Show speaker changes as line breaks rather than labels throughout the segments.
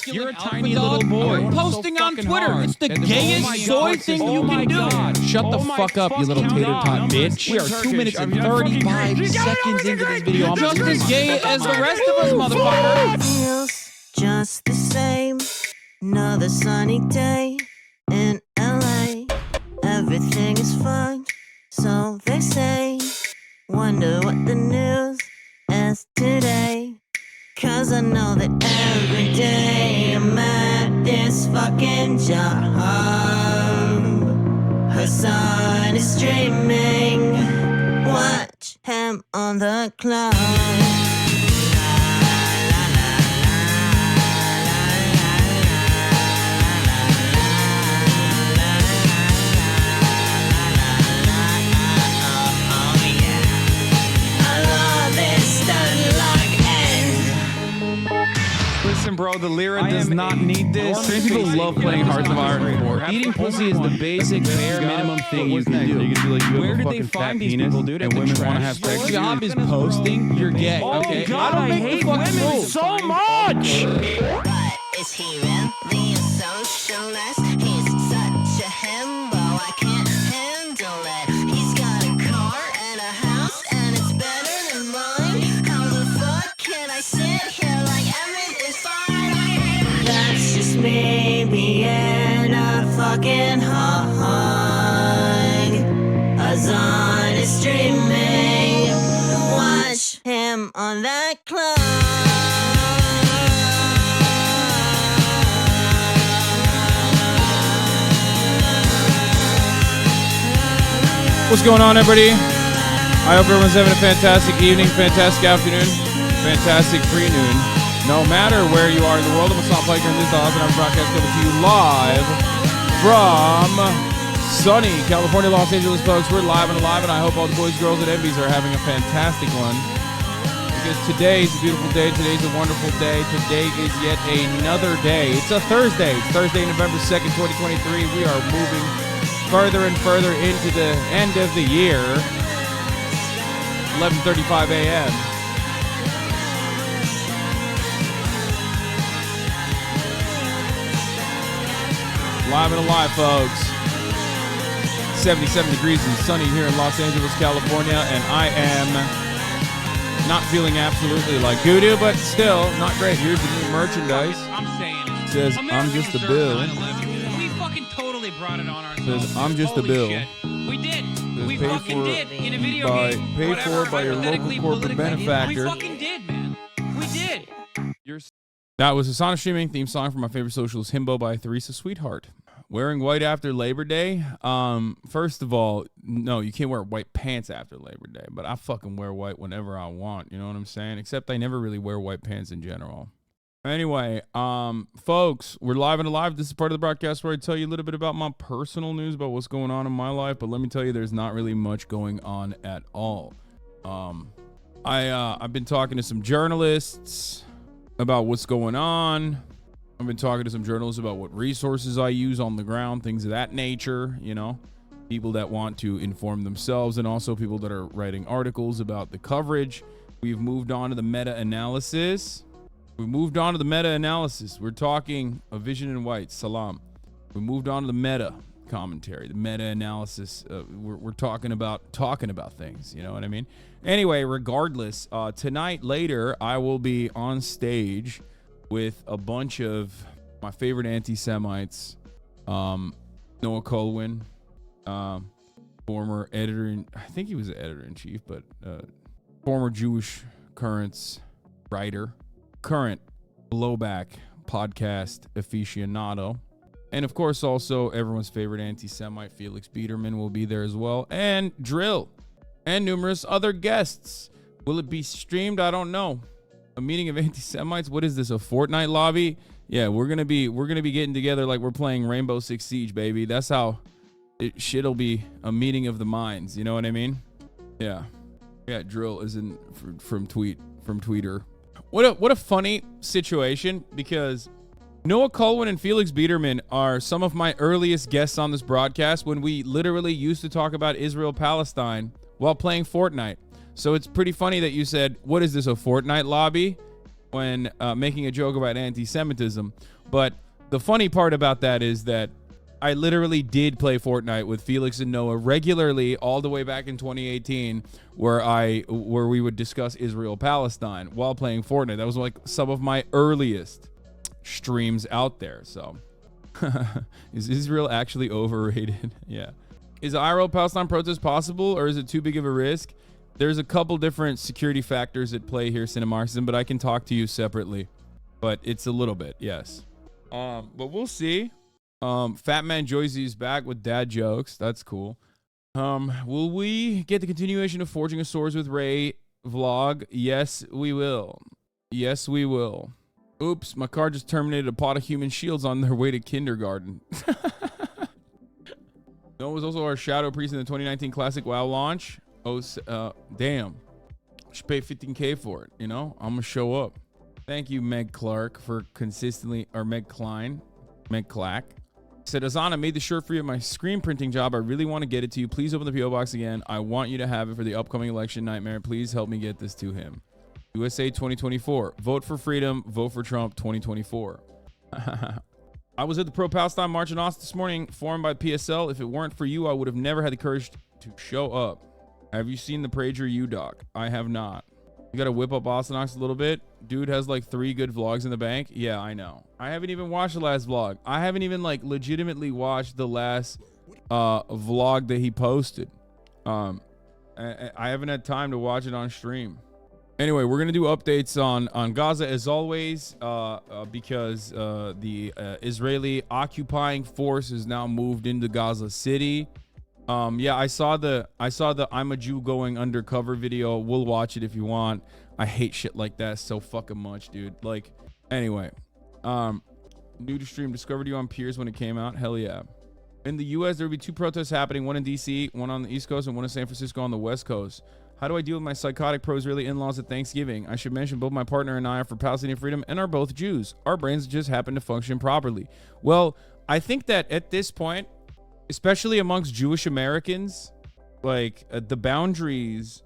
masculine
You're a
alpha
tiny
dog.
little boy.
I'm posting
So
on
fucking
Twitter.
hard.
It's the
And the-
gayest
oh my
soy
God.
thing
Oh
you
my
can do.
God.
Shut the
Oh my
fuck up, you little
fucking
tater
God.
tot
Numbers
bitch. We are 2
Turkish.
minutes
I
and
mean, I'm fucking
35
Greek.
seconds into this video. I'm
Just as gay as the rest of us, motherfucker.
Feels just the same. Another sunny day in LA. Everything is fine, so they say. Wonder what the news is today. 'Cause I know that every day I'm at this fucking job. Her son is streaming. Watch him on the clock.
Listen, bro, the Lyra does not need this.
Trans people love playing Hearts of Iron 4. Eating pussy is the basic bare minimum thing you can do.
You can be like, you
Where
have a
did they
fucking
find
fat
these
penis,
people, dude?
and
At the
women want to
trash
have
store?
sex with
Your
you.
job is posting, you're gay. Okay,
God,
I don't make
hate
the fucking
women
rules.
so much.
But is he really a socialist? He's such a himbo, I can't handle it. He's got a car and a house and it's better than mine. How the fuck can I sit here like everything's fine? I hate it. That's just me being a fucking hog. Hazan is streaming. Watch him on that clock.
What's going on, everybody? I hope everyone's having a fantastic evening, fantastic afternoon, fantastic pre-noon. No matter where you are in the world, I'm Hassan Piker, and this is the HasanAbi broadcast coming to you live from sunny California, Los Angeles, folks. We're live and alive, and I hope all the boys, girls, and MBs are having a fantastic one. Because today's a beautiful day. Today's a wonderful day. Today is yet another day. It's a Thursday. It's Thursday, November 2nd, 2023. We are moving further and further into the end of the year. 11:35 a.m. Live and alive, folks. 77 degrees and sunny here in Los Angeles, California, and I am not feeling absolutely like Gudu, but still not great. Here's the new merchandise.
I'm saying it.
It says,
America
I'm just a
deserves
bill.
9/11. We fucking totally brought it on ourselves.
Says, I'm just a
Holy
bill.
shit. We did. We
paid
fucking
for
did in a video
by-
game.
paid
Whatever,
for by your local
hypothetically,
corporate
politically.
benefactor.
We fucking did, man. We did.
That was a Sonic streaming theme song from my favorite socialist himbo by Theresa Sweetheart. Wearing white after Labor Day. First of all, no, you can't wear white pants after Labor Day, but I fucking wear white whenever I want. You know what I'm saying? Except I never really wear white pants in general. Anyway, folks, we're live and alive. This is part of the broadcast where I tell you a little bit about my personal news about what's going on in my life. But let me tell you, there's not really much going on at all. I've been talking to some journalists about what's going on. I've been talking to some journalists about what resources I use on the ground, things of that nature, you know, people that want to inform themselves and also people that are writing articles about the coverage. We've moved on to the meta-analysis. We're talking a vision in white, salam. We moved on to the meta commentary, the meta-analysis. We're talking about things, you know what I mean? Anyway, regardless, tonight later, I will be on stage with a bunch of my favorite anti-Semites, Noah Colwin, former editor, I think he was the editor-in-chief, but former Jewish Currents writer, current blowback podcast aficionado, and of course also everyone's favorite anti-Semite Felix Biederman will be there as well, and Drill, and numerous other guests. Will it be streamed? I don't know. A meeting of anti-Semites? What is this, a Fortnite lobby? Yeah, we're gonna be getting together like we're playing Rainbow Six Siege, baby. That's how shit'll be a meeting of the minds. You know what I mean? Yeah. Drill is in from Tweeter. What a funny situation, because Noah Colwin and Felix Biederman are some of my earliest guests on this broadcast when we literally used to talk about Israel-Palestine while playing Fortnite. So it's pretty funny that you said, what is this, a Fortnite lobby? when making a joke about anti-Semitism. But the funny part about that is that I literally did play Fortnite with Felix and Noah regularly all the way back in 2018, where we would discuss Israel-Palestine while playing Fortnite. That was like some of my earliest streams out there. So is Israel actually overrated? Yeah. Is IRL Palestine protest possible, or is it too big of a risk? There's a couple different security factors at play here, Cinemarxism, but I can talk to you separately. But it's a little bit, yes. But we'll see. Fat Man Joyzy is back with dad jokes. That's cool. Will we get the continuation of Forging of Swords with Ray vlog? Yes, we will. Yes, we will. Oops, my car just terminated a pot of human shields on their way to kindergarten. No, it was also our Shadow Priest in the 2019 Classic WoW launch. Oh, damn. Should pay $15K for it, you know? I'm gonna show up. Thank you, Meg Clark, for consistently, or Meg Klein. Meg Clack. Said, Azana made the shirt for you at my screen printing job. I really want to get it to you. Please open the P.O. box again. I want you to have it for the upcoming election nightmare. Please help me get this to him. USA 2024. Vote for freedom. Vote for Trump 2024. I was at the Pro-Palestine March in Austin this morning, formed by PSL. If it weren't for you, I would have never had the courage to show up. Have you seen the Prager U-Doc? I have not. You got to whip up Austin Ox a little bit. Dude has like 3 good vlogs in the bank. Yeah, I know. I haven't even watched the last vlog. I haven't even like legitimately watched the last vlog that he posted. I haven't had time to watch it on stream. Anyway, we're going to do updates on Gaza as always, because the Israeli occupying force has now moved into Gaza City. Yeah, I saw the I'm a Jew going undercover video. We'll watch it if you want. I hate shit like that so fucking much, dude. Like, anyway, new to stream, discovered you on Piers when it came out. Hell yeah. In the US, there will be 2 protests happening, one in DC, one on the East Coast, and one in San Francisco on the West Coast. How do I deal with my psychotic pro-Israeli in-laws at Thanksgiving? I should mention both my partner and I are for Palestinian freedom and are both Jews. Our brains just happen to function properly. Well, I think that at this point, especially amongst Jewish Americans, like the boundaries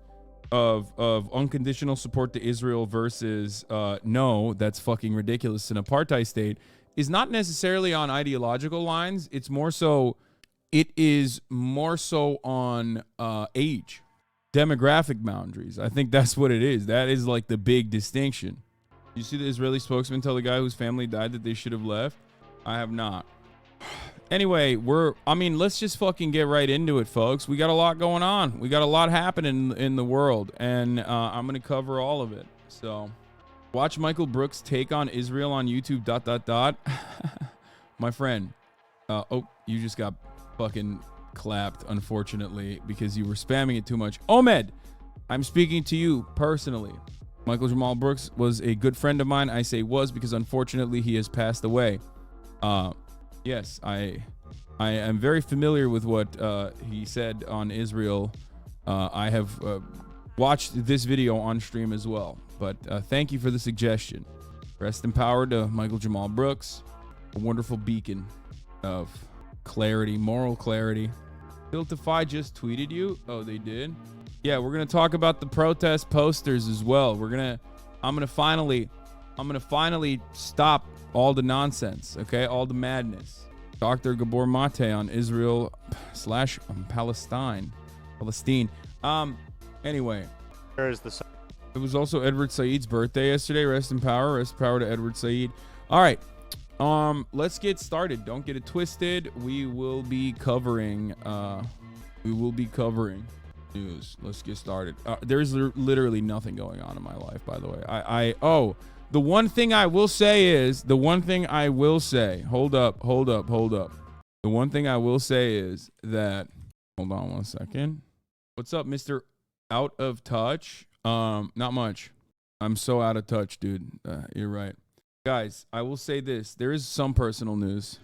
of unconditional support to Israel versus no, that's fucking ridiculous, an apartheid state, is not necessarily on ideological lines. It is more so on age. Demographic boundaries. I think that's what it is. That is like the big distinction. You see the Israeli spokesman tell the guy whose family died that they should have left? I have not. Anyway, let's just fucking get right into it, folks. We got a lot going on. We got a lot happening in the world, and I'm going to cover all of it. So, watch Michael Brooks' take on Israel on YouTube, ... My friend. Oh, you just got fucking clapped, unfortunately, because you were spamming it too much. Omed, I'm speaking to you personally. Michael Jamal Brooks was a good friend of mine. I say was because unfortunately he has passed away. Yes, I am very familiar with what he said on Israel. I have watched this video on stream as well, but thank you for the suggestion. Rest in power to Michael Jamal Brooks, a wonderful beacon of clarity, moral clarity. Tiltify just tweeted you. Oh, they did. Yeah, we're gonna talk about the protest posters as well. I'm gonna finally stop all the nonsense. Okay, all the madness. Dr. Gabor Mate on Israel / Palestine. Anyway, it was also Edward Said's birthday yesterday. Rest in power to Edward Said. All right. Let's get started. Don't get it twisted. We will be covering news. Let's get started. There's literally nothing going on in my life, by the way. The one thing I will say, hold up. The one thing I will say is that, hold on one second. What's up, Mr. Out of Touch? Not much. I'm so out of touch, dude. You're right. Guys, I will say this. There is some personal news.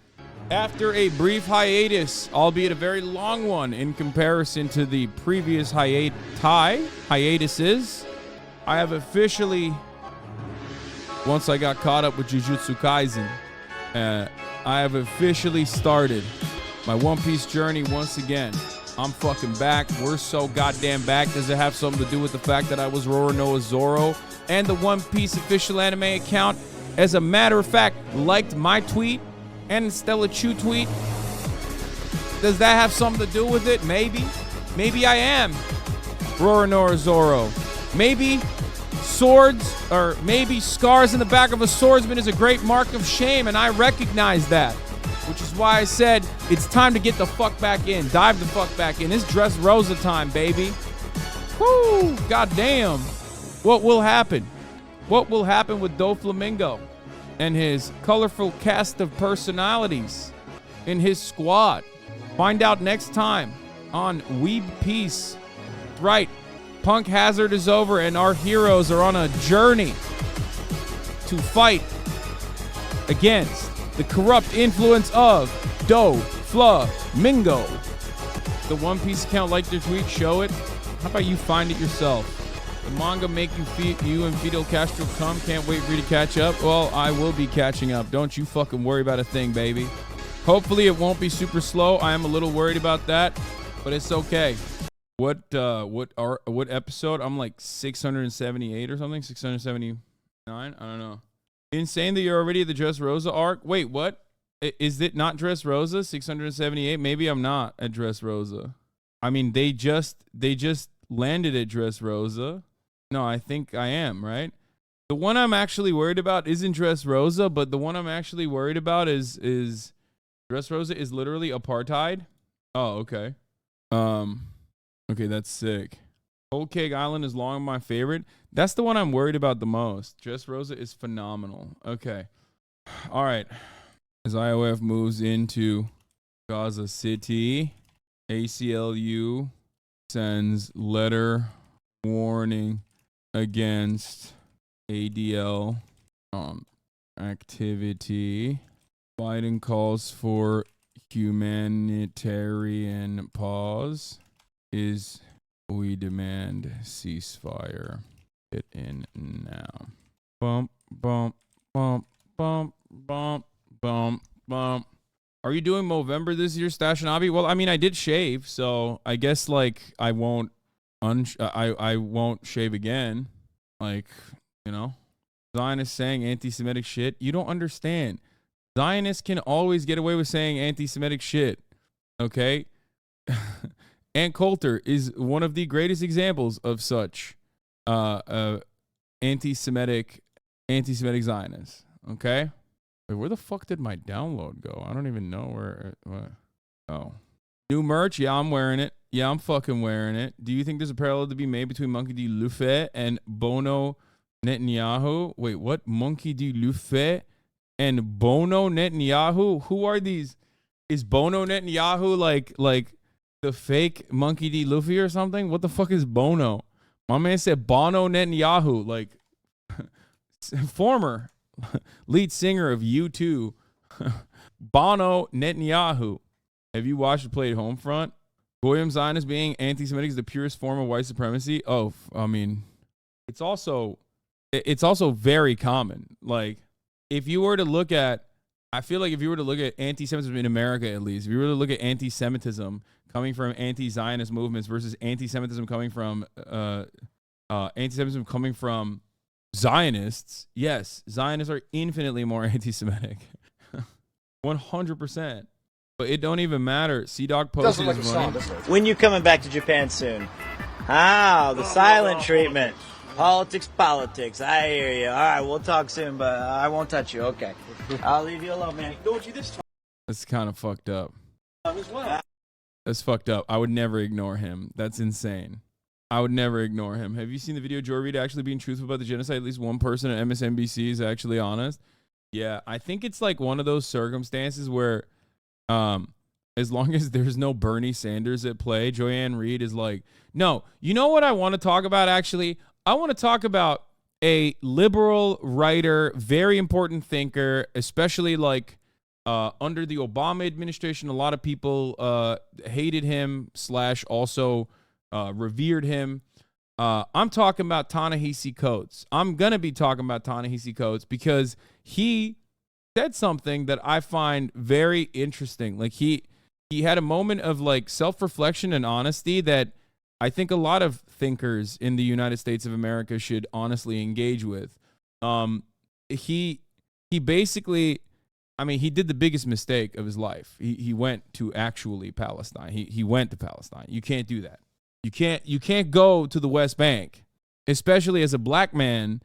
After a brief hiatus, albeit a very long one in comparison to the previous hiatuses, I have officially, once I got caught up with Jujutsu Kaisen, I have officially started my One Piece journey once again. I'm fucking back. We're so goddamn back. Does it have something to do with the fact that I was Roronoa Zoro and the One Piece official anime account, as a matter of fact, liked my tweet and Stella Chu tweet? Does that have something to do with it? Maybe. Maybe I am Roronoa Zoro. Maybe swords, or maybe scars in the back of a swordsman is a great mark of shame, and I recognize that. Which is why I said it's time to get the fuck back in. Dive the fuck back in. It's Dressrosa time, baby. Woo! Goddamn. What will happen? What will happen with Doflamingo and his colorful cast of personalities in his squad? Find out next time on Weeb Peace. Right. Punk Hazard is over and our heroes are on a journey to fight against the corrupt influence of Doflamingo. The One Piece account liked your tweet, show it. How about you find it yourself? The manga make you and Fidel Castro come. Can't wait for you to catch up. Well, I will be catching up. Don't you fucking worry about a thing, baby. Hopefully it won't be super slow. I am a little worried about that, but it's okay. What episode? I'm like 678 or something. 679. I don't know. Insane that you're already at the Dressrosa arc. Wait, what? Is it not Dressrosa? 678? Maybe I'm not at Dressrosa. I mean, they just landed at Dressrosa. No, I think I am, right? The one I'm actually worried about isn't Dressrosa, but the one I'm actually worried about is Dressrosa is literally apartheid. Oh, okay. Okay, that's sick. Whole Cake Island is long my favorite. That's the one I'm worried about the most. Dressrosa is phenomenal. Okay. All right. As IOF moves into Gaza City, ACLU sends letter warning against ADL activity. Biden calls for humanitarian pause. We demand ceasefire. Get in now. Bump, bump, bump, bump, bump, bump, bump. Are you doing Movember this year, HasanAbi? Well, I mean, I did shave, so I guess like I won't I won't shave again. Like, you know, Zionists saying anti-Semitic shit. You don't understand. Zionists can always get away with saying anti-Semitic shit. Okay? Ann Coulter is one of the greatest examples of such anti-Semitic Zionists. Okay? Wait, where the fuck did my download go? I don't even know where. Oh. New merch? Yeah, I'm wearing it. Yeah, I'm fucking wearing it. Do you think there's a parallel to be made between Monkey D. Luffy and Bono Netanyahu? Wait, what? Monkey D. Luffy and Bono Netanyahu? Who are these? Is Bono Netanyahu like the fake Monkey D. Luffy or something? What the fuck is Bono? My man said Bono Netanyahu, like former lead singer of U2, Bono Netanyahu. Have you watched or played Homefront? Goyim Zionist being anti-Semitic is the purest form of white supremacy. Oh, I mean, it's also very common. Like, if you were to look at, I feel like if you were to look at anti-Semitism in America, at least, if you were to look at anti-Semitism coming from anti-Zionist movements versus anti-Semitism coming from Zionists, yes, Zionists are infinitely more anti-Semitic. 100%. But it don't even matter. Sea-Dog posted his money.
When you coming back to Japan soon? Ah, the silent treatment. Politics. I hear you. All right, we'll talk soon, but I won't touch you. Okay. I'll leave you alone, man. Don't you this time?
That's kind of fucked up. That's fucked up. I would never ignore him. That's insane. I would never ignore him. Have you seen the video of Joy Reid actually being truthful about the genocide? At least one person at MSNBC is actually honest. Yeah, I think it's like one of those circumstances where as long as there's no Bernie Sanders at play, Joanne Reid is like, no, you know what I want to talk about actually? I want to talk about a liberal writer, very important thinker, especially like under the Obama administration, a lot of people hated him / also revered him. I'm talking about Ta-Nehisi Coates. I'm going to be talking about Ta-Nehisi Coates because he said something that I find very interesting. Like he had a moment of like self-reflection and honesty that I think a lot of thinkers in the United States of America should honestly engage with. He basically, I mean, he did the biggest mistake of his life. He went to actually Palestine. He went to Palestine. You can't do that. You can't go to the West Bank, especially as a black man,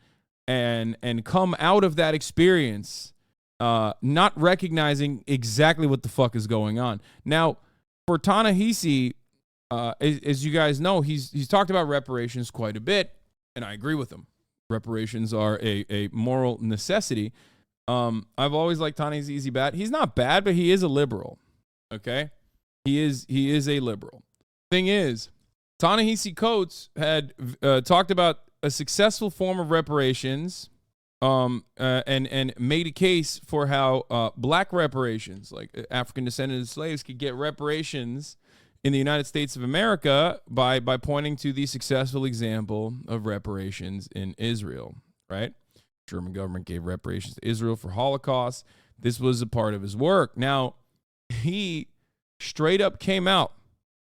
and come out of that experience not recognizing exactly what the fuck is going on. Now, for Ta-Nehisi, as you guys know, he's talked about reparations quite a bit, and I agree with him. Reparations are a moral necessity. I've always liked Ta-Nehisi bad. He's not bad, but he is a liberal. Okay, he is a liberal. Thing is, Ta-Nehisi Coates had talked about a successful form of reparations, and made a case for how black reparations, like African descended slaves, could get reparations in the United States of America by pointing to the successful example of reparations in Israel, right? German government gave reparations to Israel for Holocaust. This was a part of his work. Now, he straight up came out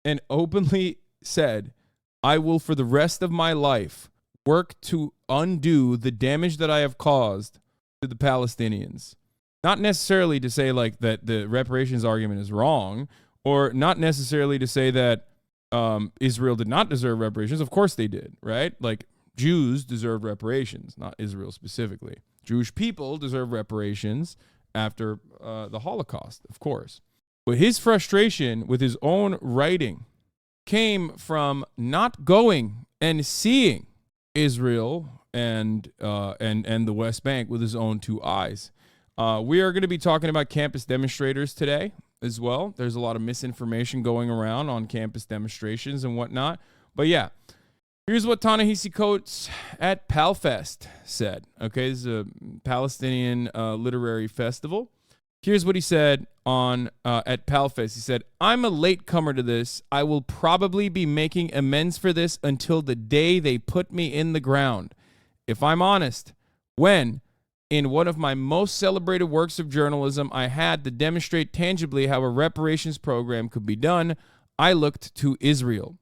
and openly said, I will for the rest of my life work to undo the damage that I have caused to the Palestinians. Not necessarily to say like that the reparations argument is wrong, or not necessarily to say that Israel did not deserve reparations. Of course they did, right? Like Jews deserve reparations, not Israel specifically. Jewish people deserve reparations after the Holocaust, of course. But his frustration with his own writing came from not going and seeing Israel and the West Bank with his own two eyes. We are going to be talking about campus demonstrators today as well. There's a lot of misinformation going around on campus demonstrations and whatnot. But yeah, here's what Ta-Nehisi Coates at PalFest said. Okay, this is a Palestinian literary festival. Here's what he said on at PalFest. He said, I'm a latecomer to this. I will probably be making amends for this until the day they put me in the ground. If I'm honest, when in one of my most celebrated works of journalism, I had to demonstrate tangibly how a reparations program could be done, I looked to Israel.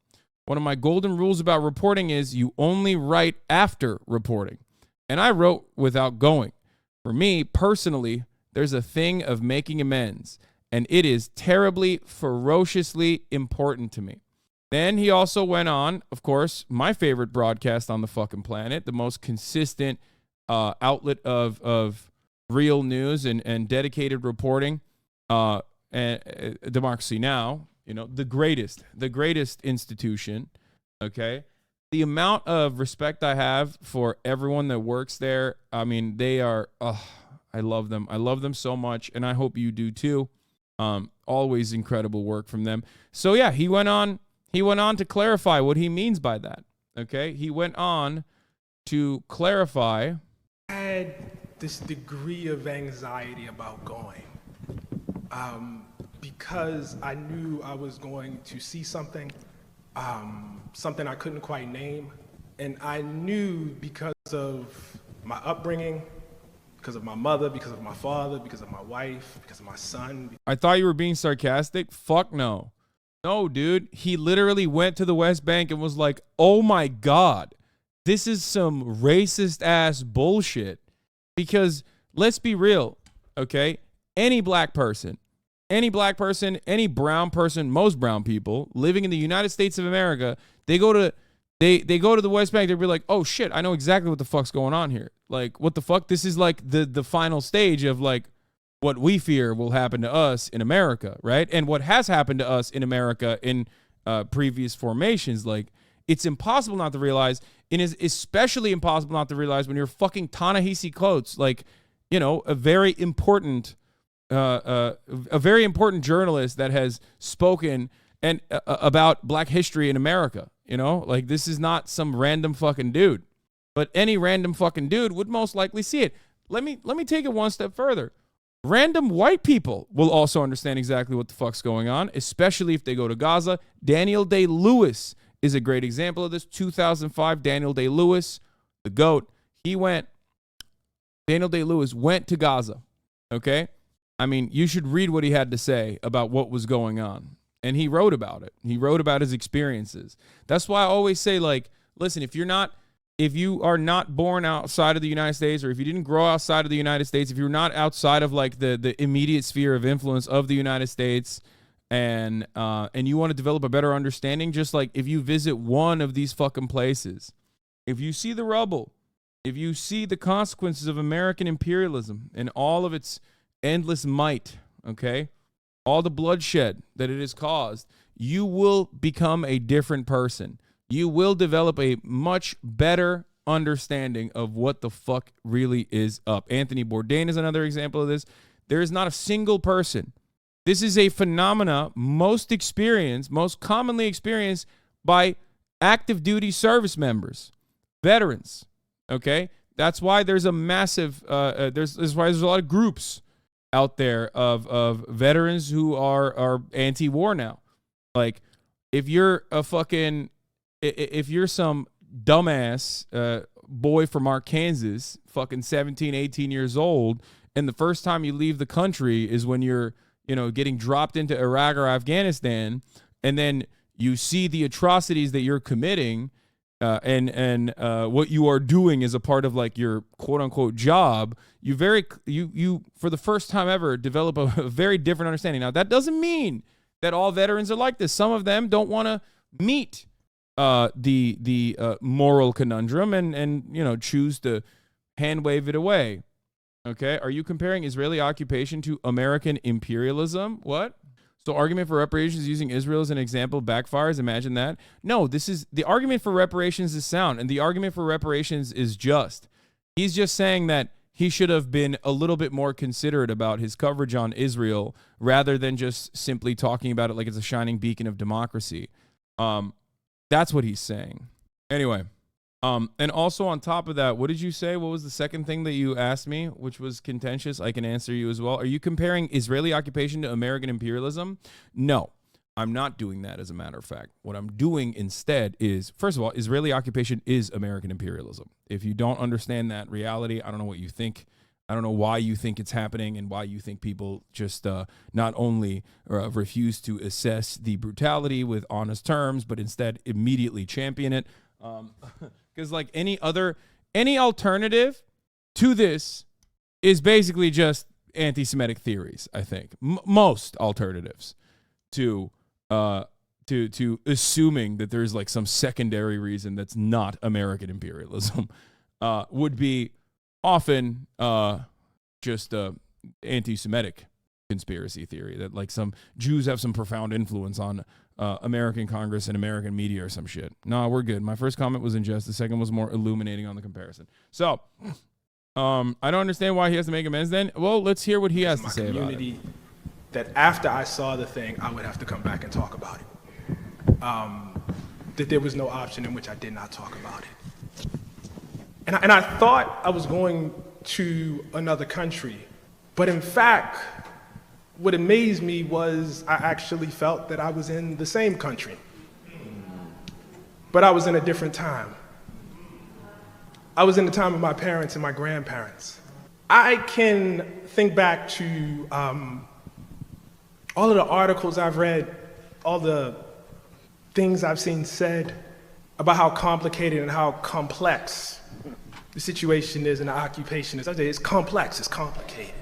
One of my golden rules about reporting is you only write after reporting. And I wrote without going. For me, personally, there's a thing of making amends, and it is terribly, ferociously important to me. Then he also went on, of course, my favorite broadcast on the fucking planet, the most consistent outlet of real news and dedicated reporting, and Democracy Now!, you know, the greatest institution, okay? The amount of respect I have for everyone that works there, I mean, they are, I love them. I love them so much, and I hope you do too. Always incredible work from them. So yeah, he went on to clarify what he means by that, okay? He went on to clarify.
I had this degree of anxiety about going because I knew I was going to see something, something I couldn't quite name. And I knew because of my upbringing, because of my mother, because of my father, because of my wife, because of my son.
I thought you were being sarcastic. Fuck no. No, dude. He literally went to the West Bank and was like, oh my God, this is some racist ass bullshit. Because let's be real, okay? Any black person, any brown person, most brown people living in the United States of America, they go to the West Bank, they'll be like, oh shit, I know exactly what the fuck's going on here. Like, what the fuck? This is like the final stage of like what we fear will happen to us in America, right? And what has happened to us in America in previous formations. Like, it's impossible not to realize, and is especially impossible not to realize when you're fucking Ta-Nehisi Coates, like, you know, a very important journalist that has spoken and about Black history in America. You know, like, this is not some random fucking dude, but any random fucking dude would most likely see it. Let me take it one step further. Random white people will also understand exactly what the fuck's going on, especially if they go to Gaza. Daniel Day-Lewis is a great example of this. 2005, Daniel Day-Lewis, the GOAT, Daniel Day-Lewis went to Gaza, okay? I mean, you should read what he had to say about what was going on, And he wrote about it. He wrote about his experiences. That's why I always say, like, listen, if you are not born outside of the United States, or if you didn't grow outside of the United States, if you're not outside of like the immediate sphere of influence of the United States, and you want to develop a better understanding, just like if you visit one of these fucking places, if you see the rubble, if you see the consequences of American imperialism and all of its endless might, okay, all the bloodshed that it has caused, you will become a different person. You will develop a much better understanding of what the fuck really is up. Anthony Bourdain is another example of this. There is not a single person. This is a phenomena most commonly experienced by active duty service members, veterans. Okay, that's why there's a massive. There's a lot of groups out there of veterans who are anti-war now. Like, if you're if you're some dumbass boy from Arkansas, fucking 17, 18 years old, and the first time you leave the country is when you're, getting dropped into Iraq or Afghanistan, and then you see the atrocities that you're committing, and what you are doing is a part of like your quote unquote job, you for the first time ever develop a very different understanding. Now, that doesn't mean that all veterans are like this. Some of them don't want to meet the moral conundrum and choose to hand wave it away. Okay, are you comparing Israeli occupation to American imperialism? What? So argument for reparations using Israel as an example backfires? Imagine that. No, the argument for reparations is sound, and the argument for reparations is just. He's just saying that he should have been a little bit more considerate about his coverage on Israel rather than just simply talking about it like it's a shining beacon of democracy. That's what he's saying. Anyway, and also on top of that, what did you say? What was the second thing that you asked me, which was contentious? I can answer you as well. Are you comparing Israeli occupation to American imperialism? No, I'm not doing that, as a matter of fact. What I'm doing instead is, first of all, Israeli occupation is American imperialism. If you don't understand that reality, I don't know what you think. I don't know why you think it's happening and why you think people just not only refuse to assess the brutality with honest terms, but instead immediately champion it. Because like any alternative to this is basically just anti-Semitic theories, I think. Most alternatives to assuming that there's like some secondary reason that's not American imperialism would be often just anti-Semitic conspiracy theory that like some Jews have some profound influence on American Congress and American media or some shit. No, we're good. My first comment was in jest. The second was more illuminating on the comparison. So, I don't understand why he has to make amends then. Well, let's hear what he has to say about it.
That after I saw the thing, I would have to come back and talk about it. That there was no option in which I did not talk about it. And I thought I was going to another country, but in fact, what amazed me was I actually felt that I was in the same country, but I was in a different time. I was in the time of my parents and my grandparents. I can think back to all of the articles I've read, all the things I've seen said about how complicated and how complex the situation is and the occupation is. I say it's complex, it's complicated.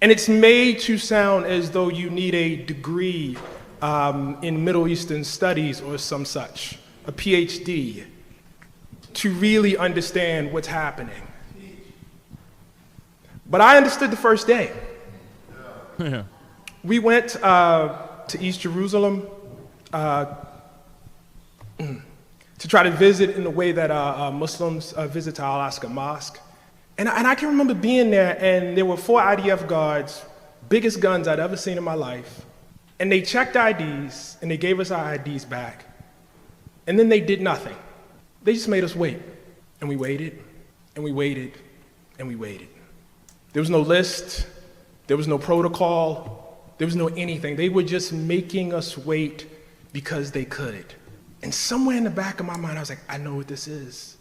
And it's made to sound as though you need a degree in Middle Eastern studies or some such, a PhD, to really understand what's happening. But I understood the first day.
Yeah.
We went to East Jerusalem to try to visit in the way that Muslims visit Al-Aqsa Mosque. And I can remember being there, and there were 4 IDF guards, biggest guns I'd ever seen in my life. And they checked IDs, and they gave us our IDs back. And then they did nothing. They just made us wait. And we waited, and we waited, and we waited. There was no list. There was no protocol. There was no anything. They were just making us wait because they could. And somewhere in the back of my mind, I was like, I know what this is.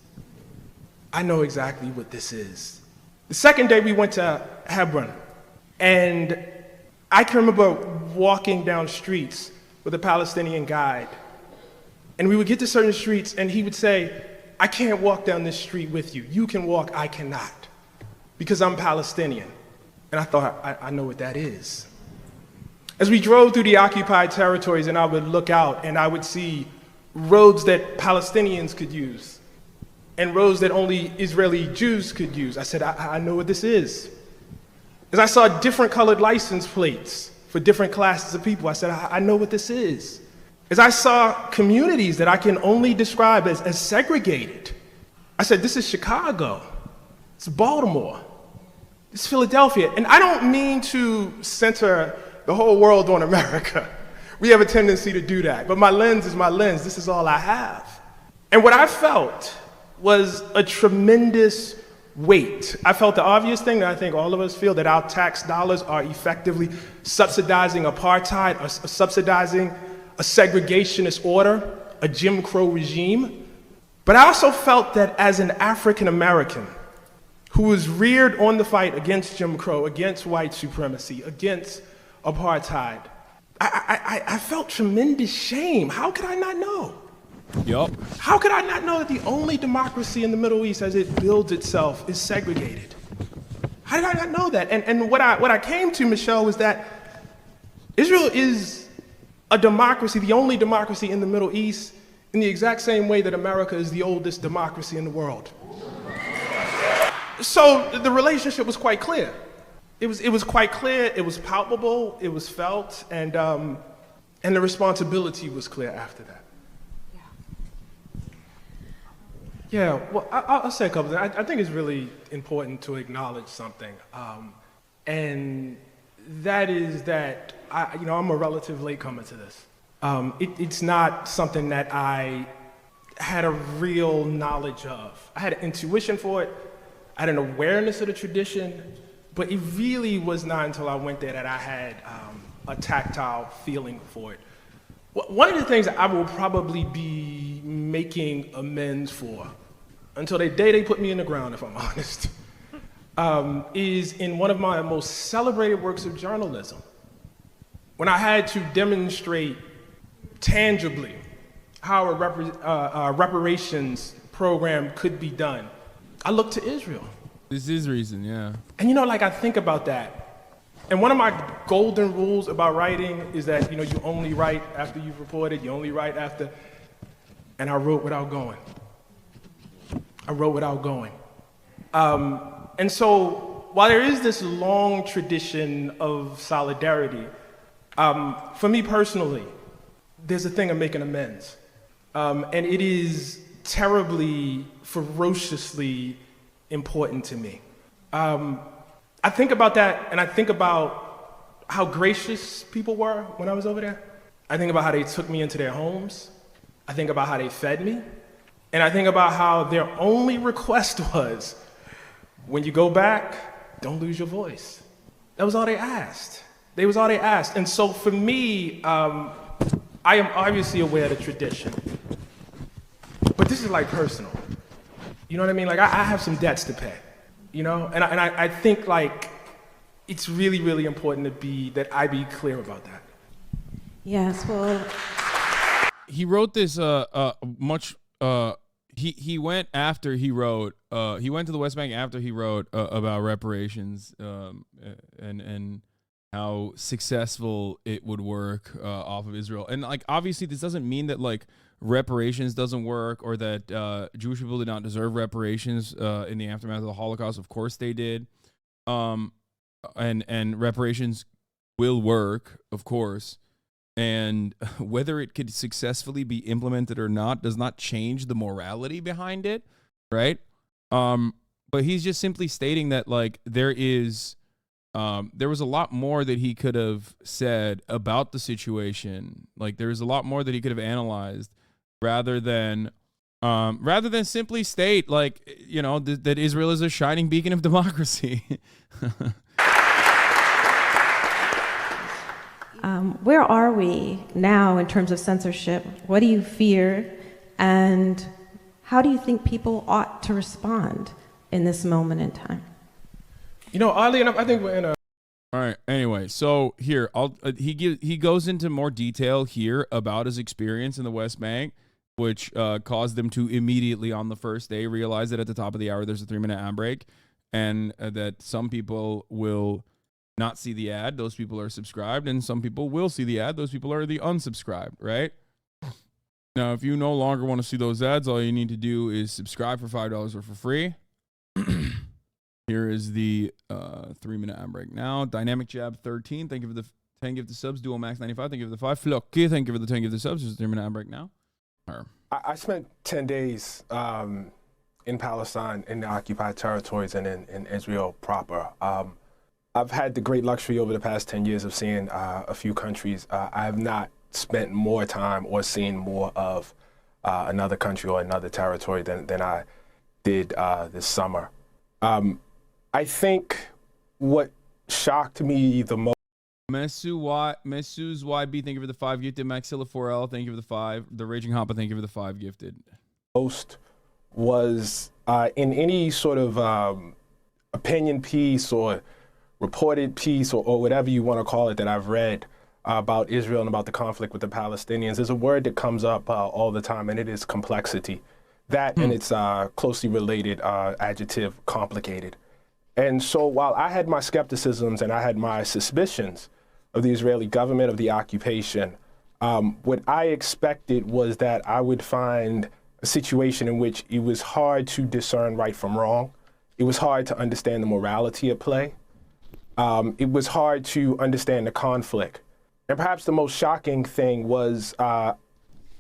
I know exactly what this is. The second day we went to Hebron, and I can remember walking down streets with a Palestinian guide, and we would get to certain streets, and he would say, I can't walk down this street with you. You can walk, I cannot, because I'm Palestinian. And I thought, I know what that is. As we drove through the occupied territories, and I would look out, and I would see roads that Palestinians could use, and roads that only Israeli Jews could use. I said, I know what this is. As I saw different colored license plates for different classes of people, I said, I know what this is. As I saw communities that I can only describe as segregated, I said, this is Chicago, it's Baltimore, it's Philadelphia. And I don't mean to center the whole world on America. We have a tendency to do that, but my lens is my lens. This is all I have. And what I felt was a tremendous weight. I felt the obvious thing that I think all of us feel, that our tax dollars are effectively subsidizing apartheid, or subsidizing a segregationist order, a Jim Crow regime. But I also felt that as an African American who was reared on the fight against Jim Crow, against white supremacy, against apartheid, I felt tremendous shame. How could I not know?
Yup.
How could I not know that the only democracy in the Middle East as it builds itself is segregated? How did I not know that? And what I came to, Michelle, was that Israel is a democracy, the only democracy in the Middle East, in the exact same way that America is the oldest democracy in the world. So the relationship was quite clear. It was quite clear, it was palpable, it was felt, and the responsibility was clear after that. Yeah, well, I'll say a couple things. I think it's really important to acknowledge something, and that is that I'm a relative latecomer to this. It's not something that I had a real knowledge of. I had an intuition for it, I had an awareness of the tradition, but it really was not until I went there that I had a tactile feeling for it. One of the things that I will probably be making amends for, until the day they put me in the ground, if I'm honest, is in one of my most celebrated works of journalism. When I had to demonstrate tangibly how a reparations program could be done, I looked to Israel.
This is reason, yeah.
And I think about that. And one of my golden rules about writing is that, you only write after you've reported, you only write after, and I wrote without going. And so while there is this long tradition of solidarity, for me personally, there's a thing of making amends. And it is terribly, ferociously important to me. I think about that, and I think about how gracious people were when I was over there. I think about how they took me into their homes. I think about how they fed me. And I think about how their only request was, when you go back, don't lose your voice. That was all they asked. That was all they asked. And so for me, I am obviously aware of the tradition. But this is personal. You know what I mean? I have some debts to pay. And I think it's really, really important that I be clear about that.
Yes, well,
He wrote this he went after he wrote he went to the West Bank after he wrote about reparations and how successful it would work off of Israel. And obviously this doesn't mean that reparations doesn't work, or that Jewish people did not deserve reparations in the aftermath of the Holocaust. Of course they did. And reparations will work, of course. And whether it could successfully be implemented or not does not change the morality behind it, right? But he's just simply stating that there was a lot more that he could have said about the situation. There was a lot more that he could have analyzed, rather than simply state that Israel is a shining beacon of democracy.
where are we now in terms of censorship? What do you fear? And how do you think people ought to respond in this moment in time?
Oddly enough, I think we're in a
All right. Anyway, so here he goes into more detail here about his experience in the West Bank, which caused him to immediately on the first day realize that at the top of the hour there's a 3-minute ad break, and that some people will not see the ad. Those people are subscribed, and some people will see the ad. Those people are the unsubscribed, right? Now, if you no longer want to see those ads, all you need to do is subscribe for $5 or for free. Here is the 3-minute ad break now. Dynamic Jab 13. Thank you for the 10 gifted subs. Dual Max 95. Thank you for the 5. Flocky. Thank you for the 10 gifted subs. There's a 3-minute ad break now.
I spent 10 days in Palestine, in the occupied territories, and in Israel proper. I've had the great luxury over the past 10 years of seeing a few countries. I have not spent more time or seen more of another country or another territory than I did this summer. I think what shocked me the most.
Messu's YB, thank you for the 5 gifted. Maxilla 4L, thank you for the 5. The Raging Hopper, thank you for the 5 gifted.
Most was in any sort of opinion piece or reported piece or whatever you want to call it that I've read about Israel and about the conflict with the Palestinians. There's a word that comes up all the time, and it is complexity. That and its closely related adjective, complicated. And so while I had my skepticisms and I had my suspicions of the Israeli government, of the occupation, what I expected was that I would find a situation in which it was hard to discern right from wrong. It was hard to understand the morality at play. It was hard to understand the conflict. And perhaps the most shocking thing was I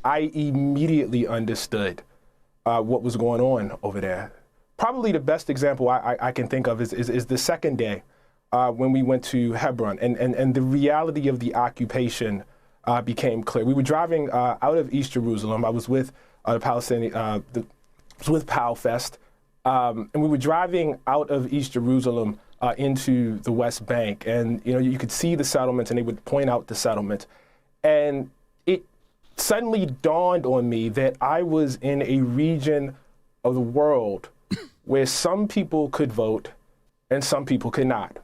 immediately understood what was going on over there. Probably the best example I can think of is the second day when we went to Hebron, and the reality of the occupation became clear. We were driving out of East Jerusalem. I was with the Palestinian, with PalFest, and we were driving out of East Jerusalem into the West Bank, and you could see the settlements, and they would point out the settlements, and it suddenly dawned on me that I was in a region of the world where some people could vote and some people could not.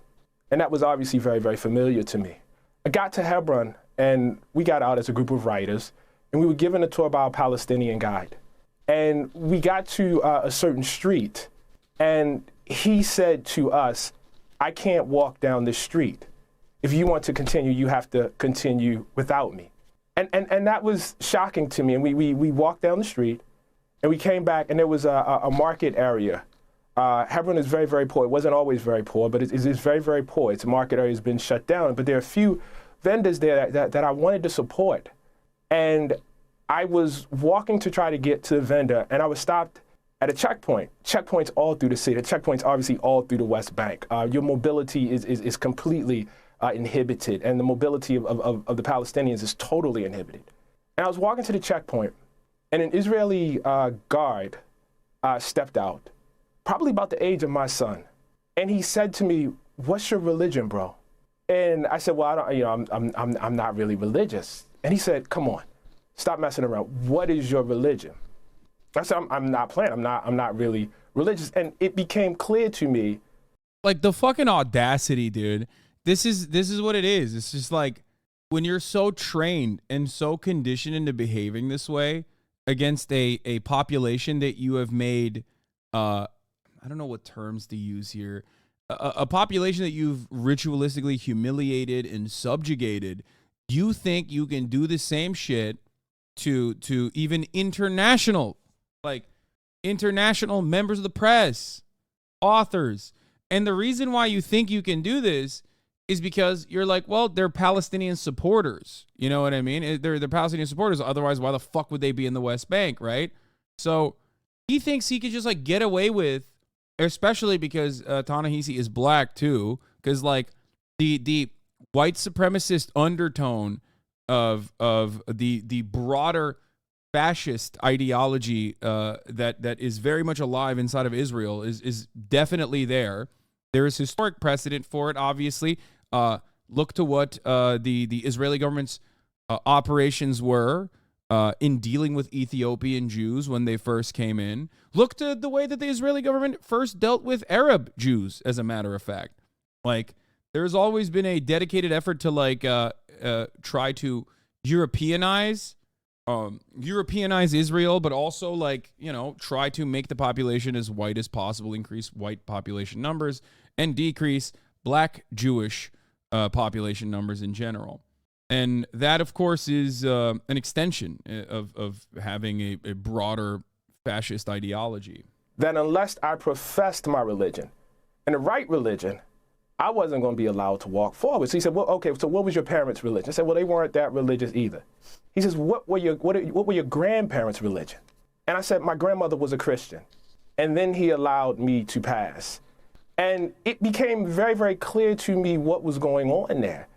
And that was obviously very, very familiar to me. I got to Hebron, and we got out as a group of writers, and we were given a tour by a Palestinian guide. And we got to a certain street, and he said to us, "I can't walk down this street. If you want to continue, you have to continue without me." And that was shocking to me. And we walked down the street, and we came back, and there was a market area. Hebron is very, very poor. It wasn't always very poor, but it is very, very poor. Its market area has been shut down. But there are a few vendors there that I wanted to support. And I was walking to try to get to the vendor, and I was stopped at a checkpoint. Checkpoints all through the city. Checkpoints obviously all through the West Bank. Your mobility is completely inhibited, and the mobility of the Palestinians is totally inhibited. And I was walking to the checkpoint, and an Israeli guard stepped out, probably about the age of my son. And he said to me, "What's your religion, bro?" And I said, "Well, I'm not really religious." And he said, "Come on, stop messing around. What is your religion?" I said, I'm not playing. I'm not really religious." And it became clear to me.
Like, the fucking audacity, dude. This is what it is. It's just like, when you're so trained and so conditioned into behaving this way against a population that you have made, I don't know what terms to use here, a population that you've ritualistically humiliated and subjugated, you think you can do the same shit to even international members of the press, authors. And the reason why you think you can do this is because you're like, well, they're Palestinian supporters. You know what I mean? They're Palestinian supporters. Otherwise, why the fuck would they be in the West Bank, right? So he thinks he could just like get away with, especially because Ta-Nehisi is black too, because like the white supremacist undertone of the broader fascist ideology that is very much alive inside of Israel is definitely there. There is historic precedent for it, obviously. Look to what the Israeli government's operations were in dealing with Ethiopian Jews when they first came in. Look to the way that the Israeli government first dealt with Arab Jews, as a matter of fact. Like, there's always been a dedicated effort to like try to Europeanize Israel, but also like, you know, try to make the population as white as possible, increase white population numbers, and decrease black Jewish population numbers in general. And that, of course, is an extension of having a broader fascist ideology.
That unless I professed my religion, and the right religion, I wasn't going to be allowed to walk forward. So he said, well, okay, so what was your parents' religion? I said, well, they weren't that religious either. He says, what were your grandparents' religion? And I said, my grandmother was a Christian. And then he allowed me to pass. And it became very, very clear to me what was going on there.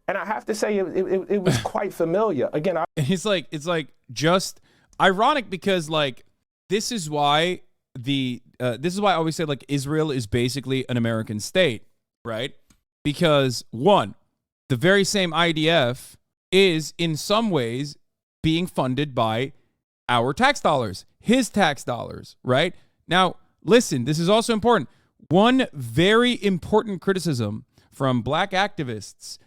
And I have to say, it was quite familiar. Again,
it's like just ironic because like this is why I always say like Israel is basically an American state, right? Because one, the very same IDF is in some ways being funded by our tax dollars, his tax dollars, right? Now, listen, this is also important. One very important criticism from black activists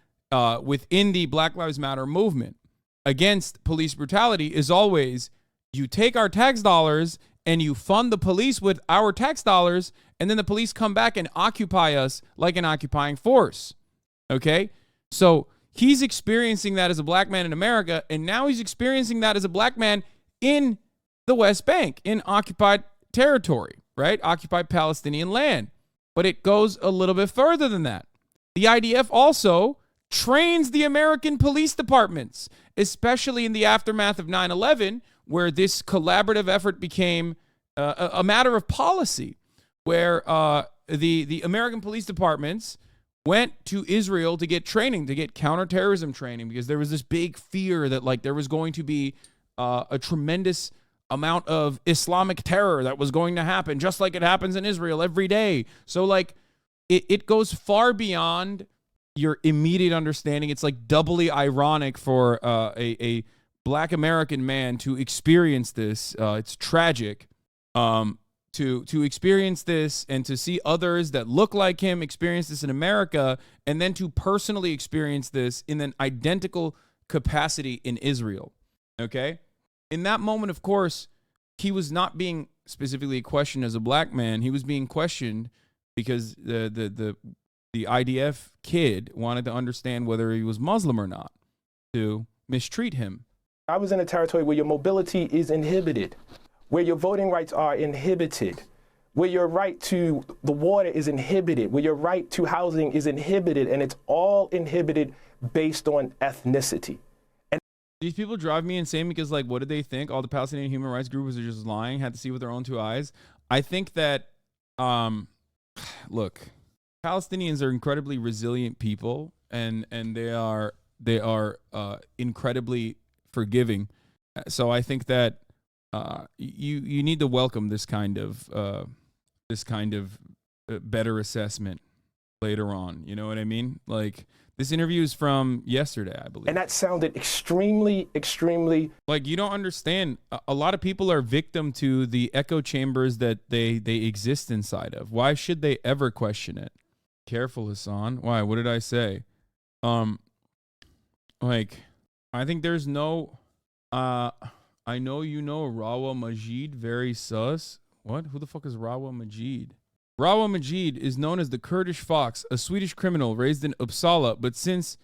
within the Black Lives Matter movement against police brutality is always, you take our tax dollars and you fund the police with our tax dollars, and then the police come back and occupy us like an occupying force. Okay? So he's experiencing that as a black man in America, and now he's experiencing that as a black man in the West Bank, in occupied territory, right? Occupied Palestinian land. But it goes a little bit further than that. The IDF also trains the American police departments, especially in the aftermath of 9/11, where this collaborative effort became a matter of policy, where the American police departments went to Israel to get training, to get counterterrorism training, because there was this big fear that like there was going to be a tremendous amount of Islamic terror that was going to happen, just like it happens in Israel every day. So like it goes far beyond your immediate understanding. It's like doubly ironic for a black American man to experience this. It's tragic to experience this and to see others that look like him experience this in America, and then to personally experience this in an identical capacity in Israel. Okay? In that moment, of course, he was not being specifically questioned as a black man. He was being questioned because the IDF kid wanted to understand whether he was Muslim or not, to mistreat him.
I was in a territory where your mobility is inhibited, where your voting rights are inhibited, where your right to the water is inhibited, where your right to housing is inhibited, and it's all inhibited based on ethnicity. And
these people drive me insane because, like, what did they think? All the Palestinian human rights groups are just lying, had to see with their own two eyes. I think that, look, Palestinians are incredibly resilient people, and they are incredibly forgiving. So I think that you need to welcome this kind of better assessment later on. You know what I mean? Like, this interview is from yesterday, I believe.
And that sounded extremely, extremely...
Like, you don't understand. A lot of people are victim to the echo chambers that they exist inside of. Why should they ever question it? Careful, Hasan. Why? What did I say? Like, I think there's no... I know you know Rawa Majid, very sus. What? Who the fuck is Rawa Majid? Rawa Majid is known as the Kurdish Fox, a Swedish criminal raised in Uppsala, but since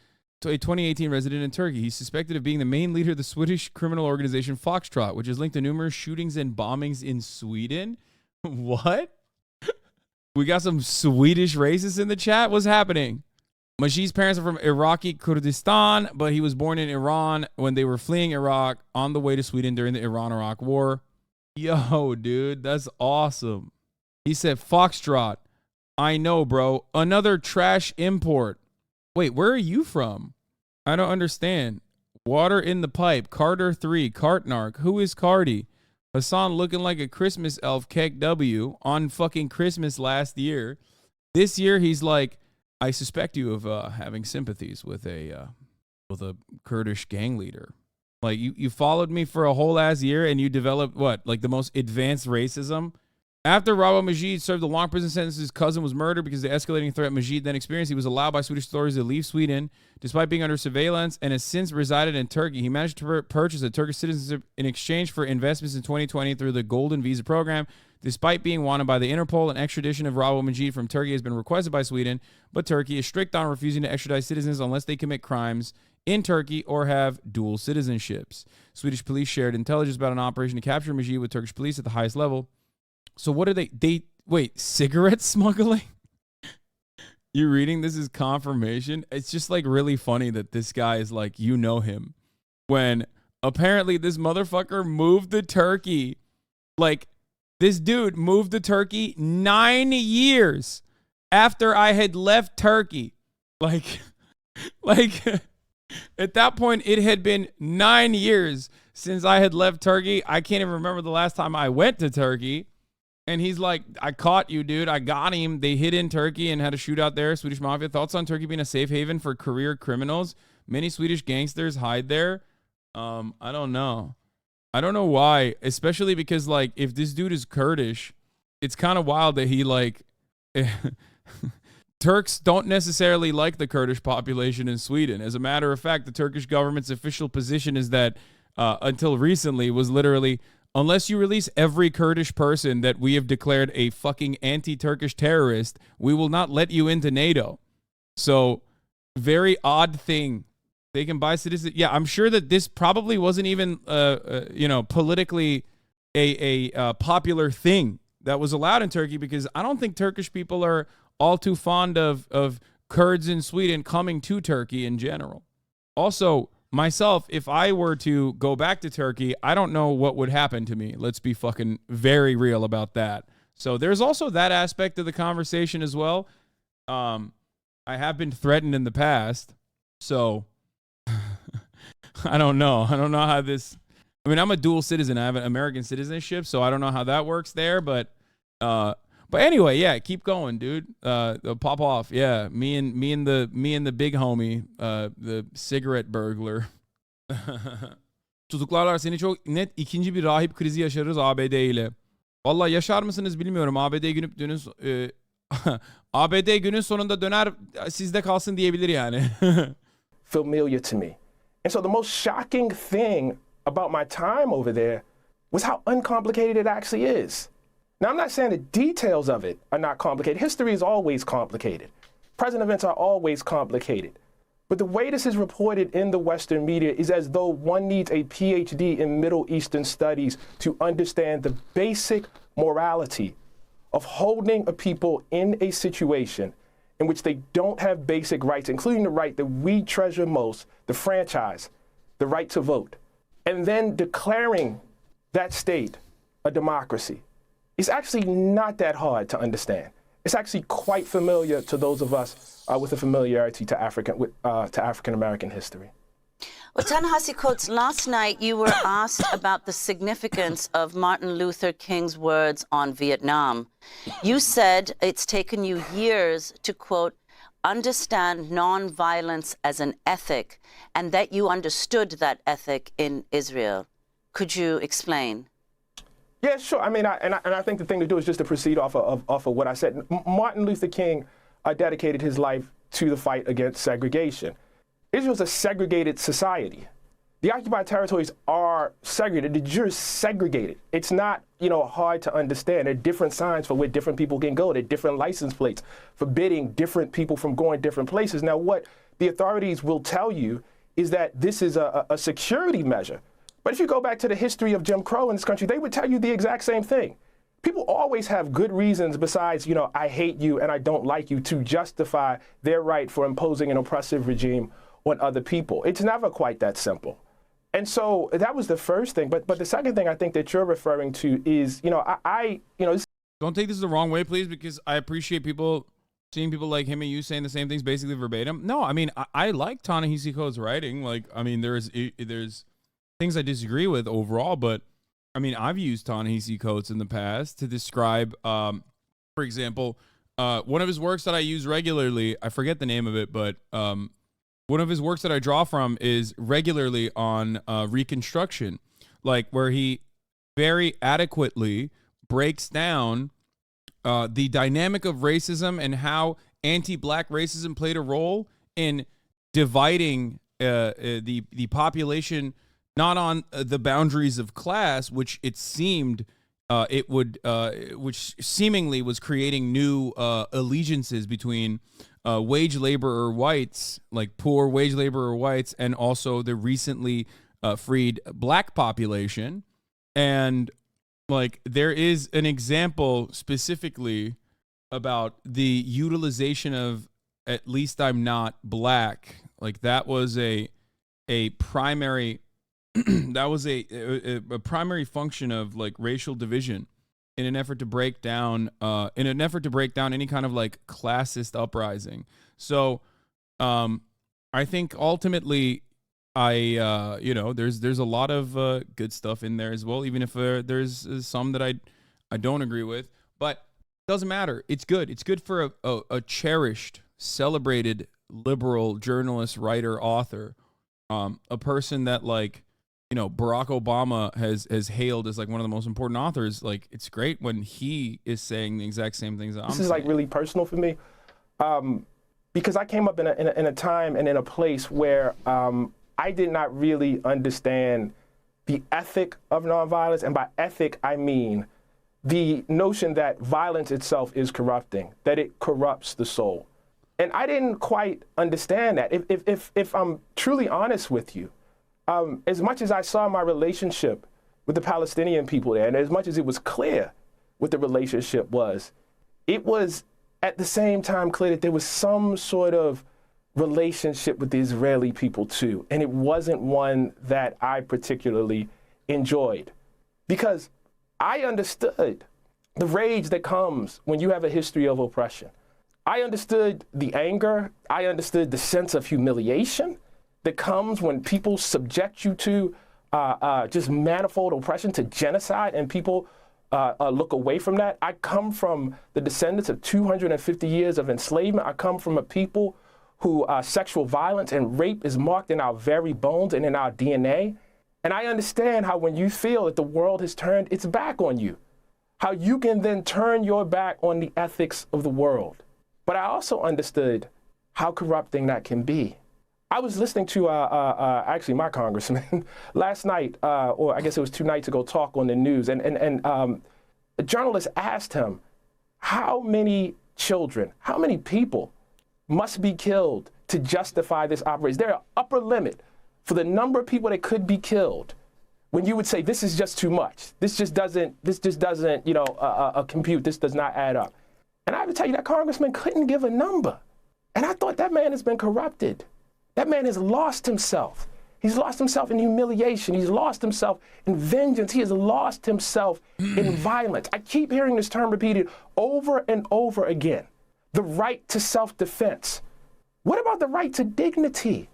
a 2018 resident in Turkey. He's suspected of being the main leader of the Swedish criminal organization Foxtrot, which is linked to numerous shootings and bombings in Sweden. What? We got some Swedish racists in the chat? What's happening? Majid's parents are from Iraqi Kurdistan, but he was born in Iran when they were fleeing Iraq on the way to Sweden during the Iran-Iraq War. Yo, dude, that's awesome. He said, Foxtrot. I know, bro. Another trash import. Wait, where are you from? I don't understand. Water in the pipe. Carter 3. Cartnark. Who is Cardi? Hasan looking like a Christmas elf, Kek W, on fucking Christmas last year. This year, he's like, I suspect you of having sympathies with a Kurdish gang leader. Like, you followed me for a whole ass year and you developed what? Like the most advanced racism After Rabo Majid served a long prison sentence, his cousin was murdered because of the escalating threat Majid then experienced. He was allowed by Swedish authorities to leave Sweden despite being under surveillance and has since resided in Turkey. He managed to purchase a Turkish citizenship in exchange for investments in 2020 through the Golden Visa program. Despite being wanted by the Interpol, an extradition of Rabo Majid from Turkey has been requested by Sweden, but Turkey is strict on refusing to extradite citizens unless they commit crimes in Turkey or have dual citizenships. Swedish police shared intelligence about an operation to capture Majid with Turkish police at the highest level. So what are they wait, cigarette smuggling? You reading this is confirmation? It's just like really funny that this guy is like, you know him, when apparently this motherfucker moved to Turkey. Like, this dude moved to Turkey 9 years after I had left Turkey. Like at that point, it had been 9 years since I had left Turkey. I can't even remember the last time I went to Turkey. And he's like, I caught you, dude. I got him. They hid in Turkey and had a shootout there. Swedish Mafia. Thoughts on Turkey being a safe haven for career criminals? Many Swedish gangsters hide there. I don't know. I don't know why. Especially because, like, if this dude is Kurdish, it's kind of wild that he, like... Turks don't necessarily like the Kurdish population in Sweden. As a matter of fact, the Turkish government's official position is that, until recently, was literally... Unless you release every Kurdish person that we have declared a fucking anti-Turkish terrorist, we will not let you into NATO. So, very odd thing. They can buy citizens. Yeah, I'm sure that this probably wasn't even, politically a popular thing that was allowed in Turkey, because I don't think Turkish people are all too fond of Kurds in Sweden coming to Turkey in general. Also, myself, if I were to go back to Turkey, I don't know what would happen to me. Let's be fucking very real about that. So there's also that aspect of the conversation as well. I have been threatened in the past, so I don't know. I don't know how this... I mean, I'm a dual citizen. I have an American citizenship, so I don't know how that works there, but anyway, yeah, keep going, dude. Pop off. Yeah, me and the big homie, the cigarette burglar. Tutuklarlar seni çok net ikinci bir rahip krizi yaşarız ABD ile. Vallahi yaşar mısınız bilmiyorum. ABD günün sonunda döner sizde kalsın diyebilir yani.
Familiar to me. And so the most shocking thing about my time over there was how uncomplicated it actually is. Now, I'm not saying the details of it are not complicated. History is always complicated. Present events are always complicated. But the way this is reported in the Western media is as though one needs a PhD in Middle Eastern studies to understand the basic morality of holding a people in a situation in which they don't have basic rights, including the right that we treasure most, the franchise, the right to vote, and then declaring that state a democracy. It's actually not that hard to understand. It's actually quite familiar to those of us with a familiarity to African American history.
Well, Ta-Nehisi Coates, last night you were asked about the significance of Martin Luther King's words on Vietnam. You said it's taken you years to, quote, understand nonviolence as an ethic, and that you understood that ethic in Israel. Could you explain?
Yeah, sure. I mean, I think the thing to do is just to proceed off of what I said. Martin Luther King dedicated his life to the fight against segregation. Israel's a segregated society. The occupied territories are segregated. The Jews segregated. It's not, hard to understand. There are different signs for where different people can go. There are different license plates forbidding different people from going different places. Now, what the authorities will tell you is that this is a security measure. But if you go back to the history of Jim Crow in this country, they would tell you the exact same thing. People always have good reasons besides, I hate you and I don't like you, to justify their right for imposing an oppressive regime on other people. It's never quite that simple. And so that was the first thing. But the second thing I think that you're referring to is,
Don't take this the wrong way, please, because I appreciate seeing people like him and you saying the same things basically verbatim. No, I mean, I like Ta-Nehisi Coates' writing. Like, I mean, there's things I disagree with overall, but I mean, I've used Ta-Nehisi Coates in the past to describe, for example, one of his works that I use regularly, I forget the name of it, but one of his works that I draw from is regularly on Reconstruction, like where he very adequately breaks down the dynamic of racism and how anti-black racism played a role in dividing the population, not on the boundaries of class, which it seemed which seemingly was creating new allegiances between wage laborer whites, like poor wage laborer whites, and also the recently freed black population. And like there is an example specifically about the utilization of "at least I'm not black." Like that was a primary that was a primary function of like racial division in an effort to break down any kind of like classist uprising. So I think ultimately there's a lot of good stuff in there as well, even if there's some that I don't agree with, but it doesn't matter. It's good. It's good for a cherished, celebrated liberal journalist, writer, author, a person that like, Barack Obama has hailed as like one of the most important authors. Like, it's great when he is saying the exact same things that I'm saying.
This is like really personal for me, because I came up in a time and in a place where I did not really understand the ethic of nonviolence, and by ethic I mean the notion that violence itself is corrupting, that it corrupts the soul, and I didn't quite understand that. If I'm truly honest with you. As much as I saw my relationship with the Palestinian people there, and as much as it was clear what the relationship was, it was at the same time clear that there was some sort of relationship with the Israeli people too. And it wasn't one that I particularly enjoyed, because I understood the rage that comes when you have a history of oppression. I understood the anger. I understood the sense of humiliation that comes when people subject you to just manifold oppression, to genocide, and people look away from that. I come from the descendants of 250 years of enslavement. I come from a people who sexual violence and rape is marked in our very bones and in our DNA. And I understand how when you feel that the world has turned its back on you, how you can then turn your back on the ethics of the world. But I also understood how corrupting that can be. I was listening to actually my congressman last night, or I guess it was 2 nights ago, talk on the news, and a journalist asked him, how many children, how many people must be killed to justify this operation? Is there an upper limit for the number of people that could be killed when you would say this is just too much? This just doesn't compute. This does not add up. And I have to tell you, that congressman couldn't give a number. And I thought, that man has been corrupted. That man has lost himself. He's lost himself in humiliation. He's lost himself in vengeance. He has lost himself in violence. I keep hearing this term repeated over and over again. The right to self-defense. What about the right to dignity?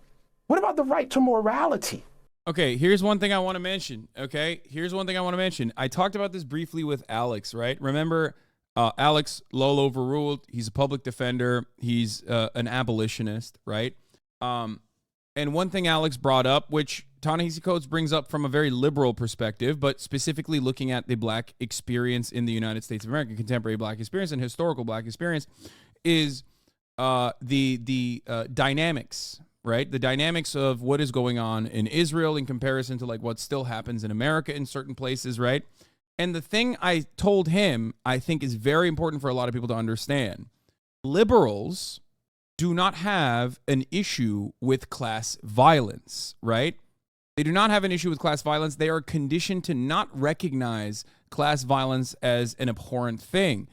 What about the right to morality?
Okay, here's one thing I want to mention. I talked about this briefly with Alex, right? Remember, Alex Lowell Overruled. He's a public defender. He's an abolitionist, right? And one thing Alex brought up, which Ta-Nehisi Coates brings up from a very liberal perspective, but specifically looking at the black experience in the United States of America, contemporary black experience and historical black experience, is the dynamics, right? The dynamics of what is going on in Israel in comparison to like what still happens in America in certain places, right? And the thing I told him, I think is very important for a lot of people to understand. Liberals do not have an issue with class violence, right? They do not have an issue with class violence. They are conditioned to not recognize class violence as an abhorrent thing.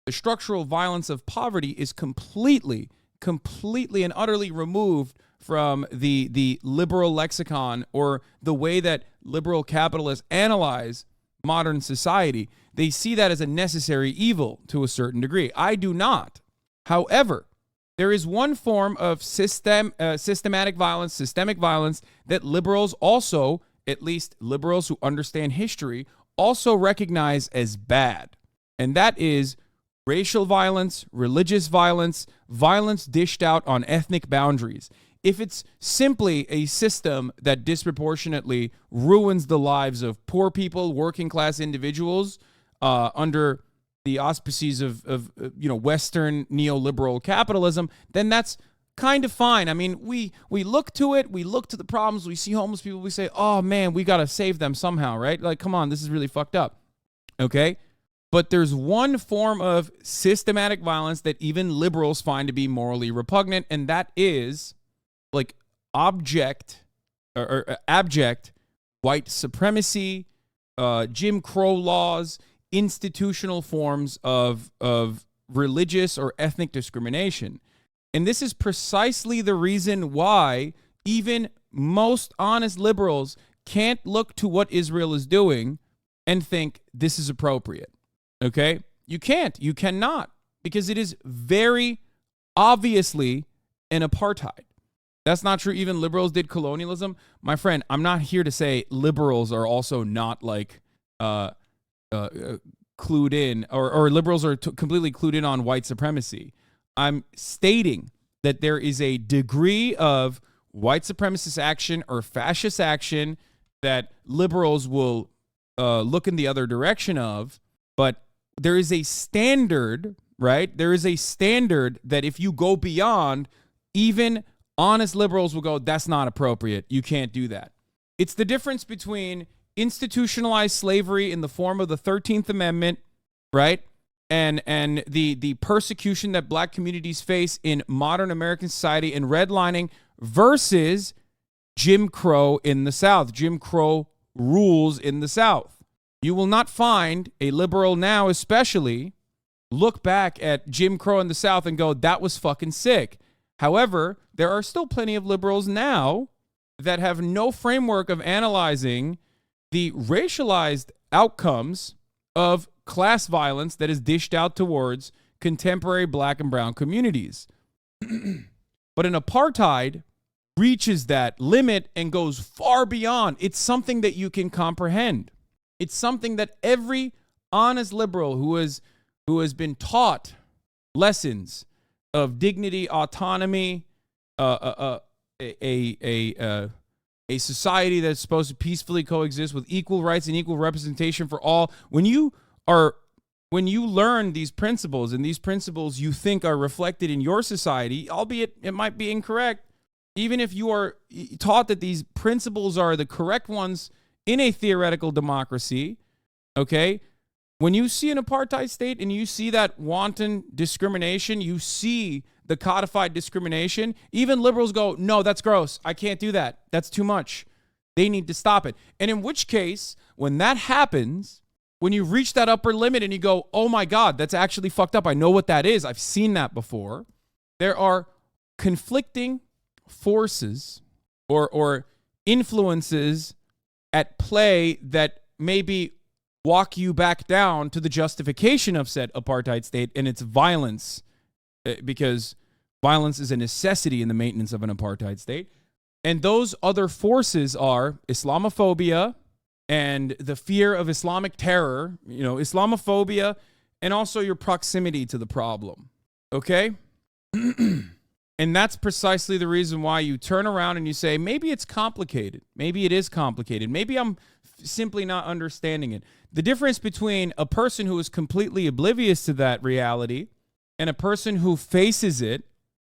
The structural violence of poverty is completely and utterly removed from the liberal lexicon or the way that liberal capitalists analyze modern society. They see that as a necessary evil to a certain degree. I do not. However, there is one form of systemic violence that liberals also, at least liberals who understand history, also recognize as bad. And that is racial violence, religious violence, violence dished out on ethnic boundaries. If it's simply a system that disproportionately ruins the lives of poor people, working class individuals, under the auspices of Western neoliberal capitalism, then that's kind of fine. I mean, we look to it, we look to the problems, we see homeless people, we say, oh man, we got to save them somehow, right? Like, come on, this is really fucked up. Okay? But there's one form of systematic violence that even liberals find to be morally repugnant, and that is like abject white supremacy, Jim Crow laws, institutional forms of religious or ethnic discrimination. And this is precisely the reason why even most honest liberals can't look to what Israel is doing and think this is appropriate. Okay? You can't. You cannot. Because it is very obviously an apartheid. That's not true. Even liberals did colonialism. My friend, I'm not here to say liberals are also not like clued in, or liberals are completely clued in on white supremacy. I'm stating that there is a degree of white supremacist action or fascist action that liberals will look in the other direction of, but there is a standard, right? There is a standard that if you go beyond, even honest liberals will go, that's not appropriate. You can't do that. It's the difference between institutionalized slavery in the form of the 13th Amendment, right? And the persecution that black communities face in modern American society and redlining versus Jim Crow in the South. Jim Crow rules in the South. You will not find a liberal now, especially, look back at Jim Crow in the South and go, that was fucking sick. However, there are still plenty of liberals now that have no framework of analyzing the racialized outcomes of class violence that is dished out towards contemporary black and brown communities. But an apartheid reaches that limit and goes far beyond. It's something that you can comprehend. It's something that every honest liberal who has been taught lessons of dignity, autonomy, a society that's supposed to peacefully coexist with equal rights and equal representation for all. When you learn these principles, and these principles you think are reflected in your society, albeit it might be incorrect, even if you are taught that these principles are the correct ones in a theoretical democracy, okay? When you see an apartheid state and you see that wanton discrimination, you see the codified discrimination, even liberals go, no, that's gross. I can't do that. That's too much. They need to stop it. And in which case, when that happens, when you reach that upper limit and you go, oh my God, that's actually fucked up. I know what that is. I've seen that before. There are conflicting forces or influences at play that maybe walk you back down to the justification of said apartheid state and its violence, because violence is a necessity in the maintenance of an apartheid state. And those other forces are Islamophobia and the fear of Islamic terror, Islamophobia, and also your proximity to the problem. Okay? And that's precisely the reason why you turn around and you say, maybe it's complicated. Maybe it is complicated. Maybe I'm simply not understanding it. The difference between a person who is completely oblivious to that reality and a person who faces it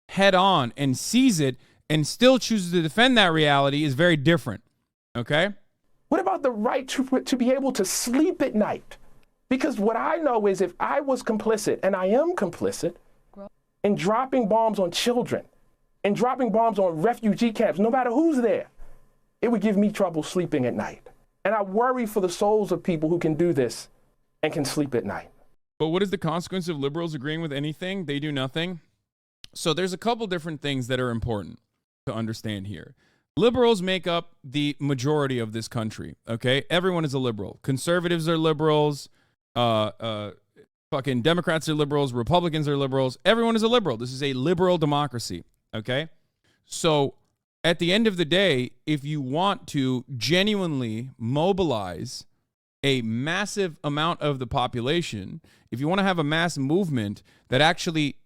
head on and sees it and still chooses to defend that reality is very different. Okay?
What about the right to be able to sleep at night? Because what I know is if I was complicit, and I am complicit, in dropping bombs on children and dropping bombs on refugee camps, no matter who's there, it would give me trouble sleeping at night. And I worry for the souls of people who can do this and can sleep at night.
But what is the consequence of liberals agreeing with anything? They do nothing. So there's a couple different things that are important to understand here. Liberals make up the majority of this country, okay? Everyone is a liberal. Conservatives are liberals. Fucking Democrats are liberals. Republicans are liberals. Everyone is a liberal. This is a liberal democracy, okay? So at the end of the day, if you want to genuinely mobilize a massive amount of the population, if you want to have a mass movement that actually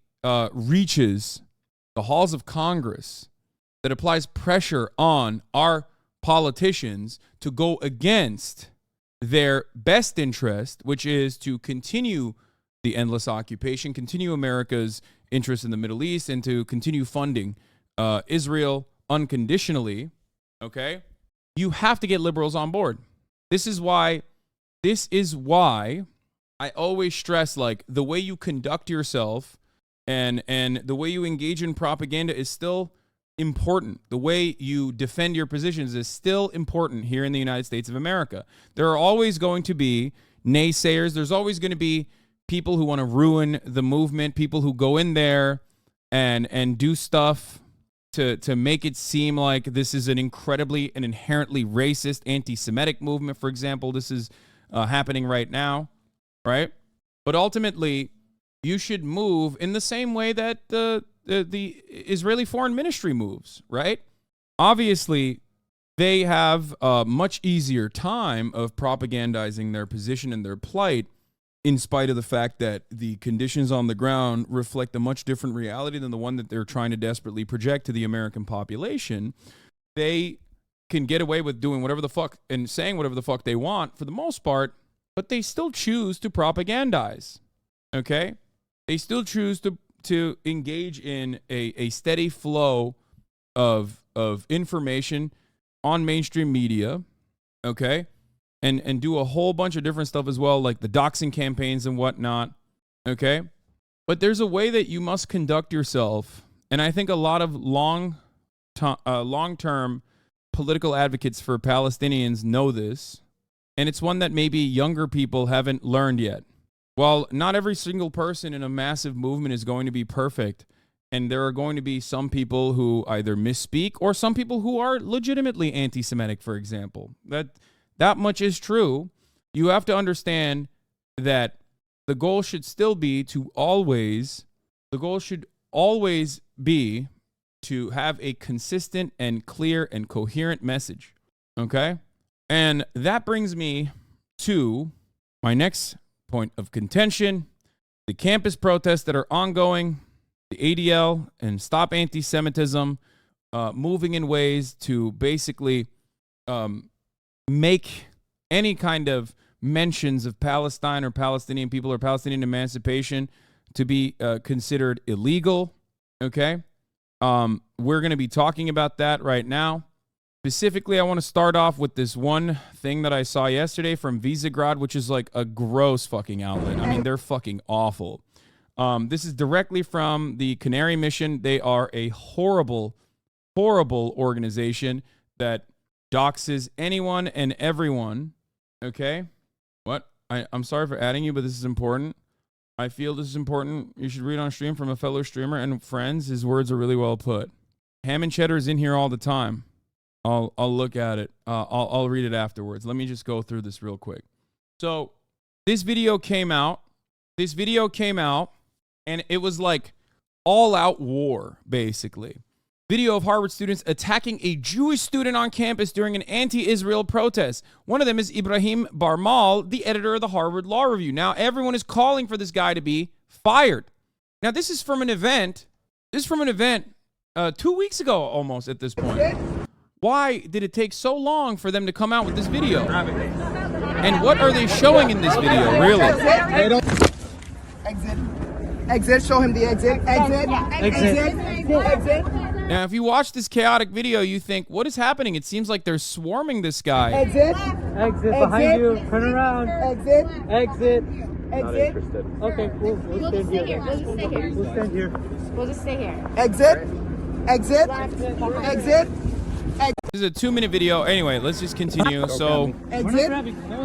reaches the halls of Congress, that applies pressure on our politicians to go against their best interest, which is to continue the endless occupation, continue America's interest in the Middle East, and to continue funding Israel unconditionally, okay, you have to get liberals on board. This is why I always stress, like, the way you conduct yourself and the way you engage in propaganda is still important. The way you defend your positions is still important here in the United States of America. There are always going to be naysayers. There's always going to be people who want to ruin the movement, people who go in there and do stuff to make it seem like this is an incredibly and inherently racist, anti-Semitic movement. For example, this is happening right now, right? But ultimately, you should move in the same way that the Israeli Foreign Ministry moves, right? Obviously, they have a much easier time of propagandizing their position and their plight, in spite of the fact that the conditions on the ground reflect a much different reality than the one that they're trying to desperately project to the American population. They can get away with doing whatever the fuck and saying whatever the fuck they want for the most part, but they still choose to propagandize, okay? They still choose to engage in a steady flow of information on mainstream media, okay? And do a whole bunch of different stuff as well, like the doxing campaigns and whatnot, okay? But there's a way that you must conduct yourself, and I think a lot of long-term political advocates for Palestinians know this, and it's one that maybe younger people haven't learned yet. While not every single person in a massive movement is going to be perfect, and there are going to be some people who either misspeak or some people who are legitimately anti-Semitic, for example. That much is true. You have to understand that the goal should still be to always be to have a consistent and clear and coherent message, okay? And that brings me to my next point of contention, the campus protests that are ongoing, the ADL and Stop Anti-Semitism, moving in ways to basically make any kind of mentions of Palestine or Palestinian people or Palestinian emancipation to be considered illegal, okay? We're going to be talking about that right now. Specifically, I want to start off with this one thing that I saw yesterday from Visegrad, which is like a gross fucking outlet. I mean, they're fucking awful. This is directly from the Canary Mission. They are a horrible, horrible organization that doxes anyone and everyone, okay? What? I'm sorry for adding you, but this is important. I feel this is important. You should read on stream from a fellow streamer and friends. His words are really well put. Ham and Cheddar is in here all the time. I'll look at it. I'll read it afterwards. Let me just go through this real quick. So this video came out. And it was like all-out war, basically. Video of Harvard students attacking a Jewish student on campus during an anti-Israel protest. One of them is Ibrahim Barmal, the editor of the Harvard Law Review. Now, everyone is calling for this guy to be fired. Now, this is from an event. 2 weeks ago, almost, at this point. Why did it take so long for them to come out with this video? And what are they showing in this video, really?
Exit, show him the exit. Exit.
Now, if you watch this chaotic video, you think, what is happening? It seems like they're swarming this guy.
Exit
behind you. Turn around.
Exit.
Not interested. Okay, we'll stand here. We'll just stay here.
Exit.
This is a 2-minute video. Anyway, let's just continue. So,
No one's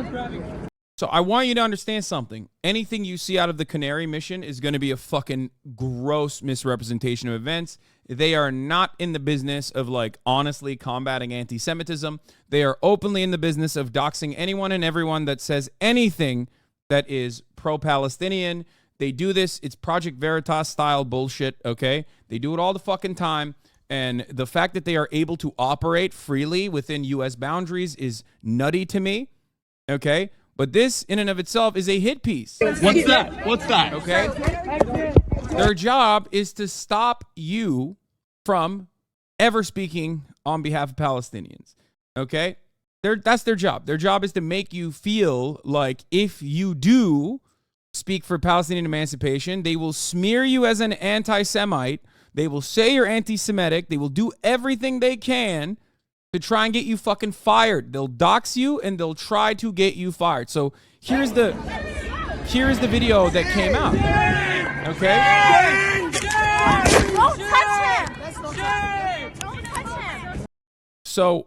grabbing.
So I want you to understand something. Anything you see out of the Canary Mission is going to be a fucking gross misrepresentation of events. They are not in the business of, like, honestly combating anti-Semitism. They are openly in the business of doxing anyone and everyone that says anything that is pro-Palestinian. They do this. It's Project Veritas style bullshit, okay? They do it all the fucking time. And the fact that they are able to operate freely within U.S. boundaries is nutty to me, okay? But this, in and of itself, is a hit piece.
What's that?
Okay? Their job is to stop you from ever speaking on behalf of Palestinians. Okay? That's their job. Their job is to make you feel like if you do speak for Palestinian emancipation, they will smear you as an anti-Semite. They will say you're anti-Semitic. They will do everything they can to try and get you fucking fired. They'll dox you and they'll try to get you fired. So here's the video that came out. Okay?
Don't touch him! Don't touch him!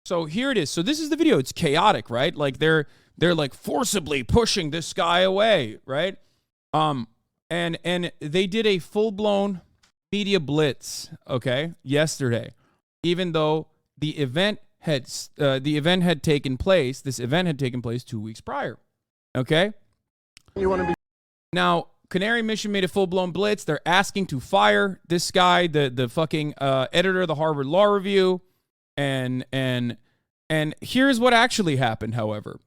So here it is. So this is the video. It's chaotic, right? Like they're like forcibly pushing this guy away, right? And they did a full-blown media blitz, okay, yesterday. Even though the event had taken place, this event had taken place 2 weeks prior. Okay? Now, Canary Mission made a full-blown blitz. They're asking to fire this guy, the fucking editor of the Harvard Law Review. And here's what actually happened, however.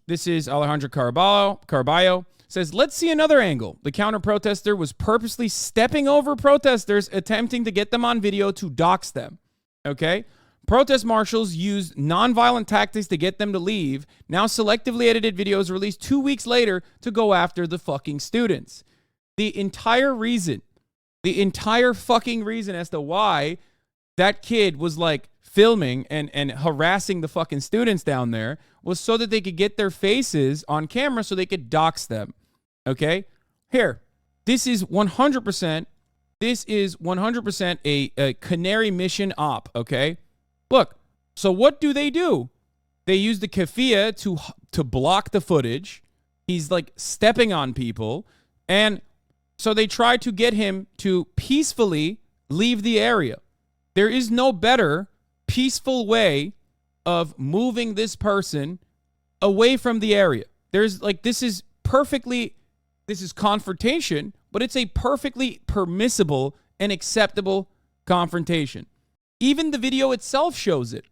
This is Alejandro Carballo says, let's see another angle. The counter-protester was purposely stepping over protesters, attempting to get them on video to dox them. Okay? Protest marshals used nonviolent tactics to get them to leave. Now selectively edited videos released 2 weeks later to go after the fucking students. The entire fucking reason as to why that kid was like filming and harassing the fucking students down there was so that they could get their faces on camera so they could dox them. Okay? Here. This is 100% a Canary Mission op, okay? Look, so what do? They use the keffiyeh to block the footage. He's like stepping on people. And so they try to get him to peacefully leave the area. There is no better peaceful way of moving this person away from the area. There's like, this is confrontation, but it's a perfectly permissible and acceptable confrontation. Even the video itself shows it.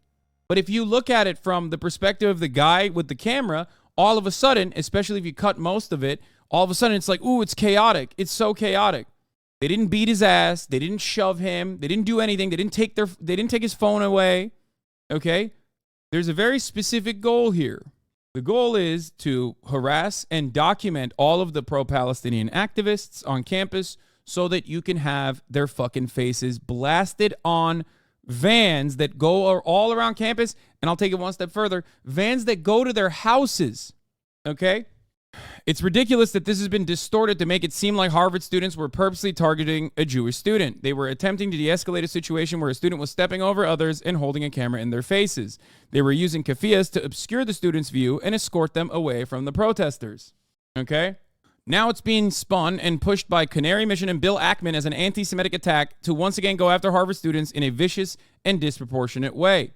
But if you look at it from the perspective of the guy with the camera, all of a sudden, especially if you cut most of it, all of a sudden it's like, ooh, it's chaotic. It's so chaotic. They didn't beat his ass. They didn't shove him. They didn't do anything. They didn't take his phone away. Okay? There's a very specific goal here. The goal is to harass and document all of the pro-Palestinian activists on campus so that you can have their fucking faces blasted on vans that go all around campus. And I'll take it one step further. Vans that go to their houses. Okay? It's ridiculous that this has been distorted to make it seem like Harvard students were purposely targeting a Jewish student. They were attempting to de-escalate a situation where a student was stepping over others and holding a camera in their faces. They were using keffiyehs to obscure the students' view and escort them away from the protesters. Okay? Now it's being spun and pushed by Canary Mission and Bill Ackman as an anti-Semitic attack to once again go after Harvard students in a vicious and disproportionate way.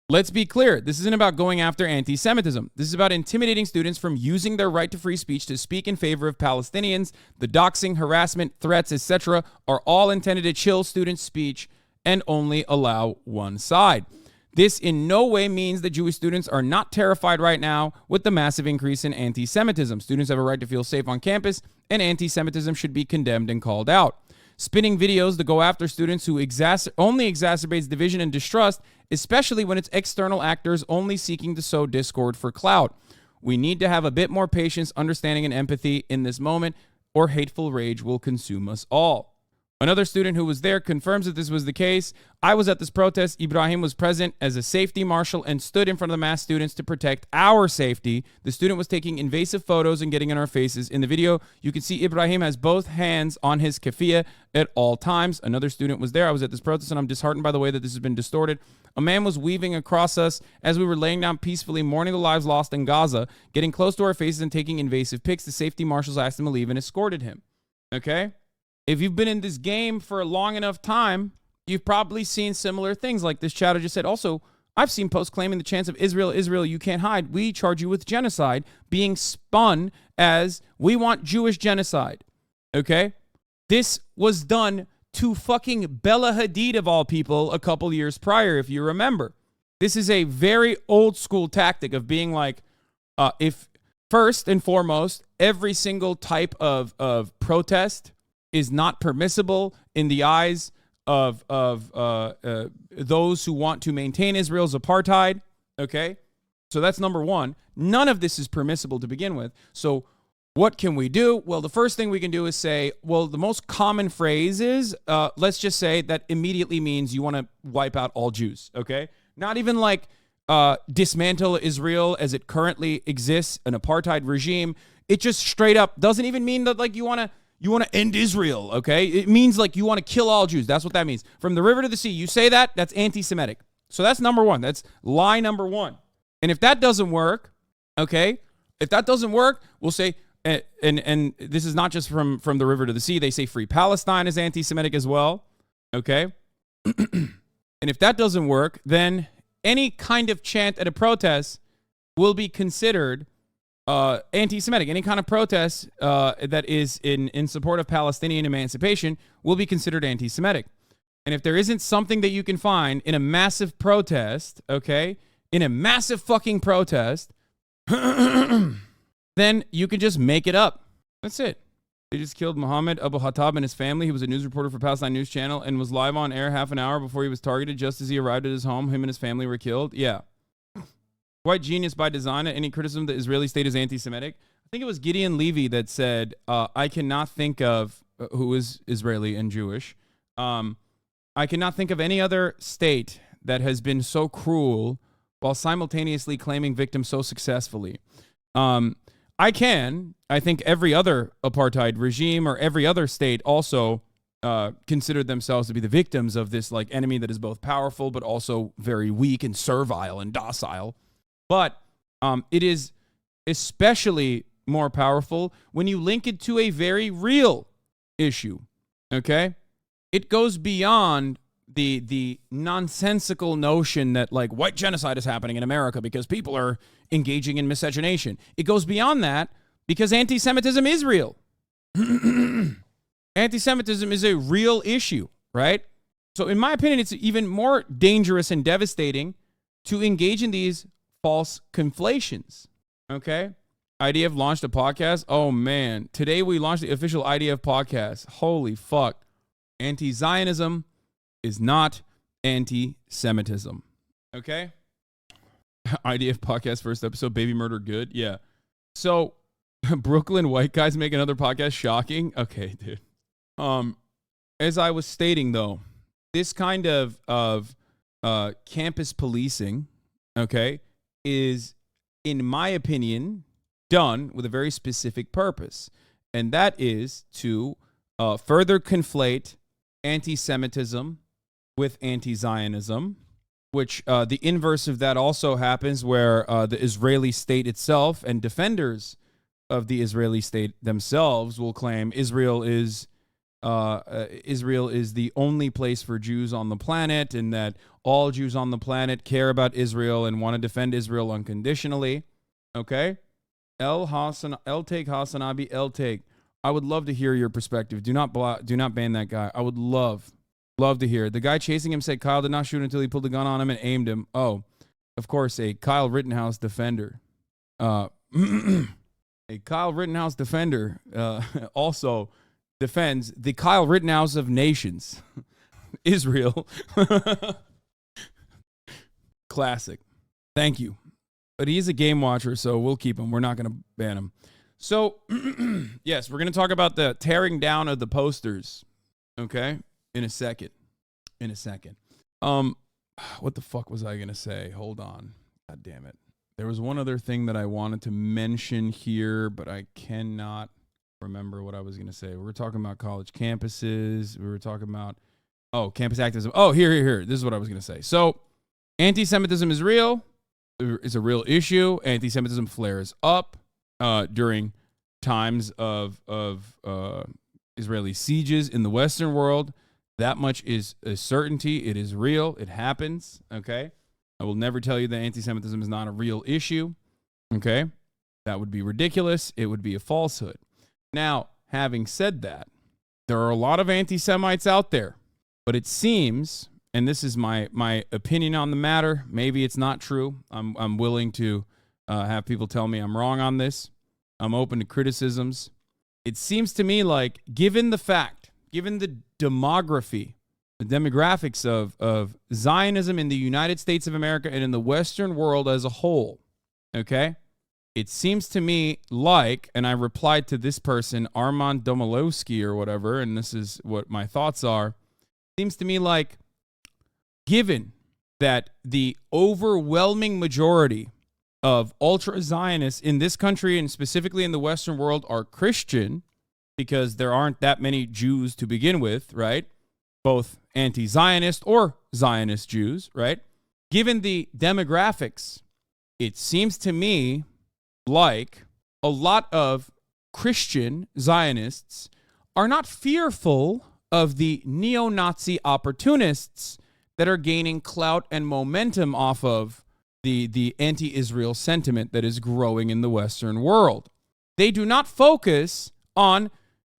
Let's be clear. This isn't about going after anti-Semitism. This is about intimidating students from using their right to free speech to speak in favor of Palestinians. The doxing, harassment, threats, etc. are all intended to chill students' speech and only allow one side. This in no way means that Jewish students are not terrified right now with the massive increase in anti-Semitism. Students have a right to feel safe on campus, and anti-Semitism should be condemned and called out. Spinning videos to go after students who only exacerbates division and distrust, especially when it's external actors only seeking to sow discord for clout. We need to have a bit more patience, understanding, and empathy in this moment, or hateful rage will consume us all. Another student who was there confirms that this was the case. I was at this protest. Ibrahim was present as a safety marshal and stood in front of the mass students to protect our safety. The student was taking invasive photos and getting in our faces. In the video, you can see Ibrahim has both hands on his keffiyeh at all times. Another student was there. I was at this protest, and I'm disheartened by the way that this has been distorted. A man was weaving across us as we were laying down peacefully, mourning the lives lost in Gaza, getting close to our faces and taking invasive pics. The safety marshals asked him to leave and escorted him. Okay? If you've been in this game for a long enough time, you've probably seen similar things like this chatter just said. Also, I've seen posts claiming the chance of Israel, you can't hide. We charge you with genocide being spun as we want Jewish genocide. Okay? This was done to fucking Bella Hadid of all people a couple years prior, if you remember. This is a very old school tactic of being like, if first and foremost, every single type of protest is not permissible in the eyes of those who want to maintain Israel's apartheid. Okay? So that's number one. None of this is permissible to begin with. So what can we do? Well, the first thing we can do is say, well, the most common phrase is, let's just say that immediately means you want to wipe out all Jews, okay? Not even like dismantle Israel as it currently exists, an apartheid regime. It just straight up doesn't even mean that like you want to end Israel, okay? It means like you want to kill all Jews. That's what that means. From the river to the sea, you say that, that's anti-Semitic. So that's number one. That's lie number one. And if that doesn't work, okay, if that doesn't work, we'll say, and this is not just from the river to the sea, they say free Palestine is anti-Semitic as well, okay? And if that doesn't work, then any kind of chant at a protest will be considered anti-Semitic. Any kind of protest that is in support of Palestinian emancipation will be considered anti-Semitic. And if there isn't something that you can find in a massive protest, okay, in a massive fucking protest, then you can just make it up. That's it. They just killed Mohammed Abu Hattab and his family. He was a news reporter for Palestine News Channel and was live on air half an hour before he was targeted. Just as he arrived at his home, him and his family were killed. Yeah. White genius by design. Any criticism that the Israeli state is anti-Semitic? I think it was Gideon Levy that said, I cannot think of, who is Israeli and Jewish, I cannot think of any other state that has been so cruel while simultaneously claiming victims so successfully. I think every other apartheid regime or every other state also considered themselves to be the victims of this like enemy that is both powerful but also very weak and servile and docile. But it is especially more powerful when you link it to a very real issue, okay? It goes beyond the nonsensical notion that like white genocide is happening in America because people are engaging in miscegenation. It goes beyond that because anti-Semitism is real. Anti-Semitism is a real issue, right? So in my opinion, it's even more dangerous and devastating to engage in these false conflations, okay? IDF launched a podcast. Oh, man. Today we launched the official IDF podcast. Holy fuck. Anti-Zionism is not anti-Semitism. Okay? IDF podcast first episode, Baby Murder Good. Yeah. So, Brooklyn white guys make another podcast. Shocking. Okay, dude. As I was stating, though, this kind of campus policing, okay, is, in my opinion, done with a very specific purpose. And that is to further conflate anti-Semitism with anti-Zionism, which the inverse of that also happens where the Israeli state itself and defenders of the Israeli state themselves will claim Israel is the only place for Jews on the planet and that all Jews on the planet care about Israel and want to defend Israel unconditionally. Okay? El Take HasanAbi El Take. I would love to hear your perspective. Do not ban that guy. I would love to hear. The guy chasing him said Kyle did not shoot until he pulled the gun on him and aimed him. Oh, of course, a Kyle Rittenhouse defender. A Kyle Rittenhouse defender also defends the Kyle Rittenhouse of nations, Israel. Classic. Thank you. But he's a game watcher, so we'll keep him. We're not going to ban him. So, yes, we're going to talk about the tearing down of the posters, okay, in a second. What the fuck was I going to say? Hold on. God damn it. There was one other thing that I wanted to mention here, but I cannot remember what I was going to say. We were talking about college campuses. We were talking about, campus activism. Oh, here. This is what I was going to say. So, anti-Semitism is real. It's a real issue. Anti-Semitism flares up during times of Israeli sieges in the Western world. That much is a certainty. It is real. It happens. Okay. I will never tell you that anti-Semitism is not a real issue. Okay. That would be ridiculous. It would be a falsehood. Now, having said that, there are a lot of anti-Semites out there, but it seems, and this is my opinion on the matter, maybe it's not true. I'm willing to have people tell me I'm wrong on this. I'm open to criticisms. It seems to me like, given the demography the demographics of Zionism in the United States of America and in the Western world as a whole, okay, it seems to me like, and I replied to this person, Armand Domolowski or whatever, and this is what my thoughts are, seems to me like, given that the overwhelming majority of ultra-Zionists in this country and specifically in the Western world are Christian, because there aren't that many Jews to begin with, right? Both anti-Zionist or Zionist Jews, right? Given the demographics, it seems to me like a lot of Christian Zionists are not fearful of the neo-Nazi opportunists that are gaining clout and momentum off of the anti-Israel sentiment that is growing in the Western world. They do not focus on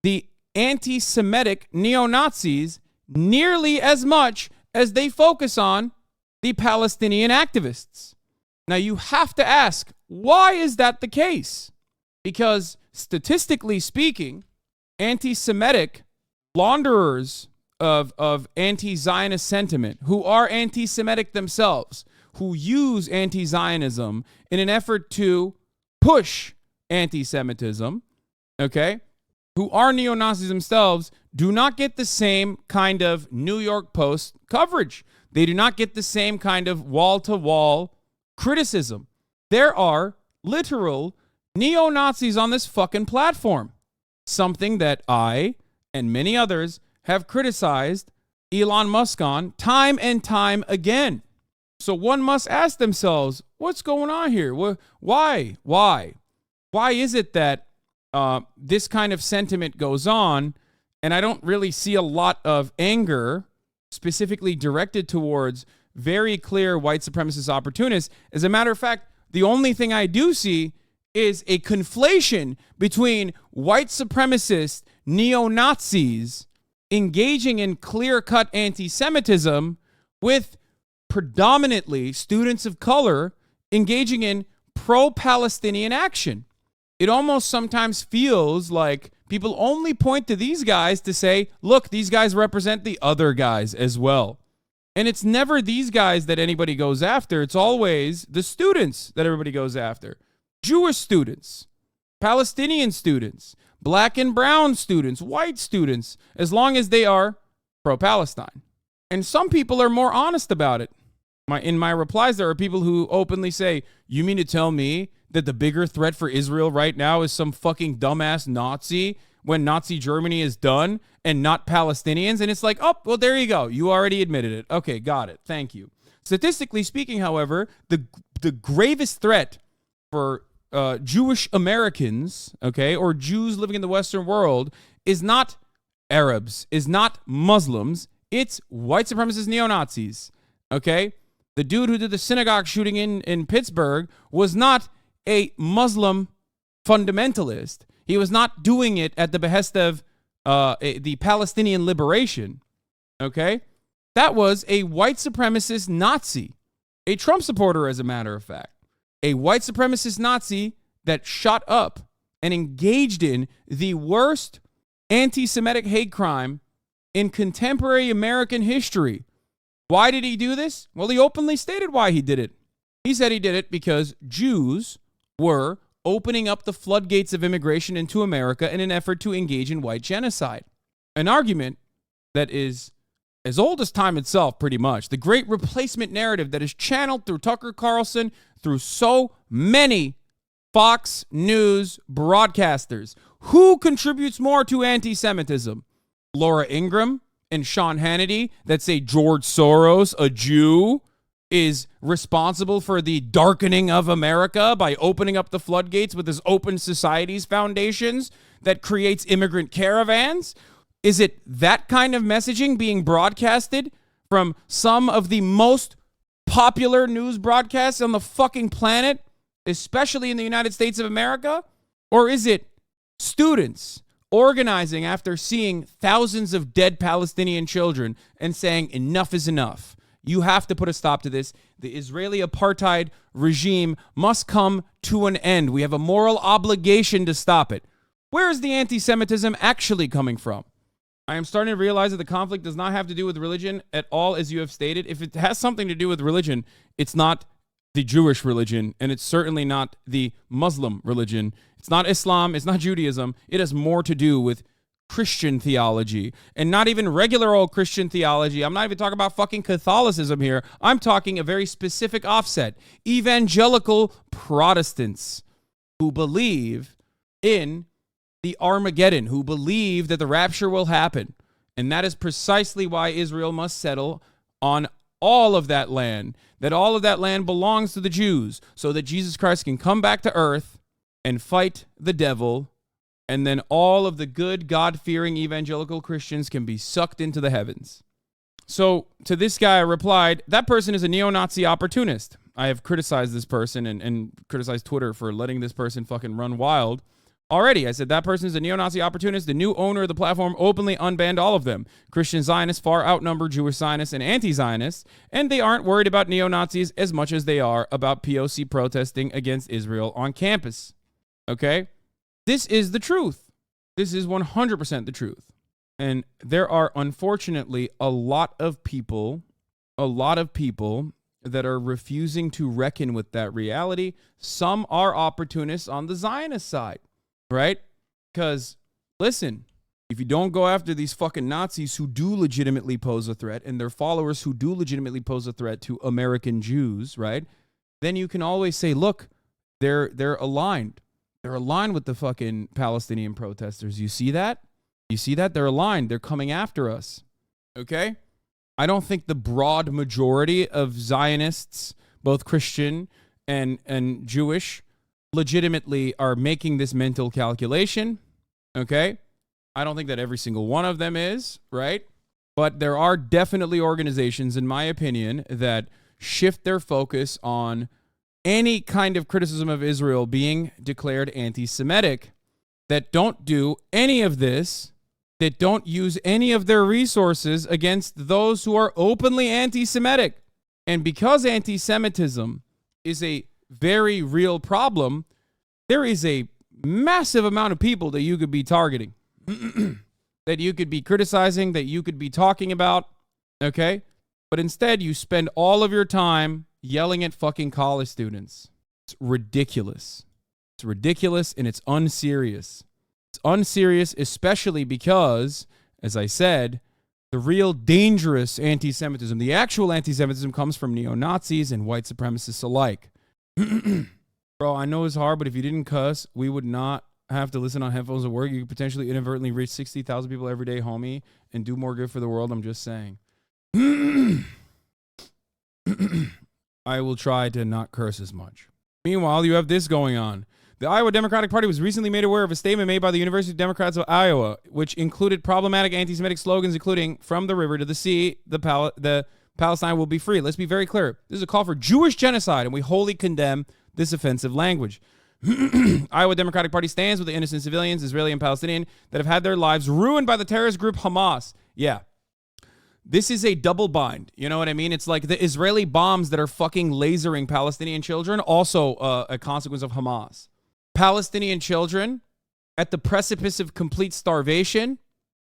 the anti-Semitic neo-Nazis nearly as much as they focus on the Palestinian activists. Now, you have to ask, why is that the case? Because statistically speaking, anti-Semitic launderers of anti-Zionist sentiment, who are anti-Semitic themselves, who use anti-Zionism in an effort to push anti-Semitism, okay, who are neo-Nazis themselves, do not get the same kind of New York Post coverage. They do not get the same kind of wall-to-wall criticism. There are literal neo-Nazis on this fucking platform, something that I and many others have criticized Elon Musk on time and time again. So one must ask themselves, what's going on here? Why? Why is it that this kind of sentiment goes on, and I don't really see a lot of anger specifically directed towards very clear white supremacist opportunists? As a matter of fact, the only thing I do see is a conflation between white supremacist neo-Nazis engaging in clear-cut anti-Semitism with predominantly students of color engaging in pro-Palestinian action. It almost sometimes feels like people only point to these guys to say, look, these guys represent the other guys as well. And it's never these guys that anybody goes after. It's always the students that everybody goes after. Jewish students, Palestinian students, black and brown students, white students, as long as they are pro-Palestine. And some people are more honest about it. In my replies, there are people who openly say, you mean to tell me that the bigger threat for Israel right now is some fucking dumbass Nazi when Nazi Germany is done and not Palestinians? And it's like, oh, well, there you go. You already admitted it. Okay, got it. Thank you. Statistically speaking, however, the gravest threat for Jewish Americans, okay, or Jews living in the Western world is not Arabs, is not Muslims. It's white supremacist neo-Nazis, okay? The dude who did the synagogue shooting in Pittsburgh was not a Muslim fundamentalist. He was not doing it at the behest of the Palestinian liberation, okay? That was a white supremacist Nazi, a Trump supporter, as a matter of fact. A white supremacist Nazi that shot up and engaged in the worst anti-Semitic hate crime in contemporary American history. Why did he do this? Well, he openly stated why he did it. He said he did it because Jews were opening up the floodgates of immigration into America in an effort to engage in white genocide. An argument that is as old as time itself, pretty much. The great replacement narrative that is channeled through Tucker Carlson, through so many Fox News broadcasters. Who contributes more to anti-Semitism? Laura Ingraham and Sean Hannity that say George Soros, a Jew, is responsible for the darkening of America by opening up the floodgates with his Open Societies foundations that creates immigrant caravans? Is it that kind of messaging being broadcasted from some of the most popular news broadcasts on the fucking planet, especially in the United States of America? Or is it students organizing after seeing thousands of dead Palestinian children and saying enough is enough? You have to put a stop to this. The Israeli apartheid regime must come to an end. We have a moral obligation to stop it. Where is the anti-Semitism actually coming from? I am starting to realize that the conflict does not have to do with religion at all, as you have stated. If it has something to do with religion, it's not the Jewish religion, and it's certainly not the Muslim religion. It's not Islam. It's not Judaism. It has more to do with Christian theology, and not even regular old Christian theology. I'm not even talking about fucking Catholicism here. I'm talking a very specific offset. Evangelical Protestants who believe in the Armageddon, who believe that the rapture will happen. And that is precisely why Israel must settle on all of that land, that all of that land belongs to the Jews, so that Jesus Christ can come back to earth and fight the devil, and then all of the good, God-fearing evangelical Christians can be sucked into the heavens. So to this guy, I replied, that person is a neo-Nazi opportunist. I have criticized this person and criticized Twitter for letting this person fucking run wild. Already, I said that person is a neo-Nazi opportunist. The new owner of the platform openly unbanned all of them. Christian Zionists far outnumber Jewish Zionists and anti-Zionists, and they aren't worried about neo-Nazis as much as they are about POC protesting against Israel on campus. Okay? This is the truth. This is 100% the truth. And there are, unfortunately, a lot of people that are refusing to reckon with that reality. Some are opportunists on the Zionist side. Right? Because, listen, if you don't go after these fucking Nazis who do legitimately pose a threat, and their followers who do legitimately pose a threat to American Jews, right? Then you can always say, look, they're aligned. They're aligned with the fucking Palestinian protesters. You see that? You see that? They're aligned. They're coming after us. Okay? I don't think the broad majority of Zionists, both Christian and Jewish, legitimately are making this mental calculation, okay? I don't think that every single one of them is, right? But there are definitely organizations, in my opinion, that shift their focus on any kind of criticism of Israel being declared anti-Semitic, that don't do any of this, that don't use any of their resources against those who are openly anti-Semitic. And because anti-Semitism is a very real problem, there is a massive amount of people that you could be targeting, that you could be criticizing, that you could be talking about, okay? But instead, you spend all of your time yelling at fucking college students. It's ridiculous. It's ridiculous, and it's unserious. It's unserious, especially because, as I said, the real dangerous anti-Semitism, the actual anti-Semitism, comes from neo-Nazis and white supremacists alike. Bro, I know it's hard, but if you didn't cuss, we would not have to listen on headphones at work. You could potentially inadvertently reach 60,000 people every day, homie, and do more good for the world. I'm just saying. I will try to not curse as much. Meanwhile, you have this going on. The Iowa Democratic Party was recently made aware of a statement made by the University of Democrats of Iowa, which included problematic anti-Semitic slogans, including "From the river to the sea, the Palestine will be free." Let's be very clear. This is a call for Jewish genocide, and we wholly condemn this offensive language. Iowa Democratic Party stands with the innocent civilians, Israeli and Palestinian, that have had their lives ruined by the terrorist group Hamas. Yeah. This is a double bind. You know what I mean? It's like the Israeli bombs that are fucking lasering Palestinian children, also a consequence of Hamas. Palestinian children at the precipice of complete starvation.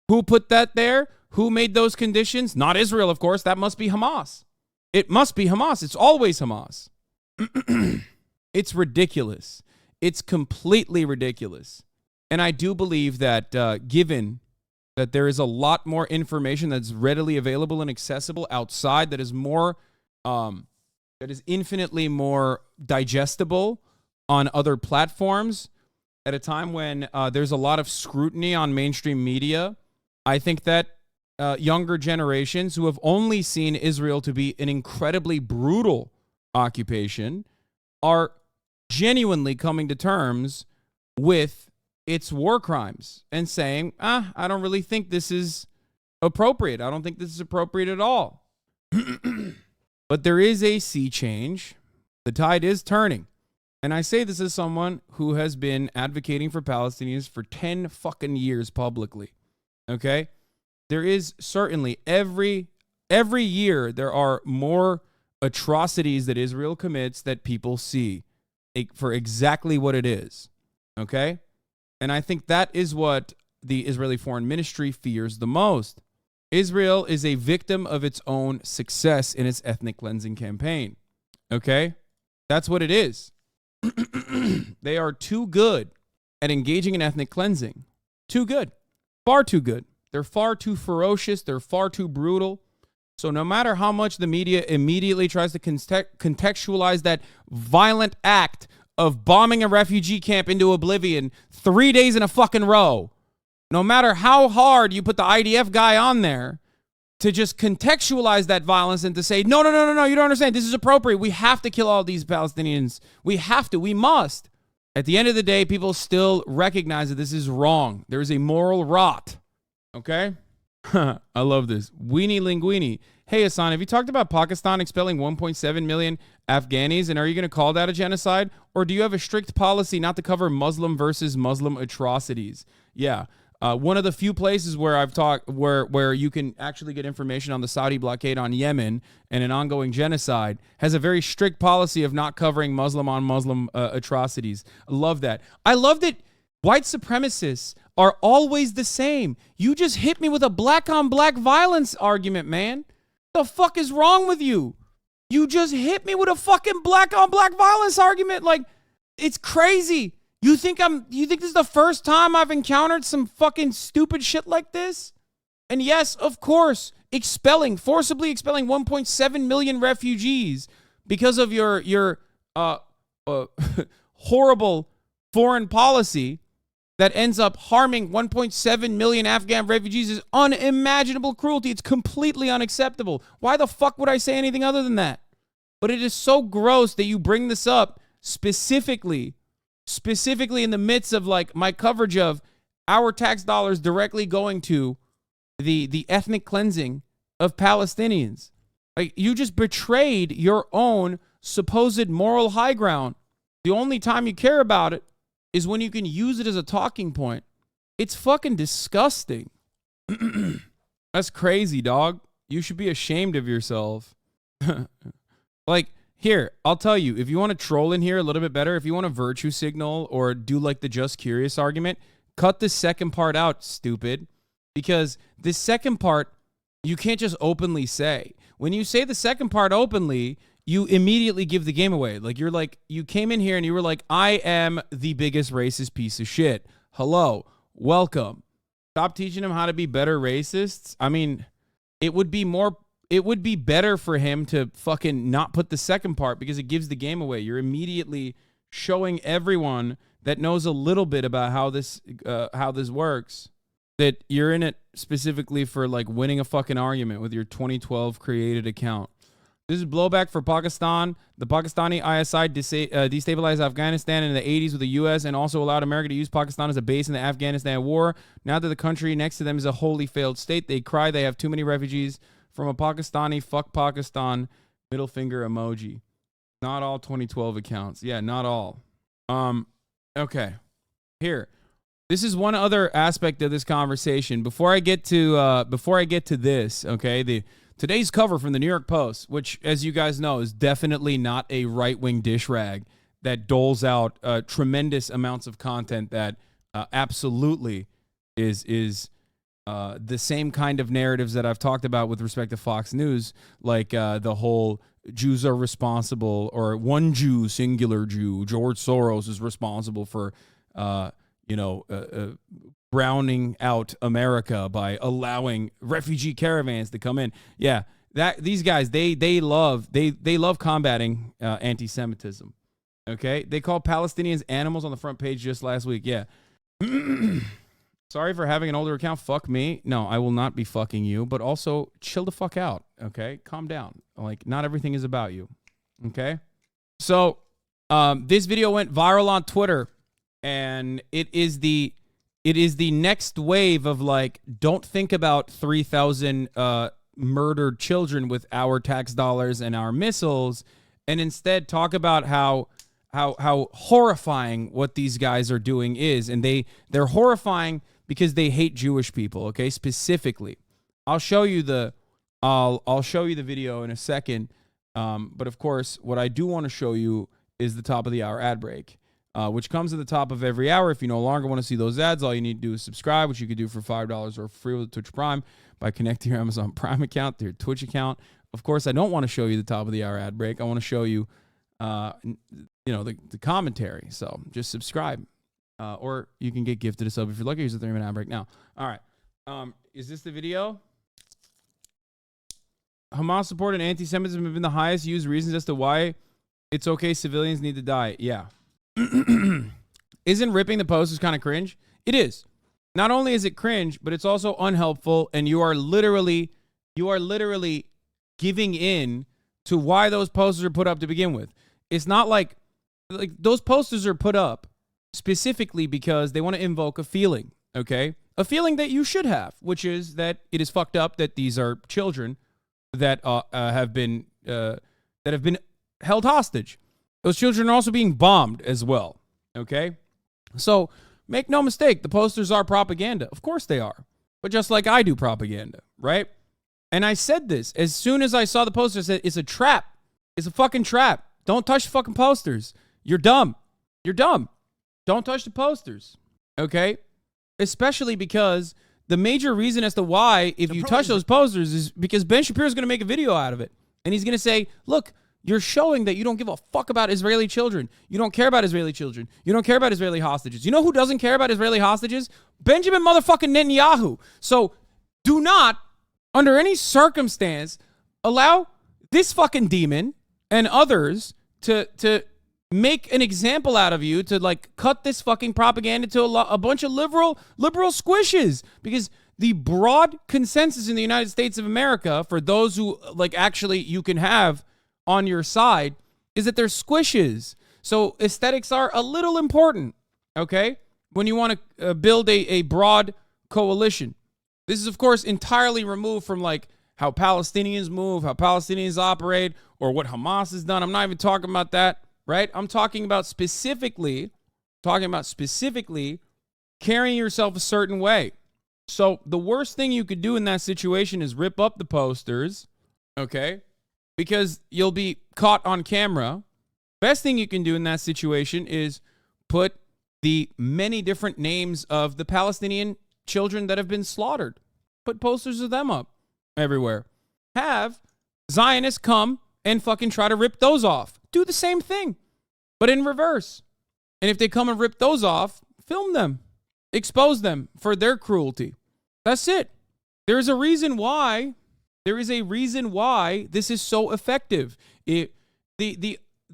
Who put that there? Who made those conditions? Not Israel, of course. That must be Hamas. It must be Hamas. It's always Hamas. It's ridiculous. It's completely ridiculous. And I do believe that given that there is a lot more information that's readily available and accessible outside, that is more, that is infinitely more digestible on other platforms at a time when there's a lot of scrutiny on mainstream media, I think that younger generations who have only seen Israel to be an incredibly brutal occupation are genuinely coming to terms with its war crimes and saying, I don't really think this is appropriate. I don't think this is appropriate at all. But there is a sea change. The tide is turning. And I say this as someone who has been advocating for Palestinians for 10 fucking years publicly. Okay? There is certainly every year there are more atrocities that Israel commits that people see for exactly what it is. Okay? And I think that is what the Israeli Foreign Ministry fears the most. Israel is a victim of its own success in its ethnic cleansing campaign. Okay? That's what it is. They are too good at engaging in ethnic cleansing. Too good. Far too good. They're far too ferocious. They're far too brutal. So no matter how much the media immediately tries to contextualize that violent act of bombing a refugee camp into oblivion 3 days in a fucking row, no matter how hard you put the IDF guy on there to just contextualize that violence and to say, no, you don't understand. This is appropriate. We have to kill all these Palestinians. We have to. We must. At the end of the day, people still recognize that this is wrong. There is a moral rot. Okay? I love this. Weenie Linguini. Hey, Hassan, have you talked about Pakistan expelling 1.7 million Afghanis, and are you going to call that a genocide? Or do you have a strict policy not to cover Muslim versus Muslim atrocities? Yeah. One of the few places where I've talked where you can actually get information on the Saudi blockade on Yemen and an ongoing genocide has a very strict policy of not covering Muslim on Muslim atrocities. I love that. I love that white supremacists are always the same. You just hit me with a black on black violence argument, man. The fuck is wrong with you? You just hit me with a fucking black on black violence argument. Like, it's crazy. You think this is the first time I've encountered some fucking stupid shit like this? And yes, of course, forcibly expelling 1.7 million refugees because of your horrible foreign policy that ends up harming 1.7 million Afghan refugees is unimaginable cruelty. It's completely unacceptable. Why the fuck would I say anything other than that? But it is so gross that you bring this up specifically in the midst of like my coverage of our tax dollars directly going to the ethnic cleansing of Palestinians. Like, you just betrayed your own supposed moral high ground. The only time you care about it is when you can use it as a talking point. It's fucking disgusting. That's crazy, dog. You should be ashamed of yourself. Like, here, I'll tell you, if you want to troll in here a little bit better, if you want to virtue signal or do like the just curious argument, cut the second part out, stupid. Because this second part, you can't just openly say. When you say the second part openly, you immediately give the game away. Like, you're like, you came in here and you were like, I am the biggest racist piece of shit. Hello, welcome. Stop teaching them how to be better racists. I mean, it would be better for him to fucking not put the second part because it gives the game away. You're immediately showing everyone that knows a little bit about how this works that you're in it specifically for like winning a fucking argument with your 2012 created account. This is blowback for Pakistan. The Pakistani ISI destabilized Afghanistan in the 80s with the U.S. and also allowed America to use Pakistan as a base in the Afghanistan war. Now that the country next to them is a wholly failed state, they cry they have too many refugees from a Pakistani, fuck Pakistan, middle finger emoji. Not all 2012 accounts. Yeah, not all. Okay. Here. This is one other aspect of this conversation. Before I get to this, okay, today's cover from the New York Post, which, as you guys know, is definitely not a right-wing dish rag that doles out tremendous amounts of content that absolutely is the same kind of narratives that I've talked about with respect to Fox News, like the whole Jews are responsible, or one Jew, singular Jew, George Soros is responsible for, browning out America by allowing refugee caravans to come in. Yeah, these guys, they love combating anti-Semitism. Okay, they call Palestinians animals on the front page just last week. Yeah. Sorry for having an older account. Fuck me. No, I will not be fucking you, but also chill the fuck out. Okay, calm down. Like, not everything is about you. Okay, so this video went viral on Twitter, and it is the next wave of like, don't think about 3,000 murdered children with our tax dollars and our missiles, and instead talk about how horrifying what these guys are doing is, and they're horrifying because they hate Jewish people. Okay, specifically, I'll show you the video in a second. But of course, what I do want to show you is the top of the hour ad break. which comes at the top of every hour. If you no longer want to see those ads, all you need to do is subscribe, which you could do for $5 or free with Twitch Prime by connecting your Amazon Prime account to your Twitch account. Of course, I don't want to show you the top of the hour ad break. I want to show you, the commentary. So just subscribe, or you can get gifted a sub if you're lucky. Here's the 3-minute ad break now. All right. Is this the video? Hamas support and anti-Semitism have been the highest used reasons as to why it's okay civilians need to die. Yeah. Isn't ripping the posters kind of cringe? It is. Not only is it cringe, but it's also unhelpful, and you are literally giving in to why those posters are put up to begin with. It's not like those posters are put up specifically because they want to invoke a feeling, okay? A feeling that you should have, which is that it is fucked up that these are children that have been held hostage. Those children are also being bombed as well, okay? So make no mistake, the posters are propaganda. Of course they are. But just like I do propaganda, right? And I said this as soon as I saw the poster. I said, it's a trap. It's a fucking trap. Don't touch the fucking posters. You're dumb. You're dumb. Don't touch the posters, okay? Especially because the major reason as to why, if you touch those posters, is because Ben Shapiro is going to make a video out of it. And he's going to say, look, you're showing that you don't give a fuck about Israeli children. You don't care about Israeli children. You don't care about Israeli hostages. You know who doesn't care about Israeli hostages? Benjamin motherfucking Netanyahu. So do not, under any circumstance, allow this fucking demon and others to make an example out of you, to like cut this fucking propaganda to a bunch of liberal squishes. Because the broad consensus in the United States of America, for those who like actually you can have on your side, is that they're squishes. So aesthetics are a little important, okay? When you want to build a broad coalition. This is, of course, entirely removed from like how Palestinians move, how Palestinians operate, or what Hamas has done. I'm not even talking about that, right? I'm talking about specifically carrying yourself a certain way. So the worst thing you could do in that situation is rip up the posters, okay? Because you'll be caught on camera. Best thing you can do in that situation is put the many different names of the Palestinian children that have been slaughtered. Put posters of them up everywhere. Have Zionists come and fucking try to rip those off. Do the same thing, but in reverse. And if they come and rip those off, film them. Expose them for their cruelty. That's it. There's a reason why. There is a reason why this is so effective. The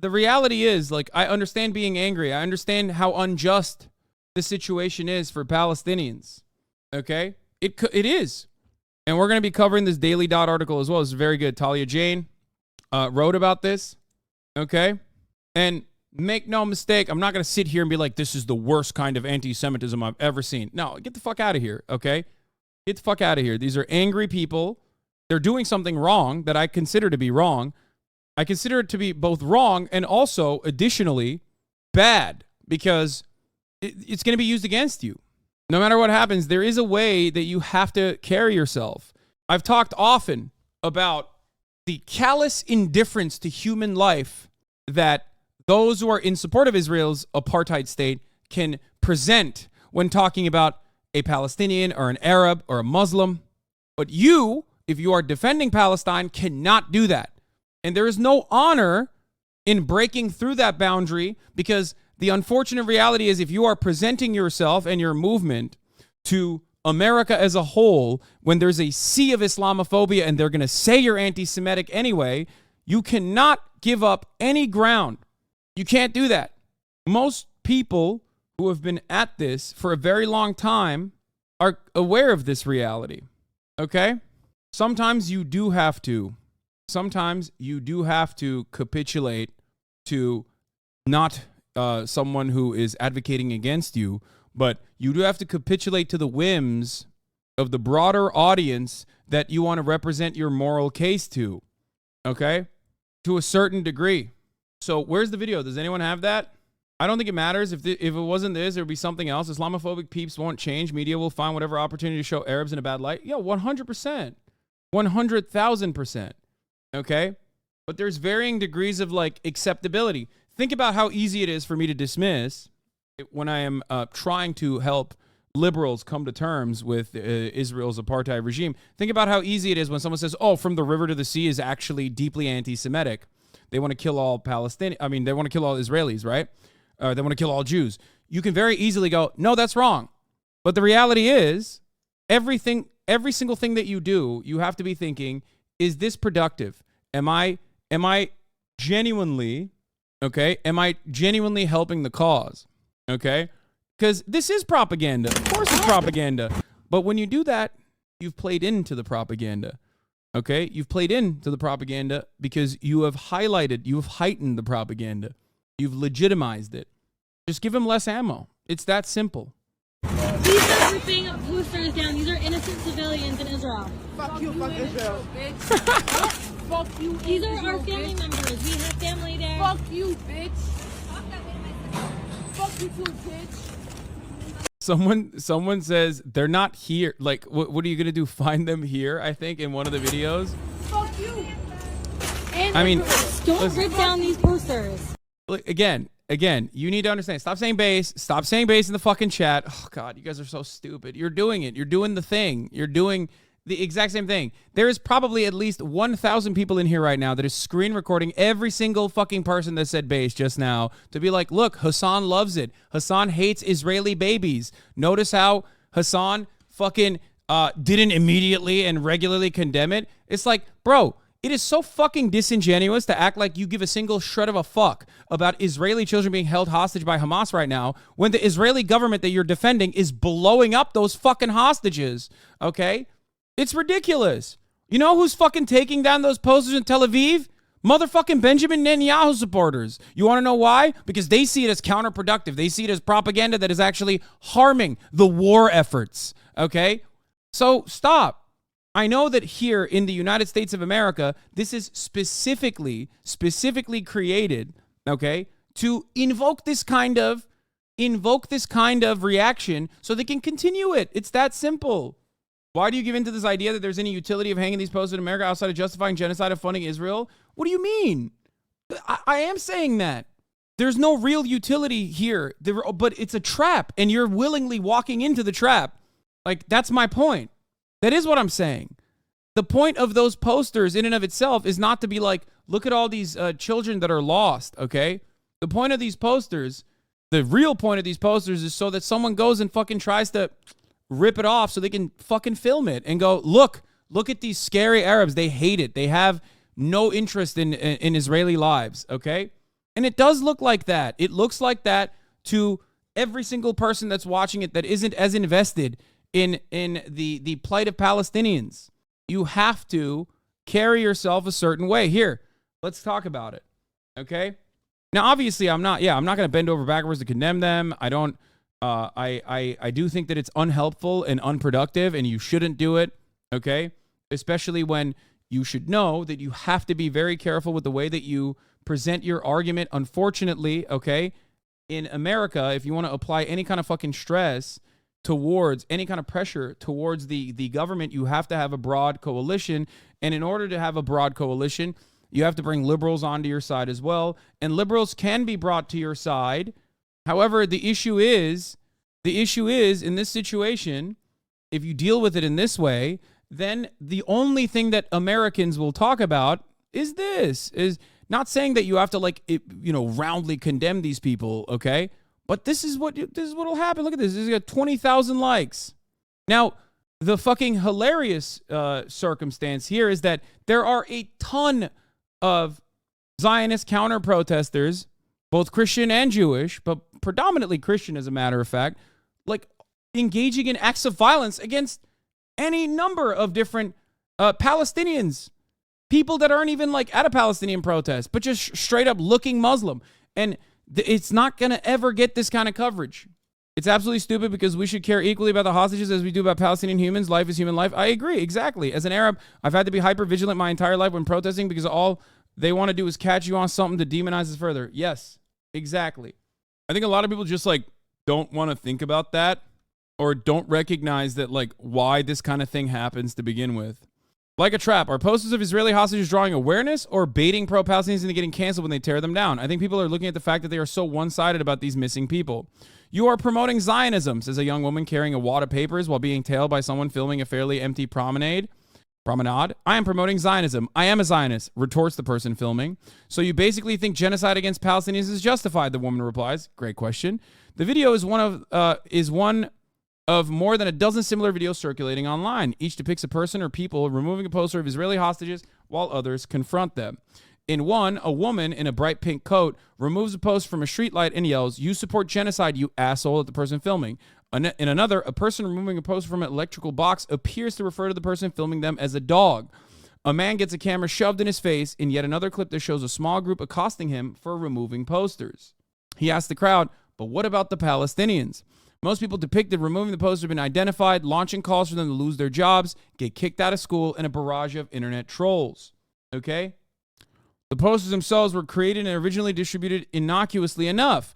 reality is, like, I understand being angry. I understand how unjust the situation is for Palestinians. Okay? It is. And we're going to be covering this Daily Dot article as well. It's very good. Talia Jane wrote about this. Okay? And make no mistake, I'm not going to sit here and be like, this is the worst kind of anti-Semitism I've ever seen. No, get the fuck out of here. Okay? Get the fuck out of here. These are angry people. They're doing something wrong that I consider to be wrong. I consider it to be both wrong and also, additionally, bad, because it's going to be used against you. No matter what happens, there is a way that you have to carry yourself. I've talked often about the callous indifference to human life that those who are in support of Israel's apartheid state can present when talking about a Palestinian or an Arab or a Muslim. But you, if you are defending Palestine, cannot do that. And there is no honor in breaking through that boundary, because the unfortunate reality is, if you are presenting yourself and your movement to America as a whole, when there's a sea of Islamophobia and they're going to say you're anti-Semitic anyway, you cannot give up any ground. You can't do that. Most people who have been at this for a very long time are aware of this reality. Okay? Sometimes you do have to capitulate to not someone who is advocating against you, but you do have to capitulate to the whims of the broader audience that you want to represent your moral case to, okay? To a certain degree. So where's the video? Does anyone have that? I don't think it matters. If it wasn't this, there would be something else. Islamophobic peeps won't change. Media will find whatever opportunity to show Arabs in a bad light. Yeah, 100%. 100,000%. Okay? But there's varying degrees of, like, acceptability. think about how easy it is for me to dismiss when I am trying to help liberals come to terms with Israel's apartheid regime. Think about how easy it is when someone says, oh, from the river to the sea is actually deeply anti-Semitic. They want to kill all Palestinians. I mean, they want to kill all Israelis, right? They want to kill all Jews. You can very easily go, no, that's wrong. But the reality is, every single thing that you do, you have to be thinking, is this productive? Am I genuinely, okay? Am I genuinely helping the cause? Okay? Because this is propaganda. Of course it's propaganda. But when you do that, you've played into the propaganda. Okay? You've played into the propaganda because you have heightened the propaganda. You've legitimized it. Just give them less ammo. It's that simple.
These are ripping boosters down. These are innocent civilians in Israel.
Fuck you, fuck Israel.
Bitch. Fuck you. These are our family members. We have family there.
Fuck you, bitch. Fuck you too, bitch.
Someone says they're not here. Like, what are you gonna do? Find them here? I think in one of the videos.
Fuck you.
And
I mean,
don't rip down these posters.
Again, you need to understand. Stop saying base. Stop saying base in the fucking chat. Oh God, you guys are so stupid. You're doing it. You're doing the thing. You're doing the exact same thing. There is probably at least 1,000 people in here right now that is screen recording every single fucking person that said base just now to be like, look, Hasan loves it. Hasan hates Israeli babies. Notice how Hasan fucking didn't immediately and regularly condemn it. It's like, bro, it is so fucking disingenuous to act like you give a single shred of a fuck about Israeli children being held hostage by Hamas right now when the Israeli government that you're defending is blowing up those fucking hostages, okay? It's ridiculous. You know who's fucking taking down those posters in Tel Aviv? Motherfucking Benjamin Netanyahu supporters. You want to know why? Because they see it as counterproductive. They see it as propaganda that is actually harming the war efforts, okay? So stop. I know that here in the United States of America, this is specifically created, okay, to invoke this kind of reaction so they can continue it. It's that simple. Why do you give into this idea that there's any utility of hanging these posters in America outside of justifying genocide of funding Israel? What do you mean? I am saying that. There's no real utility here, but it's a trap, and you're willingly walking into the trap. Like, that's my point. That is what I'm saying. The point of those posters in and of itself is not to be like, look at all these children that are lost, okay? The point of these posters, the real point of these posters is so that someone goes and fucking tries to rip it off so they can fucking film it and go, look at these scary Arabs. They hate it. They have no interest in Israeli lives, okay? And it does look like that. It looks like that to every single person that's watching it that isn't as invested in the plight of Palestinians. You have to carry yourself a certain way. Here, let's talk about it, okay? Now, obviously, I'm not going to bend over backwards to condemn them. I don't. I do think that it's unhelpful and unproductive, and you shouldn't do it, okay? Especially when you should know that you have to be very careful with the way that you present your argument. Unfortunately, okay, in America, if you want to apply any kind of fucking stress towards any kind of pressure towards the government, you have to have a broad coalition. And in order to have a broad coalition, you have to bring liberals onto your side as well. And liberals can be brought to your side. However, the issue is in this situation, if you deal with it in this way, then the only thing that Americans will talk about is not saying that you have to roundly condemn these people, okay? But this is what'll happen. Look at this. This has got 20,000 likes. Now, the fucking hilarious circumstance here is that there are a ton of Zionist counter-protesters, both Christian and Jewish, but predominantly Christian as a matter of fact, like engaging in acts of violence against any number of different Palestinians, people that aren't even like at a Palestinian protest, but just straight up looking Muslim. And it's not going to ever get this kind of coverage. It's absolutely stupid because we should care equally about the hostages as we do about Palestinian humans. Life is human life. I agree, exactly. As an Arab, I've had to be hyper vigilant my entire life when protesting because all they want to do is catch you on something to demonize us further. Yes, exactly. I think a lot of people just like don't want to think about that or don't recognize that like why this kind of thing happens to begin with. Like a trap. Are posters of Israeli hostages drawing awareness or baiting pro-Palestinians into getting canceled when they tear them down? I think people are looking at the fact that they are so one-sided about these missing people. You are promoting Zionism, says a young woman carrying a wad of papers while being tailed by someone filming a fairly empty promenade. I am promoting Zionism. I am a Zionist, retorts the person filming. So you basically think genocide against Palestinians is justified, the woman replies. Great question. The video is one of more than a dozen similar videos circulating online. Each depicts a person or people removing a poster of Israeli hostages while others confront them. In one, a woman in a bright pink coat removes a post from a streetlight and yells, "You support genocide, you asshole," at the person filming. In another, a person removing a poster from an electrical box appears to refer to the person filming them as a dog. A man gets a camera shoved in his face in yet another clip that shows a small group accosting him for removing posters. He asks the crowd, but what about the Palestinians? Most people depicted removing the poster have been identified, launching calls for them to lose their jobs, get kicked out of school, and a barrage of internet trolls. Okay? The posters themselves were created and originally distributed innocuously enough.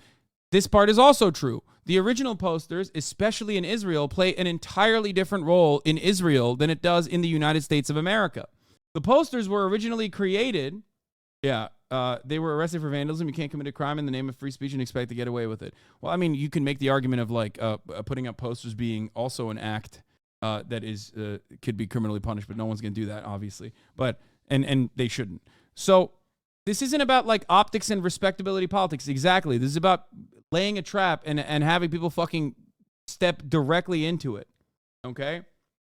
This part is also true. The original posters, especially in Israel, play an entirely different role in Israel than it does in the United States of America. The posters were originally created, they were arrested for vandalism. You can't commit a crime in the name of free speech and expect to get away with it. Well, I mean, you can make the argument of like putting up posters being also an act that is could be criminally punished, but no one's going to do that, obviously. But and they shouldn't. So this isn't about like optics and respectability politics. Exactly. This is about laying a trap and having people fucking step directly into it. Okay?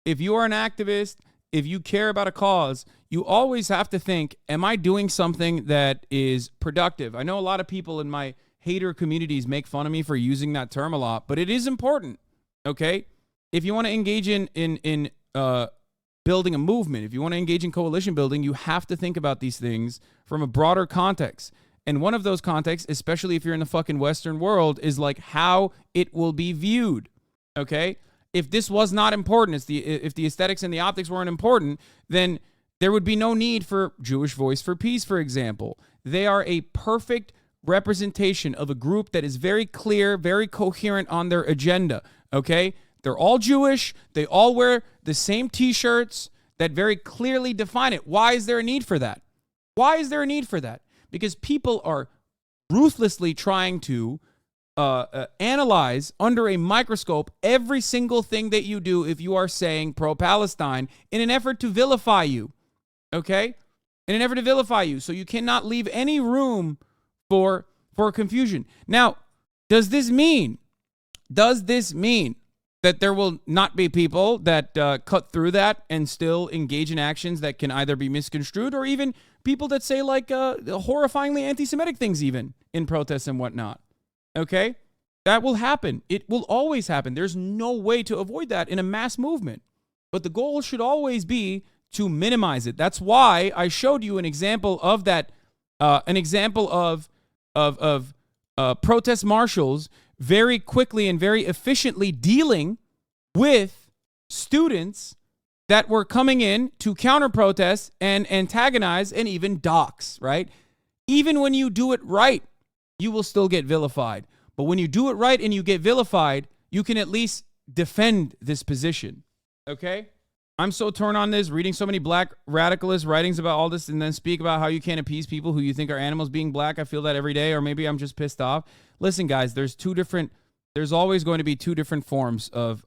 If you are an activist, if you care about a cause, you always have to think, am I doing something that is productive? I know a lot of people in my hater communities make fun of me for using that term a lot, but it is important. Okay? If you want to engage in building a movement, if you want to engage in coalition building, you have to think about these things from a broader context. And one of those contexts, especially if you're in the fucking Western world, is like how it will be viewed. Okay? If this was not important, if the aesthetics and the optics weren't important, then there would be no need for Jewish Voice for Peace, for example. They are a perfect representation of a group that is very clear, very coherent on their agenda. Okay? They're all Jewish. They all wear the same t-shirts that very clearly define it. Why is there a need for that? Why is there a need for that? Because people are ruthlessly trying to analyze under a microscope every single thing that you do if you are saying pro-Palestine in an effort to vilify you. Okay? In an effort to vilify you. So you cannot leave any room for confusion. Now, does this mean that there will not be people that cut through that and still engage in actions that can either be misconstrued, or even people that say like horrifyingly anti-Semitic things even in protests and whatnot? Okay? That will happen. It will always happen. There's no way to avoid that in a mass movement. But the goal should always be to minimize it. That's why I showed you an example of that, an example of protest marshals very quickly and very efficiently dealing with students that were coming in to counter-protest and antagonize and even dox, right? Even when you do it right, you will still get vilified. But when you do it right and you get vilified, you can at least defend this position, okay? I'm so torn on this, reading so many black radicalist writings about all this and then speak about how you can't appease people who you think are animals being black. I feel that every day, or maybe I'm just pissed off. Listen, guys, there's always going to be two different forms of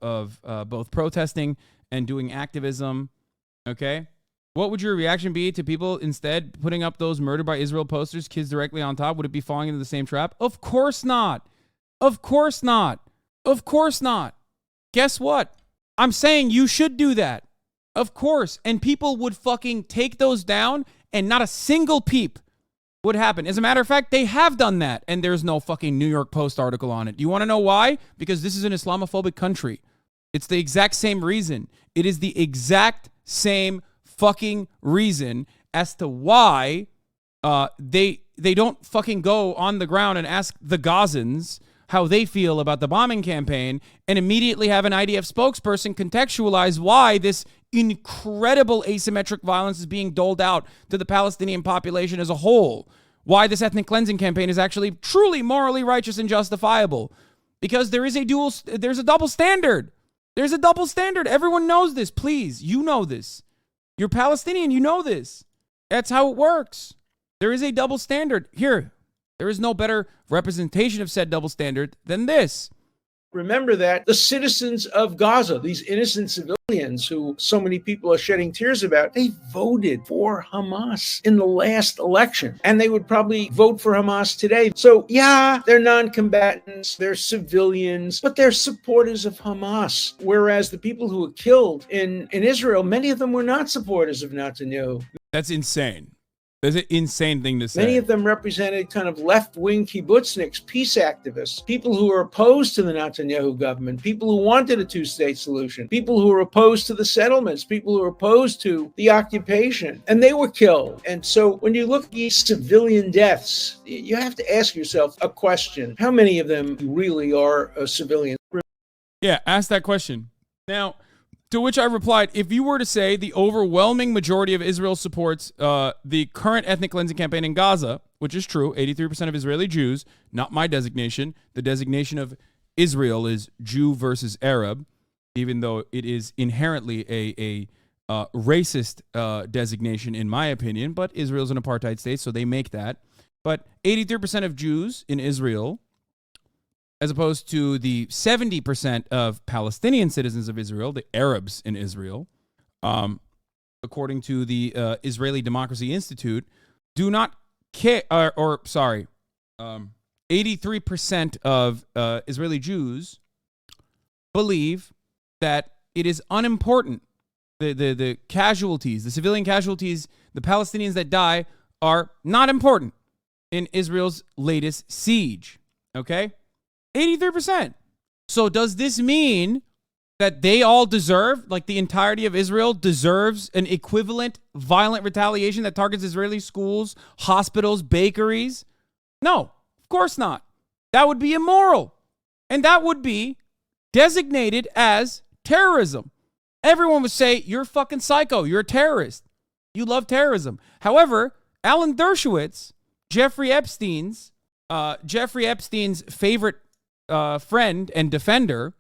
both protesting and doing activism, okay? What would your reaction be to people instead putting up those murder by Israel posters, kids directly on top? Would it be falling into the same trap? Of course not. Of course not. Of course not. Guess what? I'm saying you should do that. Of course. And people would fucking take those down and not a single peep would happen. As a matter of fact, they have done that and there's no fucking New York Post article on it. Do you want to know why? Because this is an Islamophobic country. It's the exact same reason. It is the exact same fucking reason as to why they don't fucking go on the ground and ask the Gazans how they feel about the bombing campaign and immediately have an IDF spokesperson contextualize why this incredible asymmetric violence is being doled out to the Palestinian population as a whole. Why this ethnic cleansing campaign is actually truly morally righteous and justifiable. Because there's a double standard. There's a double standard. Everyone knows this. Please, you know this. You're Palestinian. You know this. That's how it works. There is a double standard. Here, there is no better representation of said double standard than this.
Remember that the citizens of Gaza, these innocent civilians who so many people are shedding tears about, they voted for Hamas in the last election, and they would probably vote for Hamas today. So yeah, they're non-combatants, they're civilians, but they're supporters of Hamas. Whereas the people who were killed in Israel, many of them were not supporters of Netanyahu.
That's insane. That's an insane thing to say.
Many of them represented kind of left-wing kibbutzniks, peace activists, people who are opposed to the Netanyahu government, people who wanted a two-state solution, people who are opposed to the settlements, people who are opposed to the occupation, and they were killed. And so when you look at these civilian deaths, you have to ask yourself a question. How many of them really are civilians?
Yeah, ask that question. Now, to which I replied, if you were to say the overwhelming majority of Israel supports the current ethnic cleansing campaign in Gaza, which is true, 83% of Israeli Jews, not my designation. The designation of Israel is Jew versus Arab, even though it is inherently a racist designation in my opinion, but Israel's an apartheid state, so they make that. But 83% of Jews in Israel, as opposed to the 70% of Palestinian citizens of Israel, the Arabs in Israel, according to the Israeli Democracy Institute, do not care, 83% of Israeli Jews believe that it is unimportant. The casualties, the civilian casualties, the Palestinians that die are not important in Israel's latest siege, okay? 83%. So does this mean that they all deserve, like the entirety of Israel deserves an equivalent violent retaliation that targets Israeli schools, hospitals, bakeries? No, of course not. That would be immoral. And that would be designated as terrorism. Everyone would say, you're fucking psycho. You're a terrorist. You love terrorism. However, Alan Dershowitz, Jeffrey Epstein's favorite friend and defender,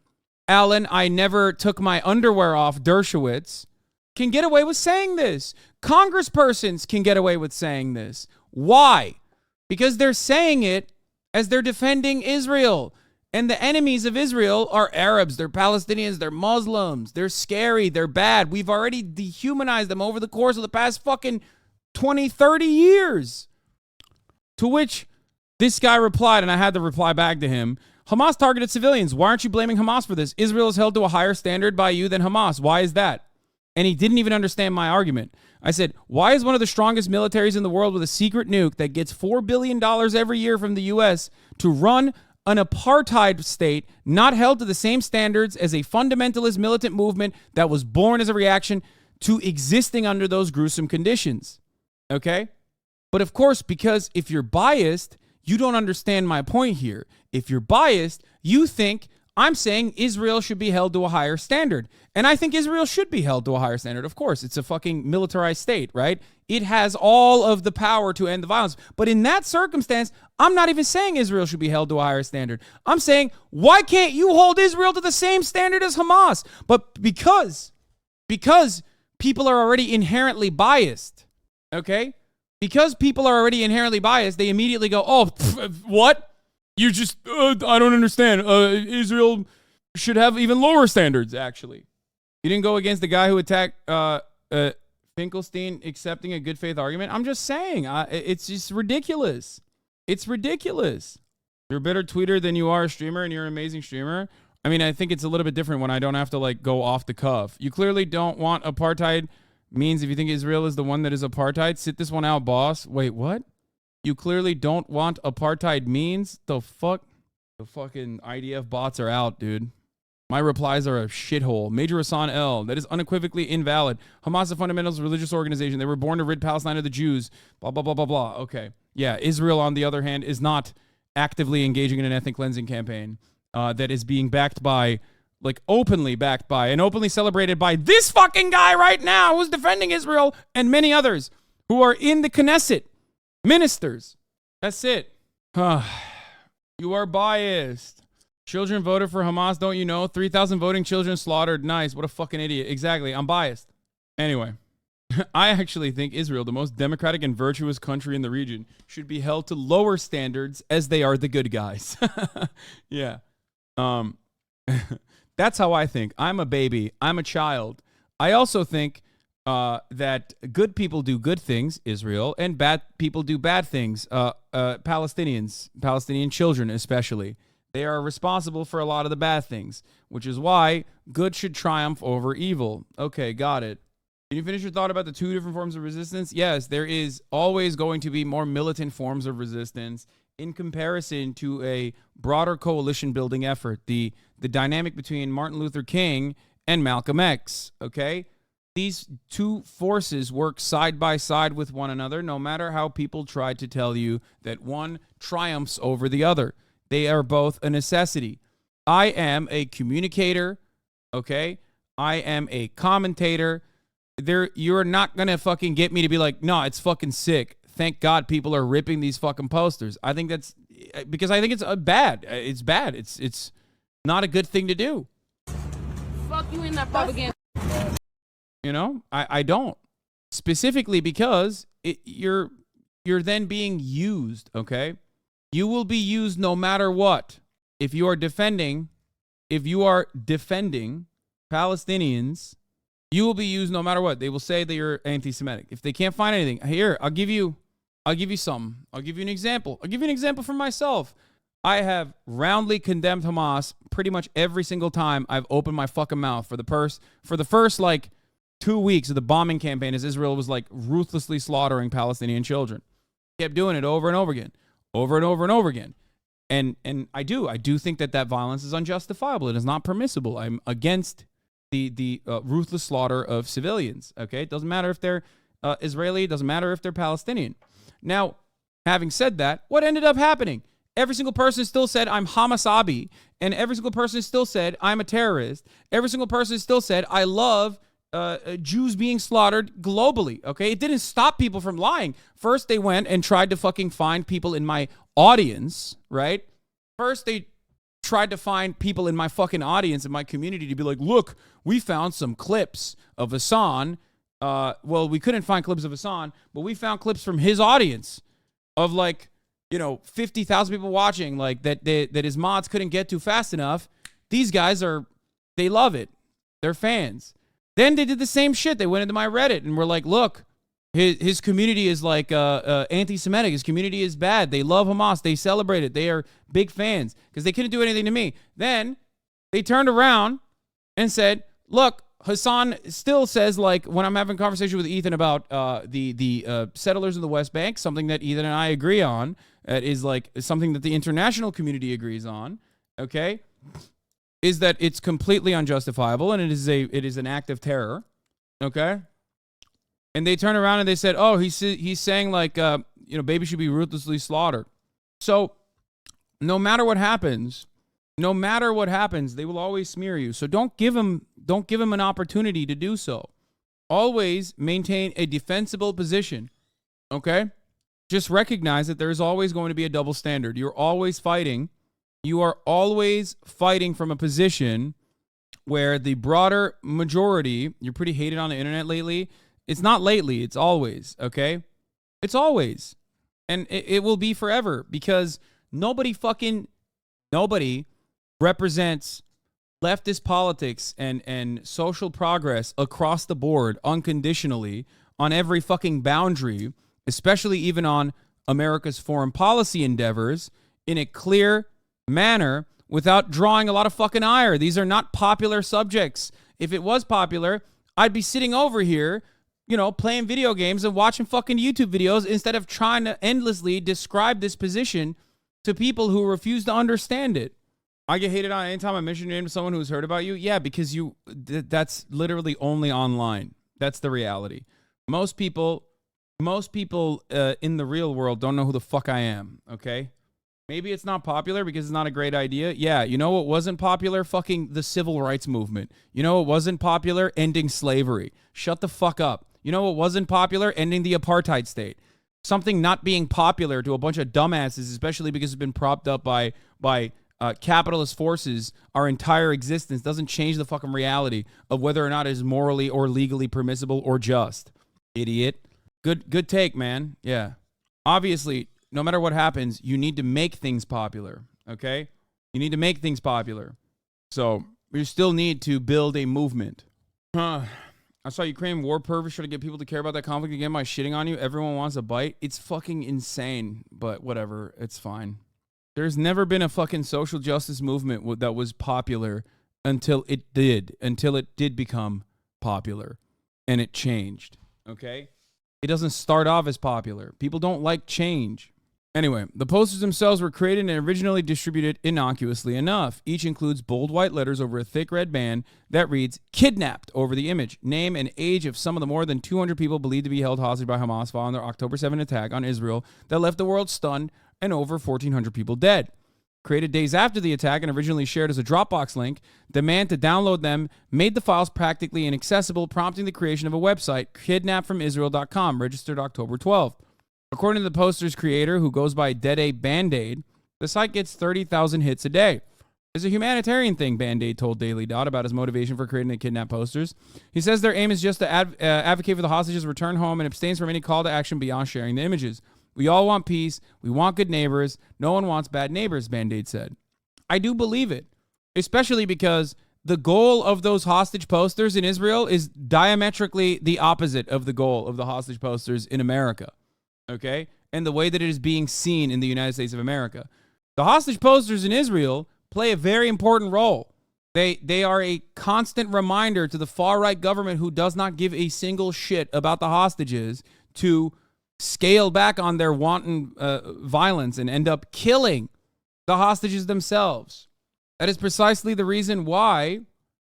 Alan, I never took my underwear off, Dershowitz, can get away with saying this. Congresspersons can get away with saying this. Why? Because they're saying it as they're defending Israel. And the enemies of Israel are Arabs, they're Palestinians, they're Muslims, they're scary, they're bad. We've already dehumanized them over the course of the past fucking 20, 30 years. To which this guy replied, and I had to reply back to him, Hamas targeted civilians. Why aren't you blaming Hamas for this? Israel is held to a higher standard by you than Hamas. Why is that? And he didn't even understand my argument. I said, why is one of the strongest militaries in the world with a secret nuke that gets $4 billion every year from the U.S. to run an apartheid state not held to the same standards as a fundamentalist militant movement that was born as a reaction to existing under those gruesome conditions? Okay? But of course, because if you're biased, you don't understand my point here. If you're biased, you think I'm saying Israel should be held to a higher standard. And I think Israel should be held to a higher standard. Of course, it's a fucking militarized state, right? It has all of the power to end the violence. But in that circumstance, I'm not even saying Israel should be held to a higher standard. I'm saying, why can't you hold Israel to the same standard as Hamas? But because people are already inherently biased, okay? Because people are already inherently biased, they immediately go, oh, what? You just, I don't understand. Israel should have even lower standards, actually. You didn't go against the guy who attacked Finkelstein accepting a good faith argument. I'm just saying, it's just ridiculous. It's ridiculous. You're a better tweeter than you are a streamer, and you're an amazing streamer. I mean, I think it's a little bit different when I don't have to, like, go off the cuff. You clearly don't want apartheid means if you think Israel is the one that is apartheid. Sit this one out, boss. Wait, what? You clearly don't want apartheid means? The fuck? The fucking IDF bots are out, dude. My replies are a shithole. Major Hassan L. That is unequivocally invalid. Hamas is a fundamentalist religious organization. They were born to rid Palestine of the Jews. Blah, blah, blah, blah, blah. Okay. Yeah, Israel, on the other hand, is not actively engaging in an ethnic cleansing campaign that is being backed by, like, openly backed by and openly celebrated by this fucking guy right now who's defending Israel and many others who are in the Knesset. Ministers. That's it. You are biased. Children voted for Hamas, don't you know? 3,000 voting children slaughtered. Nice. What a fucking idiot. Exactly. I'm biased. Anyway. I actually think Israel, the most democratic and virtuous country in the region, should be held to lower standards as they are the good guys. Yeah. That's how I think. I'm a baby. I'm a child. I also think that good people do good things, Israel, and bad people do bad things, Palestinian children especially. They are responsible for a lot of the bad things, which is why good should triumph over evil. Okay, got it. Can you finish your thought about the two different forms of resistance? Yes, there is always going to be more militant forms of resistance in comparison to a broader coalition building effort. The dynamic between Martin Luther King and Malcolm X, okay? These two forces work side by side with one another, no matter how people try to tell you that one triumphs over the other. They are both a necessity. I am a communicator, okay? I am a commentator. You're not going to fucking get me to be like, no, it's fucking sick. Thank God people are ripping these fucking posters. I think that's because I think it's bad. It's bad. It's not a good thing to do.
Fuck you in that propaganda.
You know, I don't. Specifically because you're then being used, okay? You will be used no matter what. If you are defending Palestinians, you will be used no matter what. They will say that you're anti-Semitic. If they can't find anything, here, I'll give you some. I'll give you an example. I'll give you an example from myself. I have roundly condemned Hamas pretty much every single time I've opened my fucking mouth for the first like 2 weeks of the bombing campaign as Israel was like ruthlessly slaughtering Palestinian children. Kept doing it over and over again. Over and over and over again. And I do think that violence is unjustifiable. It is not permissible. I'm against the ruthless slaughter of civilians. Okay, it doesn't matter if they're Israeli. It doesn't matter if they're Palestinian. Now, having said that, what ended up happening? Every single person still said I'm HasanAbi, and every single person still said I'm a terrorist. Every single person still said I love Jews being slaughtered globally. Okay, it didn't stop people from lying. First, they went and tried to fucking find people in my audience, right? First, they tried to find people in my fucking audience, in my community, to be like, look, we found some clips of Hasan. Well, we couldn't find clips of Hasan, but we found clips from his audience of like, 50,000 people watching, like that his mods couldn't get to fast enough. These guys they love it. They're fans. Then they did the same shit. They went into my Reddit and were like, look, his community is like anti-Semitic. His community is bad. They love Hamas. They celebrate it. They are big fans because they couldn't do anything to me. Then they turned around and said, look, Hasan still says, like, when I'm having a conversation with Ethan about the settlers in the West Bank, something that Ethan and I agree on, is like something that the international community agrees on, okay, is that it's completely unjustifiable and it is an act of terror, okay? And they turn around and they said, oh, he's saying like, babies should be ruthlessly slaughtered. So no matter what happens, they will always smear you. So don't give them an opportunity to do so. Always maintain a defensible position, okay? Just recognize that there is always going to be a double standard. You're always fighting. You are always fighting from a position where the broader majority, you're pretty hated on the internet lately. It's not lately, it's always, okay? It's always. And it will be forever because nobody represents leftist politics and social progress across the board unconditionally on every fucking boundary, especially even on America's foreign policy endeavors in a clear manner without drawing a lot of fucking ire. These are not popular subjects. If it was popular, I'd be sitting over here, playing video games and watching fucking YouTube videos instead of trying to endlessly describe this position to people who refuse to understand it. I get hated on anytime I mention your name to someone who's heard about you. Yeah, because that's literally only online. That's the reality. Most people in the real world don't know who the fuck I am, okay? Maybe it's not popular because it's not a great idea. Yeah, you know what wasn't popular? Fucking the civil rights movement. You know what wasn't popular? Ending slavery. Shut the fuck up. You know what wasn't popular? Ending the apartheid state. Something not being popular to a bunch of dumbasses, especially because it's been propped up by capitalist forces our entire existence, doesn't change the fucking reality of whether or not it is morally or legally permissible or just. Idiot. Good take, man. Yeah. Obviously, no matter what happens, you need to make things popular, okay? You need to make things popular. So you still need to build a movement. I saw Ukraine war pervert try to get people to care about that conflict again by shitting on you. Everyone wants a bite. It's fucking insane, but whatever. It's fine. There's never been a fucking social justice movement that was popular until it did become popular, and it changed, okay? It doesn't start off as popular. People don't like change. Anyway, the posters themselves were created and originally distributed innocuously enough. Each includes bold white letters over a thick red band that reads, "Kidnapped," over the image. Name and age of some of the more than 200 people believed to be held hostage by Hamas following their October 7 attack on Israel that left the world stunned and over 1,400 people dead. Created days after the attack and originally shared as a Dropbox link, demand to download them made the files practically inaccessible, prompting the creation of a website, kidnappedfromisrael.com, registered October 12th. According to the poster's creator, who goes by Dede Band-Aid, the site gets 30,000 hits a day. It's a humanitarian thing, Band-Aid told Daily Dot about his motivation for creating the kidnap posters. He says their aim is just to advocate for the hostages' return home and abstains from any call to action beyond sharing the images. We all want peace. We want good neighbors. No one wants bad neighbors, Band-Aid said. I do believe it, especially because the goal of those hostage posters in Israel is diametrically the opposite of the goal of the hostage posters in America, okay? And the way that it is being seen in the United States of America. The hostage posters in Israel play a very important role. They are a constant reminder to the far-right government, who does not give a single shit about the hostages, to scale back on their wanton violence and end up killing the hostages themselves. That is precisely the reason why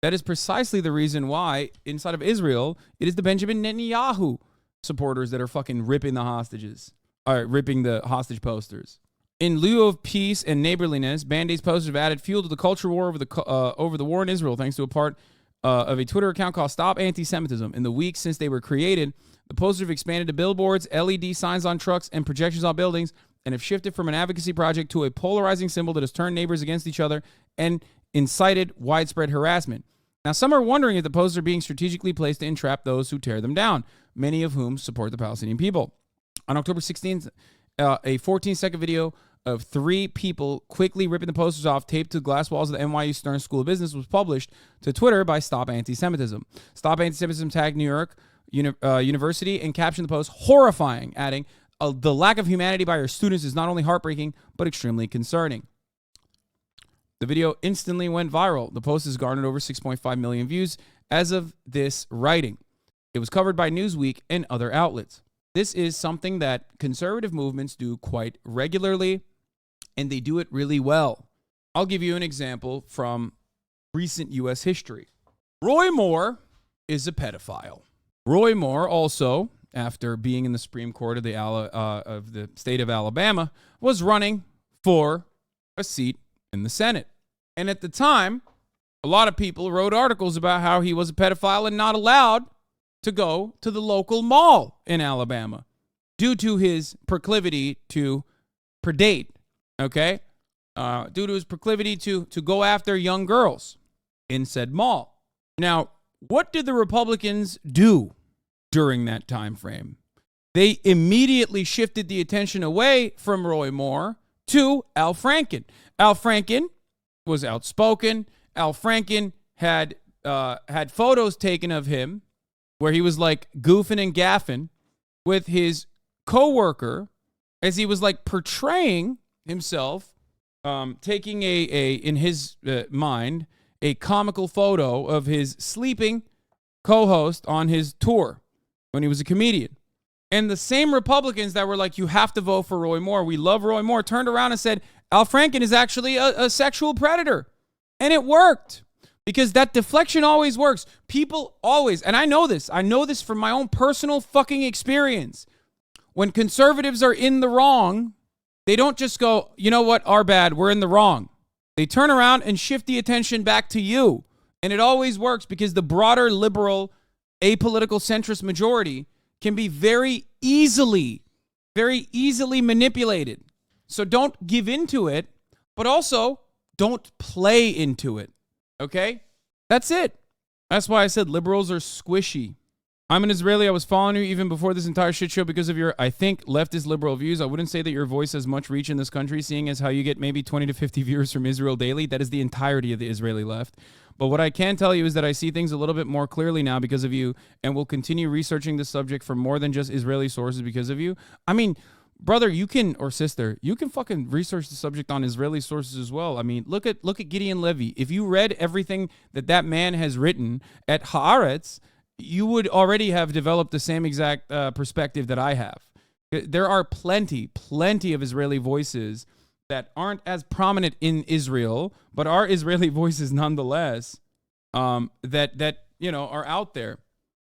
inside of Israel, it is the Benjamin Netanyahu supporters that are fucking ripping the hostage posters. In lieu of peace and neighborliness, Band-Aid's posters have added fuel to the culture war over the war in Israel, thanks to a part of a Twitter account called Stop Anti-Semitism. In the weeks since they were created, the posters have expanded to billboards, LED signs on trucks, and projections on buildings, and have shifted from an advocacy project to a polarizing symbol that has turned neighbors against each other and incited widespread harassment. Now, some are wondering if the posters are being strategically placed to entrap those who tear them down, many of whom support the Palestinian people. On October 16th, a 14-second video of 3 people quickly ripping the posters off, taped to glass walls of the NYU Stern School of Business, was published to Twitter by Stop Anti-Semitism. Stop Anti-Semitism tagged New York University and captioned the post, "Horrifying," adding, "The lack of humanity by our students is not only heartbreaking, but extremely concerning." The video instantly went viral. The post has garnered over 6.5 million views as of this writing. It was covered by Newsweek and other outlets. This is something that conservative movements do quite regularly, and they do it really well. I'll give you an example from recent U.S. history. Roy Moore is a pedophile. Roy Moore also, after being in the Supreme Court of the state of Alabama, was running for a seat in the Senate. And at the time, a lot of people wrote articles about how he was a pedophile and not allowed to go to the local mall in Alabama due to his proclivity to predate, okay? Due to his proclivity to go after young girls in said mall. Now, what did the Republicans do during that time frame? They immediately shifted the attention away from Roy Moore to Al Franken. Al Franken was outspoken. Al Franken had photos taken of him where he was like goofing and gaffing with his coworker as he was like portraying himself, taking in his mind, a comical photo of his sleeping co-host on his tour when he was a comedian. And the same Republicans that were like, you have to vote for Roy Moore, we love Roy Moore, turned around and said, Al Franken is actually a sexual predator. And it worked. Because that deflection always works. People always, and I know this from my own personal fucking experience. When conservatives are in the wrong, they don't just go, you know what, our bad, we're in the wrong. They turn around and shift the attention back to you. And it always works because the broader liberal, apolitical centrist majority can be very easily manipulated. So don't give into it, but also don't play into it. Okay? That's it. That's why I said liberals are squishy. I'm an Israeli. I was following you even before this entire shit show because of your, I think, leftist liberal views. I wouldn't say that your voice has much reach in this country, seeing as how you get maybe 20 to 50 viewers from Israel daily. That is the entirety of the Israeli left. But what I can tell you is that I see things a little bit more clearly now because of you, and will continue researching this subject from more than just Israeli sources because of you. I mean, brother, you can, or sister, you can fucking research the subject on Israeli sources as well. I mean, look at Gideon Levy. If you read everything that man has written at Haaretz, you would already have developed the same exact perspective that I have. There are plenty of Israeli voices that aren't as prominent in Israel, but are Israeli voices nonetheless, that are out there.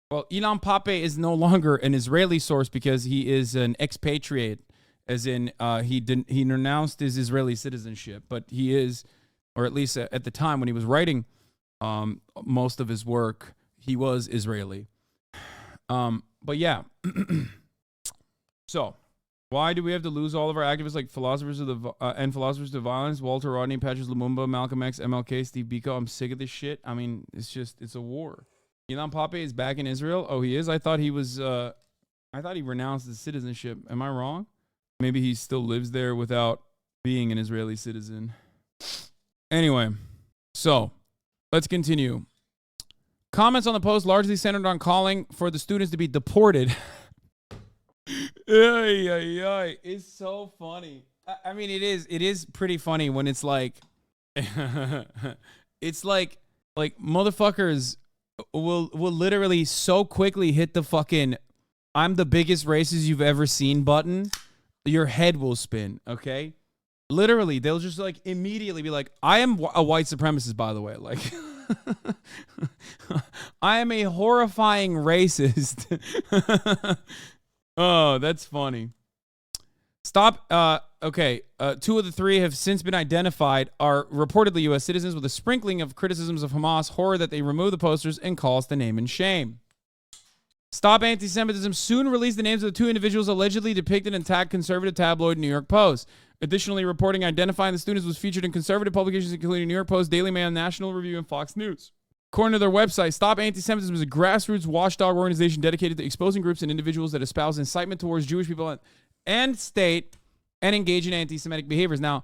Well, Ilan Pappé is no longer an Israeli source because he is an expatriate, as in he renounced his Israeli citizenship, but he is, or at least at the time when he was writing most of his work, he was Israeli. But yeah. So, why do we have to lose all of our activists like philosophers of violence? Walter Rodney, Patrice Lumumba, Malcolm X, MLK, Steve Biko. I'm sick of this shit. I mean, it's a war. Ilan Pappé is back in Israel. Oh, he is? I thought he renounced his citizenship. Am I wrong? Maybe he still lives there without being an Israeli citizen. Anyway, so let's continue. Comments on the post largely centered on calling for the students to be deported. It's so funny. I mean, it is pretty funny when it's like, it's like motherfuckers will literally so quickly hit the fucking "I'm the biggest racist you've ever seen" button. Your head will spin. Okay, literally, they'll just like immediately be like, "I am a white supremacist, by the way." Like, I am a horrifying racist. Oh, that's funny. Stop. Okay. 2 of the 3 have since been identified, are reportedly U.S. citizens, with a sprinkling of criticisms of Hamas, horror that they remove the posters, and calls to name and shame. Stop Anti-Semitism soon released the names of the 2 individuals allegedly depicted and tagged conservative tabloid New York Post. Additionally, reporting identifying the students was featured in conservative publications including New York Post, Daily Mail, National Review, and Fox News. According to their website, Stop Anti-Semitism is a grassroots watchdog organization dedicated to exposing groups and individuals that espouse incitement towards Jewish people and state and engage in anti-Semitic behaviors. Now,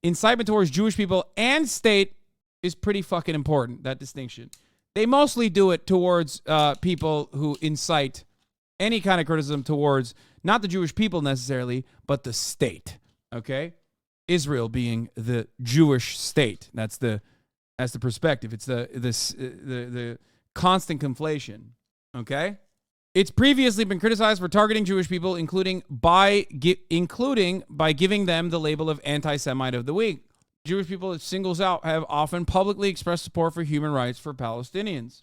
incitement towards Jewish people and state is pretty fucking important, that distinction. They mostly do it towards people who incite any kind of criticism towards not the Jewish people necessarily, but the state, okay? Israel being the Jewish state. That's the perspective. It's the constant conflation. Okay, it's previously been criticized for targeting Jewish people, including by giving them the label of anti-Semite of the week. Jewish people it singles out have often publicly expressed support for human rights for Palestinians.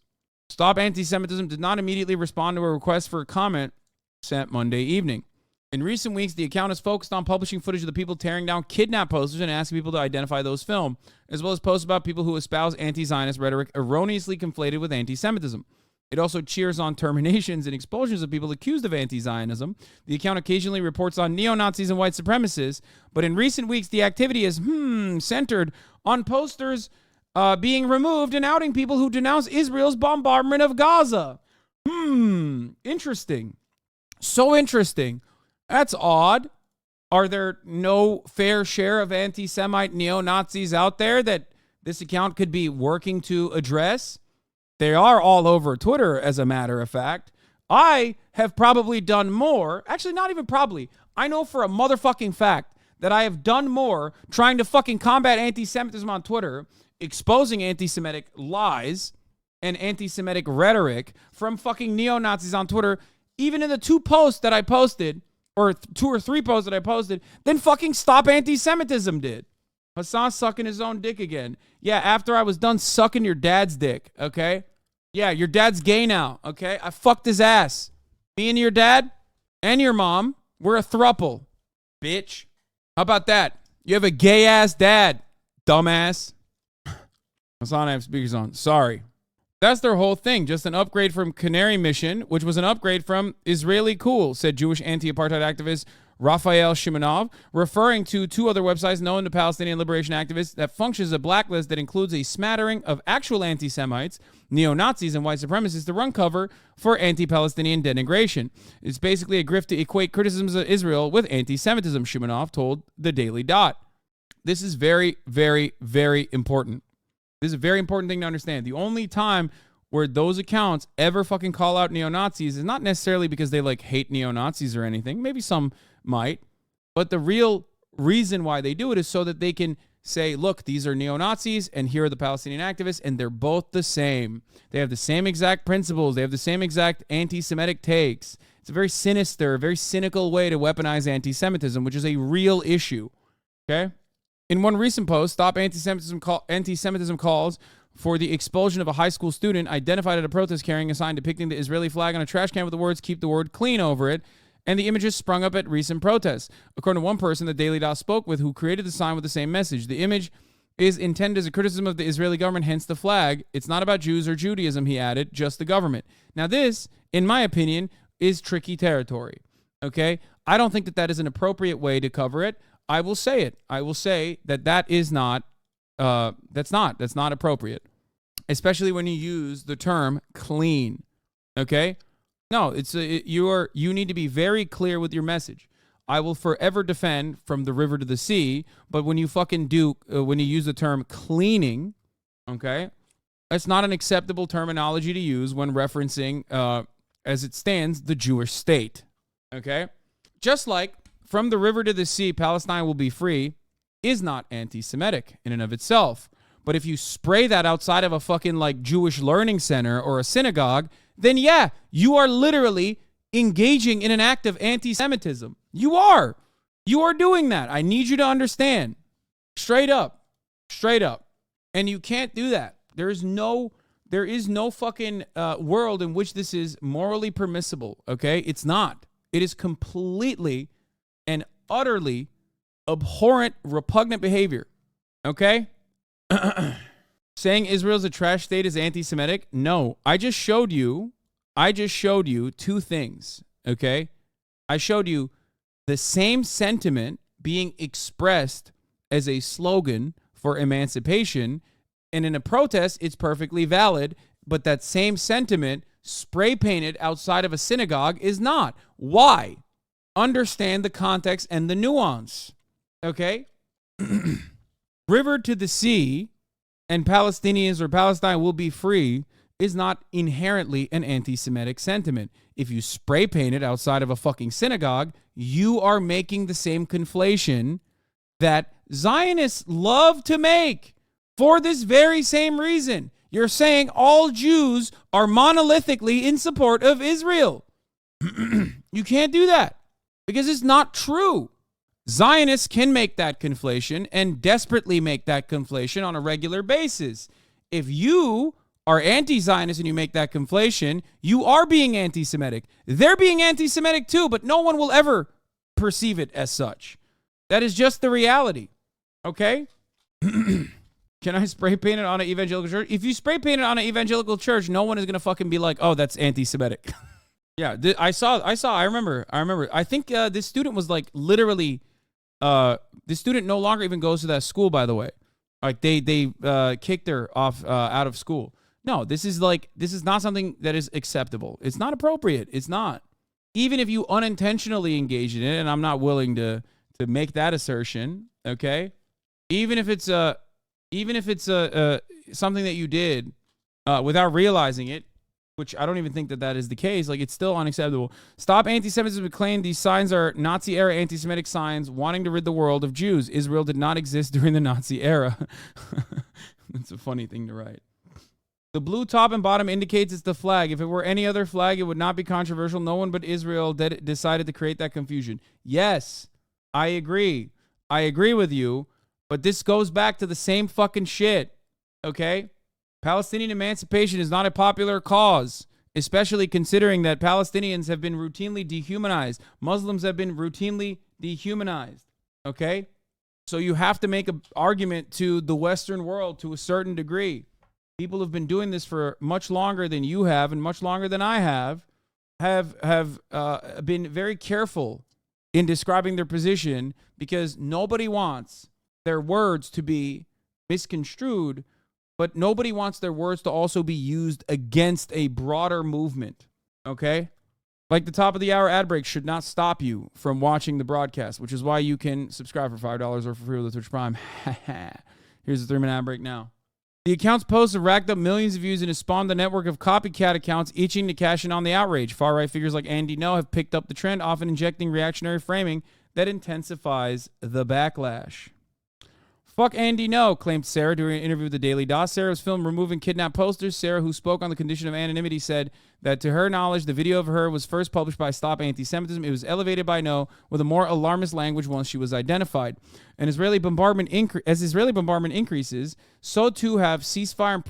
Stop Anti-Semitism did not immediately respond to a request for a comment sent Monday evening. In recent weeks, the account has focused on publishing footage of the people tearing down kidnap posters and asking people to identify those filmed, as well as posts about people who espouse anti-Zionist rhetoric erroneously conflated with anti-Semitism. It also cheers on terminations and expulsions of people accused of anti-Zionism. The account occasionally reports on neo-Nazis and white supremacists, but in recent weeks, the activity is centered on posters being removed and outing people who denounce Israel's bombardment of Gaza. Interesting. So interesting. That's odd. Are there no fair share of anti-Semite neo-Nazis out there that this account could be working to address? They are all over Twitter, as a matter of fact. I have probably done more. Actually, not even probably. I know for a motherfucking fact that I have done more trying to fucking combat anti-Semitism on Twitter, exposing anti-Semitic lies and anti-Semitic rhetoric from fucking neo-Nazis on Twitter, even in the 2 posts that I posted, or 2 or 3 posts that I posted, then fucking Stop Anti-Semitism did. Hasan sucking his own dick again. Yeah, after I was done sucking your dad's dick, okay? Yeah, your dad's gay now, okay? I fucked his ass. Me and your dad and your mom, we're a throuple, bitch. How about that? You have a gay-ass dad, dumbass. Hasan, I have speakers on. Sorry. That's their whole thing. Just an upgrade from Canary Mission, which was an upgrade from Israeli Cool, said Jewish anti-apartheid activist Raphael Shimonov, referring to two other websites known to Palestinian liberation activists that functions as a blacklist that includes a smattering of actual anti-Semites, neo-Nazis, and white supremacists to run cover for anti-Palestinian denigration. It's basically a grift to equate criticisms of Israel with anti-Semitism, Shimonov told the Daily Dot. This is very, very, very important. This is a very important thing to understand. The only time where those accounts ever fucking call out neo-Nazis is not necessarily because they like hate neo-Nazis or anything. Maybe some might. But the real reason why they do it is so that they can say, look, these are neo-Nazis and here are the Palestinian activists, and they're both the same. They have the same exact principles. They have the same exact anti-Semitic takes. It's a very sinister, very cynical way to weaponize anti-Semitism, which is a real issue. Okay? In one recent post, Stop Anti-Semitism calls for the expulsion of a high school student identified at a protest carrying a sign depicting the Israeli flag on a trash can with the words, "Keep the word clean" over it, and the images sprung up at recent protests. According to one person the Daily Dot spoke with who created the sign with the same message, the image is intended as a criticism of the Israeli government, hence the flag. It's not about Jews or Judaism, he added, just the government. Now this, in my opinion, is tricky territory, okay? I don't think that that is an appropriate way to cover it. I will say it. I will say that that is not, that's not appropriate, especially when you use the term clean, okay? No, you need to be very clear with your message. I will forever defend from the river to the sea, but when you fucking when you use the term cleaning, okay, that's not an acceptable terminology to use when referencing, as it stands, the Jewish state, okay? Just like from the river to the sea, Palestine will be free is not anti-Semitic in and of itself. But if you spray that outside of a fucking like Jewish learning center or a synagogue, then yeah, you are literally engaging in an act of anti-Semitism. You are doing that. I need you to understand. Straight up. And you can't do that. There is no fucking world in which this is morally permissible, okay? It's not. It is completely and utterly abhorrent, repugnant behavior, okay? Saying Israel's a trash state is anti-Semitic? No, I just showed you two things, okay? I showed you the same sentiment being expressed as a slogan for emancipation, and in a protest, it's perfectly valid, but that same sentiment spray painted outside of a synagogue is not. Why? Understand the context and the nuance, okay? River to the sea and Palestinians or Palestine will be free is not inherently an anti-Semitic sentiment. If you spray paint it outside of a fucking synagogue, you are making the same conflation that Zionists love to make for this very same reason. You're saying all Jews are monolithically in support of Israel. You can't do that because it's not true. Zionists can make that conflation and desperately make that conflation on a regular basis. If you are anti-Zionist and you make that conflation, you are being anti-Semitic. They're being anti-Semitic too, but no one will ever perceive it as such. That is just the reality. Okay? Can I spray paint it on an evangelical church? If you spray paint it on an evangelical church, no one is going to fucking be like, oh, that's anti-Semitic. Yeah, I remember. I think this student was like literally, this student no longer even goes to that school, by the way. Like they kicked her off out of school. No, this is not something that is acceptable. It's not appropriate. It's not. Even if you unintentionally engage in it, and I'm not willing to make that assertion, okay? Even if it's something that you did without realizing it, which I don't even think that is the case, like it's still unacceptable. Stop Anti-Semitism claim these signs are Nazi-era anti-Semitic signs wanting to rid the world of Jews. Israel did not exist during the Nazi era. That's a funny thing to write. The blue top and bottom indicates it's the flag. If it were any other flag, it would not be controversial. No one but Israel decided to create that confusion. Yes, I agree. I agree with you, but this goes back to the same fucking shit, okay? Palestinian emancipation is not a popular cause, especially considering that Palestinians have been routinely dehumanized. Muslims have been routinely dehumanized, okay? So you have to make an argument to the Western world to a certain degree. People have been doing this for much longer than you have and much longer than I have been very careful in describing their position, because nobody wants their words to be misconstrued, but nobody wants their words to also be used against a broader movement, okay? Like the top of the hour ad break should not stop you from watching the broadcast, which is why you can subscribe for $5 or for free with the Twitch Prime. Here's the 3-minute ad break now. The account's posts have racked up millions of views and has spawned a network of copycat accounts itching to cash in on the outrage. Far-right figures like Andy No have picked up the trend, often injecting reactionary framing that intensifies the backlash. Fuck Andy No, claimed Sarah during an interview with the Daily Dot. Sarah was filmed removing kidnapped posters. Sarah, who spoke on the condition of anonymity, said that to her knowledge, the video of her was first published by Stop Anti-Semitism. It was elevated by No with a more alarmist language once she was identified. As Israeli bombardment increases, so too have ceasefire and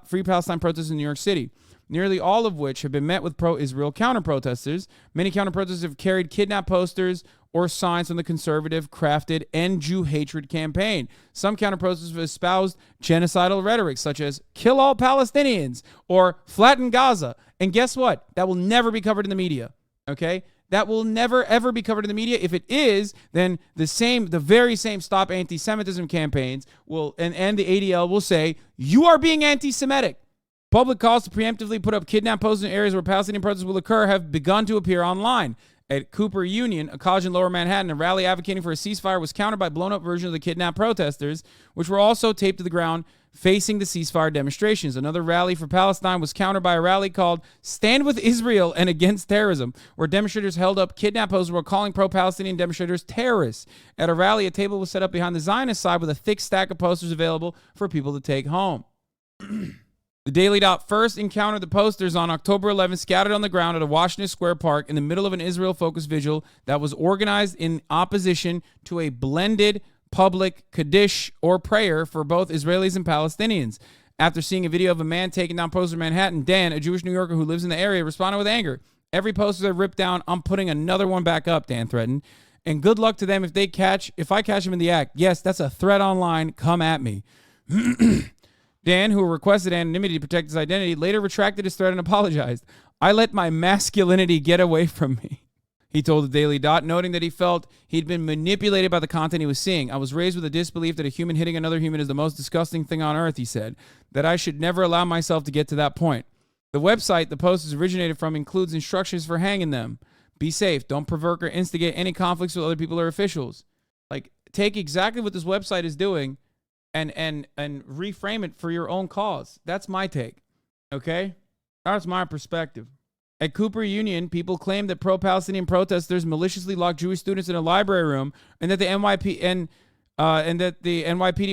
Free Palestine protests in New York City, nearly all of which have been met with pro-Israel counter-protesters. Many counter-protesters have carried kidnapped posters or signs from the conservative crafted End Jew Hatred campaign. Some counter-protesters have espoused genocidal rhetoric such as kill all Palestinians or flatten Gaza. And guess what? That will never be covered in the media, okay? That will never, ever be covered in the media. If it is, then the very same Stop Anti-Semitism campaigns will, and the ADL will say, you are being anti-Semitic. Public calls to preemptively put up kidnapped posters in areas where Palestinian protests will occur have begun to appear online. At Cooper Union, a college in Lower Manhattan, a rally advocating for a ceasefire was countered by blown-up versions of the kidnapped protesters, which were also taped to the ground facing the ceasefire demonstrations. Another rally for Palestine was countered by a rally called Stand with Israel and Against Terrorism, where demonstrators held up kidnapped posters while calling pro-Palestinian demonstrators terrorists. At a rally, a table was set up behind the Zionist side with a thick stack of posters available for people to take home. The Daily Dot first encountered the posters on October 11th, scattered on the ground at a Washington Square Park in the middle of an Israel-focused vigil that was organized in opposition to a blended public Kaddish or prayer for both Israelis and Palestinians. After seeing a video of a man taking down posters in Manhattan, Dan, a Jewish New Yorker who lives in the area, responded with anger. Every poster they ripped down, I'm putting another one back up, Dan threatened. And good luck to them if I catch them in the act. Yes, that's a threat online. Come at me. Dan, who requested anonymity to protect his identity, later retracted his threat and apologized. I let my masculinity get away from me, he told the Daily Dot, noting that he felt he'd been manipulated by the content he was seeing. I was raised with a disbelief that a human hitting another human is the most disgusting thing on earth, he said, that I should never allow myself to get to that point. The website the posters originated from includes instructions for hanging them. Be safe. Don't provoke or instigate any conflicts with other people or officials. Like, take exactly what this website is doing and reframe it for your own cause. That's my take. Okay? That's my perspective. At Cooper Union, people claimed that pro-Palestinian protesters maliciously locked Jewish students in a library room, and that the NYPD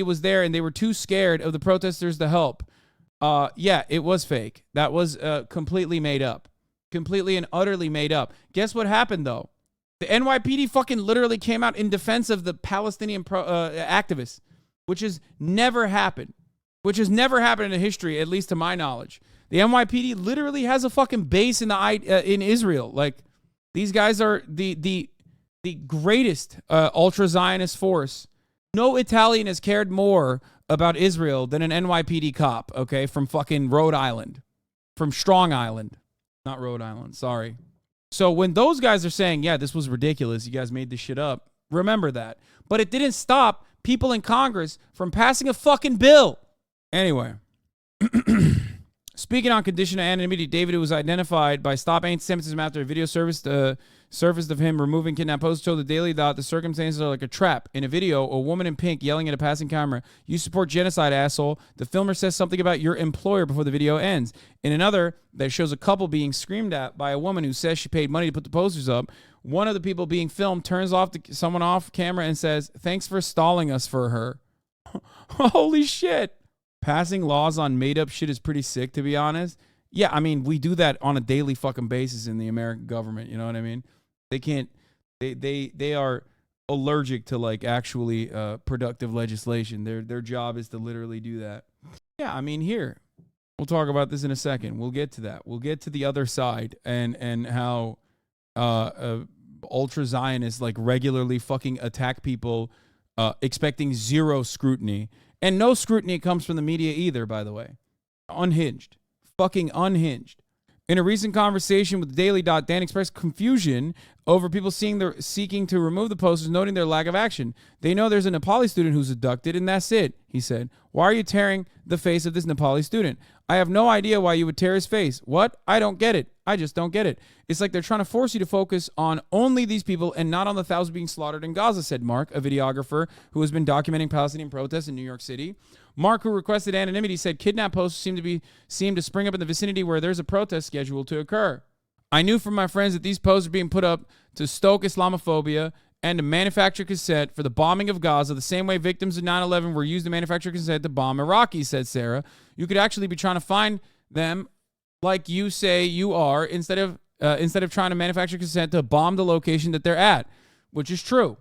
was there, and they were too scared of the protesters to help. Yeah, it was fake. That was completely made up. Completely and utterly made up. Guess what happened, though? The NYPD fucking literally came out in defense of the Palestinian activists, which has never happened. Which has never happened in history, at least to my knowledge. The NYPD literally has a fucking base in Israel. Like, these guys are the greatest ultra-Zionist force. No Italian has cared more about Israel than an NYPD cop, okay, from fucking Rhode Island. From Strong Island. Not Rhode Island, sorry. So when those guys are saying, yeah, this was ridiculous, you guys made this shit up, remember that. But it didn't stop people in Congress from passing a fucking bill. Anyway. Speaking on condition of anonymity, David, who was identified by Stop Anti-Semitism after a video surfaced of him removing kidnapped posters, told the Daily Dot the circumstances are like a trap. In a video, a woman in pink yelling at a passing camera, "You support genocide, asshole." The filmer says something about your employer before the video ends. In another, that shows a couple being screamed at by a woman who says she paid money to put the posters up. One of the people being filmed turns someone off camera and says, "Thanks for stalling us for her." Holy shit. Passing laws on made-up shit is pretty sick, to be honest. Yeah, I mean, we do that on a daily fucking basis in the American government, you know what I mean? They can't, they are allergic to, like, actually productive legislation. Their job is to literally do that. Yeah, I mean, here, we'll talk about this in a second. We'll get to that. We'll get to the other side and how ultra-Zionists, like, regularly fucking attack people expecting zero scrutiny. And no scrutiny comes from the media either, by the way. Unhinged. Fucking unhinged. In a recent conversation with Daily Dot, Dan expressed confusion over people seeking to remove the posters, noting their lack of action. They know there's a Nepali student who's abducted, and that's it, he said. Why are you tearing the face of this Nepali student? I have no idea why you would tear his face. What? I don't get it. I just don't get it. It's like they're trying to force you to focus on only these people and not on the thousands being slaughtered in Gaza, said Mark, a videographer who has been documenting Palestinian protests in New York City. Mark, who requested anonymity, said kidnap posters seem to spring up in the vicinity where there's a protest scheduled to occur. I knew from my friends that these posters are being put up to stoke Islamophobia and to manufacture consent for the bombing of Gaza, the same way victims of 9/11 were used to manufacture consent to bomb Iraqis, said Sarah. You could actually be trying to find them like you say you are instead of trying to manufacture consent to bomb the location that they're at, which is true.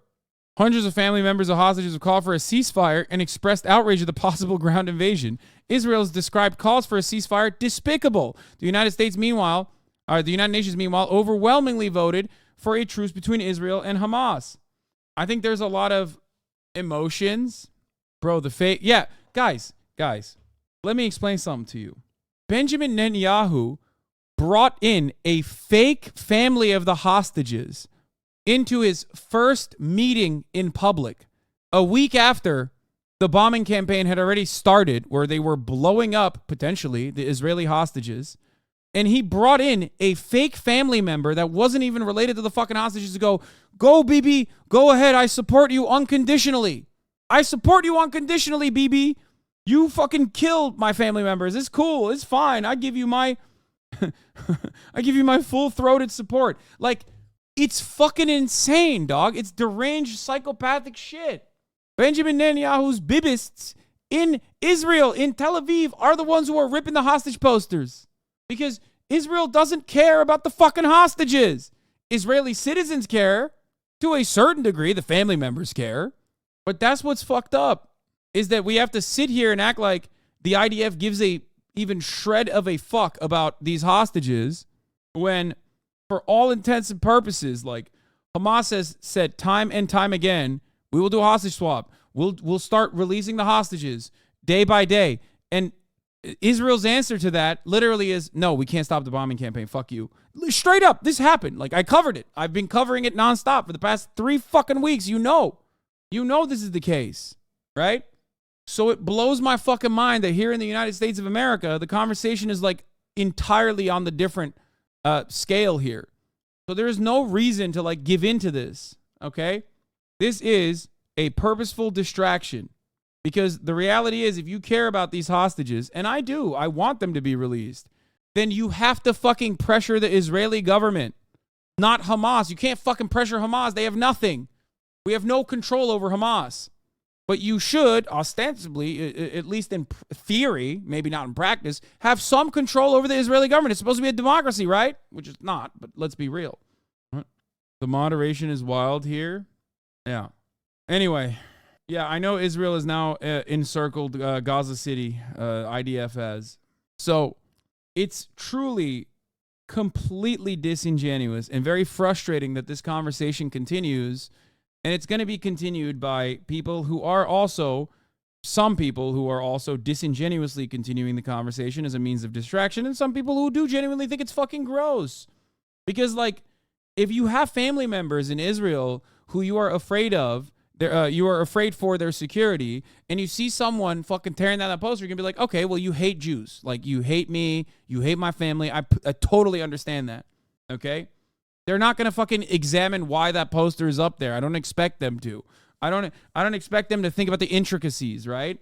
Hundreds of family members of hostages have called for a ceasefire and expressed outrage at the possible ground invasion. Israel has described calls for a ceasefire despicable. The United Nations, meanwhile, overwhelmingly voted for a truce between Israel and Hamas. I think there's a lot of emotions. Bro, guys, let me explain something to you. Benjamin Netanyahu brought in a fake family of the hostages into his first meeting in public a week after the bombing campaign had already started, where they were blowing up, potentially, the Israeli hostages. And he brought in a fake family member that wasn't even related to the fucking hostages to go, Bibi, go ahead. I support you unconditionally. I support you unconditionally, Bibi. You fucking killed my family members. It's cool. It's fine. I give you my full-throated support. Like, it's fucking insane, dog. It's deranged, psychopathic shit. Benjamin Netanyahu's bibists in Israel, in Tel Aviv, are the ones who are ripping the hostage posters. Because Israel doesn't care about the fucking hostages. Israeli citizens care. To a certain degree, the family members care. But that's what's fucked up, is that we have to sit here and act like the IDF gives a even shred of a fuck about these hostages when, for all intents and purposes, like Hamas has said time and time again, we will do a hostage swap. We'll start releasing the hostages day by day. And Israel's answer to that literally is, no, we can't stop the bombing campaign. Fuck you. Straight up, this happened. Like, I covered it. I've been covering it nonstop for the past 3 fucking weeks. You know this is the case, right? So it blows my fucking mind that here in the United States of America, the conversation is like entirely on the different scale here. So there is no reason to like give into this, okay? This is a purposeful distraction, because the reality is, if you care about these hostages, and I do, I want them to be released, then you have to fucking pressure the Israeli government, not Hamas. You can't fucking pressure Hamas. They have nothing. We have no control over Hamas. But you should, ostensibly, at least in theory, maybe not in practice, have some control over the Israeli government. It's supposed to be a democracy, right? Which is not, but let's be real. The moderation is wild here. Yeah. Anyway, yeah, I know Israel has now encircled Gaza City, IDF has. So it's truly completely disingenuous and very frustrating that this conversation continues. And it's going to be continued by people who are also, some people who are also disingenuously continuing the conversation as a means of distraction, and some people who do genuinely think it's fucking gross. Because, like, if you have family members in Israel who you are afraid of, you are afraid for their security, and you see someone fucking tearing down that poster, you're going to be like, okay, well, you hate Jews. Like, you hate me, you hate my family. I totally understand that, okay? They're not going to fucking examine why that poster is up there. I don't expect them to. I don't expect them to think about the intricacies, right?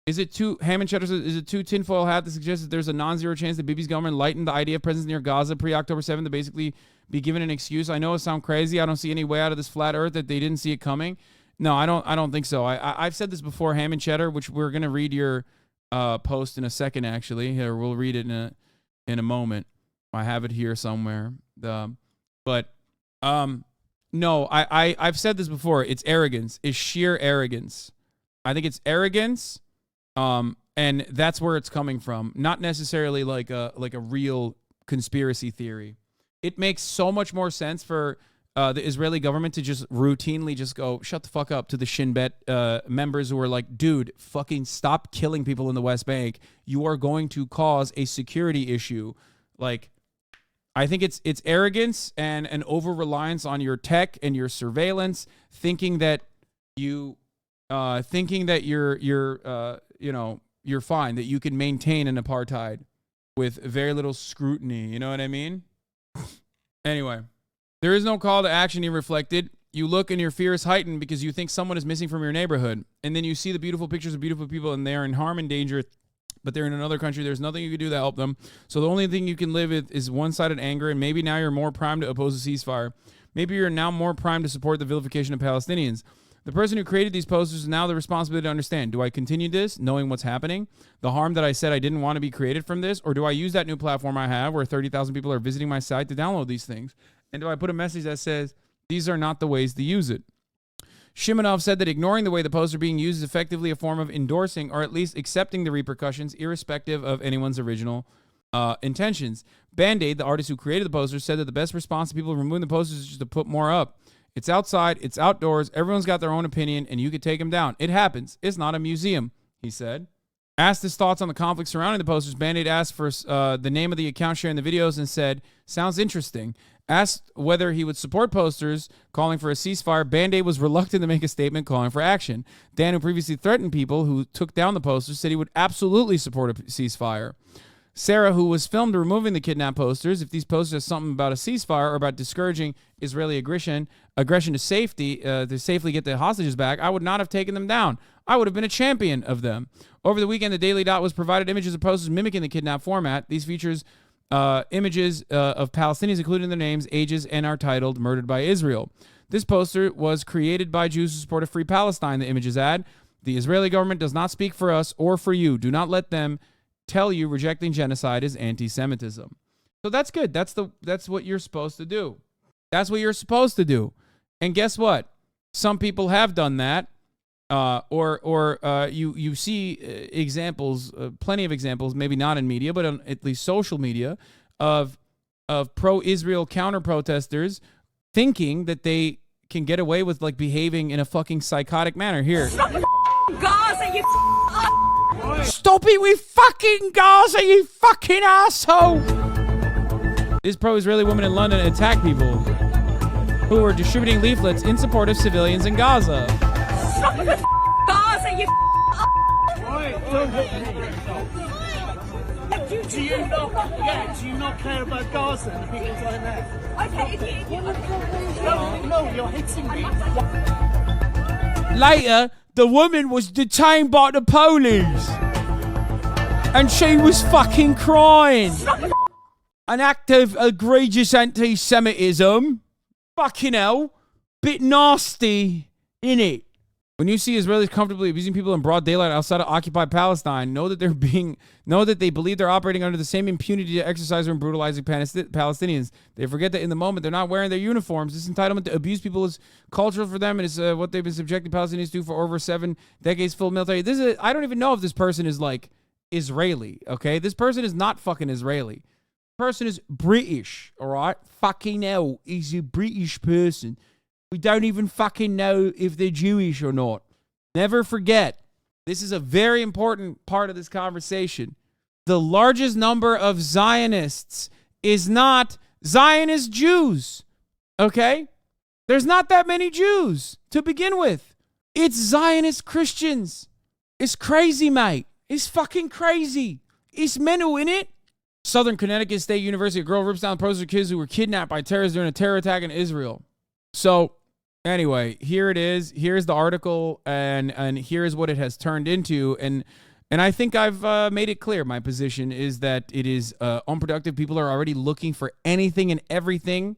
Hammond Cheddar says, is it too tinfoil hat to suggest that there's a non-zero chance that Bibi's government lightened the idea of presence near Gaza pre-October 7th to basically be given an excuse? I know it sounds crazy. I don't see any way out of this flat earth that they didn't see it coming. No, I don't think so. I've said this before, Hammond Cheddar, which we're going to read your post in a second, actually. Here, we'll read it in a moment. I have it here somewhere. But no, I've said this before. It's arrogance. It's sheer arrogance. I think it's arrogance, and that's where it's coming from. Not necessarily like a real conspiracy theory. It makes so much more sense for the Israeli government to just routinely just go, shut the fuck up, to the Shin Bet members who are like, dude, fucking stop killing people in the West Bank. You are going to cause a security issue. Like, I think it's arrogance and an over reliance on your tech and your surveillance, thinking that you're fine, that you can maintain an apartheid with very little scrutiny. You know what I mean? Anyway, there is no call to action here reflected. You look and your fear is heightened because you think someone is missing from your neighborhood. And then you see the beautiful pictures of beautiful people and they're in harm and danger, but they're in another country. There's nothing you can do to help them. So the only thing you can live with is one-sided anger. And maybe now you're more primed to oppose a ceasefire. Maybe you're now more primed to support the vilification of Palestinians. The person who created these posters is now the responsibility to understand. Do I continue this, knowing what's happening? The harm that I said I didn't want to be created from this? Or do I use that new platform I have where 30,000 people are visiting my site to download these things? And do I put a message that says, these are not the ways to use it? Shimonov said that ignoring the way the posts are being used is effectively a form of endorsing or at least accepting the repercussions irrespective of anyone's original intentions. Band-Aid, the artist who created the posters, said that the best response to people removing the posters is just to put more up. It's outside, it's outdoors, everyone's got their own opinion, and you could take them down. It happens. It's not a museum, he said. Asked his thoughts on the conflict surrounding the posters, Band-Aid asked for the name of the account sharing the videos and said, sounds interesting. Asked whether he would support posters calling for a ceasefire, Band-Aid was reluctant to make a statement calling for action. Dan, who previously threatened people who took down the posters, said he would absolutely support a ceasefire. Sarah, who was filmed removing the kidnapped posters, if these posters have something about a ceasefire or about discouraging Israeli aggression to safety, to safely get the hostages back, I would not have taken them down. I would have been a champion of them. Over the weekend, the Daily Dot was provided images of posters mimicking the kidnap format. These features images of Palestinians, including their names, ages, and are titled Murdered by Israel. This poster was created by Jews who support a free Palestine. The images add, the Israeli government does not speak for us or for you. Do not let them tell you rejecting genocide is anti-Semitism. So that's good. That's what you're supposed to do. That's what you're supposed to do. And guess what? Some people have done that. You see examples, plenty of examples, maybe not in media, but on at least social media, of pro-Israel counter-protesters thinking that they can get away with like behaving in a fucking psychotic manner. Here.
Stop Gaza, you
Stop it with fucking Gaza, you fucking asshole! This pro-Israeli woman in London attacked people who were distributing leaflets in support of civilians in Gaza.
Stop it with Gaza, you
Do you not care about Gaza and people like that?
Okay,
No, you're hitting me.
Later, the woman was detained by the police. And she was fucking crying. An act of egregious anti-Semitism. Fucking hell. Bit nasty, innit? When you see Israelis comfortably abusing people in broad daylight outside of occupied Palestine, know that they believe they're operating under the same impunity to exercise and brutalizing Palestinians. They forget that in the moment they're not wearing their uniforms. This entitlement to abuse people is cultural for them and is what they've been subjecting Palestinians to for over 7 decades. Full military. I don't even know if this person is like Israeli. Okay, this person is not fucking Israeli. This person is British. All right, fucking hell, he's a British person. We don't even fucking know if they're Jewish or not. Never forget, this is a very important part of this conversation. The largest number of Zionists is not Zionist Jews. Okay? There's not that many Jews to begin with. It's Zionist Christians. It's crazy, mate. It's fucking crazy. It's mental, innit? Southern Connecticut State University, a girl rips down posters of kids who were kidnapped by terrorists during a terror attack in Israel. So, anyway, here it is. Here's the article, and here's what it has turned into. And I think I've made it clear. My position is that it is unproductive. People are already looking for anything and everything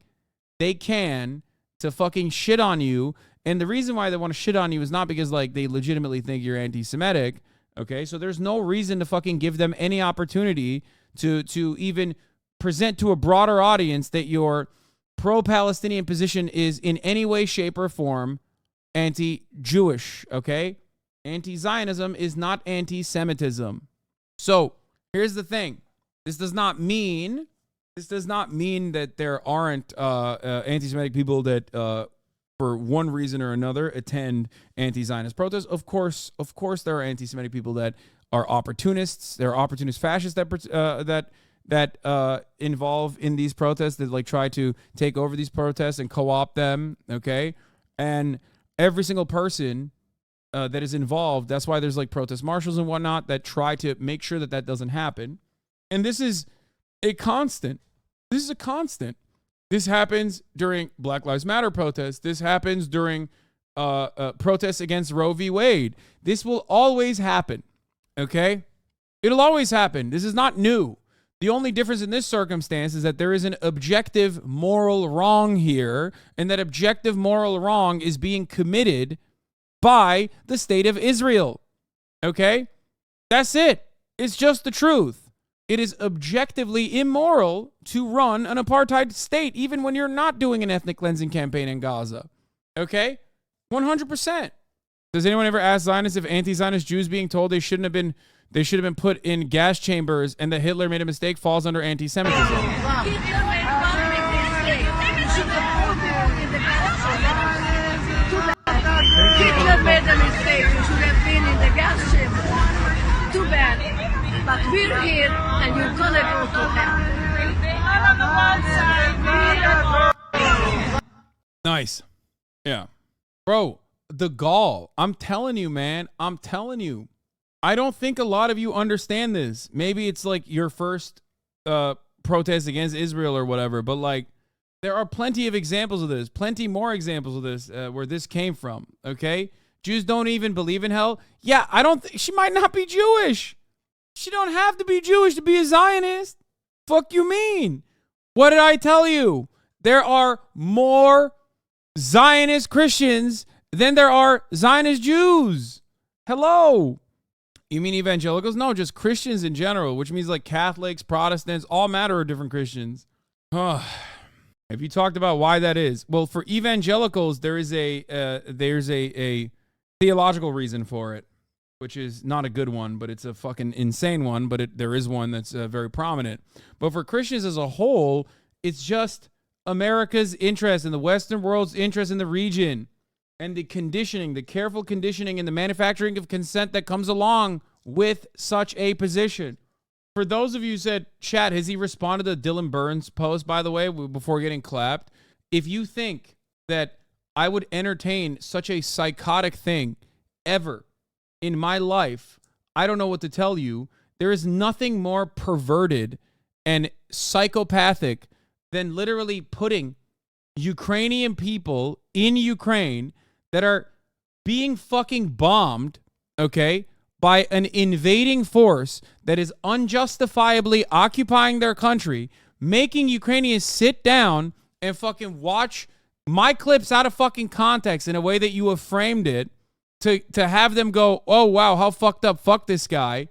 they can to fucking shit on you. And the reason why they want to shit on you is not because like they legitimately think you're anti-Semitic. Okay, so there's no reason to fucking give them any opportunity to even present to a broader audience that your pro-Palestinian position is in any way, shape, or form anti-Jewish, okay? Anti-Zionism is not anti-Semitism. So here's the thing. This does not mean that there aren't anti-Semitic people that for one reason or another attend anti-Zionist protests. Of course there are anti-Semitic people that are opportunists. There are opportunist fascists that that involve in these protests, that like try to take over these protests and co-opt them, okay? And every single person that is involved, that's why there's like protest marshals and whatnot that try to make sure that that doesn't happen. And this is a constant. This is a constant. This happens during Black Lives Matter protests. This happens during protests against Roe v. Wade. This will always happen, okay? It'll always happen. This is not new. The only difference in this circumstance is that there is an objective moral wrong here, and that objective moral wrong is being committed by the state of Israel, okay? That's it. It's just the truth. It is objectively immoral to run an apartheid state, even when you're not doing an ethnic cleansing campaign in Gaza, okay? 100%. Does anyone ever ask Zionists if anti-Zionist Jews being told they should have been put in gas chambers and that Hitler made a mistake falls under anti-Semitism?
Hitler made a mistake. You should have been in the gas chamber. Too bad. But we're here and you're gonna go to hell.
Nice. Yeah. Bro, the gall. I'm telling you, man. I'm telling you. I don't think a lot of you understand this. Maybe it's like your first protest against Israel or whatever, but like there are plenty of examples of this, plenty more examples of this where this came from, okay? Jews don't even believe in hell. Yeah, I don't she might not be Jewish. She don't have to be Jewish to be a Zionist. Fuck you mean? What did I tell you? There are more Zionist Christians than there are Zionist Jews. Hello. You mean evangelicals? No, just Christians in general, which means like Catholics, Protestants, all matter of different Christians. Have you talked about why that is? Well, for evangelicals, there's a theological reason for it, which is not a good one, but it's a fucking insane one, but there is one that's very prominent. But for Christians as a whole, it's just America's interest and the Western world's interest in the region and the conditioning, the careful conditioning and the manufacturing of consent that comes along with such a position. For those of you who said, chat, has he responded to Dylan Burns' post, by the way, before getting clapped? If you think that I would entertain such a psychotic thing ever in my life, I don't know what to tell you. There is nothing more perverted and psychopathic than literally putting Ukrainian people in Ukraine that are being fucking bombed, okay, by an invading force that is unjustifiably occupying their country, making Ukrainians sit down and fucking watch my clips out of fucking context in a way that you have framed it to have them go, oh, wow, how fucked up, fuck this guy.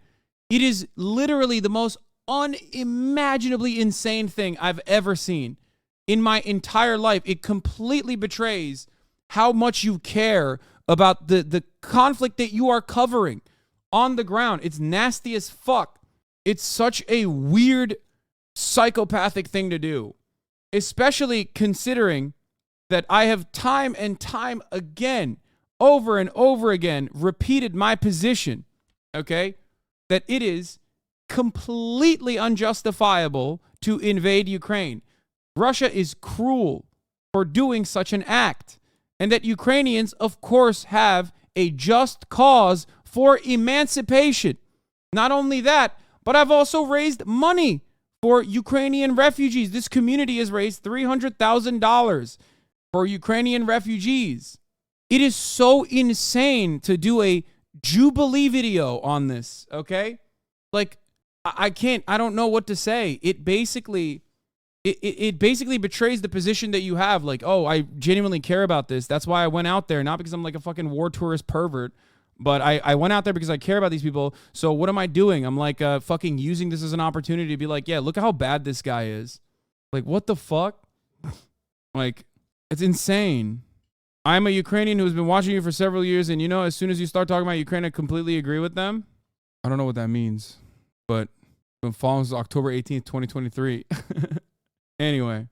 It is literally the most unimaginably insane thing I've ever seen in my entire life. It completely betrays how much you care about the conflict that you are covering on the ground. It's nasty as fuck. It's such a weird, psychopathic thing to do, especially considering that I have time and time again, over and over again, repeated my position, okay, that it is completely unjustifiable to invade Ukraine. Russia is cruel for doing such an act, and that Ukrainians, of course, have a just cause for emancipation. Not only that, but I've also raised money for Ukrainian refugees. This community has raised $300,000 for Ukrainian refugees. It is so insane to do a Jubilee video on this, okay? Like, I don't know what to say. It basically betrays the position that you have. Like, oh, I genuinely care about this. That's why I went out there, not because I'm like a fucking war tourist pervert, but I went out there because I care about these people. So what am I doing? I'm like fucking using this as an opportunity to be like, yeah, look at how bad this guy is. Like, what the fuck? Like, it's insane. I'm a Ukrainian who has been watching you for several years, and you know, as soon as you start talking about Ukraine, I completely agree with them. I don't know what that means, but been following since October 18th, 2023. Anyway,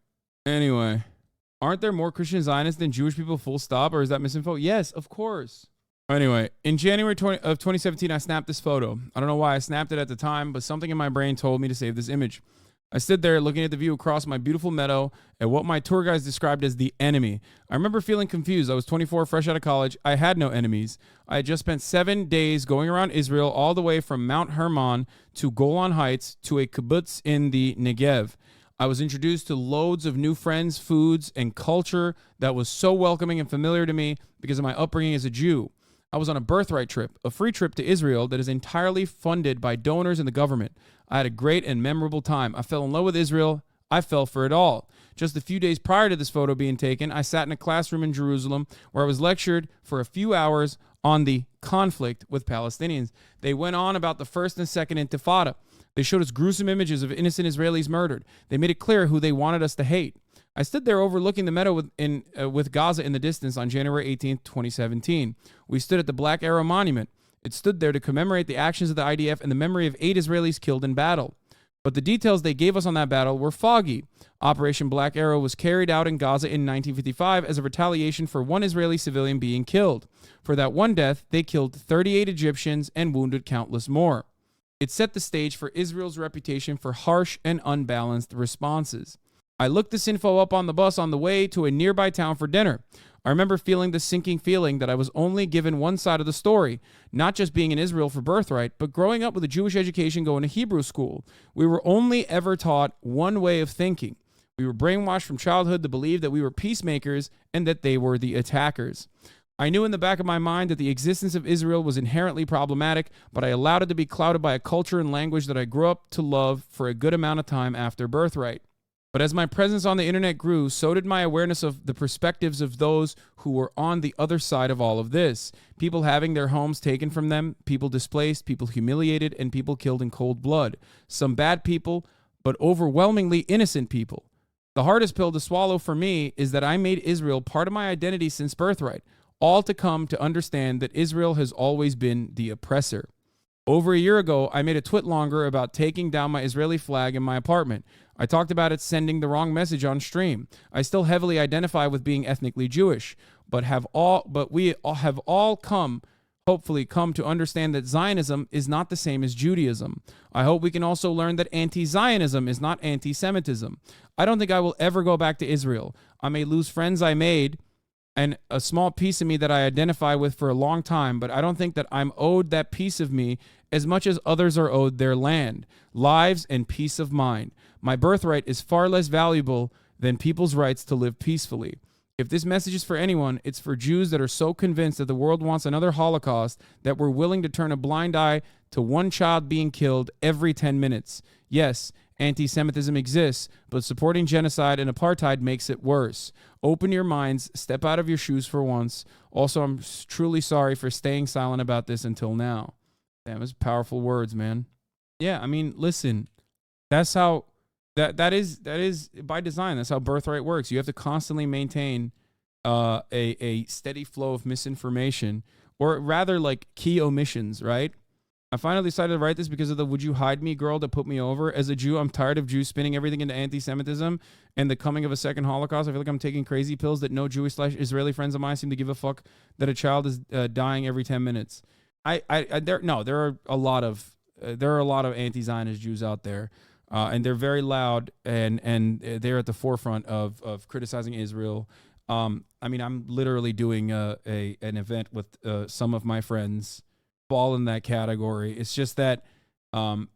aren't there more Christian Zionists than Jewish people, full stop, or is that misinfo? Yes, of course. Anyway, in January of 2017, I snapped this photo. I don't know why I snapped it at the time, but something in my brain told me to save this image. I stood there looking at the view across my beautiful meadow at what my tour guides described as the enemy. I remember feeling confused. I was 24, fresh out of college. I had no enemies. I had just spent 7 days going around Israel, all the way from Mount Hermon to Golan Heights to a kibbutz in the Negev. I was introduced to loads of new friends, foods, and culture that was so welcoming and familiar to me because of my upbringing as a Jew. I was on a birthright trip, a free trip to Israel that is entirely funded by donors and the government. I had a great and memorable time. I fell in love with Israel. I fell for it all. Just a few days prior to this photo being taken, I sat in a classroom in Jerusalem where I was lectured for a few hours on the conflict with Palestinians. They went on about the first and second Intifada. They showed us gruesome images of innocent Israelis murdered. They made it clear who they wanted us to hate. I stood there overlooking the meadow with Gaza in the distance on January 18th, 2017. We stood at the Black Arrow Monument. It stood there to commemorate the actions of the IDF and the memory of 8 Israelis killed in battle. But the details they gave us on that battle were foggy. Operation Black Arrow was carried out in Gaza in 1955 as a retaliation for one Israeli civilian being killed. For that one death, they killed 38 Egyptians and wounded countless more. It set the stage for Israel's reputation for harsh and unbalanced responses. I looked this info up on the bus on the way to a nearby town for dinner. I remember feeling the sinking feeling that I was only given one side of the story, not just being in Israel for birthright, but growing up with a Jewish education going to Hebrew school. We were only ever taught one way of thinking. We were brainwashed from childhood to believe that we were peacemakers and that they were the attackers. I knew in the back of my mind that the existence of Israel was inherently problematic, but I allowed it to be clouded by a culture and language that I grew up to love for a good amount of time after birthright. But as my presence on the internet grew, so did my awareness of the perspectives of those who were on the other side of all of this. People having their homes taken from them, people displaced, people humiliated, and people killed in cold blood. Some bad people, but overwhelmingly innocent people. The hardest pill to swallow for me is that I made Israel part of my identity since birthright, all to come to understand that Israel has always been the oppressor. Over a year ago, I made a twit longer about taking down my Israeli flag in my apartment. I talked about it sending the wrong message on stream. I still heavily identify with being ethnically Jewish, but we have all hopefully come to understand that Zionism is not the same as Judaism. I hope we can also learn that anti-Zionism is not anti-Semitism. I don't think I will ever go back to Israel. I may lose friends I made and a small piece of me that I identify with for a long time, but I don't think that I'm owed that piece of me as much as others are owed their land, lives, and peace of mind. My birthright is far less valuable than people's rights to live peacefully. If this message is for anyone, it's for Jews that are so convinced that the world wants another Holocaust that we're willing to turn a blind eye to one child being killed every 10 minutes. Yes, anti-Semitism exists, but supporting genocide and apartheid makes it worse. Open your minds, step out of your shoes for once. Also, I'm truly sorry for staying silent about this until now. Damn, those powerful words, man. Yeah, I mean, listen, that's how that is by design. That's how birthright works. You have to constantly maintain a steady flow of misinformation, or rather like key omissions, right? I finally decided to write this because of the "would you hide me" girl that put me over. As a Jew, I'm tired of Jews spinning everything into anti-Semitism and the coming of a second Holocaust. I feel like I'm taking crazy pills that no Jewish/Israeli friends of mine seem to give a fuck that a child is dying every 10 minutes. There are a lot of anti-Zionist Jews out there, and they're very loud and they're at the forefront of criticizing Israel. I mean, I'm literally doing an event with some of my friends fall in that category. It's just that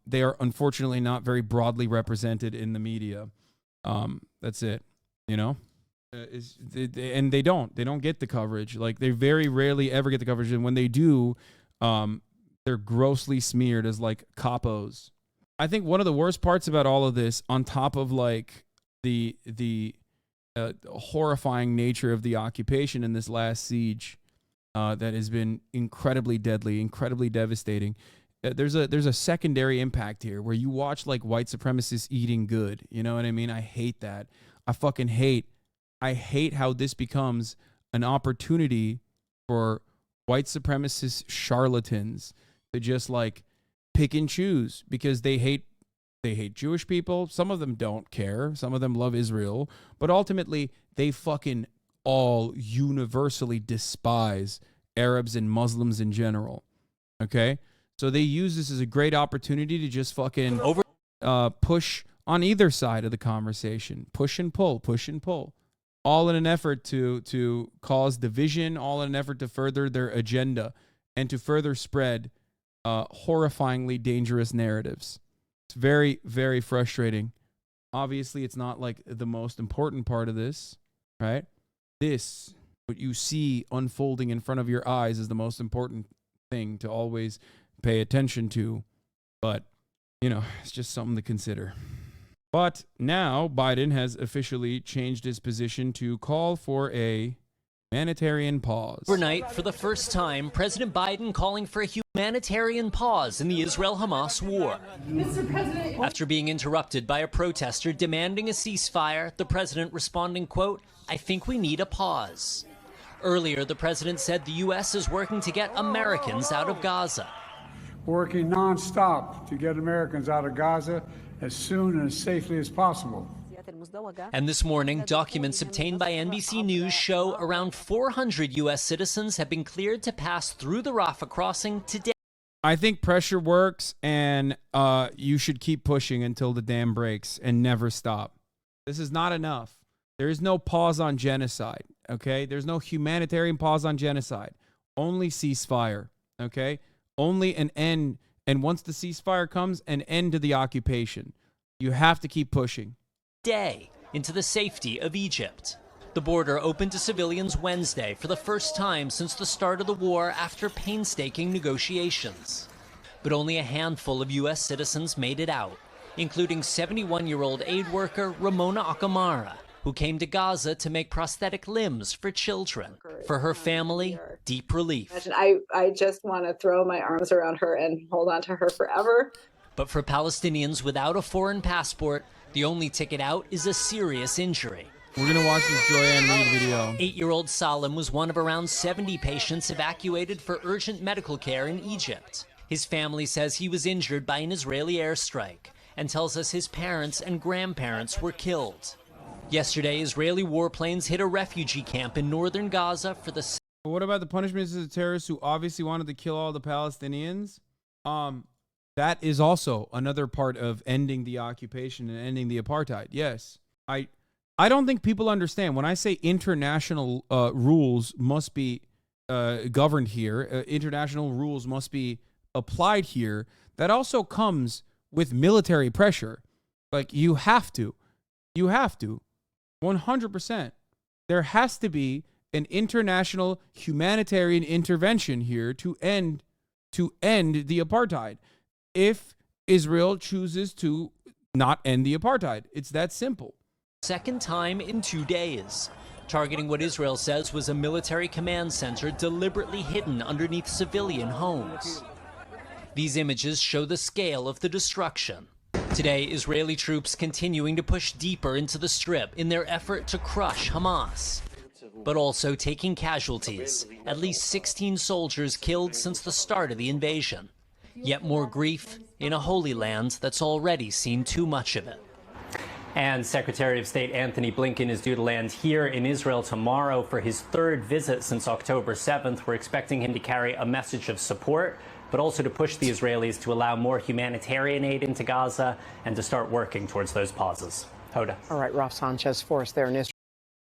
they are unfortunately not very broadly represented in the media. That's it, you know. And they don't get the coverage. Like, they very rarely ever get the coverage, and when they do, they're grossly smeared as like capos. I think one of the worst parts about all of this, on top of like the horrifying nature of the occupation in this last siege, that has been incredibly deadly, incredibly devastating. There's a secondary impact here where you watch like white supremacists eating good. You know what I mean? I hate that. I hate how this becomes an opportunity for white supremacist charlatans to just like pick and choose because they hate Jewish people. Some of them don't care. Some of them love Israel, but ultimately they fucking all universally despise Arabs and Muslims in general. Okay? So they use this as a great opportunity to just fucking push on either side of the conversation. Push and pull, all in an effort to cause division, all in an effort to further their agenda and to further spread horrifyingly dangerous narratives. It's very, very frustrating. Obviously, it's not like the most important part of this, right? This, what you see unfolding in front of your eyes, is the most important thing to always pay attention to. But, you know, it's just something to consider. But now Biden has officially changed his position to call for a humanitarian pause.
Overnight, for the first time, President Biden calling for a humanitarian pause in the Israel-Hamas war.
Mr. President.
After being interrupted by a protester demanding a ceasefire, the president responding, quote, "I think we need a pause." Earlier, the president said the U.S. is working to get Americans out of Gaza.
Working nonstop to get Americans out of Gaza as soon and as safely as possible.
And this morning, documents obtained by NBC News show around 400 U.S. citizens have been cleared to pass through the Rafah crossing today.
I think pressure works, and you should keep pushing until the dam breaks and never stop. This is not enough. There is no pause on genocide, okay? There's no humanitarian pause on genocide. Only ceasefire, okay? Only an end, and once the ceasefire comes, an end to the occupation. You have to keep pushing.
Day into the safety of Egypt. The border opened to civilians Wednesday for the first time since the start of the war after painstaking negotiations. But only a handful of U.S. citizens made it out, including 71-year-old aid worker Ramona Akamara, who came to Gaza to make prosthetic limbs for children. For her family, deep relief.
I just want to throw my arms around her and hold on to her forever.
But for Palestinians without a foreign passport, the only ticket out is a serious injury.
We're going to watch this Joanne Reed video.
8-year-old Salim was one of around 70 patients evacuated for urgent medical care in Egypt. His family says he was injured by an Israeli airstrike and tells us his parents and grandparents were killed. Yesterday, Israeli warplanes hit a refugee camp in northern Gaza for the...
What about the punishments of the terrorists who obviously wanted to kill all the Palestinians? That is also another part of ending the occupation and ending the apartheid. Yes. I don't think people understand. When I say international rules must be governed here, international rules must be applied here, that also comes with military pressure. Like, you have to. 100%. There has to be an international humanitarian intervention here to end the apartheid. If Israel chooses to not end the apartheid, it's that simple.
Second time in 2 days, targeting what Israel says was a military command center deliberately hidden underneath civilian homes. These images show the scale of the destruction. Today, Israeli troops continuing to push deeper into the Strip in their effort to crush Hamas, but also taking casualties. At least 16 soldiers killed since the start of the invasion. Yet more grief in a holy land that's already seen too much of it.
And Secretary of State Anthony Blinken is due to land here in Israel tomorrow for his third visit since October 7th. We're expecting him to carry a message of support, but also to push the Israelis to allow more humanitarian aid into Gaza and to start working towards those pauses. Hoda.
All right, Ralph Sanchez for us there in Israel.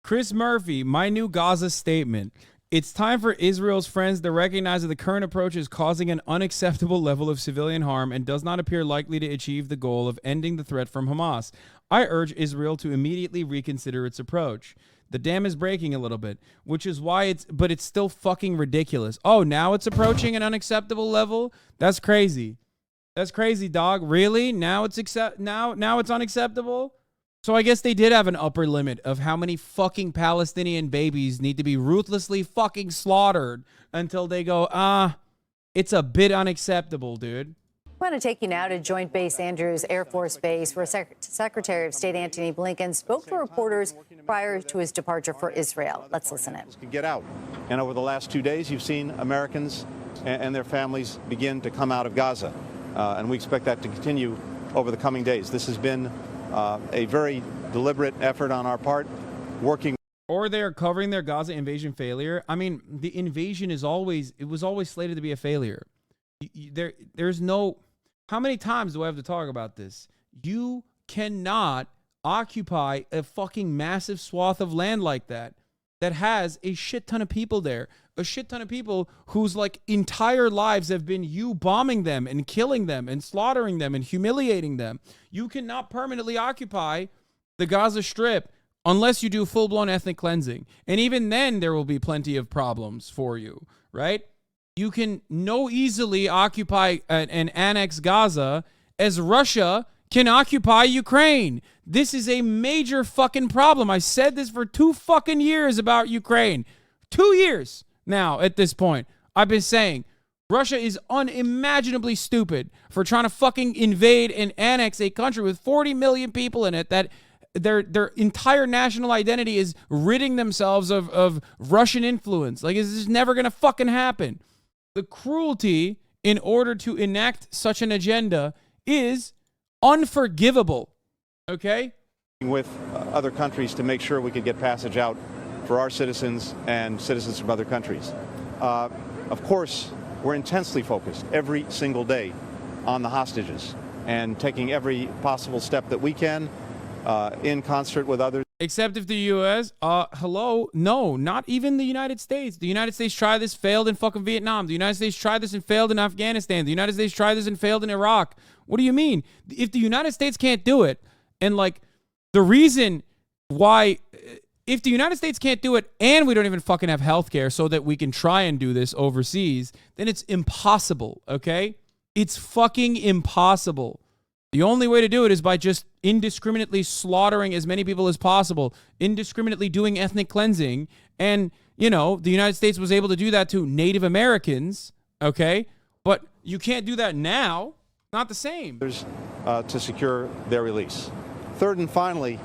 Chris Murphy, my new Gaza statement. It's time for Israel's friends to recognize that the current approach is causing an unacceptable level of civilian harm and does not appear likely to achieve the goal of ending the threat from Hamas. I urge Israel to immediately reconsider its approach. The dam is breaking a little bit, which is why but it's still fucking ridiculous. Oh, now it's approaching an unacceptable level? That's crazy. That's crazy, dog. Really? Now it's now it's unacceptable? So I guess they did have an upper limit of how many fucking Palestinian babies need to be ruthlessly fucking slaughtered until they go, it's a bit unacceptable, dude.
I want to take you now to Joint Base Andrews Air Force Base, where Secretary of State Antony Blinken spoke to reporters prior to his departure for Israel. Let's listen in.
Get out. And over the last 2 days, you've seen Americans and their families begin to come out of Gaza. And we expect that to continue over the coming days. This has been a very deliberate effort on our part, working.
Or they're covering their Gaza invasion failure. I mean, the invasion was always slated to be a failure. There's no, how many times do I have to talk about this? You cannot occupy a fucking massive swath of land like that has a shit ton of people there. A shit ton of people whose like entire lives have been you bombing them and killing them and slaughtering them and humiliating them. You cannot permanently occupy the Gaza Strip unless you do full-blown ethnic cleansing. And even then, there will be plenty of problems for you, right? You can no easily occupy and annex Gaza as Russia can occupy Ukraine. This is a major fucking problem. I said this for 2 fucking years about Ukraine. 2 years now at this point. I've been saying Russia is unimaginably stupid for trying to fucking invade and annex a country with 40 million people in it that their entire national identity is ridding themselves of Russian influence. Like, this is never going to fucking happen. The cruelty in order to enact such an agenda is unforgivable. Okay?
With other countries to make sure we could get passage out for our citizens and citizens from other countries. Of course, we're intensely focused every single day on the hostages and taking every possible step that we can in concert with others.
Except if the U.S., hello, no, not even the United States. The United States tried this, failed in fucking Vietnam. The United States tried this and failed in Afghanistan. The United States tried this and failed in Iraq. What do you mean? If the United States can't do it, and like the reason why, if the United States can't do it and we don't even fucking have healthcare so that we can try and do this overseas, then it's impossible, okay? It's fucking impossible. The only way to do it is by just indiscriminately slaughtering as many people as possible, indiscriminately doing ethnic cleansing. And, you know, the United States was able to do that to Native Americans, okay? But you can't do that now. Not the same.
To secure their release. Third and finally,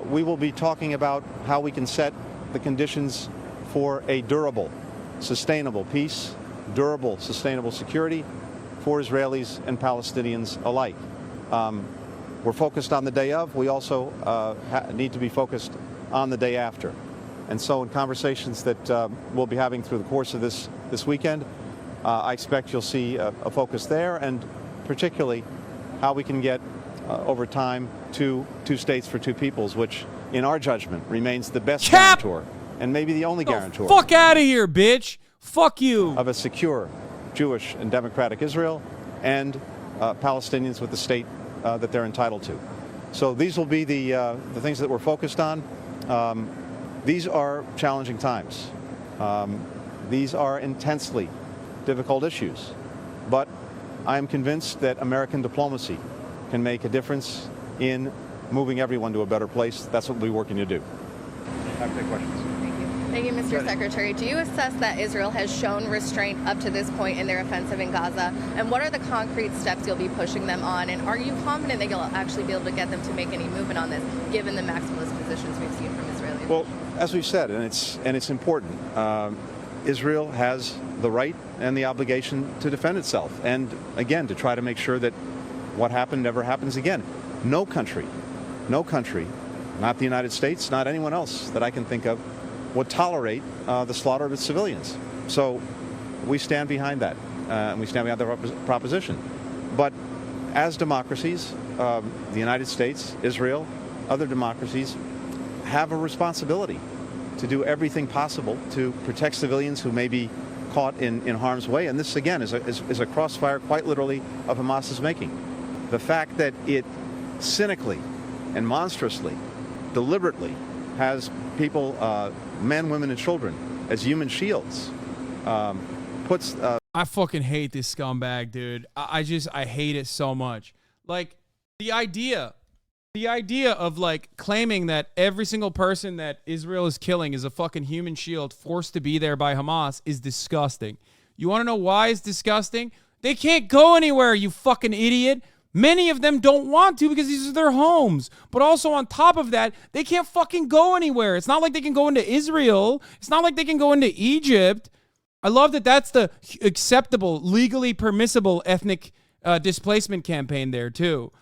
we will be talking about how we can set the conditions for a durable, sustainable peace, durable, sustainable security for Israelis and Palestinians alike. We're focused on the day of. We also need to be focused on the day after. And so in conversations that we'll be having through the course of this weekend, I expect you'll see a focus there, and particularly how we can get, over time, two states for two peoples, which, in our judgment, remains the best guarantor, and maybe the only guarantor.
Fuck out of here, bitch. Fuck you.
Of a secure Jewish and democratic Israel and Palestinians with the state that they're entitled to. So these will be the things that we're focused on. These are challenging times. These are intensely difficult issues. But I am convinced that American diplomacy can make a difference in moving everyone to a better place. That's what we'll be working to do. I have questions.
Thank you, Mr. Secretary. Do you assess that Israel has shown restraint up to this point in their offensive in Gaza? And what are the concrete steps you'll be pushing them on? And are you confident that you'll actually be able to get them to make any movement on this, given the maximalist positions we've seen from Israelis?
Well, as we've said, and it's important, Israel has the right and the obligation to defend itself, and again, to try to make sure that what happened never happens again. No country, not the United States, not anyone else that I can think of, would tolerate the slaughter of its civilians. So we stand behind that, and we stand behind the proposition. But as democracies, the United States, Israel, other democracies have a responsibility to do everything possible to protect civilians who may be caught in harm's way. And this, again, is a crossfire, quite literally, of Hamas's making. The fact that it cynically and monstrously, deliberately, has people, men, women, and children, as human shields, puts...
I fucking hate this scumbag, dude. I hate it so much. Like, the idea of, like, claiming that every single person that Israel is killing is a fucking human shield forced to be there by Hamas is disgusting. You want to know why it's disgusting? They can't go anywhere, you fucking idiot. Many of them don't want to because these are their homes. But also on top of that, they can't fucking go anywhere. It's not like they can go into Israel. It's not like they can go into Egypt. I love that that's the acceptable, legally permissible ethnic displacement campaign there too.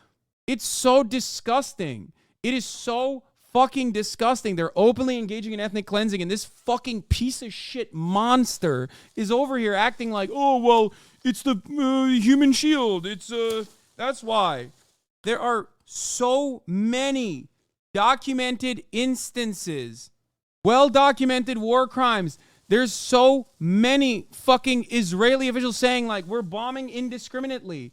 It's so disgusting. It is so fucking disgusting. They're openly engaging in ethnic cleansing, and this fucking piece of shit monster is over here acting like, oh, well, it's the human shield. It's... That's why there are so many documented instances, well-documented war crimes. There's so many fucking Israeli officials saying, like, we're bombing indiscriminately.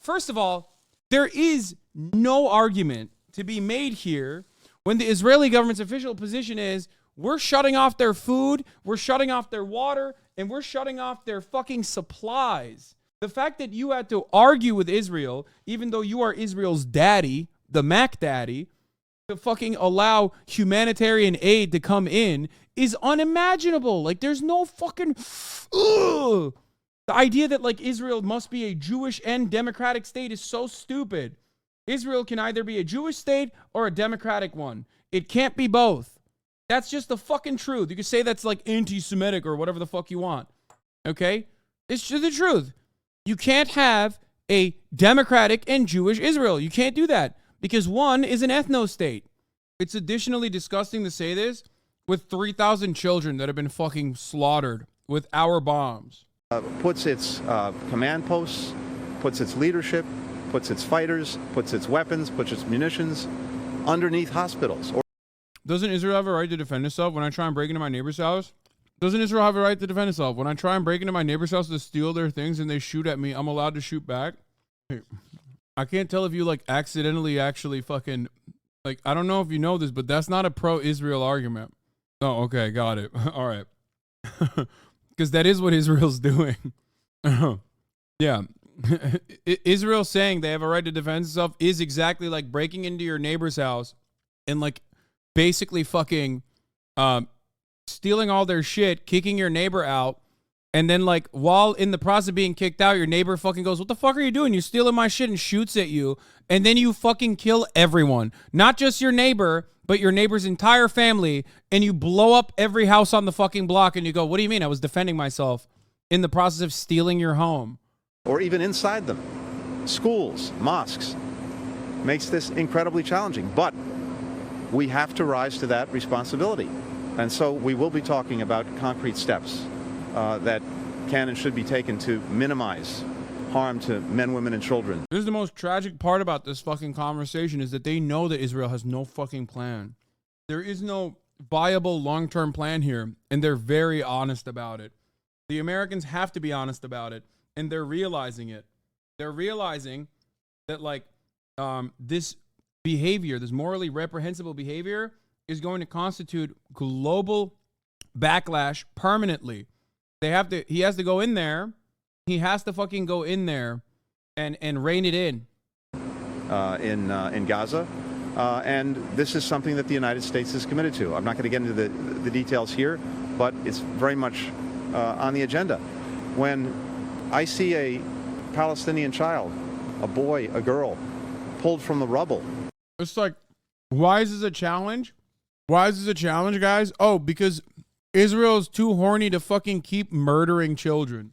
First of all, there is no argument to be made here when the Israeli government's official position is, we're shutting off their food, we're shutting off their water, and we're shutting off their fucking supplies. The fact that you had to argue with Israel, even though you are Israel's daddy, the Mac daddy, to fucking allow humanitarian aid to come in is unimaginable. Like, there's no fucking... Ugh. The idea that, like, Israel must be a Jewish and democratic state is so stupid. Israel can either be a Jewish state or a democratic one. It can't be both. That's just the fucking truth. You can say that's, like, anti-Semitic or whatever the fuck you want. Okay? It's just the truth. You can't have a democratic and Jewish Israel. You can't do that because one is an ethno-state. It's additionally disgusting to say this with 3,000 children that have been fucking slaughtered with our bombs.
Puts its command posts, puts its leadership, puts its fighters, puts its weapons, puts its munitions underneath hospitals.
Doesn't Israel have a right to defend itself when I try and break into my neighbor's house? Doesn't Israel have a right to defend itself? When I try and break into my neighbor's house to steal their things and they shoot at me, I'm allowed to shoot back? Hey, I can't tell if you, like, accidentally actually fucking... Like, I don't know if you know this, but that's not a pro-Israel argument. Oh, okay, got it. All right. Because that is what Israel's doing. Yeah. Israel saying they have a right to defend itself is exactly like breaking into your neighbor's house and, like, basically fucking stealing all their shit, kicking your neighbor out, and then, like, while in the process of being kicked out, your neighbor fucking goes, what the fuck are you doing? You're stealing my shit, and shoots at you, and then you fucking kill everyone. Not just your neighbor, but your neighbor's entire family, and you blow up every house on the fucking block, and you go, what do you mean? I was defending myself in the process of stealing your home.
Or even inside them. Schools, mosques. Makes this incredibly challenging. But we have to rise to that responsibility. And so we will be talking about concrete steps that can and should be taken to minimize harm to men, women, and children.
This is the most tragic part about this fucking conversation is that they know that Israel has no fucking plan. There is no viable long-term plan here, and they're very honest about it. The Americans have to be honest about it, and they're realizing it. They're realizing that, like, this behavior, this morally reprehensible behavior, is going to constitute global backlash permanently. He has to go in there. He has to fucking go in there and rein it in
Gaza. And this is something that the United States is committed to. I'm not going to get into the details here, but it's very much on the agenda. When I see a Palestinian child, a boy, a girl, pulled from the rubble.
It's like, why is this a challenge? Why is this a challenge, guys? Oh, because Israel's too horny to fucking keep murdering children.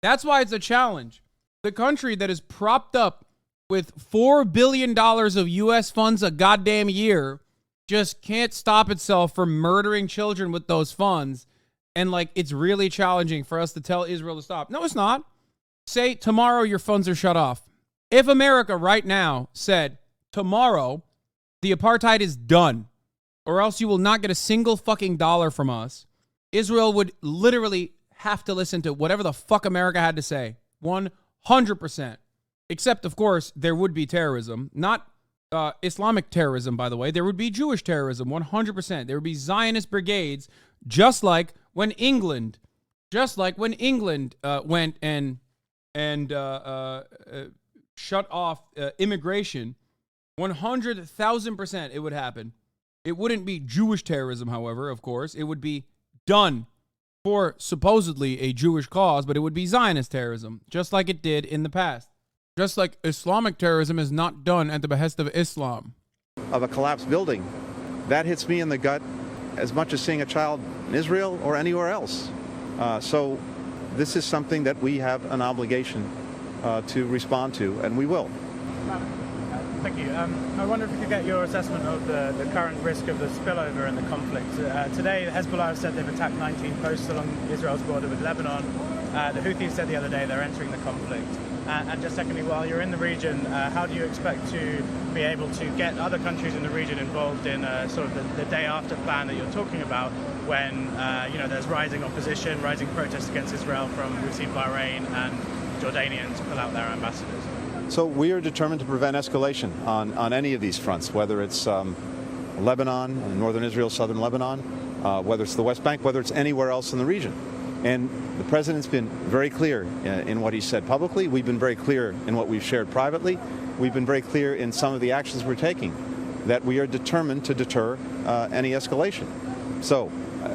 That's why it's a challenge. The country that is propped up with $4 billion of U.S. funds a goddamn year just can't stop itself from murdering children with those funds. And, like, it's really challenging for us to tell Israel to stop. No, it's not. Say tomorrow your funds are shut off. If America right now said tomorrow the apartheid is done, or else you will not get a single fucking dollar from us, Israel would literally have to listen to whatever the fuck America had to say. 100%. Except, of course, there would be terrorism. Not Islamic terrorism, by the way. There would be Jewish terrorism, 100%. There would be Zionist brigades, just like when England went and shut off immigration. 100,000% it would happen. It wouldn't be Jewish terrorism, however, of course. It would be done for supposedly a Jewish cause, but it would be Zionist terrorism, just like it did in the past. Just like Islamic terrorism is not done at the behest of Islam.
Of a collapsed building, that hits me in the gut as much as seeing a child in Israel or anywhere else. So this is something that we have an obligation to respond to, and we will.
Thank you. I wonder if we could get your assessment of the current risk of the spillover in the conflict. Today, Hezbollah have said they've attacked 19 posts along Israel's border with Lebanon. The Houthis said the other day they're entering the conflict. And just secondly, while you're in the region, how do you expect to be able to get other countries in the region involved in sort of the day after plan that you're talking about when, there's rising opposition, rising protests against Israel from, we've seen Bahrain and Jordanians pull out their ambassadors?
So we are determined to prevent escalation on any of these fronts, whether it's Lebanon, northern Israel, southern Lebanon, whether it's the West Bank, whether it's anywhere else in the region. And the president's been very clear in what he said publicly. We've been very clear in what we've shared privately. We've been very clear in some of the actions we're taking, that we are determined to deter any escalation. So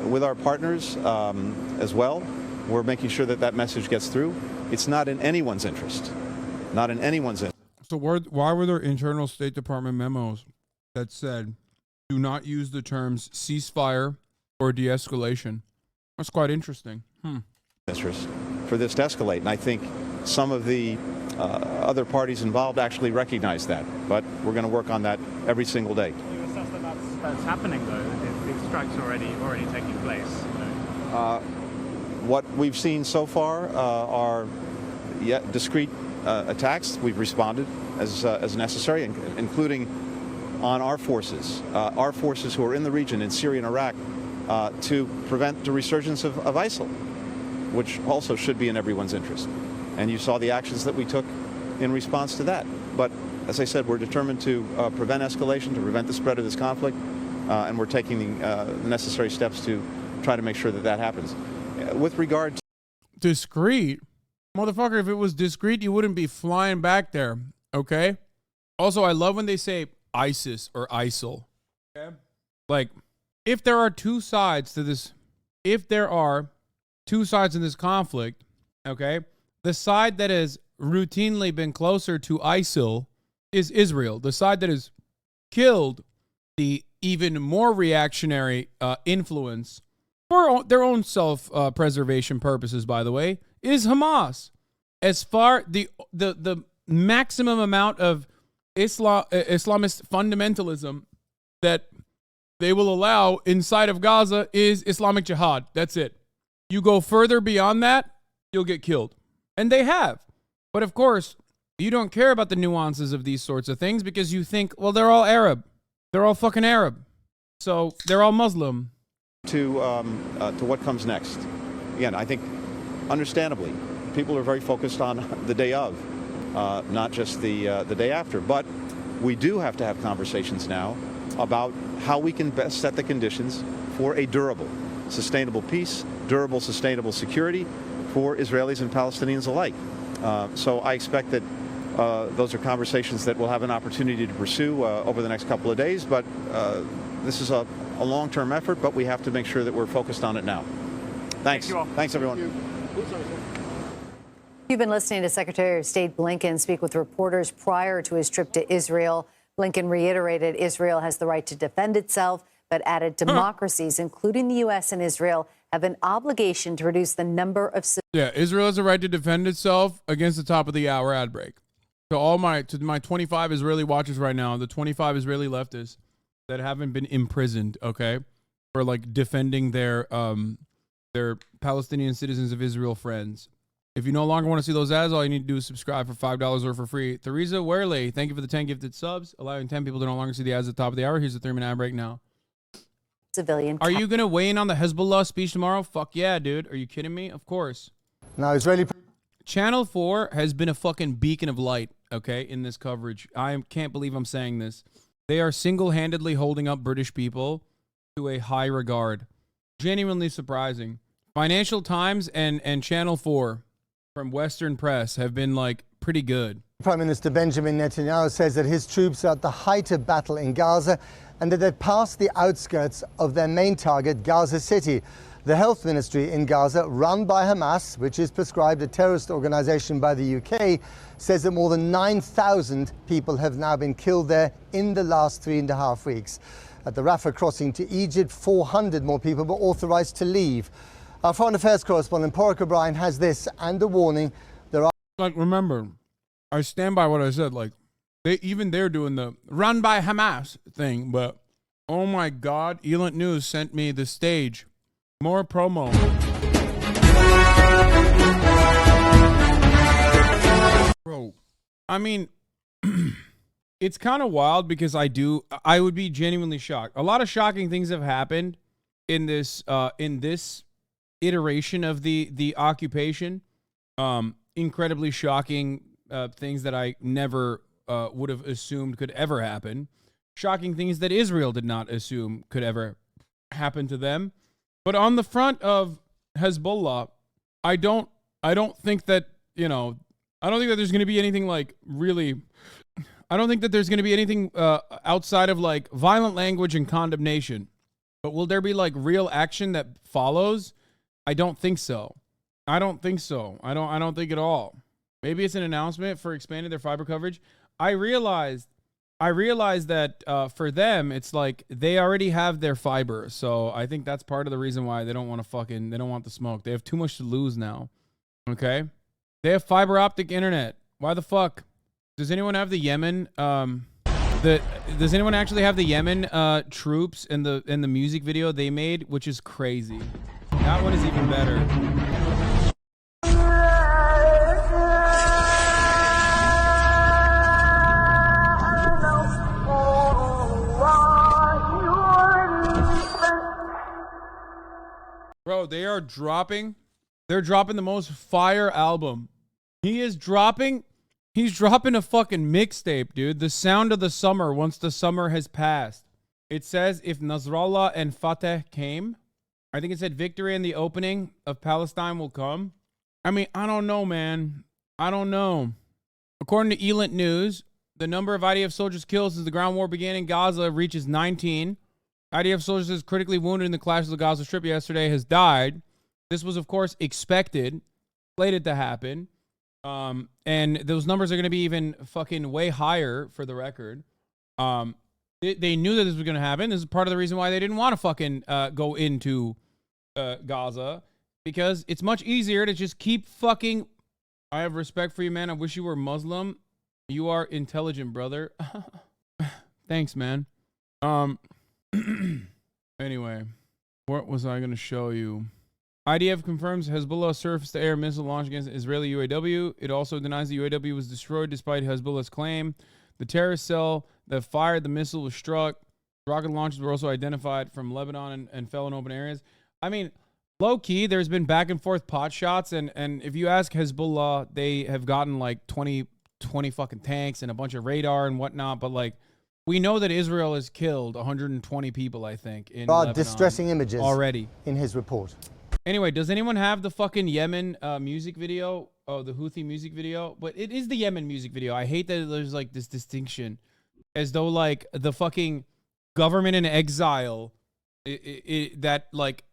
with our partners as well, we're making sure that that message gets through. It's not in anyone's interest. Not in anyone's interest.
So why were there internal State Department memos that said, do not use the terms ceasefire or de-escalation? That's quite interesting.
Interest for this to escalate. And I think some of the other parties involved actually recognize that. But we're going to work on that every single day.
Do you assess that that's happening, though, if these strikes already taking place?
What we've seen so far are discrete attacks. We've responded as necessary, including on our forces who are in the region in Syria and Iraq to prevent the resurgence of ISIL, which also should be in everyone's interest. And you saw the actions that we took in response to that. But as I said, we're determined to prevent escalation, to prevent the spread of this conflict, and we're taking the necessary steps to try to make sure that that happens. With regard to
discreet, motherfucker, if it was discreet, you wouldn't be flying back there, okay? Also, I love when they say ISIS or ISIL. Okay? Like, if there are two sides to this, if there are two sides in this conflict, okay, the side that has routinely been closer to ISIL is Israel. The side that has killed the even more reactionary influence for their own self-preservation purposes, by the way, is Hamas. As far the maximum amount of Islamist fundamentalism that they will allow inside of Gaza is Islamic Jihad. That's it. You go further beyond that, you'll get killed. And they have. But of course, you don't care about the nuances of these sorts of things because you think, well, they're all Arab. They're all fucking Arab. So they're all Muslim.
To what comes next. Again, I think, understandably, people are very focused on the day of, not just the day after. But we do have to have conversations now about how we can best set the conditions for a durable, sustainable peace, durable, sustainable security for Israelis and Palestinians alike. So I expect that those are conversations that we'll have an opportunity to pursue over the next couple of days. But this is a long-term effort, but we have to make sure that we're focused on it now. Thanks. Thanks, everyone.
You've been listening to Secretary of State Blinken speak with reporters prior to his trip to Israel. Blinken reiterated Israel has the right to defend itself, but added democracies, including the U.S. and Israel, have an obligation to reduce the number of...
Yeah, Israel has a right to defend itself against the top of the hour ad break. To my 25 Israeli watchers right now, the 25 Israeli leftists that haven't been imprisoned, okay, for like defending their Palestinian citizens of Israel friends. If you no longer want to see those ads, all you need to do is subscribe for $5 or for free. Theresa Werley, thank you for the 10 gifted subs, allowing 10 people to no longer see the ads at the top of the hour. Here's the 3-minute ad break now.
Civilian.
Are you going to weigh in on the Hezbollah speech tomorrow? Fuck yeah, dude. Are you kidding me? Of course.
Now, Israeli...
Channel 4 has been a fucking beacon of light, okay, in this coverage. I can't believe I'm saying this. They are single-handedly holding up British people to a high regard. Genuinely surprising. Financial Times and Channel 4 from Western press have been, like, pretty good.
Prime Minister Benjamin Netanyahu says that his troops are at the height of battle in Gaza and that they've passed the outskirts of their main target, Gaza City. The health ministry in Gaza, run by Hamas, which is prescribed a terrorist organization by the UK, says that more than 9,000 people have now been killed there in the last 3.5 weeks. At the Rafah crossing to Egypt, 400 more people were authorized to leave. Our foreign affairs correspondent, Porrick O'Brien, has this and a warning. There are...
Like, remember, I stand by what I said. Like, they're doing the run by Hamas thing, but oh my God, Elant News sent me the stage. More promo. Bro, I mean, it's kind of wild because I would be genuinely shocked. A lot of shocking things have happened in this iteration of the occupation. Incredibly shocking things that I never would have assumed could ever happen. Shocking things that Israel did not assume could ever happen to them. But on the front of Hezbollah, I don't think that, you know, I don't think that there's going to be anything like really, I don't think that there's going to be anything outside of like violent language and condemnation. But will there be like real action that follows? I don't think so. I don't think at all. Maybe it's an announcement for expanding their fiber coverage. I realized that for them, it's like they already have their fiber. So I think that's part of the reason why they don't want the smoke. They have too much to lose now. Okay? They have fiber optic internet. Why the fuck? Does anyone have the Yemen, does anyone actually have the Yemen troops in the music video they made, which is crazy. That one is even better. Bro, they're dropping the most fire album. He's dropping a fucking mixtape, dude. The sound of the summer once the summer has passed. It says if Nasrallah and Fateh came, I think it said victory and the opening of Palestine will come. I mean, I don't know, man. I don't know. According to Elint News, the number of IDF soldiers killed since the ground war began in Gaza reaches 19. IDF soldiers critically wounded in the clash of the Gaza Strip yesterday has died. This was, of course, expected, slated to happen. And those numbers are going to be even fucking way higher for the record. They knew that this was going to happen. This is part of the reason why they didn't want to fucking go into Gaza, because it's much easier to just keep fucking. I have respect for you, man. I wish you were Muslim. You are intelligent, brother. Thanks, man. Anyway, what was I going to show you? IDF confirms Hezbollah surface-to-air missile launch against Israeli UAW. It also denies the UAW was destroyed despite Hezbollah's claim. The terrorist cell that fired the missile was struck. Rocket launches were also identified from Lebanon and fell in open areas. I mean, low-key, there's been back-and-forth pot shots, and if you ask Hezbollah, they have gotten like 20 fucking tanks and a bunch of radar and whatnot, but like, we know that Israel has killed 120 people, I think, in Lebanon
distressing images
already
in his report.
Anyway, does anyone have the fucking Yemen music video? Oh, the Houthi music video? But it is the Yemen music video. I hate that there's like this distinction as though like the fucking government in exile that like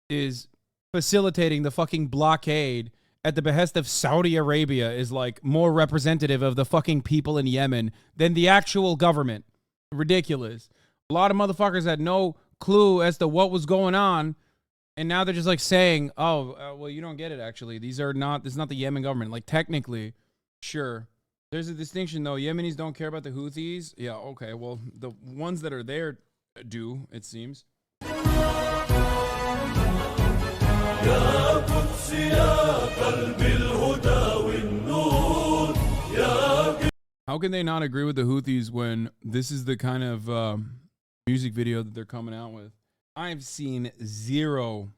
is facilitating the fucking blockade at the behest of Saudi Arabia is like more representative of the fucking people in Yemen than the actual government. Ridiculous. A lot of motherfuckers had no clue as to what was going on. And now they're just like saying, oh, well, you don't get it, actually. This is not the Yemen government. Like, technically, sure. There's a distinction, though. Yemenis don't care about the Houthis. Yeah, okay. Well, the ones that are there do, it seems. How can they not agree with the Houthis when this is the kind of music video that they're coming out with? I've seen 0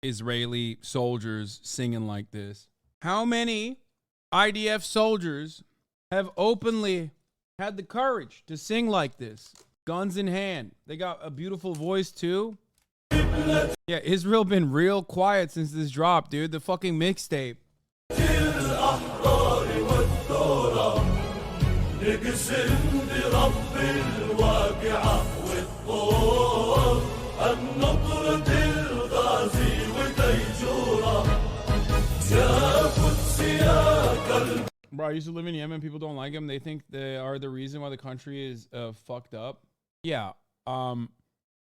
Israeli soldiers singing like this. How many IDF soldiers have openly had the courage to sing like this? Guns in hand. They got a beautiful voice too. Yeah, Israel been real quiet since this drop, dude. The fucking mixtape. Bro, I used to live in Yemen. People don't like them. They think they are the reason why the country is fucked up. Yeah. The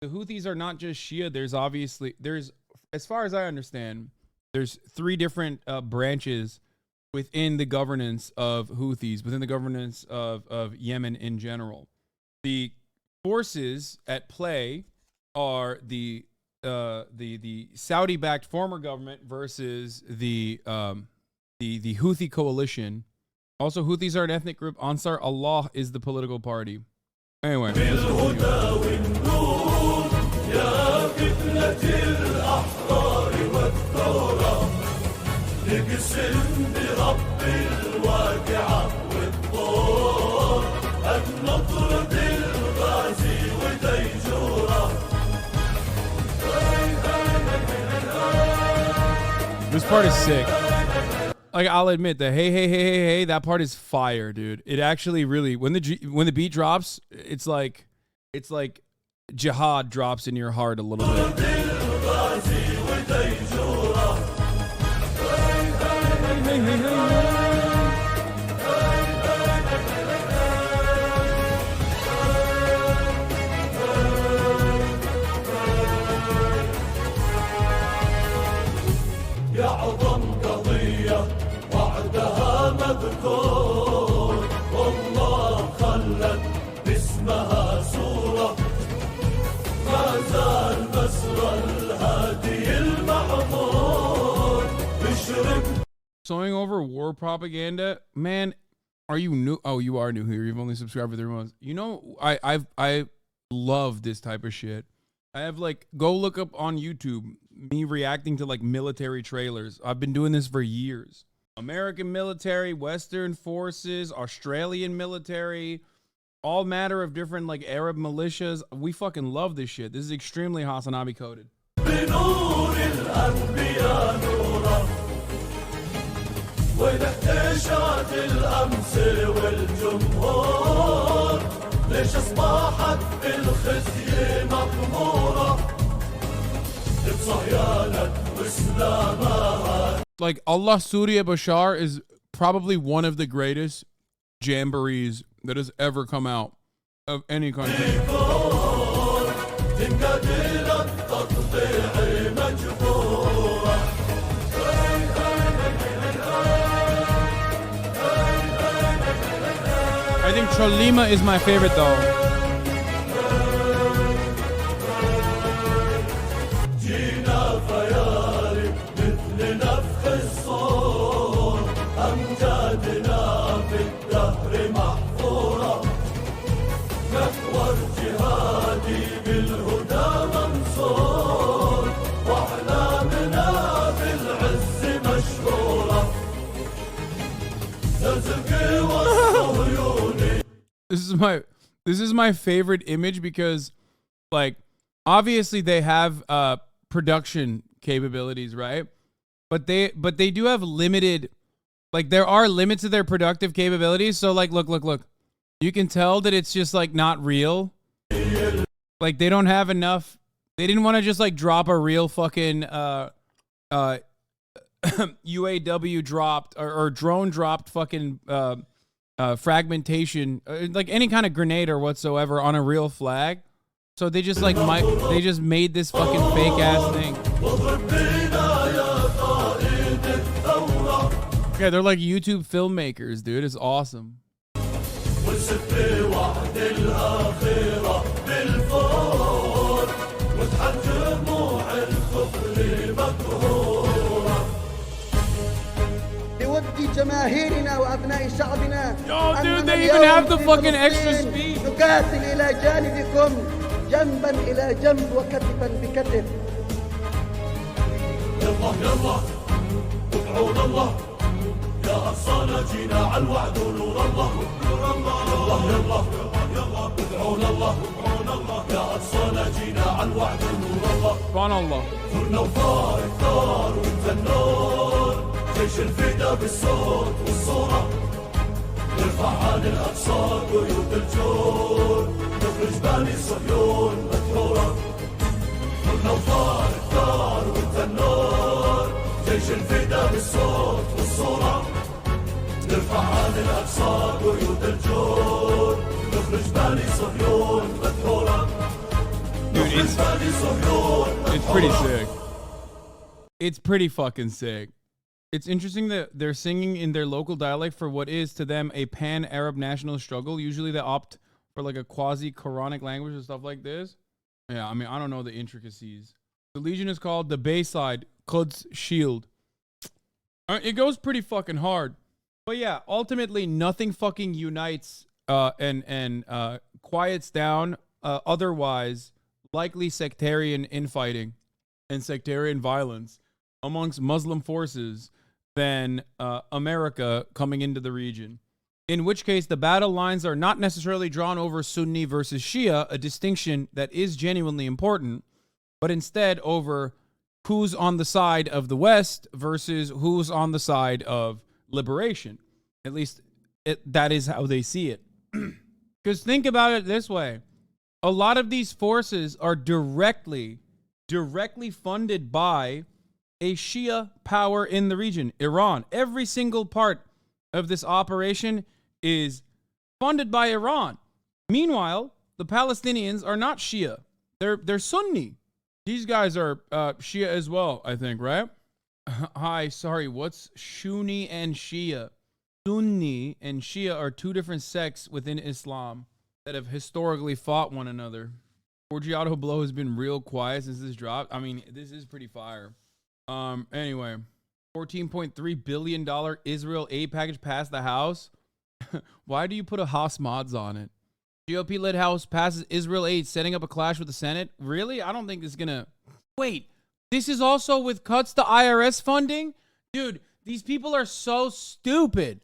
Houthis are not just Shia. There's, as far as I understand, there's 3 different branches within the governance of Houthis, within the governance of Yemen in general. The forces at play are the Saudi-backed former government versus the Houthi coalition, Also, Houthis are an ethnic group. Ansar Allah is the political party. Anyway. This part is sick. Like, I'll admit that hey, that part is fire, dude. It actually really, when the beat drops, it's like jihad drops in your heart a little bit.
مذكور والله خلت باسمها صورة ما زال مسرى الهادي المعمور بشرب.
Sewing over war propaganda, man. Are you new? Oh, you are new here. You've only subscribed for 3 months. You know, I love this type of shit. I have like, go look up on YouTube me reacting to like military trailers. I've been doing this for years. American military, Western forces, Australian military, all matter of different like Arab militias. We fucking love this shit. This is extremely HasanAbi coded. Like, Allah Surya Bashar is probably one of the greatest jamborees that has ever come out of any country. I think Cholima is my favorite though. This is my favorite image because, like, obviously they have production capabilities, right? But they do have limited, like, there are limits to their productive capabilities. So like, look, you can tell that it's just like not real. Like, they don't have enough. They didn't want to just like drop a real fucking UAW dropped or drone dropped fucking fragmentation, like any kind of grenade or whatsoever on a real flag. So they just like they just made this fucking fake ass thing. Yeah, they're like YouTube filmmakers, dude. It's awesome.
جماهيرنا وأبناء شعبنا.
Oh, dude, they even have the fucking extra speed.
نقاتل إلى جانبكم جنبا إلى جنب وكتفا بكتف.
يلا ادعونا الله يا أغصانا جينا على الوعد ونور الله. يلا ادعونا الله يا أغصانا جينا على الوعد ونور الله.
سبحان الله.
ثرنا وفار الثار وانت النور. جيش الفدا بالصوت والصورة نرفع عن الأقصى قيود الجور نخرج بني صهيون مدحورة. كنا وفار الثار وانت النور. جيش الفدا بالصوت والصورة نرفع عن الأقصى قيود الجور نخرج بني صهيون مدحورة.
Dude, it's pretty sick. It's pretty fucking sick. It's interesting that they're singing in their local dialect for what is to them a pan-Arab national struggle. Usually they opt for like a quasi-Quranic language and stuff like this. Yeah, I mean, I don't know the intricacies. The Legion is called the Bayside Quds Shield. It goes pretty fucking hard. But yeah, ultimately nothing fucking unites and quiets down otherwise likely sectarian infighting and sectarian violence amongst Muslim forces than America coming into the region. In which case, the battle lines are not necessarily drawn over Sunni versus Shia, a distinction that is genuinely important, but instead over who's on the side of the West versus who's on the side of liberation. At least that is how they see it. Because think about it this way. A lot of these forces are directly funded by a Shia power in the region, Iran. Every single part of this operation is funded by Iran. Meanwhile, the Palestinians are not Shia. They're Sunni. These guys are Shia as well, I think, right? Hi, sorry, what's Sunni and Shia? Sunni and Shia are two different sects within Islam that have historically fought one another. Forgiato Blow has been real quiet since this dropped. I mean, this is pretty fire. Anyway, $14.3 billion Israel aid package passed the House. Why do you put a Haas mods on it? GOP-led House passes Israel aid, setting up a clash with the Senate. Really? I don't think this is gonna... Wait, this is also with cuts to IRS funding? Dude, these people are so stupid.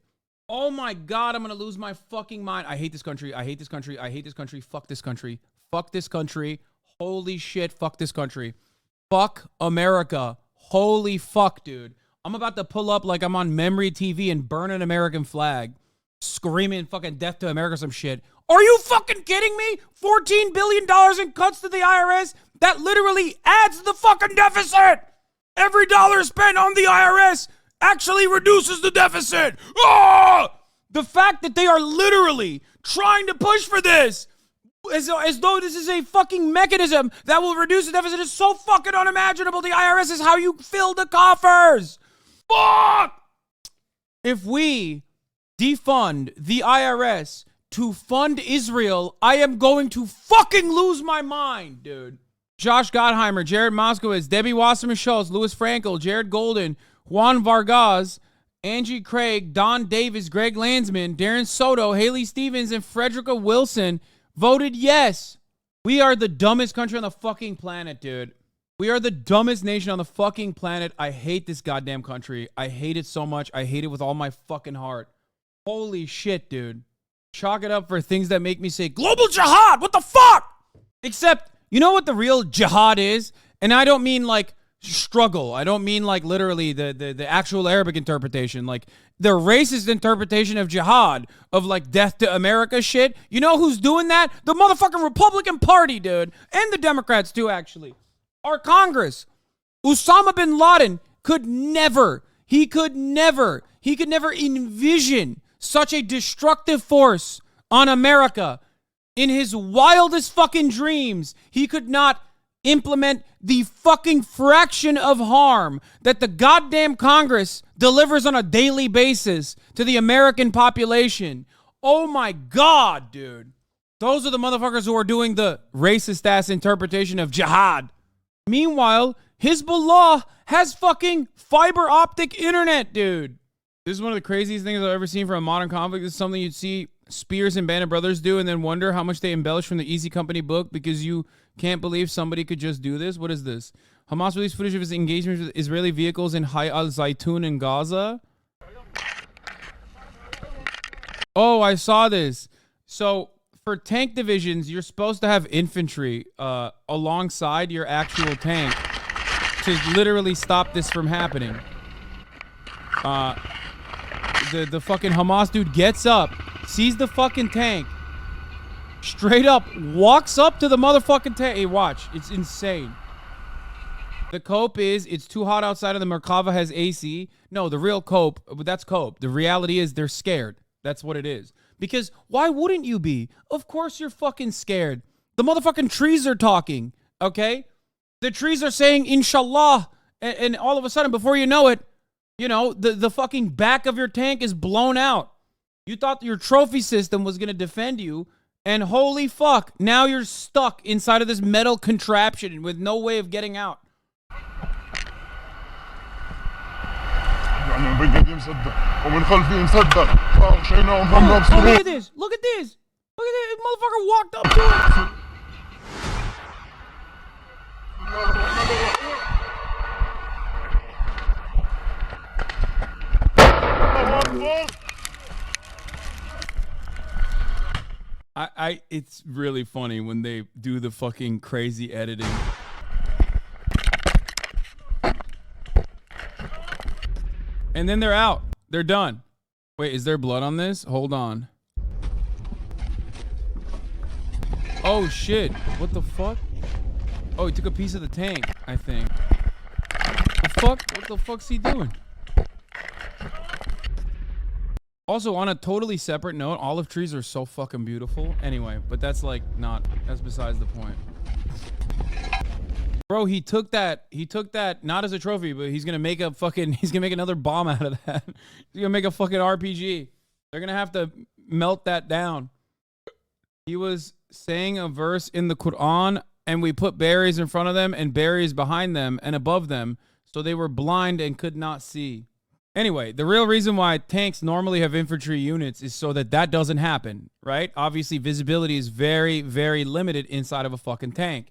Oh my God, I'm gonna lose my fucking mind. I hate this country. I hate this country. I hate this country. Fuck this country. Fuck this country. Holy shit, fuck this country. Fuck America. Holy fuck, dude. I'm about to pull up like I'm on Memory TV and burn an American flag. Screaming fucking death to America or some shit. Are you fucking kidding me? $14 billion in cuts to the IRS? That literally adds to the fucking deficit. Every dollar spent on the IRS actually reduces the deficit. Oh! The fact that they are literally trying to push for this as though this is a fucking mechanism that will reduce the deficit is so fucking unimaginable. The IRS is how you fill the coffers. Fuck! If we defund the IRS to fund Israel, I am going to fucking lose my mind, dude. Josh Gottheimer, Jared Moskowitz, Debbie Wasserman Schultz, Louis Frankel, Jared Golden, Juan Vargas, Angie Craig, Don Davis, Greg Landsman, Darren Soto, Haley Stevens, and Frederica Wilson voted yes. We are the dumbest country on the fucking planet, dude. We are the dumbest nation on the fucking planet. I hate this goddamn country. I hate it so much. I hate it with all my fucking heart. Holy shit, dude. Chalk it up for things that make me say, global jihad, what the fuck? Except, you know what the real jihad is? And I don't mean like struggle. I don't mean like literally the actual Arabic interpretation. Like the racist interpretation of jihad, of like death to America shit. You know who's doing that? The motherfucking Republican Party, dude. And the Democrats too, actually. Our Congress. Osama bin Laden could never envision such a destructive force on America. In his wildest fucking dreams, he could not implement the fucking fraction of harm that the goddamn Congress delivers on a daily basis to the American population. Oh my God, dude. Those are the motherfuckers who are doing the racist ass interpretation of jihad. Meanwhile, Hezbollah has fucking fiber optic internet, dude. This is one of the craziest things I've ever seen from a modern conflict. This is something you'd see Spears and Band of Brothers do and then wonder how much they embellish from the Easy Company book because you can't believe somebody could just do this. What is this? Hamas released footage of its engagement with Israeli vehicles in Hay al-Zaytun in Gaza. Oh, I saw this. So for tank divisions, you're supposed to have infantry alongside your actual tank to literally stop this from happening. The fucking Hamas dude gets up, sees the fucking tank, straight up walks up to the motherfucking tank. Hey, watch. It's insane. The cope is it's too hot outside and the Merkava has AC. No, the real cope, that's cope. The reality is they're scared. That's what it is. Because why wouldn't you be? Of course you're fucking scared. The motherfucking trees are talking, okay? The trees are saying, inshallah, and all of a sudden, before you know it, you know, the fucking back of your tank is blown out. You thought your trophy system was going to defend you, and holy fuck, now you're stuck inside of this metal contraption with no way of getting out.
من بين مصدق ومن خلفي مصدق فأغشيناهم فهم لا
Look
يبصرون.
at this. Look at this. Look at this. Motherfucker walked up to it. It's really funny when they do the fucking crazy editing. And then they're out. They're done. Wait, is there blood on this? Hold on. Oh shit. What the fuck? Oh, he took a piece of the tank, I think. The fuck? What the fuck's he doing? Also, on a totally separate note, olive trees are so fucking beautiful. Anyway, but that's like not, that's besides the point. Bro, he took that not as a trophy, but he's gonna make a fucking, he's gonna make another bomb out of that. He's gonna make a fucking RPG. They're gonna have to melt that down. He was saying a verse in the Quran, and we put berries in front of them and berries behind them and above them, so they were blind and could not see. Anyway, the real reason why tanks normally have infantry units is so that that doesn't happen, right? Obviously, visibility is very, very limited inside of a fucking tank.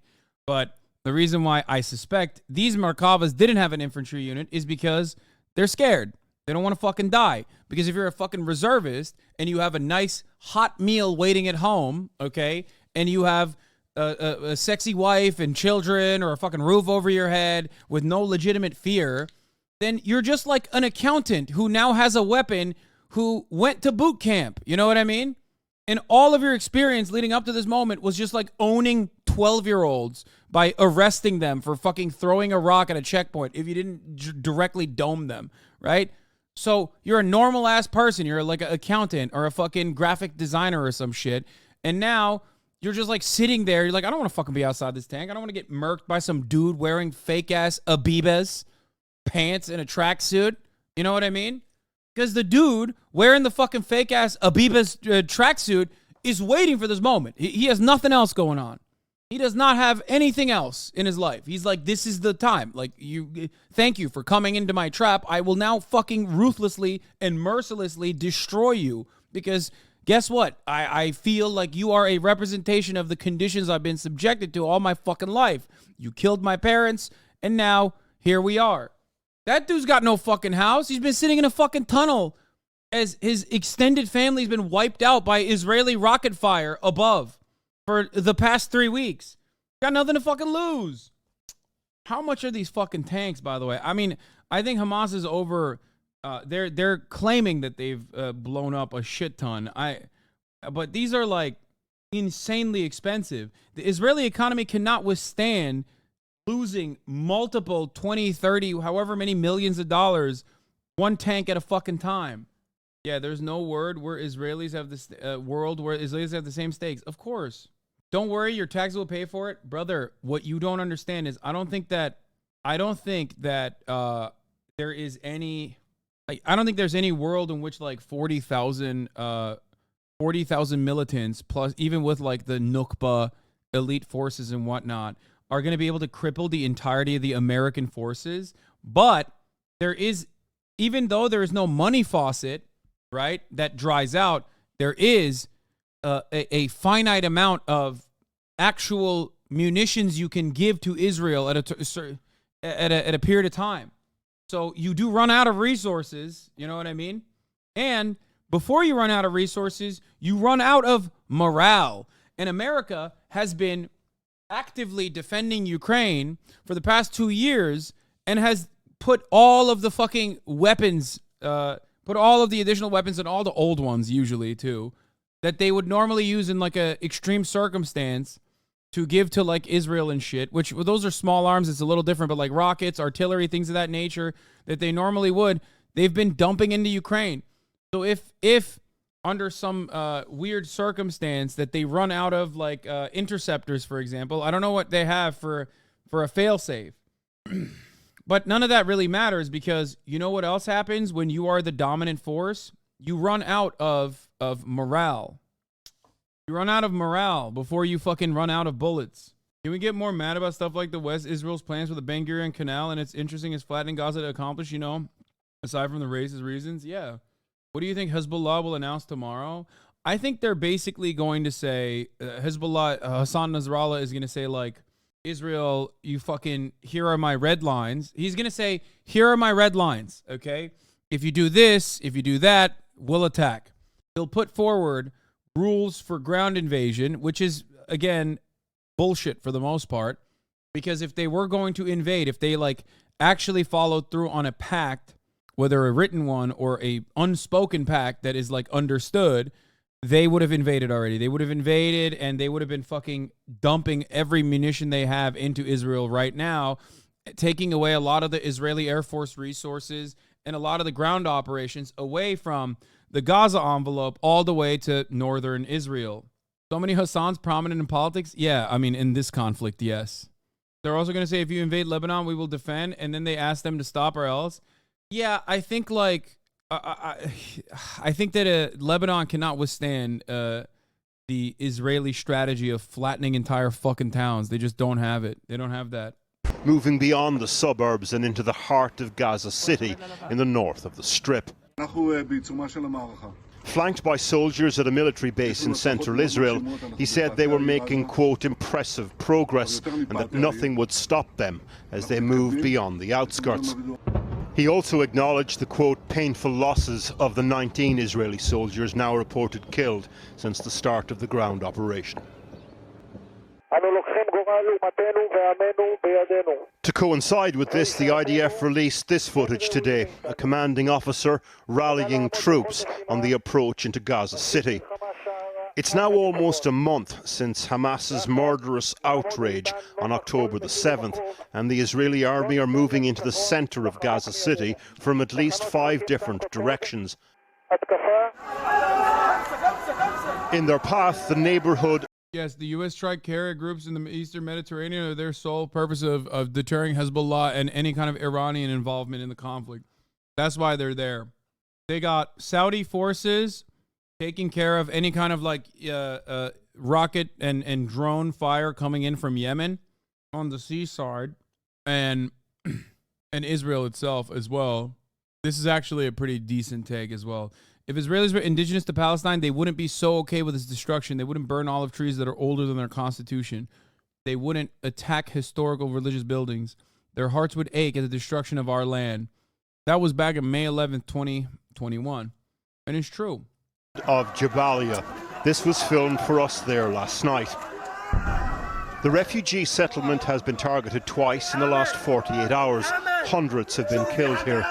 But the reason why I suspect these Merkavas didn't have an infantry unit is because they're scared. They don't want to fucking die. Because if you're a fucking reservist and you have a nice hot meal waiting at home, okay, and you have a sexy wife and children or a fucking roof over your head with no legitimate fear, then you're just like an accountant who now has a weapon who went to boot camp. You know what I mean? And all of your experience leading up to this moment was just like owning 12-year-olds by arresting them for fucking throwing a rock at a checkpoint if you didn't directly dome them, right? So you're a normal ass person. You're like an accountant or a fucking graphic designer or some shit. And now you're just like sitting there. You're like, I don't want to fucking be outside this tank. I don't want to get murked by some dude wearing fake ass Abibas pants and a tracksuit. You know what I mean? Because the dude wearing the fucking fake ass Abibas tracksuit is waiting for this moment. He has nothing else going on. He does not have anything else in his life. He's like, this is the time. Like, thank you for coming into my trap. I will now fucking ruthlessly and mercilessly destroy you. Because guess what? I feel like you are a representation of the conditions I've been subjected to all my fucking life. You killed my parents, and now here we are. That dude's got no fucking house. He's been sitting in a fucking tunnel as his extended family's been wiped out by Israeli rocket fire above for the past 3 weeks. Got nothing to fucking lose. How much are these fucking tanks, by the way? I mean, I think Hamas is over. They're claiming that they've blown up a shit ton. But these are like insanely expensive. The Israeli economy cannot withstand losing multiple 20, 30, however many millions of dollars, one tank at a fucking time. Yeah, there's no word where Israelis have this world where Israelis have the same stakes. Of course. Don't worry, your taxes will pay for it. Brother, what you don't understand is I don't think that there is any, like, I don't think there's any world in which like 40,000 militants plus even with like the Nukba elite forces and whatnot are going to be able to cripple the entirety of the American forces. But there is, even though there is no money faucet, right, that dries out, there is a finite amount of actual munitions you can give to Israel at a period of time. So you do run out of resources, you know what I mean? And before you run out of resources, you run out of morale. And America has been actively defending Ukraine for the past 2 years and has put all of the fucking weapons, put all of the additional weapons and all the old ones usually too, that they would normally use in like a extreme circumstance to give to like Israel and shit, which well, those are small arms. It's a little different, but like rockets, artillery, things of that nature that they normally would, they've been dumping into Ukraine. So if under some weird circumstance that they run out of like interceptors, for example, I don't know what they have for a failsafe, but none of that really matters because you know what else happens when you are the dominant force? You run out of morale. You run out of morale before you fucking run out of bullets. Can we get more mad about stuff like the West Israel's plans for the Ben Gurion Canal and it's interesting as flattening Gaza to accomplish, you know? Aside from the racist reasons, yeah. What do you think Hezbollah will announce tomorrow? I think they're basically going to say, Hezbollah, Hassan Nasrallah is going to say, like, Israel, you fucking, here are my red lines. He's going to say, here are my red lines, okay? If you do this, if you do that, we'll attack. He'll put forward rules for ground invasion, which is, again, bullshit for the most part. Because if they were going to invade, if they, like, actually followed through on a pact, whether a written one or a unspoken pact that is, like, understood, they would have invaded already. They would have invaded, and they would have been fucking dumping every munition they have into Israel right now, taking away a lot of the Israeli Air Force resources and a lot of the ground operations away from the Gaza envelope all the way to northern Israel. So many Hassans prominent in politics? Yeah, I mean, in this conflict, yes. They're also going to say, if you invade Lebanon, we will defend, and then they ask them to stop or else. Yeah, I think, like, I think that Lebanon cannot withstand the Israeli strategy of flattening entire fucking towns. They just don't have it. They don't have that.
Moving beyond the suburbs and into the heart of Gaza City in the north of the Strip. Flanked by soldiers at a military base in central Israel, he said they were making, quote, impressive progress and that nothing would stop them as they move beyond the outskirts. He also acknowledged the, quote, painful losses of the 19 Israeli soldiers now reported killed since the start of the ground operation. To coincide with this, the IDF released this footage today, a commanding officer rallying troops on the approach into Gaza City. It's now almost a month since Hamas's murderous outrage on October the 7th, and the Israeli army are moving into the center of Gaza City from at least 5 different directions. In their path, the neighborhood...
Yes, the U.S. strike carrier groups in the Eastern Mediterranean are their sole purpose of deterring Hezbollah and any kind of Iranian involvement in the conflict. That's why they're there. They got Saudi forces taking care of any kind of, like, rocket and drone fire coming in from Yemen on the sea side, and Israel itself as well. This is actually a pretty decent take as well. If Israelis were indigenous to Palestine, they wouldn't be so okay with its destruction. They wouldn't burn olive trees that are older than their constitution. They wouldn't attack historical religious buildings. Their hearts would ache at the destruction of our land. That was back on May 11th, 2021. And it's true.
Of Jabalia. This was filmed for us there last night. The refugee settlement has been targeted twice in the last 48 hours. Hundreds have been killed here.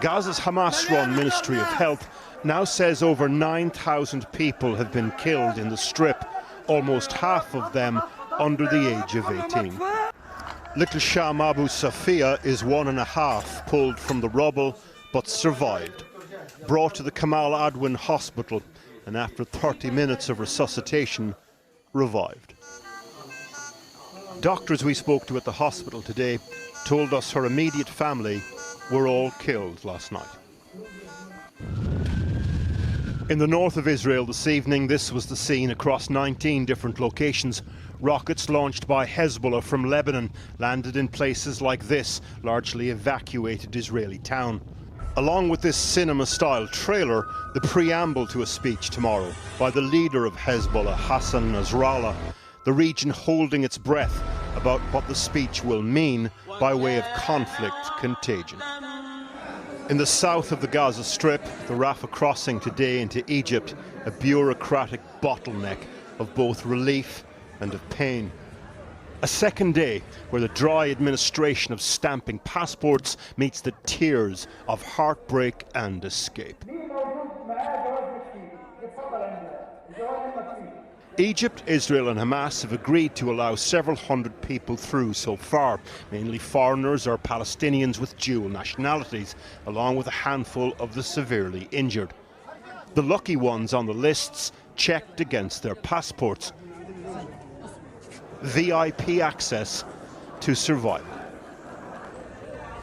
Gaza's Hamas-run Ministry of Health now says over 9,000 people have been killed in the Strip, almost half of them under the age of 18. Little Sham Abu Safia is 1.5, pulled from the rubble, but survived. Brought to the Kamal Adwan Hospital, and after 30 minutes of resuscitation, revived. Doctors we spoke to at the hospital today told us her immediate family were all killed last night. In the north of Israel this evening, this was the scene across 19 different locations. Rockets launched by Hezbollah from Lebanon landed in places like this largely evacuated Israeli town. Along with this cinema-style trailer, the preamble to a speech tomorrow by the leader of Hezbollah, Hassan Nasrallah, the region holding its breath about what the speech will mean by way of conflict contagion. In the south of the Gaza Strip, the Rafah crossing today into Egypt, a bureaucratic bottleneck of both relief and of pain. A second day where the dry administration of stamping passports meets the tears of heartbreak and escape. Egypt, Israel and Hamas have agreed to allow several hundred people through so far, mainly foreigners or Palestinians with dual nationalities, along with a handful of the severely injured. The lucky ones on the lists checked against their passports. VIP access to survival.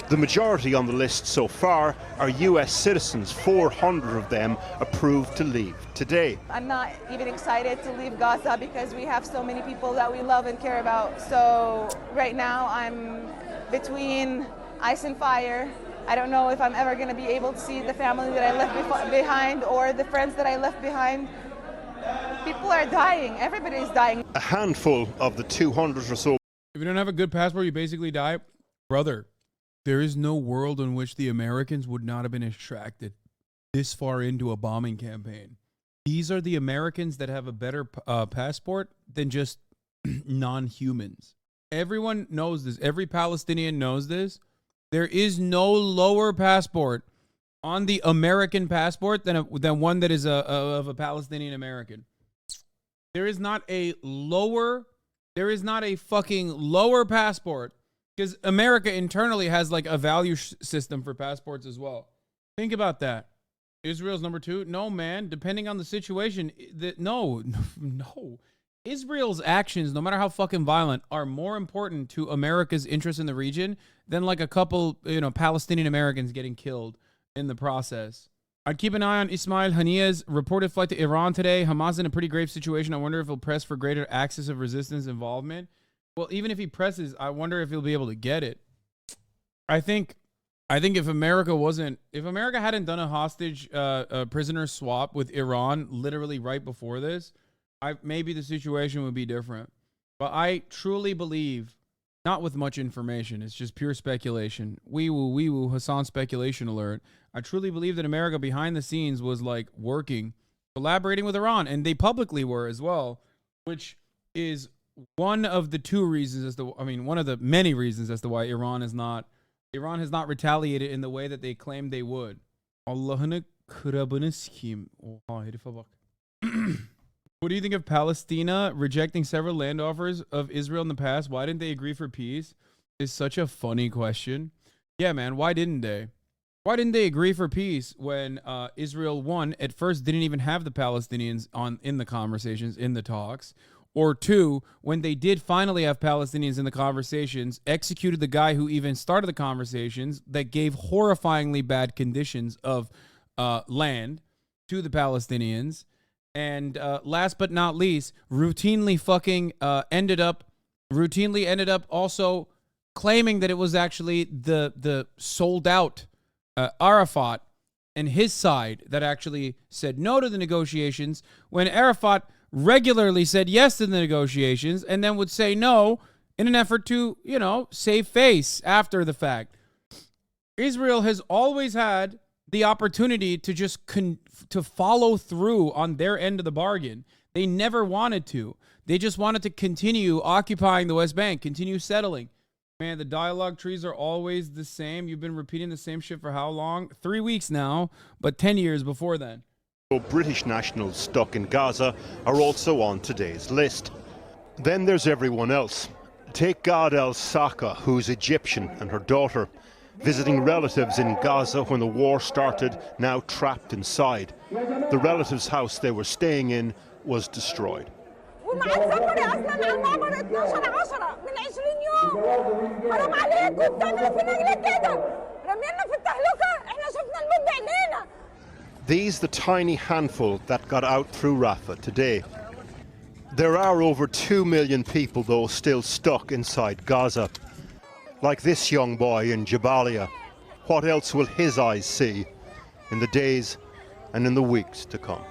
The majority on the list so far are US citizens, 400 of them approved to leave today.
I'm not even excited to leave Gaza because we have so many people that we love and care about. So right now I'm between ice and fire, I don't know if I'm ever going to be able to see the family that I left behind or the friends that I left behind. People are dying. Everybody is dying.
A handful of the 200 or so.
If you don't have a good passport, you basically die. Brother, there is no world in which the Americans would not have been extracted this far into a bombing campaign. These are the Americans that have a better passport than just non-humans. Everyone knows this. Every Palestinian knows this. There is no lower passport on the American passport than one that is of a Palestinian American. There is not a fucking lower passport, because America internally has like a value system for passports as well. Think about that. Israel's number 2? No, man. Depending on the situation, no. Israel's actions, no matter how fucking violent, are more important to America's interest in the region than like a couple, Palestinian Americans getting killed in the process. I'd keep an eye on Ismail Hania's reported flight to Iran today. Hamas in a pretty grave situation. I wonder if he'll press for greater axis of resistance involvement. Well, even if he presses, I wonder if he'll be able to get it. I think if America hadn't done a hostage prisoner swap with Iran literally right before this, maybe the situation would be different. But I truly believe, not with much information, it's just pure speculation. Wee woo, Hasan speculation alert. I truly believe that America behind the scenes was like working, collaborating with Iran, and they publicly were as well, which is one of the one of the many reasons as to why Iran has not retaliated in the way that they claimed they would. Allah'ını kırabını sikeyim. Oha herife bak. What do you think of Palestina rejecting several land offers of Israel in the past? Why didn't they agree for peace? Is such a funny question. Yeah, man, why didn't they? Why didn't they agree for peace when Israel, one, at first didn't even have the Palestinians in the conversations, in the talks, or two, when they did finally have Palestinians in the conversations, executed the guy who even started the conversations that gave horrifyingly bad conditions of land to the Palestinians, and last but not least, routinely ended up also claiming that it was actually the sold out Arafat and his side that actually said no to the negotiations, when Arafat regularly said yes to the negotiations and then would say no in an effort to, save face after the fact. Israel has always had the opportunity to just to follow through on their end of the bargain. They never wanted to. They just wanted to continue occupying the West Bank, continue settling. Man, the dialogue trees are always the same. You've been repeating the same shit for how long? 3 weeks now, but 10 years before then.
British nationals stuck in Gaza are also on today's list. Then there's everyone else. Take Gad el-Saka, who's Egyptian, and her daughter, visiting relatives in Gaza when the war started, now trapped inside. The relative's house they were staying in was destroyed. These the tiny handful that got out through Rafah today. There are over 2 million people, though, still stuck inside Gaza. Like this young boy in Jabalia. What else will his eyes see in the days and in the weeks to come?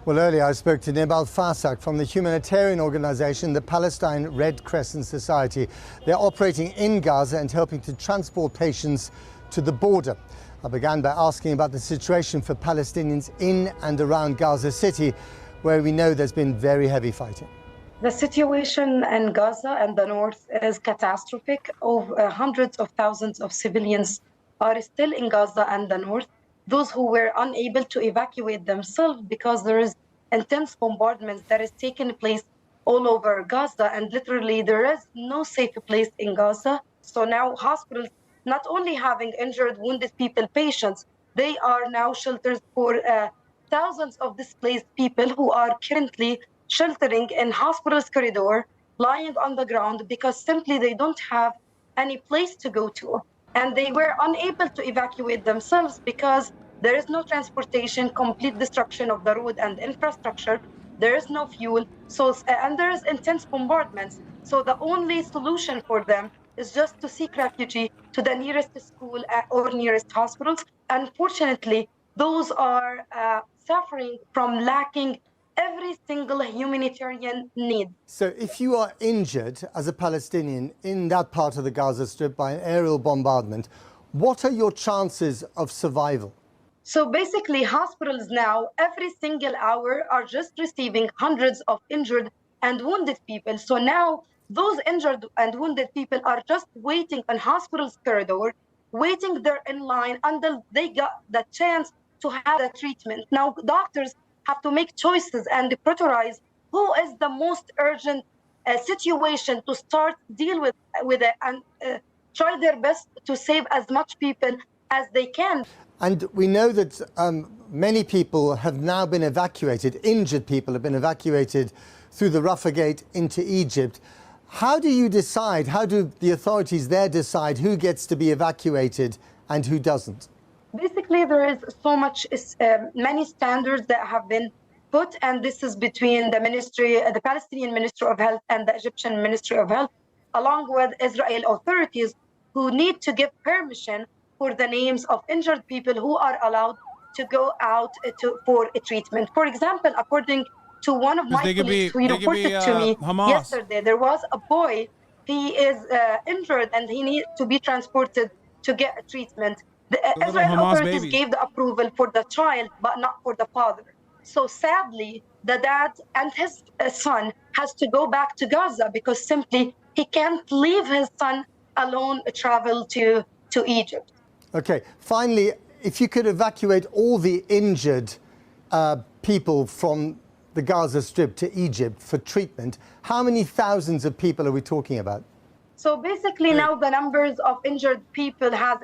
Well, earlier I spoke to Nibal Farsak from the humanitarian organization, the Palestine Red Crescent Society. They're operating in Gaza and helping to transport patients to the border. I began by asking about the situation for Palestinians in and around Gaza City, where we know there's been very heavy fighting.
The situation in Gaza and the north is catastrophic. Hundreds of thousands of civilians are still in Gaza and the north. Those who were unable to evacuate themselves because there is intense bombardment that is taking place all over Gaza, and literally there is no safe place in Gaza. So now hospitals, not only having injured, wounded people, patients, they are now shelters for thousands of displaced people who are currently sheltering in hospitals corridor, lying on the ground because simply they don't have any place to go to. And they were unable to evacuate themselves because there is no transportation, complete destruction of the road and infrastructure. There is no fuel, and there is intense bombardments. So the only solution for them is just to seek refuge to the nearest school or nearest hospitals. Unfortunately, those are suffering from lacking every single humanitarian need.
So if you are injured as a Palestinian in that part of the Gaza Strip by an aerial bombardment, what are your chances of survival?
So basically, hospitals now, every single hour, are just receiving hundreds of injured and wounded people. So now those injured and wounded people are just waiting on hospitals' corridor, waiting there in line until they got the chance to have the treatment. Now doctors have to make choices and prioritize who is the most urgent situation to start deal with it and try their best to save as much people as they can.
And we know that many people have now been evacuated, injured people have been evacuated through the Rafah Gate into Egypt. How do you decide, how do the authorities there decide who gets to be evacuated and who doesn't?
Basically, there is so much, many standards that have been put, and this is between the ministry, the Palestinian Ministry of Health and the Egyptian Ministry of Health, along with Israel authorities who need to give permission for the names of injured people who are allowed to go out for a treatment. For example, according to one of my colleagues who reported to me yesterday, there was a boy, he is injured and he needs to be transported to get a treatment. The Israel authorities gave the approval for the child, but not for the father. So sadly, the dad and his son has to go back to Gaza because simply he can't leave his son alone travel to Egypt.
Okay, finally, if you could evacuate all the injured people from the Gaza Strip to Egypt for treatment, how many thousands of people are we talking about?
So basically now the numbers of injured people has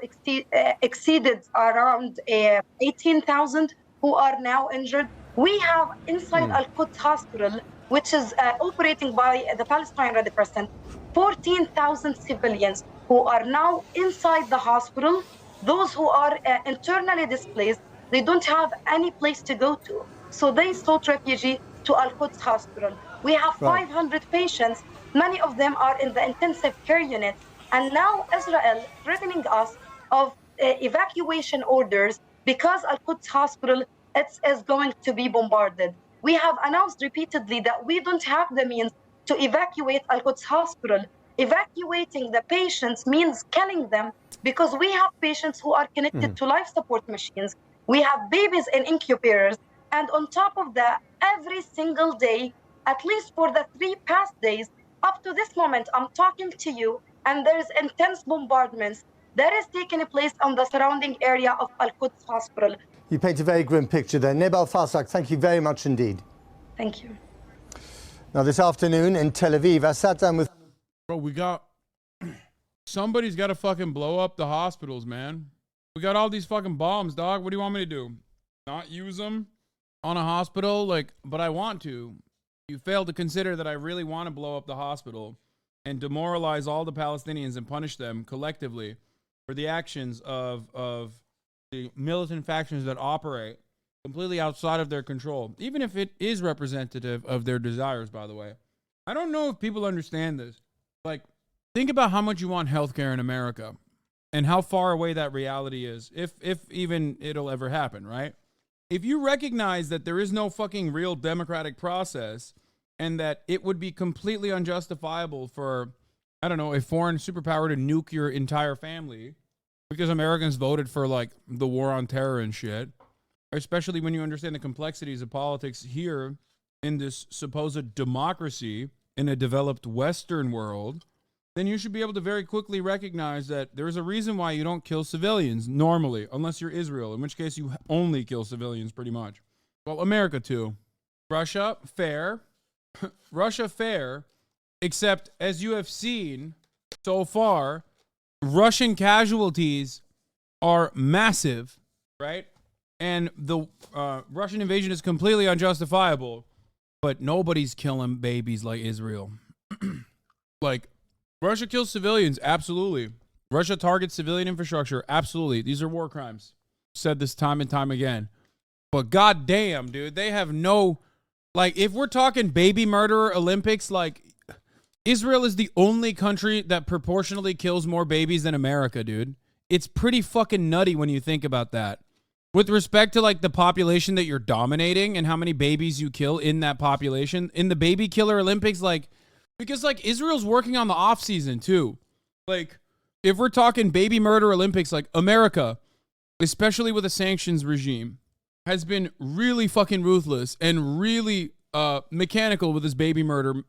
exceeded around 18,000 who are now injured. We have inside Al-Quds Hospital, which is operating by the Palestine Red Crescent, 14,000 civilians who are now inside the hospital. Those who are internally displaced, they don't have any place to go to. So they sought refuge to Al-Quds Hospital. We have 500 patients. Many of them are in the intensive care unit. And now Israel threatening us of evacuation orders because Al-Quds Hospital is going to be bombarded. We have announced repeatedly that we don't have the means to evacuate Al-Quds Hospital. Evacuating the patients means killing them because we have patients who are connected to life support machines. We have babies in incubators. And on top of that, every single day, at least for the 3 past days, up to this moment, I'm talking to you, and there's intense bombardments that is taking place on the surrounding area of Al-Quds Hospital.
You paint a very grim picture there. Nebal Fasak, thank you very much indeed.
Thank you.
Now, this afternoon in Tel Aviv, I sat down with...
Bro, somebody's got to fucking blow up the hospitals, man. We got all these fucking bombs, dog. What do you want me to do? Not use them on a hospital? But I want to. You fail to consider that I really want to blow up the hospital and demoralize all the Palestinians and punish them collectively for the actions of the militant factions that operate completely outside of their control, even if it is representative of their desires, by the way. I don't know if people understand this. Think about how much you want healthcare in America and how far away that reality is, if even it'll ever happen, right? If you recognize that there is no fucking real democratic process and that it would be completely unjustifiable for, I don't know, a foreign superpower to nuke your entire family because Americans voted for the war on terror and shit, especially when you understand the complexities of politics here in this supposed democracy in a developed Western world, then you should be able to very quickly recognize that there's a reason why you don't kill civilians normally, unless you're Israel, in which case you only kill civilians pretty much. Well, America too. Russia, fair. Russia, fair. Except, as you have seen so far, Russian casualties are massive, right? And the Russian invasion is completely unjustifiable, but nobody's killing babies like Israel. Russia kills civilians, absolutely. Russia targets civilian infrastructure, absolutely. These are war crimes. Said this time and time again. But goddamn, dude, they have no, if we're talking baby murderer Olympics, Israel is the only country that proportionally kills more babies than America, dude. It's pretty fucking nutty when you think about that. With respect to like the population that you're dominating and how many babies you kill in that population, in the baby killer Olympics, like, because like Israel's working on the off season too. Like, if we're talking baby murder Olympics, like America, especially with a sanctions regime, has been really fucking ruthless and really mechanical with this baby murder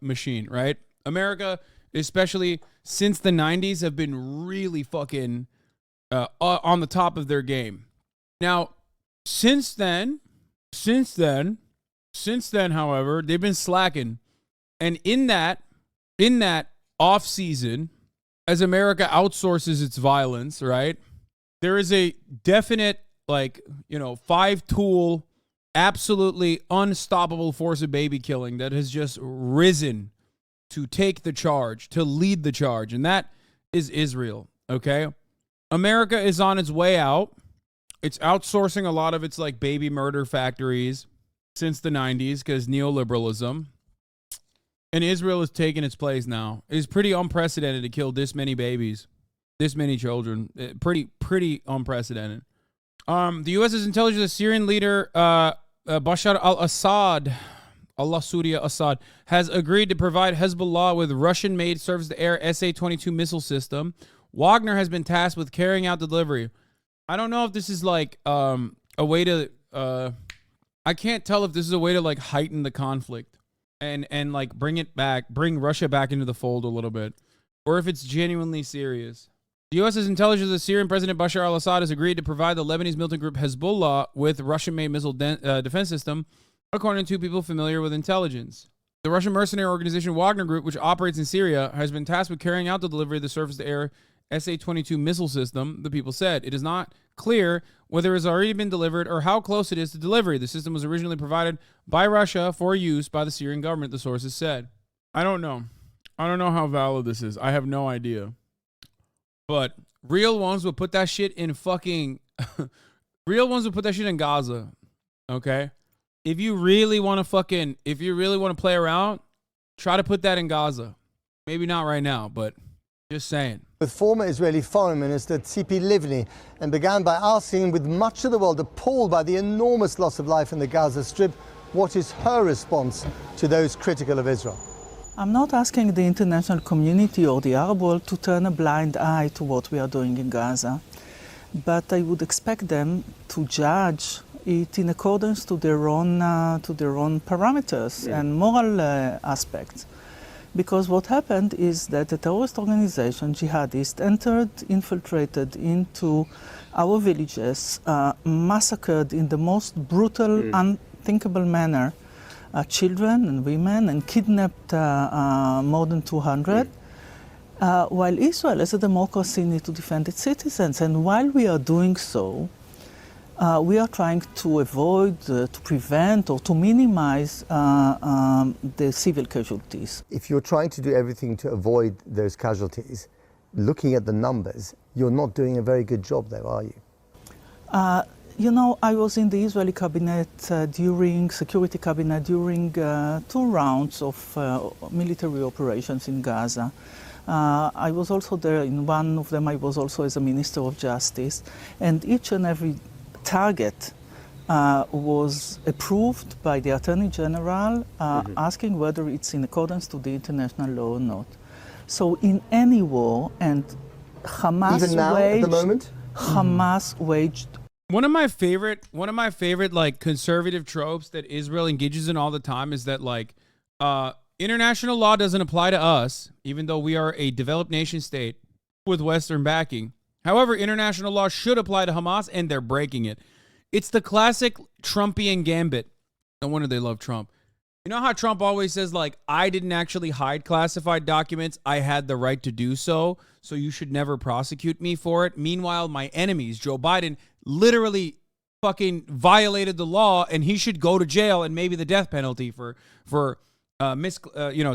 machine, right? America, especially since the 90s, have been really fucking on the top of their game. Now, since then, however, they've been slacking. And in that off season, as America outsources its violence, right? There is a definite, like, 5-tool, absolutely unstoppable force of baby killing that has just risen to take the charge, to lead the charge. And that is Israel, okay? America is on its way out. It's outsourcing a lot of its like baby murder factories since the 90s because neoliberalism. And Israel has taken its place now. It's pretty unprecedented to kill this many babies, this many children. Pretty unprecedented. The U.S.'s intelligence, the Syrian leader Bashar al-Assad, Allah Surya Assad, has agreed to provide Hezbollah with Russian-made surface-to-air SA-22 missile system. Wagner has been tasked with carrying out the delivery. I don't know if this is like a way to I can't tell if this is a way to like heighten the conflict and like bring Russia back into the fold a little bit, or if it's genuinely serious. The U.S.'s intelligence, the Syrian President Bashar al-Assad has agreed to provide the Lebanese militant group Hezbollah with Russian-made missile defense system, according to people familiar with intelligence. The Russian mercenary organization Wagner Group, which operates in Syria, has been tasked with carrying out the delivery of the surface-to-air SA-22 missile system, the people said. It is not clear whether it has already been delivered or how close it is to delivery. The system was originally provided by Russia for use by the Syrian government, the sources said. I don't know. I don't know how valid this is. I have no idea. But real ones would put that shit in fucking... real ones would put that shit in Gaza. Okay? If you really want to play around, try to put that in Gaza. Maybe not right now, but just saying.
With former Israeli Foreign Minister Tzipi Livni, and began by asking, with much of the world appalled by the enormous loss of life in the Gaza Strip, what is her response to those critical of Israel?
I'm not asking the international community or the Arab world to turn a blind eye to what we are doing in Gaza, but I would expect them to judge it in accordance to their own parameters and moral aspects. Because what happened is that a terrorist organization, jihadists, infiltrated into our villages, massacred in the most brutal, unthinkable manner children and women, and kidnapped more than 200, while Israel, as a democracy, needs to defend its citizens. And while we are doing so, we are trying to avoid, to prevent, or to minimize the civil casualties.
If you're trying to do everything to avoid those casualties, looking at the numbers, you're not doing a very good job there, are you?
I was in the Israeli cabinet security cabinet during 2 rounds of military operations in Gaza. I was also there in one of them. I was also as a Minister of Justice, and each and every target was approved by the Attorney General, asking whether it's in accordance to the international law or not. So in any war, and Hamas
even now, at the moment?
Hamas waged.
One of my favorite like conservative tropes that Israel engages in all the time is that like international law doesn't apply to us, even though we are a developed nation state with Western backing. However, international law should apply to Hamas, and they're breaking it. It's the classic Trumpian gambit. No wonder they love Trump. You know how Trump always says, like, I didn't actually hide classified documents. I had the right to do so, so you should never prosecute me for it. Meanwhile, my enemies, Joe Biden, literally fucking violated the law, and he should go to jail and maybe the death penalty for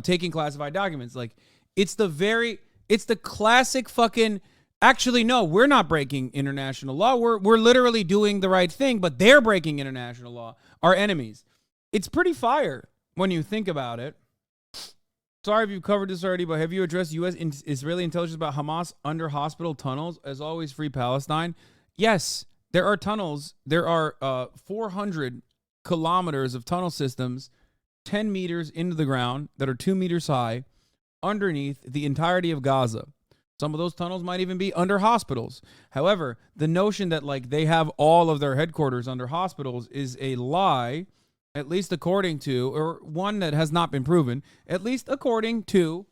taking classified documents. Like, it's the classic fucking... Actually, no, we're not breaking international law. We're literally doing the right thing, but they're breaking international law, our enemies. It's pretty fire when you think about it. sorry if you've covered this already, but have you addressed U.S. Israeli intelligence about Hamas under hospital tunnels? As always, free Palestine. Yes, there are tunnels. There are 400 kilometers of tunnel systems, 10 meters into the ground that are 2 meters high underneath the entirety of Gaza. Some of those tunnels might even be under hospitals. However, the notion that like they have all of their headquarters under hospitals is a lie, at least according to, or one that has not been proven, at least according to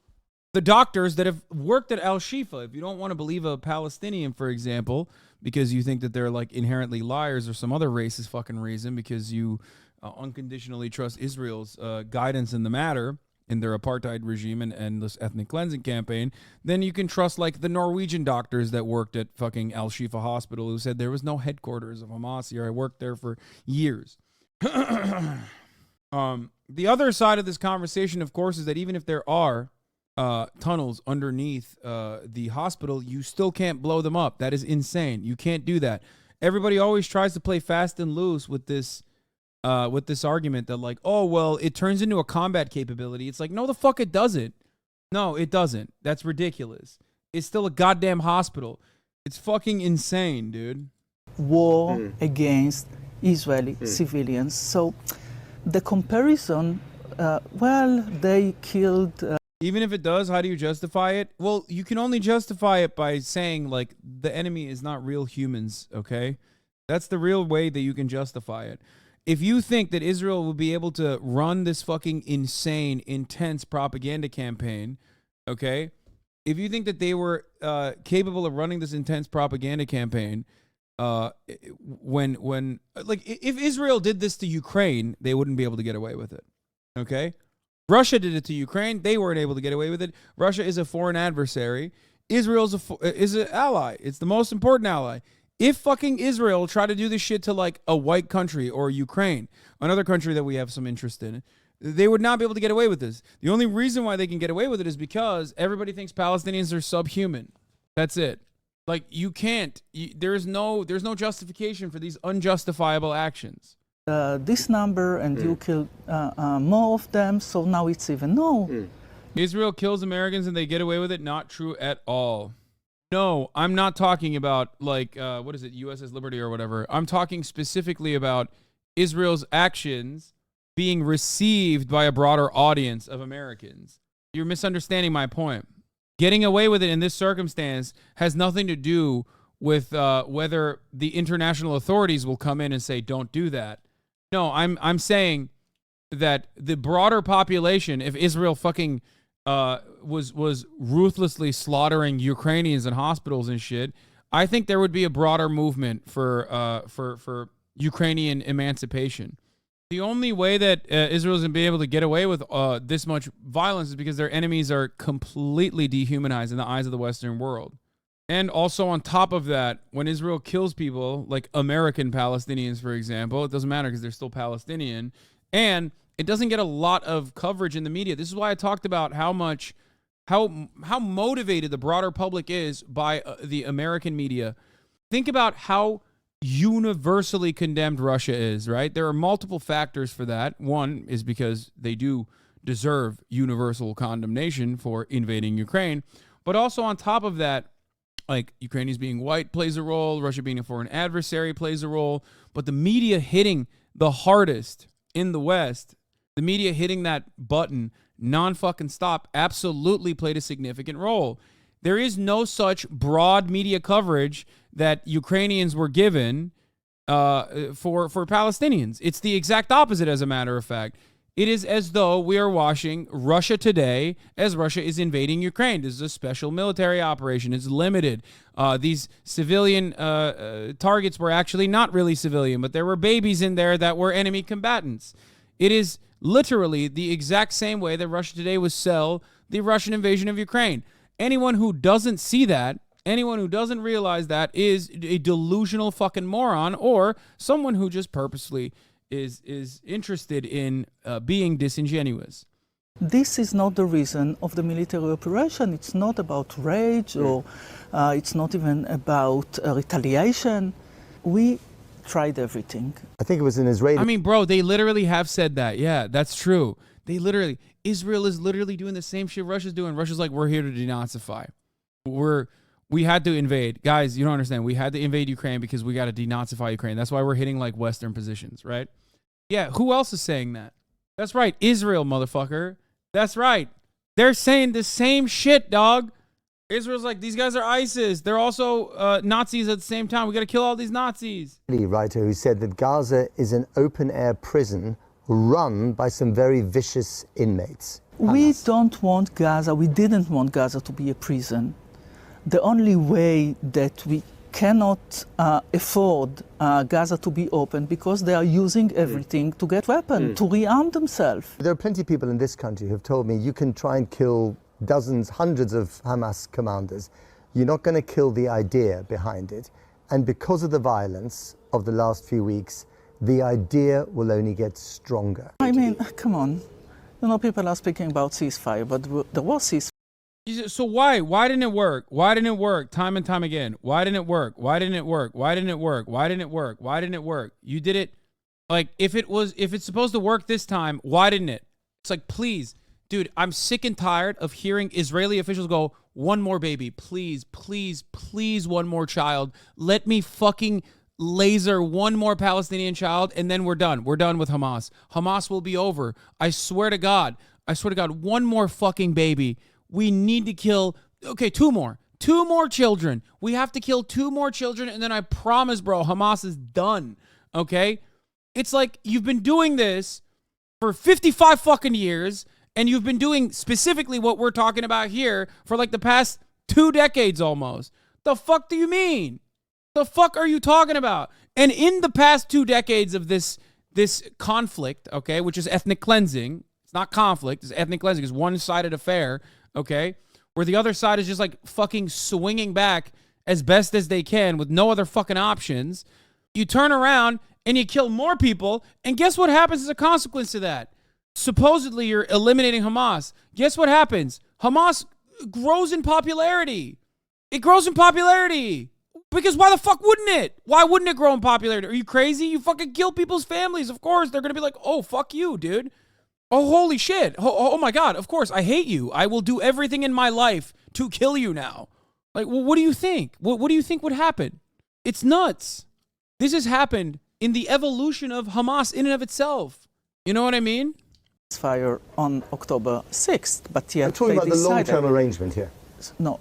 the doctors that have worked at Al-Shifa. If you don't want to believe a Palestinian, for example, because you think that they're like inherently liars or some other racist fucking reason, because you unconditionally trust Israel's guidance in the matter, in their apartheid regime and this ethnic cleansing campaign, then you can trust like the Norwegian doctors that worked at fucking Al-Shifa Hospital who said there was no headquarters of Hamas here. I worked there for years. The other side of this conversation, of course, is that even if there are tunnels underneath the hospital, you still can't blow them up. That is insane. You can't do that. Everybody always tries to play fast and loose with this argument that like, oh, well, it turns into a combat capability. It's like, no, the fuck it doesn't. No, it doesn't. That's ridiculous. It's still a goddamn hospital. It's fucking insane, dude.
War against Israeli civilians. So the comparison, well, they killed...
Even if it does, how do you justify it? Well, you can only justify it by saying, like, the enemy is not real humans, okay? That's the real way that you can justify it. If you think that Israel will be able to run this fucking insane, intense propaganda campaign, okay? If you think that they were capable of running this intense propaganda campaign, when if Israel did this to Ukraine, they wouldn't be able to get away with it, okay? Russia did it to Ukraine. They weren't able to get away with it. Russia is a foreign adversary. Israel is an ally. It's the most important ally. If fucking Israel tried to do this shit to like a white country or Ukraine, another country that we have some interest in, they would not be able to get away with this. The only reason why they can get away with it is because everybody thinks Palestinians are subhuman. That's it. Like you can't. There's no justification for these unjustifiable actions.
This number and you killed more of them, so now it's even. No.
Israel kills Americans and they get away with it. Not true at all. No, I'm not talking about like, what is it, USS Liberty or whatever. I'm talking specifically about Israel's actions being received by a broader audience of Americans. You're misunderstanding my point. Getting away with it in this circumstance has nothing to do with whether the international authorities will come in and say, don't do that. No, I'm saying that the broader population, if Israel fucking was ruthlessly slaughtering Ukrainians in hospitals and shit, I think there would be a broader movement for Ukrainian emancipation. The only way that Israel's going to be able to get away with this much violence is because their enemies are completely dehumanized in the eyes of the Western world. And also on top of that, when Israel kills people, like American Palestinians, for example, it doesn't matter because they're still Palestinian, and it doesn't get a lot of coverage in the media. This is why I talked about how motivated the broader public is by the American media. Think about how universally condemned Russia is, right? There are multiple factors for that. One is because they do deserve universal condemnation for invading Ukraine. But also on top of that, like Ukrainians being white plays a role, Russia being a foreign adversary plays a role, but the media hitting the hardest in the West, the media hitting that button non-fucking stop absolutely played a significant role. There is no such broad media coverage that Ukrainians were given for Palestinians. It's the exact opposite, as a matter of fact. It is as though we are watching Russia today as Russia is invading Ukraine. This is a special military operation. It's limited. These civilian targets were actually not really civilian, but there were babies in there that were enemy combatants. It is literally the exact same way that Russia today would sell the Russian invasion of Ukraine. Anyone who doesn't see that, anyone who doesn't realize that is a delusional fucking moron, or someone who just purposely is interested in being disingenuous.
This is not the reason of the military operation. It's not about rage or it's not even about retaliation. We tried everything.
I think it was an Israeli...
I mean, bro, they literally have said that. Yeah, that's true. Israel is literally doing the same shit Russia's doing. Russia's like, we're here to denazify. We had to invade. Guys, you don't understand. We had to invade Ukraine because we got to denazify Ukraine. That's why we're hitting like Western positions, right? Yeah, who else is saying that? That's right, Israel, motherfucker. That's right. They're saying the same shit, dog. Israel's like, these guys are ISIS. They're also Nazis at the same time. We got to kill all these Nazis.
Writer who said that Gaza is an open-air prison run by some very vicious inmates.
We don't want Gaza, we didn't want Gaza to be a prison. The only way that we cannot afford Gaza to be open because they are using everything to get weapons, to rearm themselves.
There are plenty of people in this country who have told me you can try and kill dozens, hundreds of Hamas commanders. You're not going to kill the idea behind it. And because of the violence of the last few weeks, the idea will only get stronger.
I mean, come on. You know, people are speaking about ceasefire, but there was ceasefire.
So why? Why didn't it work? Why didn't it work? Time and time again. Why didn't it work? Why didn't it work? Why didn't it work? Why didn't it work? Why didn't it work? You did it. Like, if it's supposed to work this time, why didn't it? It's like, please, dude, I'm sick and tired of hearing Israeli officials go, one more baby, please, please, please, one more child. Let me fucking laser one more Palestinian child, and then we're done. We're done with Hamas. Hamas will be over. I swear to God. I swear to God, one more fucking baby. We need to kill, okay, two more children. We have to kill 2 more children, and then I promise, bro, Hamas is done, okay? It's like you've been doing this for 55 fucking years, and you've been doing specifically what we're talking about here for like the past 2 decades almost. The fuck do you mean? The fuck are you talking about? And in the past 2 decades of this conflict, okay, which is ethnic cleansing, it's not conflict, it's ethnic cleansing, it's one-sided affair, okay, where the other side is just like fucking swinging back as best as they can with no other fucking options. You turn around and you kill more people, and guess what happens as a consequence to that? Supposedly you're eliminating Hamas. Guess what happens? Hamas grows in popularity. It grows in popularity. Because why the fuck wouldn't it? Why wouldn't it grow in popularity? Are you crazy? You fucking kill people's families. Of course, they're going to be like, oh, fuck you, dude. Oh, holy shit. Oh my God. Of course, I hate you. I will do everything in my life to kill you now. Like, well, what do you think? What do you think would happen? It's nuts. This has happened in the evolution of Hamas in and of itself. You know what I mean?
Fire on October 6th, but yet
I'm talking about the long-term arrangement here.
No,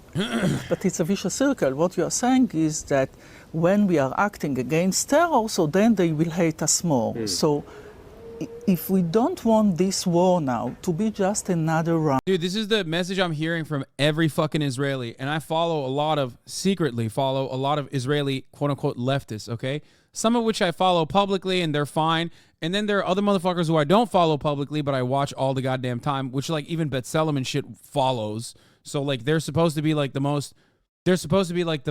but it's a vicious circle. What you are saying is that when we are acting against terror, so then they will hate us more. So if we don't want this war now to be just another round.
Dude, this is the message I'm hearing from every fucking Israeli. And I secretly follow a lot of Israeli quote-unquote leftists, okay? Some of which I follow publicly and they're fine. And then there are other motherfuckers who I don't follow publicly, but I watch all the goddamn time, which like even B'Tselem and shit follows. So like they're supposed to be like the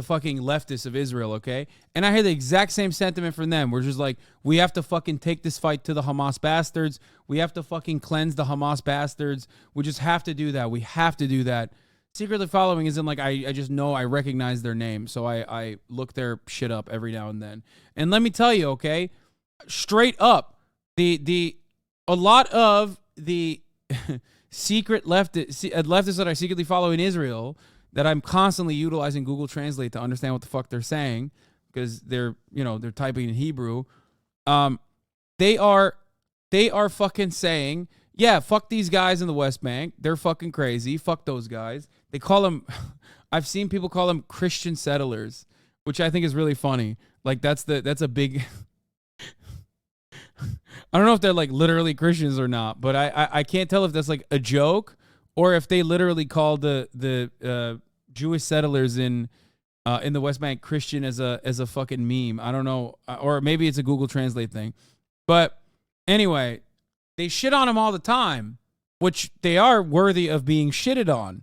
fucking leftists of Israel, okay? And I hear the exact same sentiment from them. We're just like, we have to fucking take this fight to the Hamas bastards. We have to fucking cleanse the Hamas bastards. We just have to do that. We have to do that. Secretly following isn't like I just know I recognize their name. So I look their shit up every now and then. And let me tell you, okay, straight up, a lot of the secret leftists that I secretly follow in Israel that I'm constantly utilizing Google Translate to understand what the fuck they're saying because they're typing in Hebrew. They are fucking saying, yeah, fuck these guys in the West Bank. They're fucking crazy. Fuck those guys. They call them, I've seen people call them Christian settlers, which I think is really funny. Like that's a big, I don't know if they're like literally Christians or not, but I can't tell if that's like a joke or if they literally call the Jewish settlers in the West Bank Christian as a fucking meme. I don't know, or maybe it's a Google Translate thing. But anyway, they shit on them all the time, which they are worthy of being shitted on.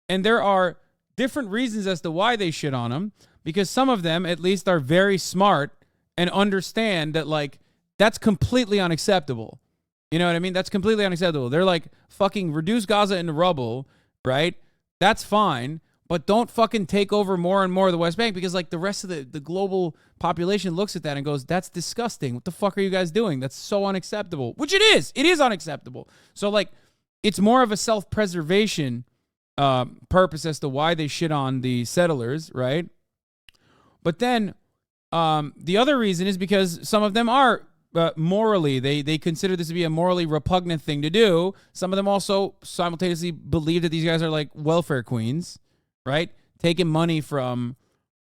And there are different reasons as to why they shit on them, because some of them at least are very smart and understand that like that's completely unacceptable. You know what I mean? That's completely unacceptable. They're like, fucking reduce Gaza into rubble, right? That's fine. but don't fucking take over more and more of the West Bank, because like the rest of the global population looks at that and goes, that's disgusting. What the fuck are you guys doing? That's so unacceptable, which it is. It is unacceptable. So like it's more of a self-preservation purpose as to why they shit on the settlers, right? But then the other reason is because some of them are morally, they consider this to be a morally repugnant thing to do. Some of them also simultaneously believe that these guys are like welfare queens, right? Taking money from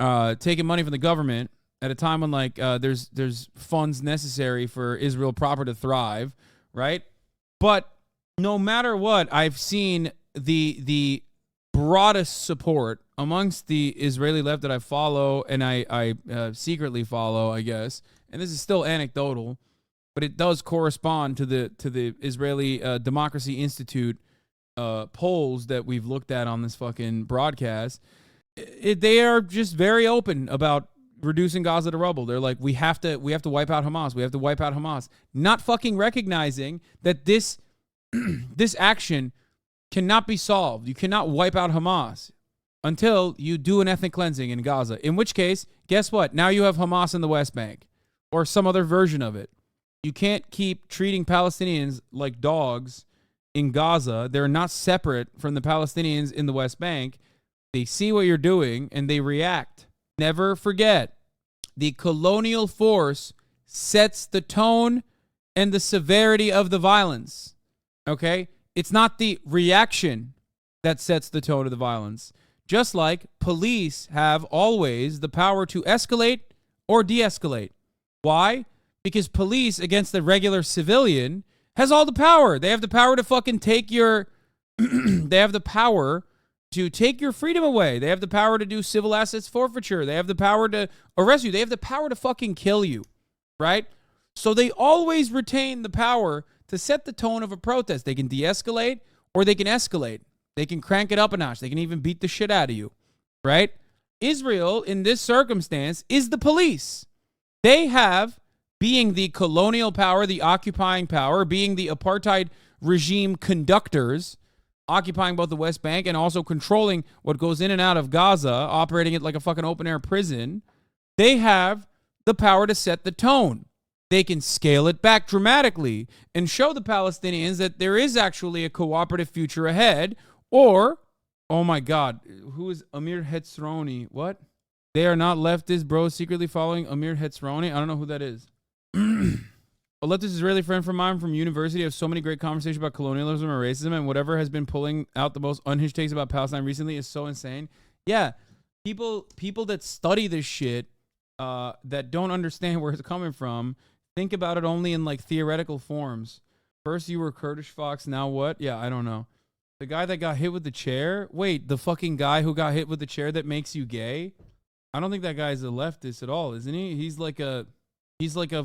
the government at a time when like there's funds necessary for Israel proper to thrive, right? But no matter what, I've seen the broadest support amongst the Israeli left that I follow, and I secretly follow, I guess. And this is still anecdotal, but it does correspond to the Israeli Democracy Institute polls that we've looked at on this fucking broadcast. They are just very open about reducing Gaza to rubble. They're like, we have to wipe out Hamas. We have to wipe out Hamas. Not fucking recognizing that this this action cannot be solved. You cannot wipe out Hamas until you do an ethnic cleansing in Gaza. In which case, guess what? Now you have Hamas in the West Bank or some other version of it. You can't keep treating Palestinians like dogs in Gaza. They're not separate from the Palestinians in the West Bank. They see what you're doing and they react. Never forget, the colonial force sets the tone and the severity of the violence. Okay? It's not the reaction that sets the tone of the violence. Just like police have always the power to escalate or de-escalate. Why? Because police against the regular civilian has all the power. They have the power to fucking take your they have the power to take your freedom away. They have the power to do civil assets forfeiture. They have the power to arrest you. They have the power to fucking kill you, right? So they always retain the power to set the tone of a protest. They can de-escalate or they can escalate. They can crank it up a notch. They can even beat the shit out of you, right? Israel, in this circumstance, is the police. They have, being the colonial power, the occupying power, being the apartheid regime conductors, occupying both the West Bank and also controlling what goes in and out of Gaza, operating it like a fucking open-air prison, they have the power to set the tone. They can scale it back dramatically and show the Palestinians that there is actually a cooperative future ahead. Or, oh my God, who is Amir Hetzroni? What? They are not leftist bros secretly following Amir Hetzroni? I don't know who that is. A leftist Israeli friend from mine from university have so many great conversations about colonialism and racism, and whatever has been pulling out the most unhinged takes about Palestine recently is so insane. Yeah, people that study this shit, that don't understand where it's coming from, think about it only in like theoretical forms. First you were Kurdish Fox, now what? Yeah, I don't know. The guy that got hit with the chair? Wait, the fucking guy who got hit with the chair that makes you gay? I don't think that guy's a leftist at all, isn't he? He's like a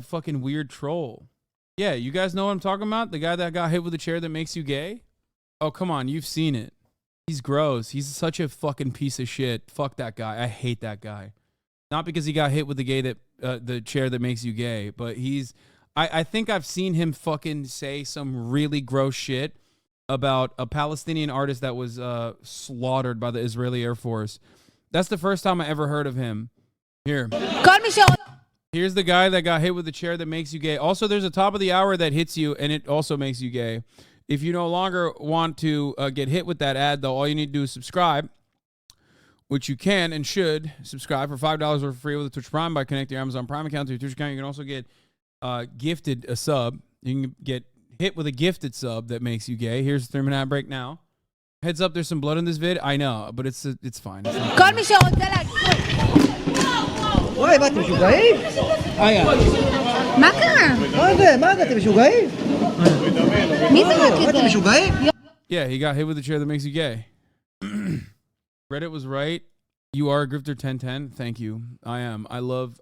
fucking weird troll. Yeah, you guys know what I'm talking about? The guy that got hit with the chair that makes you gay? Oh, come on, you've seen it. He's gross. He's such a fucking piece of shit. Fuck that guy. I hate that guy. Not because he got hit with the chair that makes you gay, but I think I've seen him fucking say some really gross shit about a Palestinian artist that was slaughtered by the Israeli Air Force. That's the first time I ever heard of him. Here. Here's the guy that got hit with the chair that makes you gay. Also, there's a top of the hour that hits you, and it also makes you gay. If you no longer want to get hit with that ad, though, all you need to do is subscribe, which you can and should subscribe for $5 for free with a Twitch Prime by connecting your Amazon Prime account to your Twitch account. You can also get gifted a sub. You can get hit with a gifted sub that makes you gay. Here's the 3-minute ad break now. Heads up, there's some blood in this vid. I know, but it's fine.
وای ما انتوا جوعين؟
ما كان
ما انتوا جوعين؟
مين اللي كده؟
انتوا جوعين؟
Yeah, he got hit with the chair that makes you gay. Reddit was right. You are a grifter 1010. Thank you. I am. I love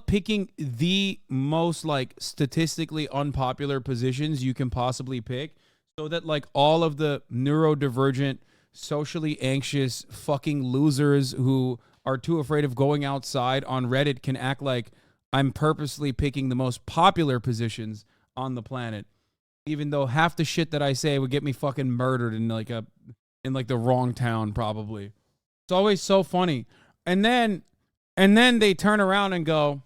picking the most like statistically unpopular positions you can possibly pick, so that like all of the neurodivergent, socially anxious fucking losers who are too afraid of going outside on Reddit can act like I'm purposely picking the most popular positions on the planet, even though half the shit that I say would get me fucking murdered in like a in like the wrong town, probably. It's always so funny. And then they turn around and go,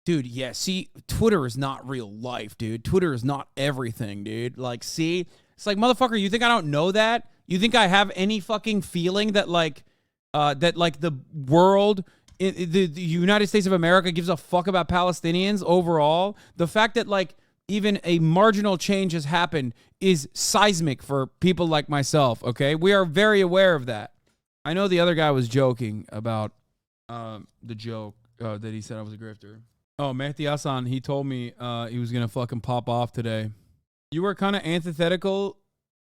dude, yeah, see, Twitter is not real life, dude. Twitter is not everything, dude. Like, see? It's like, motherfucker, you think I don't know that? You think I have any fucking feeling that, like, the world, the United States of America gives a fuck about Palestinians overall? The fact that, like, even a marginal change has happened is seismic for people like myself, okay? We are very aware of that. I know the other guy was joking about the joke that he said I was a grifter. Oh, Mehdi Hassan, he told me he was going to fucking pop off today. You were kind of antithetical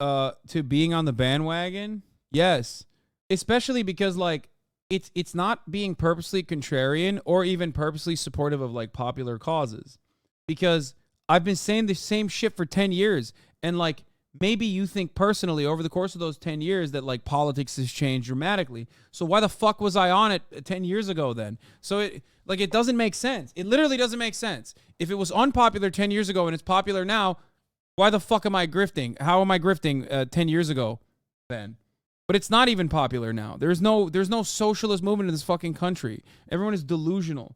to being on the bandwagon? Yes. Especially because, like, it's not being purposely contrarian or even purposely supportive of, like, popular causes. Because I've been saying the same shit for 10 years. And, like, maybe you think personally over the course of those 10 years that, like, politics has changed dramatically. So why the fuck was I on it 10 years ago then? So it doesn't make sense. It literally doesn't make sense. If it was unpopular 10 years ago and it's popular now, why the fuck am I grifting? How am I grifting 10 years ago then? But it's not even popular now. There's no socialist movement in this fucking country. Everyone is delusional.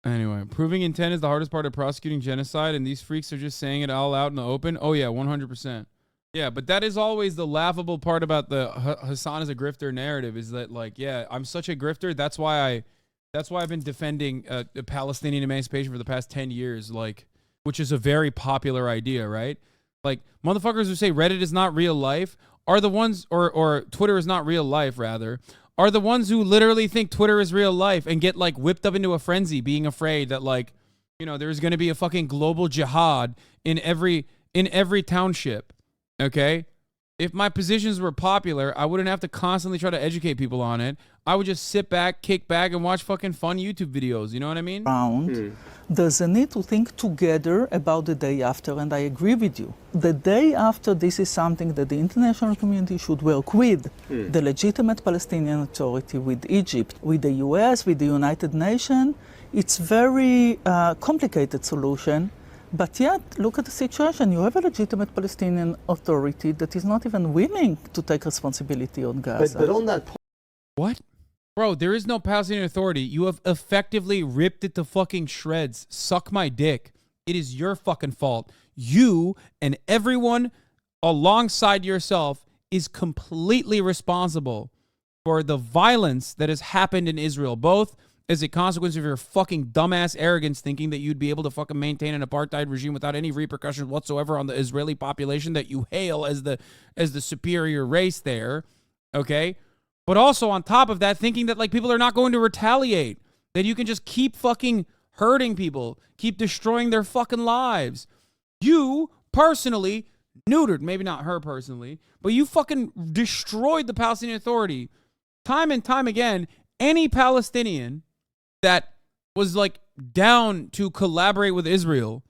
Anyway, proving intent is the hardest part of prosecuting genocide, and these freaks are just saying it all out in the open. Oh, yeah, 100%. Yeah, but that is always the laughable part about the Hasan is a grifter narrative is that, like, yeah, I'm such a grifter. That's why I've been defending Palestinian emancipation for the past 10 years, like, which is a very popular idea, right? Like, motherfuckers who say Reddit is not real life are the ones, or Twitter is not real life, rather, are the ones who literally think Twitter is real life and get, like, whipped up into a frenzy being afraid that, like, you know, there's going to be a fucking global jihad in every township, okay? If my positions were popular, I wouldn't have to constantly try to educate people on it. I would just sit back, kick back, and watch fucking fun YouTube videos. You know what I mean?
There's a need to think together about the day after, and I agree with you. The day after, this is something that the international community should work with. The legitimate Palestinian Authority, with Egypt, with the US, with the United Nations. It's very complicated solution. But yet, look at the situation. You have a legitimate Palestinian Authority that is not even willing to take responsibility on Gaza.
But on that point...
What? Bro, there is no Palestinian Authority. You have effectively ripped it to fucking shreds. Suck my dick. It is your fucking fault. You and everyone alongside yourself is completely responsible for the violence that has happened in Israel, both as a consequence of your fucking dumbass arrogance thinking that you'd be able to fucking maintain an apartheid regime without any repercussions whatsoever on the Israeli population that you hail as the superior race there, okay? But also on top of that, thinking that, like, people are not going to retaliate, that you can just keep fucking hurting people, keep destroying their fucking lives. You personally neutered, maybe not her personally, but you fucking destroyed the Palestinian Authority time and time again. Any Palestinian that was, like, down to collaborate with Israel,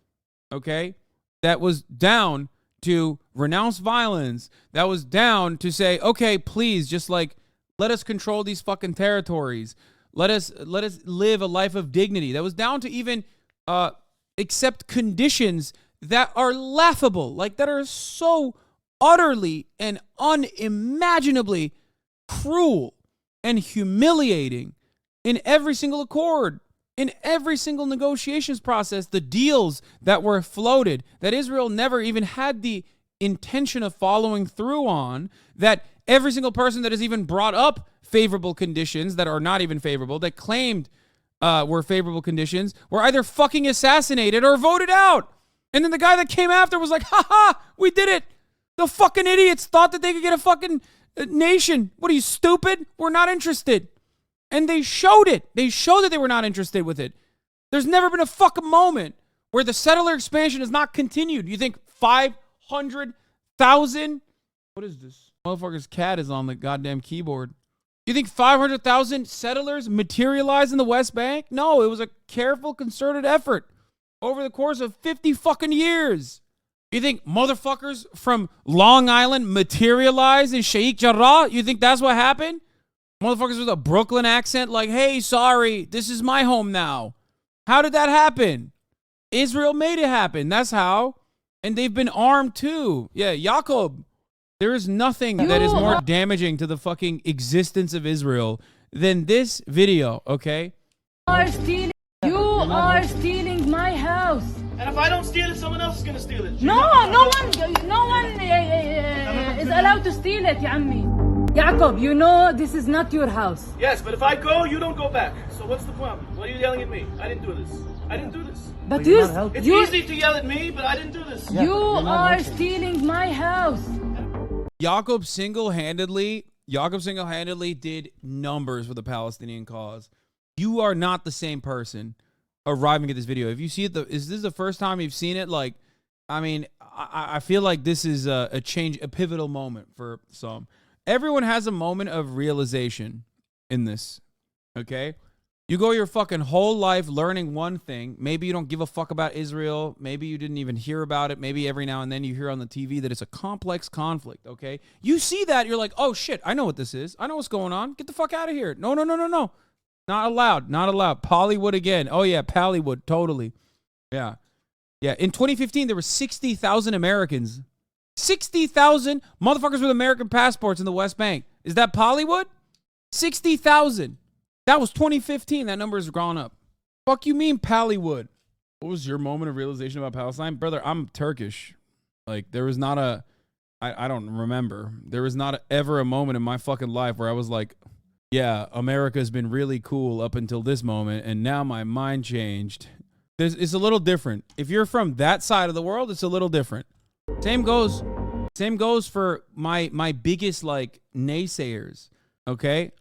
okay, that was down to renounce violence, that was down to say, okay, please, just, like, let us control these fucking territories, let us live a life of dignity, that was down to even accept conditions that are laughable, like, that are so utterly and unimaginably cruel and humiliating. In every single accord, in every single negotiations process, the deals that were floated, that Israel never even had the intention of following through on, that every single person that has even brought up favorable conditions that are not even favorable, that claimed were favorable conditions, were either fucking assassinated or voted out. And then the guy that came after was like, ha, we did it. The fucking idiots thought that they could get a fucking nation. What are you, stupid? We're not interested. And they showed it. They showed that they were not interested with it. There's never been a fucking moment where the settler expansion has not continued. You think 500,000? What is this? Motherfucker's cat is on the goddamn keyboard. You think 500,000 settlers materialized in the West Bank? No, it was a careful, concerted effort over the course of 50 fucking years. You think motherfuckers from Long Island materialized in Sheikh Jarrah? You think that's what happened? Motherfuckers with a Brooklyn accent like, hey, sorry, this is my home now. How did that happen? Israel made it happen. That's how. And they've been armed too. Yeah, Jacob. There is nothing that is more damaging to the fucking existence of Israel than this video, okay?
You are stealing my house.
And if I don't steal it, someone else is gonna steal it.
No one is allowed to steal it, ya ammi. Jacob, you know this is not your house.
Yes, but if I go, you don't go back. So what's the problem? Why are you yelling at me? I didn't do this. I didn't do this.
But
it's easy to yell at me, but I didn't do this.
You are stealing my house.
Jacob single-handedly did numbers for the Palestinian cause. You are not the same person arriving at this video. If you see it, is this the first time you've seen it? Like, I mean, I feel like this is a pivotal moment for some. Everyone has a moment of realization in this, okay? You go your fucking whole life learning one thing. Maybe you don't give a fuck about Israel. Maybe you didn't even hear about it. Maybe every now and then you hear on the TV that it's a complex conflict, okay? You see that, you're like, oh shit, I know what this is. I know what's going on. Get the fuck out of here. No. Not allowed. Not allowed. Pollywood again. Oh yeah, Pallywood. Totally. Yeah. Yeah. In 2015, there were 60,000 Americans. 60,000 motherfuckers with American passports in the West Bank. Is that Pollywood? 60,000. That was 2015. That number has gone up. Fuck you mean Pallywood? What was your moment of realization about Palestine? Brother, I'm Turkish. Like, there was not a... I don't remember. There was not ever a moment in my fucking life where I was like, yeah, America's been really cool up until this moment, and now my mind changed. It's a little different. If you're from that side of the world, it's a little different. Same goes for my biggest like naysayers, okay?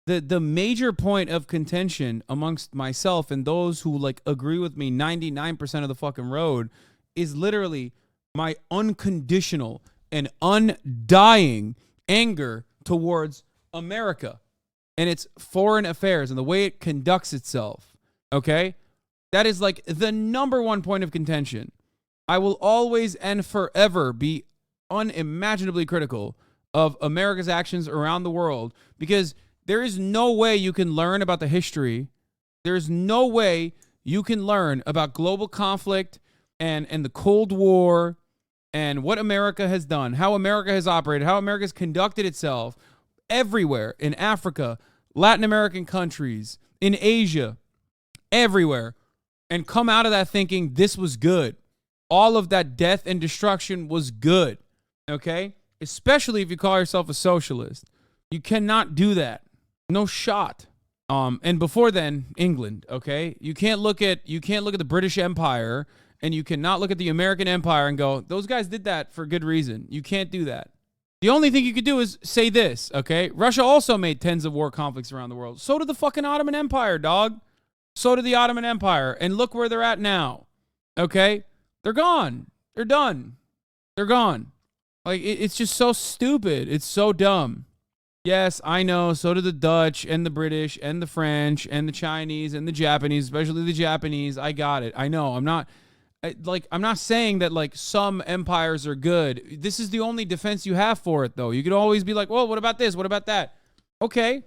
The major point of contention amongst myself and those who like agree with me 99% of the fucking road is literally my unconditional and undying anger towards America and its foreign affairs and the way it conducts itself, okay? That is like the number one point of contention. I will always and forever be unimaginably critical of America's actions around the world because there is no way you can learn about the history. There's no way you can learn about global conflict and the Cold War and what America has done, how America has operated, how America has conducted itself everywhere in Africa, Latin American countries, in Asia, everywhere, and come out of that thinking this was good. All of that death and destruction was good, okay? Especially if you call yourself a socialist. You cannot do that. No shot. And before then, England, okay? You can't look at the British Empire and you cannot look at the American Empire and go, those guys did that for good reason. You can't do that. The only thing you could do is say this, okay? Russia also made tens of war conflicts around the world. So did the fucking Ottoman Empire, dog. So did the Ottoman Empire. And look where they're at now, okay? They're gone. They're done. They're gone. Like, it's just so stupid. It's so dumb. Yes, I know. So did the Dutch and the British and the French and the Chinese and the Japanese, especially the Japanese. I got it. I know. I'm not saying that, like, some empires are good. This is the only defense you have for it, though. You could always be like, well, what about this? What about that? Okay.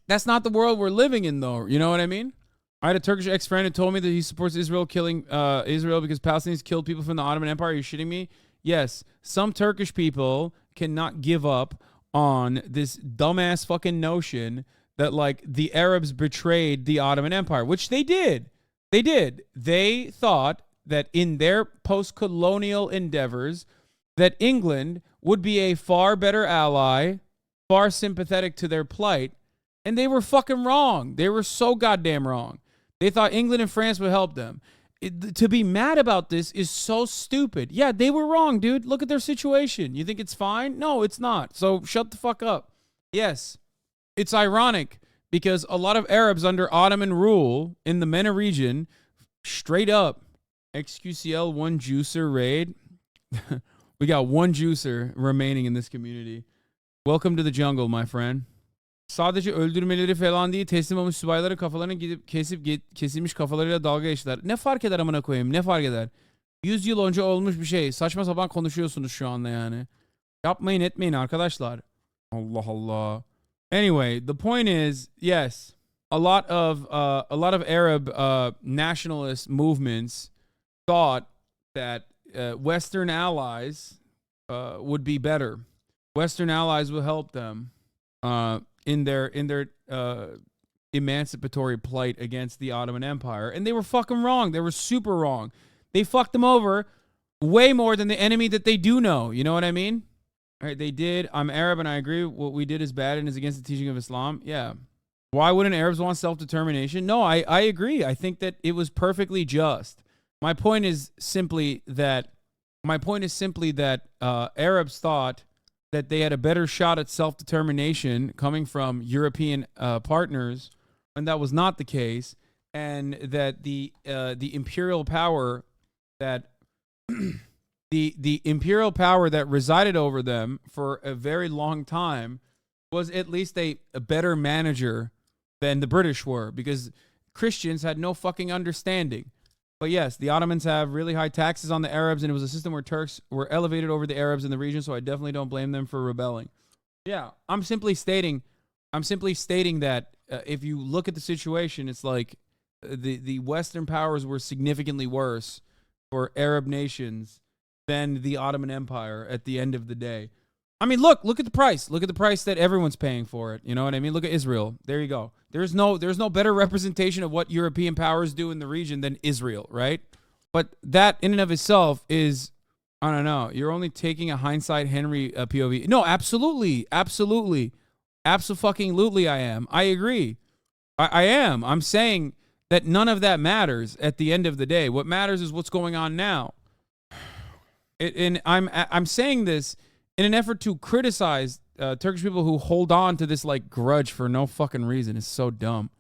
That's not the world we're living in, though. You know what I mean? I had a Turkish ex-friend who told me that he supports Israel killing Israel because Palestinians killed people from the Ottoman Empire. Are you shitting me? Yes, some Turkish people cannot give up on this dumbass fucking notion that, like, the Arabs betrayed the Ottoman Empire, which they did. They did. They thought that in their post-colonial endeavors that England would be a far better ally, far sympathetic to their plight, and they were fucking wrong. They were so goddamn wrong. They thought England and France would help them. To be mad about this is so stupid. Yeah, they were wrong, dude. Look at their situation. You think it's fine? No, it's not. So shut the fuck up. Yes, it's ironic because a lot of Arabs under Ottoman rule in the MENA region, straight up, XQCL one juicer raid. We got one juicer remaining in this community. Welcome to the jungle, my friend. Sadece öldürmeleri falan değil, teslim olmuş subayların kafalarını gidip kesilmiş kafalarıyla dalga geçtiler. Ne fark eder amına koyayım? Ne fark eder? 100 yıl önce olmuş bir şey. Saçma sapan konuşuyorsunuz şu anda yani. Yapmayın etmeyin arkadaşlar. Allah Allah. Anyway, the point is, yes, a lot of Arab nationalist movements thought that Western allies would be better. Western allies will help them in their emancipatory plight against the Ottoman Empire. And they were fucking wrong. They were super wrong. They fucked them over way more than the enemy that they do know. You know what I mean? All right, they did. I'm Arab and I agree what we did is bad and is against the teaching of Islam. Yeah. Why wouldn't Arabs want self-determination? No, I agree. I think that it was perfectly just. My point is simply that Arabs thought that they had a better shot at self-determination coming from European partners, and that was not the case, and that the imperial power that the imperial power that resided over them for a very long time was at least a better manager than the British were, because Christians had no fucking understanding. But yes, the Ottomans have really high taxes on the Arabs, and it was a system where Turks were elevated over the Arabs in the region, so I definitely don't blame them for rebelling. Yeah, I'm simply stating that if you look at the situation, it's like the Western powers were significantly worse for Arab nations than the Ottoman Empire at the end of the day. I mean, look at the price. Look at the price that everyone's paying for it. You know what I mean? Look at Israel. There you go. There's no better representation of what European powers do in the region than Israel, right? But that in and of itself is, I don't know. You're only taking a hindsight Henry POV. No, absolutely. Absolutely I am. I agree. I am. I'm saying that none of that matters at the end of the day. What matters is what's going on now. And I'm saying this in an effort to criticize Turkish people who hold on to this like grudge for no fucking reason. It's so dumb.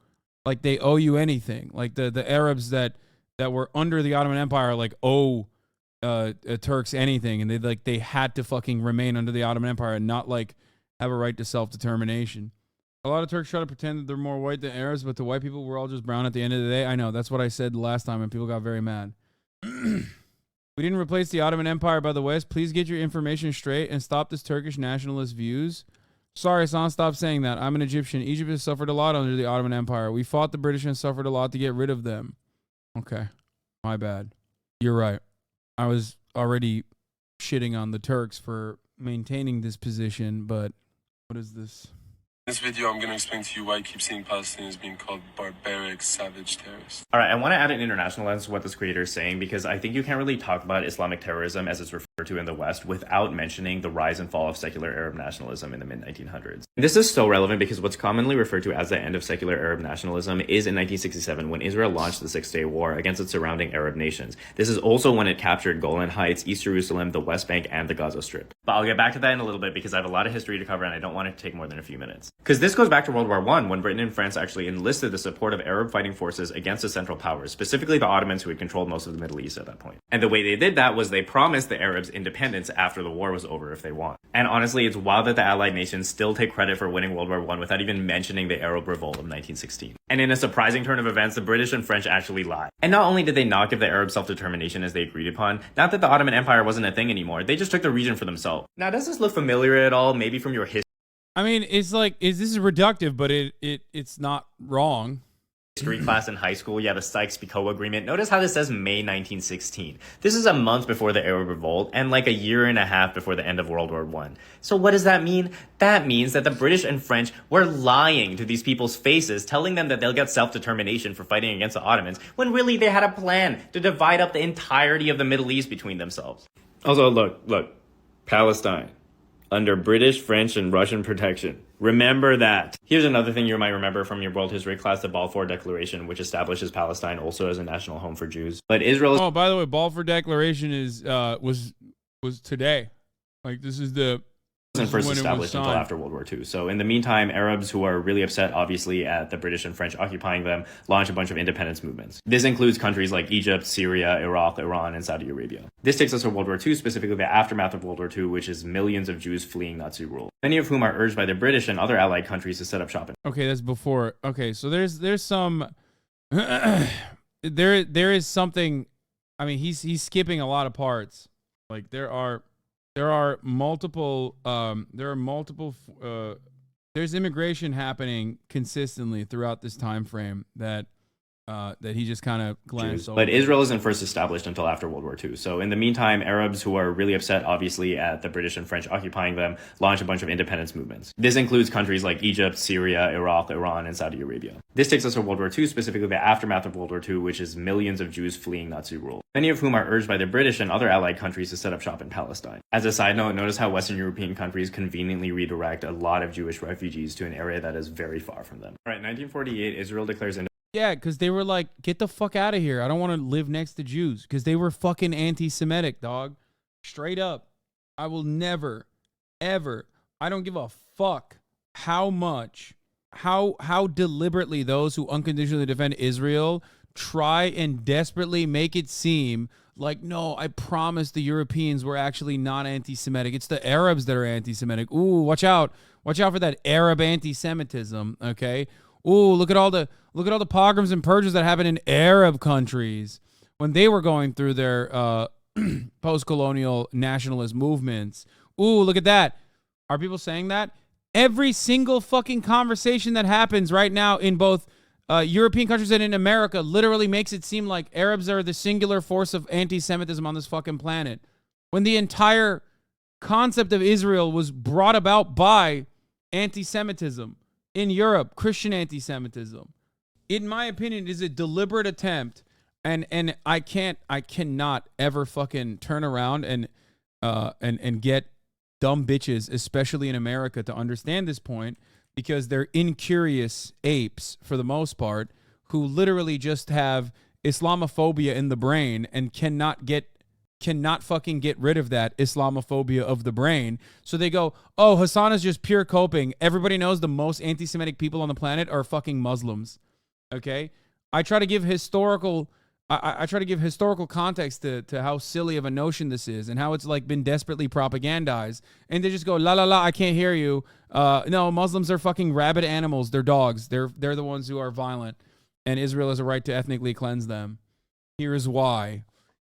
Like they owe you anything. Like the Arabs that were under the Ottoman Empire like owe Turks anything, and they had to fucking remain under the Ottoman Empire and not like have a right to self-determination. A lot of Turks try to pretend that they're more white than Arabs, but the white people were all just brown at the end of the day. I know, that's what I said last time, and people got very mad. We didn't replace the Ottoman Empire by the West. Please get your information straight and stop this Turkish nationalist views. Sorry, Hassan, stop saying that. I'm an Egyptian. Egypt has suffered a lot under the Ottoman Empire. We fought the British and suffered a lot to get rid of them. Okay, my bad. You're right. I was already shitting on the Turks for maintaining this position, but what is this?
In this video, I'm going to explain to you why I keep seeing Palestinians being called barbaric, savage terrorists.
All right, I want to add an international lens to what this creator is saying, because I think you can't really talk about Islamic terrorism as it's referred to in the West without mentioning the rise and fall of secular Arab nationalism in the mid-1900s. This is so relevant because what's commonly referred to as the end of secular Arab nationalism is in 1967 when Israel launched the Six-Day War against its surrounding Arab nations. This is also when it captured Golan Heights, East Jerusalem, the West Bank, and the Gaza Strip. But I'll get back to that in a little bit because I have a lot of history to cover and I don't want it to take more than a few minutes. Because this goes back to World War I, when Britain and France actually enlisted the support of Arab fighting forces against the Central Powers, specifically the Ottomans who had controlled most of the Middle East at that point. And the way they did that was they promised the Arabs independence after the war was over if they won. And honestly, it's wild that the Allied nations still take credit for winning World War I without even mentioning the Arab Revolt of 1916. And in a surprising turn of events, the British and French actually lied. And not only did they not give the Arabs self-determination as they agreed upon, not that the Ottoman Empire wasn't a thing anymore, they just took the region for themselves. Now, does this look familiar at all? Maybe from your history?
I mean, it's like, this is reductive, but it's not wrong.
History class in high school, you have a Sykes-Picot Agreement. Notice how this says May 1916. This is a month before the Arab Revolt and like a year and a half before the end of World War I. So what does that mean? That means that the British and French were lying to these people's faces, telling them that they'll get self-determination for fighting against the Ottomans, when really they had a plan to divide up the entirety of the Middle East between themselves. Also, look, Palestine. Under British, French, and Russian protection. Remember that. Here's another thing you might remember from your world history class, the Balfour Declaration, which establishes Palestine also as a national home for Jews. But Israel...
Oh, by the way, Balfour Declaration is was today. Like, this is the...
wasn't first established until after World War II. So in the meantime, Arabs who are really upset, obviously, at the British and French occupying them, launch a bunch of independence movements. This includes countries like Egypt, Syria, Iraq, Iran, and Saudi Arabia. This takes us to World War II, specifically the aftermath of World War II, which is millions of Jews fleeing Nazi rule, many of whom are urged by the British and other allied countries to set up shop.
Okay, that's before. Okay, so there's some... there is something... I mean, he's skipping a lot of parts. Like, there are multiple there's immigration happening consistently throughout this time frame that that he just kind of glanced over.
But Israel isn't first established until after World War II. So in the meantime, Arabs who are really upset, obviously, at the British and French occupying them, launch a bunch of independence movements. This includes countries like Egypt, Syria, Iraq, Iran, and Saudi Arabia. This takes us to World War II, specifically the aftermath of World War II, which is millions of Jews fleeing Nazi rule, many of whom are urged by the British and other allied countries to set up shop in Palestine. As a side note, notice how Western European countries conveniently redirect a lot of Jewish refugees to an area that is very far from them. All right, 1948, Israel declares independence.
Yeah, because they were like, get the fuck out of here. I don't want to live next to Jews. Because they were fucking anti-Semitic, dog. Straight up. I will never, ever, I don't give a fuck how much, how deliberately those who unconditionally defend Israel try and desperately make it seem like, no, I promise the Europeans were actually not anti-Semitic. It's the Arabs that are anti-Semitic. Ooh, watch out. Watch out for that Arab anti-Semitism, okay? Ooh, look at all the pogroms and purges that happened in Arab countries when they were going through their post-colonial nationalist movements. Ooh, look at that. Are people saying that? Every single fucking conversation that happens right now in both European countries and in America literally makes it seem like Arabs are the singular force of anti-Semitism on this fucking planet, when the entire concept of Israel was brought about by anti-Semitism. In Europe, Christian anti-Semitism. In my opinion, is a deliberate attempt, and I cannot ever fucking turn around and get dumb bitches, especially in America, to understand this point, because they're incurious apes for the most part, who literally just have Islamophobia in the brain and cannot fucking get rid of that Islamophobia of the brain. So they go, oh, Hasan is just pure coping. Everybody knows the most anti-Semitic people on the planet are fucking Muslims. Okay? I try to give historical context to how silly of a notion this is and how it's like been desperately propagandized. And they just go, la la la, I can't hear you. No, Muslims are fucking rabid animals. They're dogs. They're the ones who are violent. And Israel has a right to ethnically cleanse them. Here's why.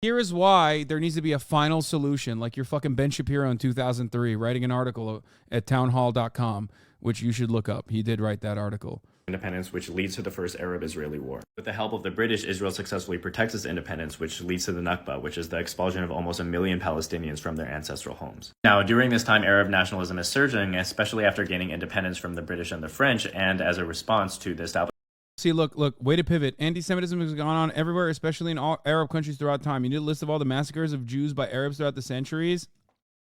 Here is why there needs to be a final solution, like your fucking Ben Shapiro in 2003, writing an article at townhall.com, which you should look up. He did write that article.
Independence, which leads to the first Arab-Israeli war. With the help of the British, Israel successfully protects its independence, which leads to the Nakba, which is the expulsion of almost 1 million Palestinians from their ancestral homes. Now, during this time, Arab nationalism is surging, especially after gaining independence from the British and the French, and as a response to the establishment.
See, look, way to pivot. Anti-Semitism has gone on everywhere, especially in all Arab countries throughout time. You need a list of all the massacres of Jews by Arabs throughout the centuries?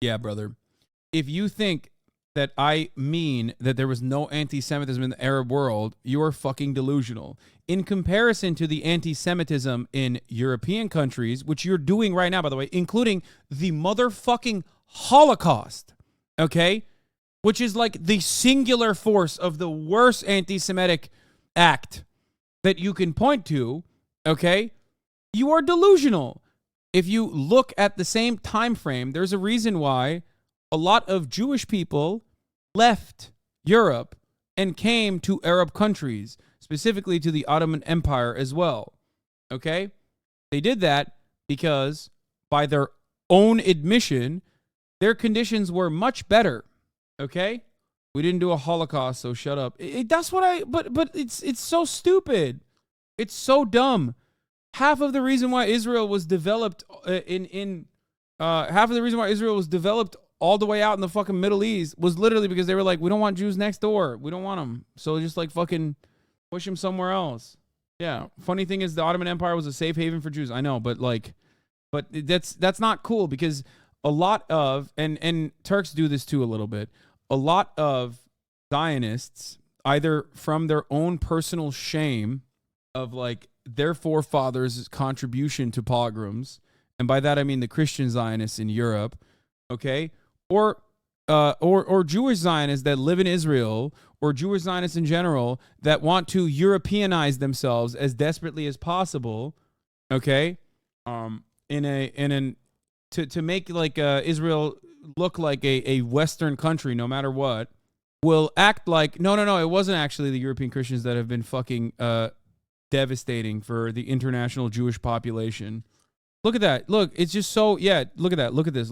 Yeah, brother. If you think that I mean that there was no anti-Semitism in the Arab world, you are fucking delusional. In comparison to the anti-Semitism in European countries, which you're doing right now, by the way, including the motherfucking Holocaust, okay? Which is like the singular force of the worst anti-Semitic act that you can point to, okay? You are delusional. If you look at the same time frame, there's a reason why a lot of Jewish people left Europe and came to Arab countries, specifically to the Ottoman Empire as well, okay? They did that because, by their own admission, their conditions were much better, okay? We didn't do a Holocaust, so shut up. That's what but it's so stupid. It's so dumb. Half of the reason why Israel was developed half of the reason why Israel was developed all the way out in the fucking Middle East was literally because they were like, we don't want Jews next door. We don't want them. So just like fucking push them somewhere else. Yeah. Funny thing is the Ottoman Empire was a safe haven for Jews. I know, but that's not cool, because a lot of, and Turks do this too a little bit, a lot of Zionists, either from their own personal shame of like their forefathers' contribution to pogroms, and by that I mean the Christian Zionists in Europe, okay, or Jewish Zionists that live in Israel, or Jewish Zionists in general that want to Europeanize themselves as desperately as possible, okay, to make like Israel look like a Western country no matter what, will act like, no, it wasn't actually the European Christians that have been fucking devastating for the international Jewish population. Look at that. Look, it's just so, yeah, look at that. Look at this.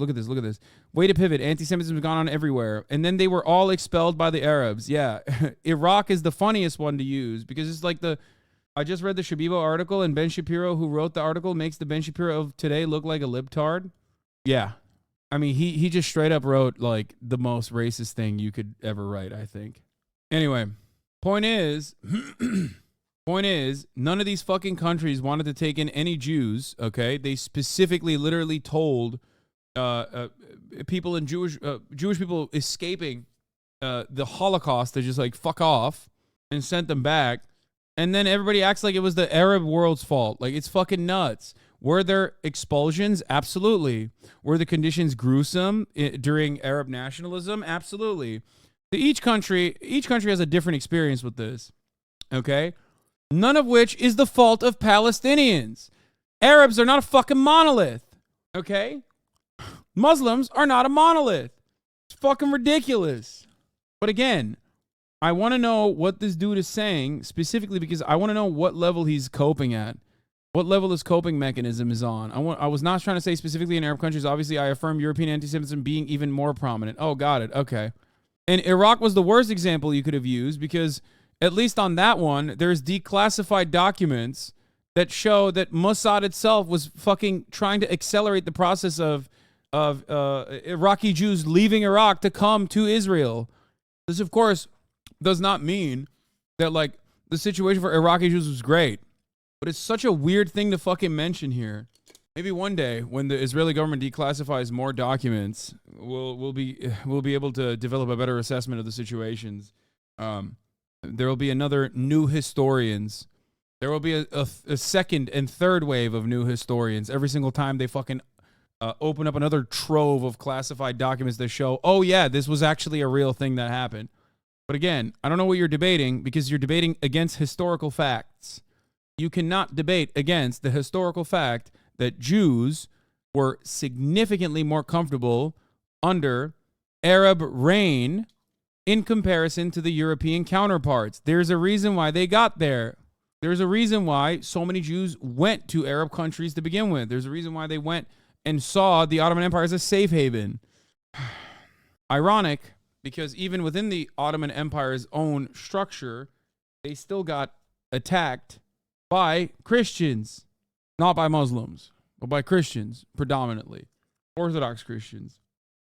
Way to pivot. Anti-Semitism has gone on everywhere. And then they were all expelled by the Arabs. Yeah. Iraq is the funniest one to use because it's like I just read the Shabibo article, and Ben Shapiro, who wrote the article, makes the Ben Shapiro of today look like a libtard. Yeah. I mean, he just straight up wrote, like, the most racist thing you could ever write, I think. Anyway, point is, none of these fucking countries wanted to take in any Jews, okay? They specifically literally told people in Jewish people escaping the Holocaust to just, like, fuck off and sent them back. And then everybody acts like it was the Arab world's fault. Like, it's fucking nuts. Were there expulsions? Absolutely. Were the conditions gruesome during Arab nationalism? Absolutely. Each country has a different experience with this. Okay? None of which is the fault of Palestinians. Arabs are not a fucking monolith. Okay? Muslims are not a monolith. It's fucking ridiculous. But again, I want to know what this dude is saying specifically because I want to know what level he's coping at. What level his coping mechanism is on. I was not trying to say specifically in Arab countries. Obviously, I affirm European anti-Semitism being even more prominent. Oh, got it. Okay. And Iraq was the worst example you could have used because at least on that one, there's declassified documents that show that Mossad itself was fucking trying to accelerate the process of Iraqi Jews leaving Iraq to come to Israel. This, of course, does not mean that, like, the situation for Iraqi Jews was great. But it's such a weird thing to fucking mention here. Maybe one day when the Israeli government declassifies more documents, we'll be able to develop a better assessment of the situations. There will be another new historians. There will be a second and third wave of new historians every single time they fucking open up another trove of classified documents that show, oh yeah, this was actually a real thing that happened. But again, I don't know what you're debating because you're debating against historical facts. You cannot debate against the historical fact that Jews were significantly more comfortable under Arab reign in comparison to the European counterparts. There's a reason why they got there. There's a reason why so many Jews went to Arab countries to begin with. There's a reason why they went and saw the Ottoman Empire as a safe haven. Ironic, because even within the Ottoman Empire's own structure, they still got attacked by Christians, not by Muslims, but by Christians predominantly, Orthodox Christians.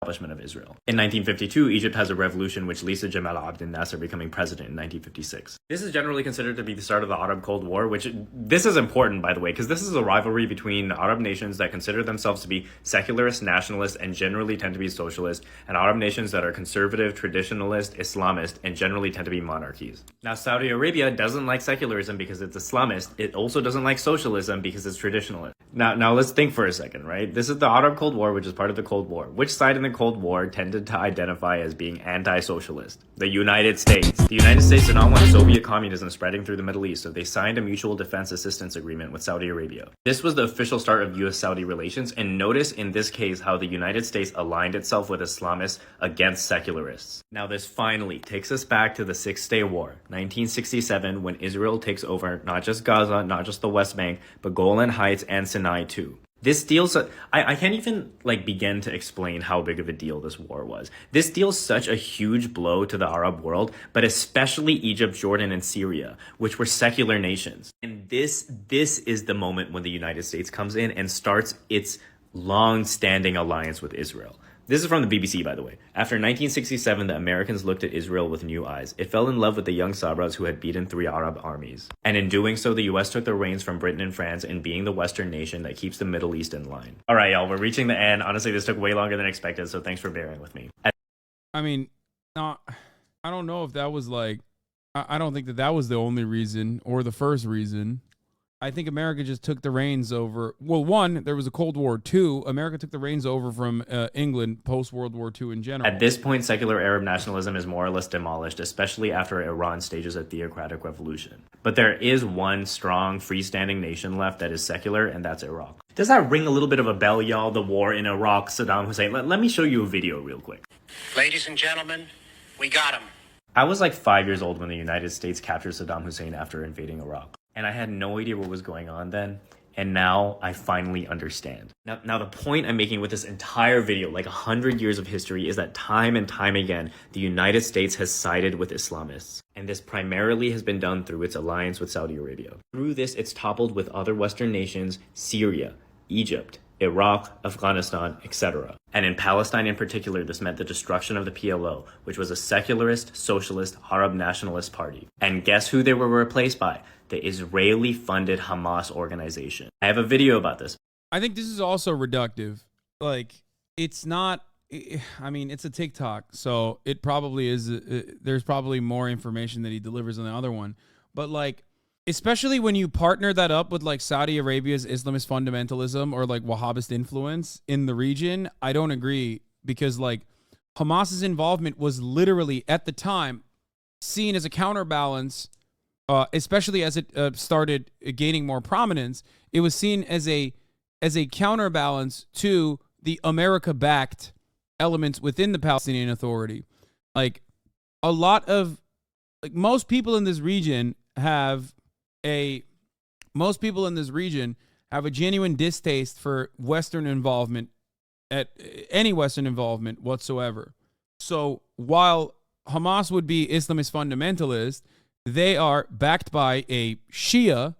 Establishment of Israel. In 1952, Egypt has a revolution which leads to Jamal Abdel Nasser becoming president in 1956. This is generally considered to be the start of the Arab Cold War, which this is important, by the way, because this is a rivalry between Arab nations that consider themselves to be secularist, nationalist, and generally tend to be socialist, and Arab nations that are conservative, traditionalist, Islamist, and generally tend to be monarchies. Now, Saudi Arabia doesn't like secularism because it's Islamist. It also doesn't like socialism because it's traditionalist. Now let's think for a second, right? This is the Arab Cold War, which is part of the Cold War. Which side in the Cold War tended to identify as being anti-socialist? The United States. The United States did not want Soviet communism spreading through the Middle East, so they signed a mutual defense assistance agreement with Saudi Arabia. This was the official start of US-Saudi relations, and notice in this case how the United States aligned itself with Islamists against secularists. Now this finally takes us back to the Six-Day War, 1967, when Israel takes over not just Gaza, not just the West Bank, but Golan Heights and Sinai too. This deal, I can't even begin to explain how big of a deal this war was. This deal's such a huge blow to the Arab world, but especially Egypt, Jordan, and Syria, which were secular nations. And this is the moment when the United States comes in and starts its long-standing alliance with Israel. This is from the BBC, by the way. After 1967, the Americans looked at Israel with new eyes. It fell in love with the young Sabras who had beaten 3 Arab armies. And in doing so, the US took the reins from Britain and France in being the Western nation that keeps the Middle East in line. All right, y'all, we're reaching the end. Honestly, this took way longer than expected, so thanks for bearing with me.
I mean, I don't know if that was I don't think that was the only reason or the first reason. I think America just took the reins over. Well, one, there was a Cold War. 2, America took the reins over from England post-World War II in general.
At this point, secular Arab nationalism is more or less demolished, especially after Iran stages a theocratic revolution. But there is one strong, freestanding nation left that is secular, and that's Iraq. Does that ring a little bit of a bell, y'all? The war in Iraq, Saddam Hussein. Let me show you a video real quick.
Ladies and gentlemen, we got him.
I was 5 years old when the United States captured Saddam Hussein after invading Iraq. And I had no idea what was going on then. And now I finally understand. Now the point I'm making with this entire video, like 100 years of history, is that time and time again, the United States has sided with Islamists. And this primarily has been done through its alliance with Saudi Arabia. Through this, it's toppled with other Western nations, Syria, Egypt, Iraq, Afghanistan, etc. And in Palestine in particular, this meant the destruction of the PLO, which was a secularist, socialist, Arab nationalist party. And guess who they were replaced by? The Israeli-funded Hamas organization. I have a video about this.
I think this is also reductive. Like, it's not, I mean, it's a TikTok, so it probably is, there's probably more information that he delivers on the other one. But like, especially when you partner that up with like Saudi Arabia's Islamist fundamentalism or like Wahhabist influence in the region, I don't agree, because like Hamas's involvement was literally at the time seen as a counterbalance, especially as it started gaining more prominence. It was seen as a counterbalance to the America-backed elements within the Palestinian Authority. Like a lot of, like most people in this region have a genuine distaste for Western involvement, at any Western involvement whatsoever. So while Hamas would be Islamist fundamentalist, they are backed by a Shia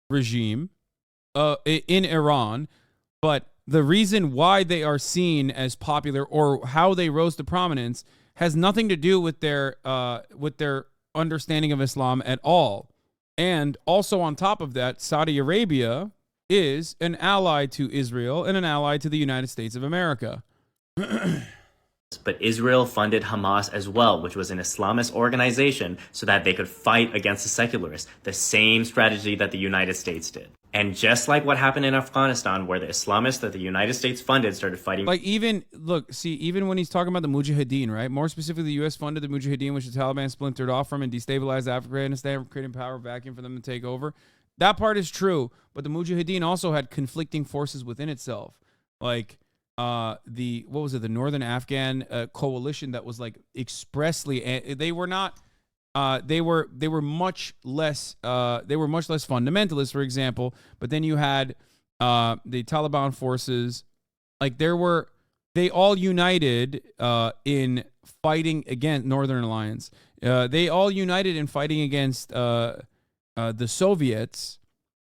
regime in Iran. But the reason why they are seen as popular or how they rose to prominence has nothing to do with their understanding of Islam at all. And also on top of that, Saudi Arabia is an ally to Israel and an ally to the United States of America.
But Israel funded Hamas as well, which was an Islamist organization, so that they could fight against the secularists, the same strategy that the United States did. And just like what happened in Afghanistan, where the Islamists that the United States funded started fighting.
Like even when he's talking about the Mujahideen, right? More specifically, the U.S. funded the Mujahideen, which the Taliban splintered off from and destabilized Afghanistan, creating power vacuum for them to take over. That part is true, but the Mujahideen also had conflicting forces within itself. Like the Northern Afghan coalition that was like expressly, they were much less fundamentalist, for example. But then you had the Taliban forces, like they all united in fighting against Northern Alliance. They all united in fighting against the Soviets,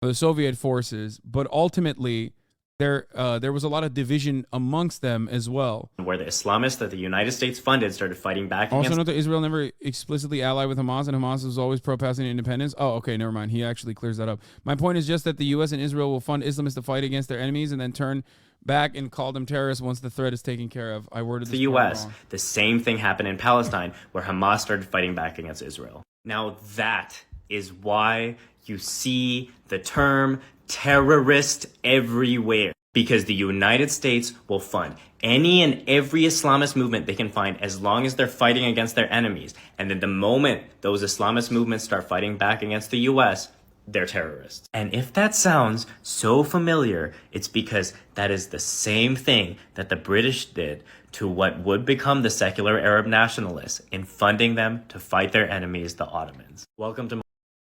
or the Soviet forces, but ultimately there was a lot of division amongst them as well.
Where the Islamists that the United States funded started fighting back against.
Also note that Israel never explicitly allied with Hamas, and Hamas was always pro-Palestinian independence. Oh, okay, never mind. He actually clears that up. My point is just that the U.S. and Israel will fund Islamists to fight against their enemies and then turn back and call them terrorists once the threat is taken care of. I worded this
the U.S. wrong. The same thing happened in Palestine, where Hamas started fighting back against Israel. Now that is why you see the term terrorist everywhere. Because the United States will fund any and every Islamist movement they can find as long as they're fighting against their enemies. And then the moment those Islamist movements start fighting back against the U.S., they're terrorists. And if that sounds so familiar, it's because that is the same thing that the British did to what would become the secular Arab nationalists in funding them to fight their enemies, the Ottomans. Welcome to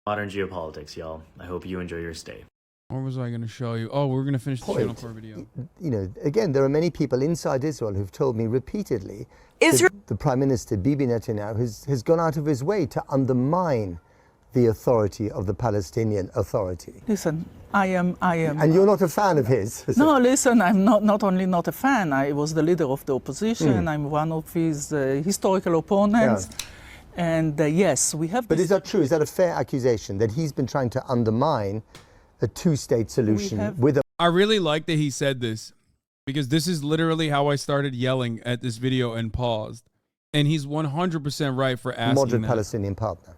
Modern Geopolitics, y'all. I hope you enjoy your stay.
What was I going to show you? Oh, we're going to finish the Channel 4 video.
You know, again, there are many people inside Israel who've told me repeatedly that the Prime Minister, Bibi Netanyahu, has gone out of his way to undermine the authority of the Palestinian Authority.
Listen, I am.
And you're not a fan of his?
No, listen, I'm not only not a fan, I was the leader of the opposition, I'm one of his historical opponents. Yeah. And yes, we have...
But is that true? Is that a fair accusation, that he's been trying to undermine a two-state solution with a...
I really like that he said this, because this is literally how I started yelling at this video and paused. And he's 100% right for asking
moderate
that.
Palestinian partner.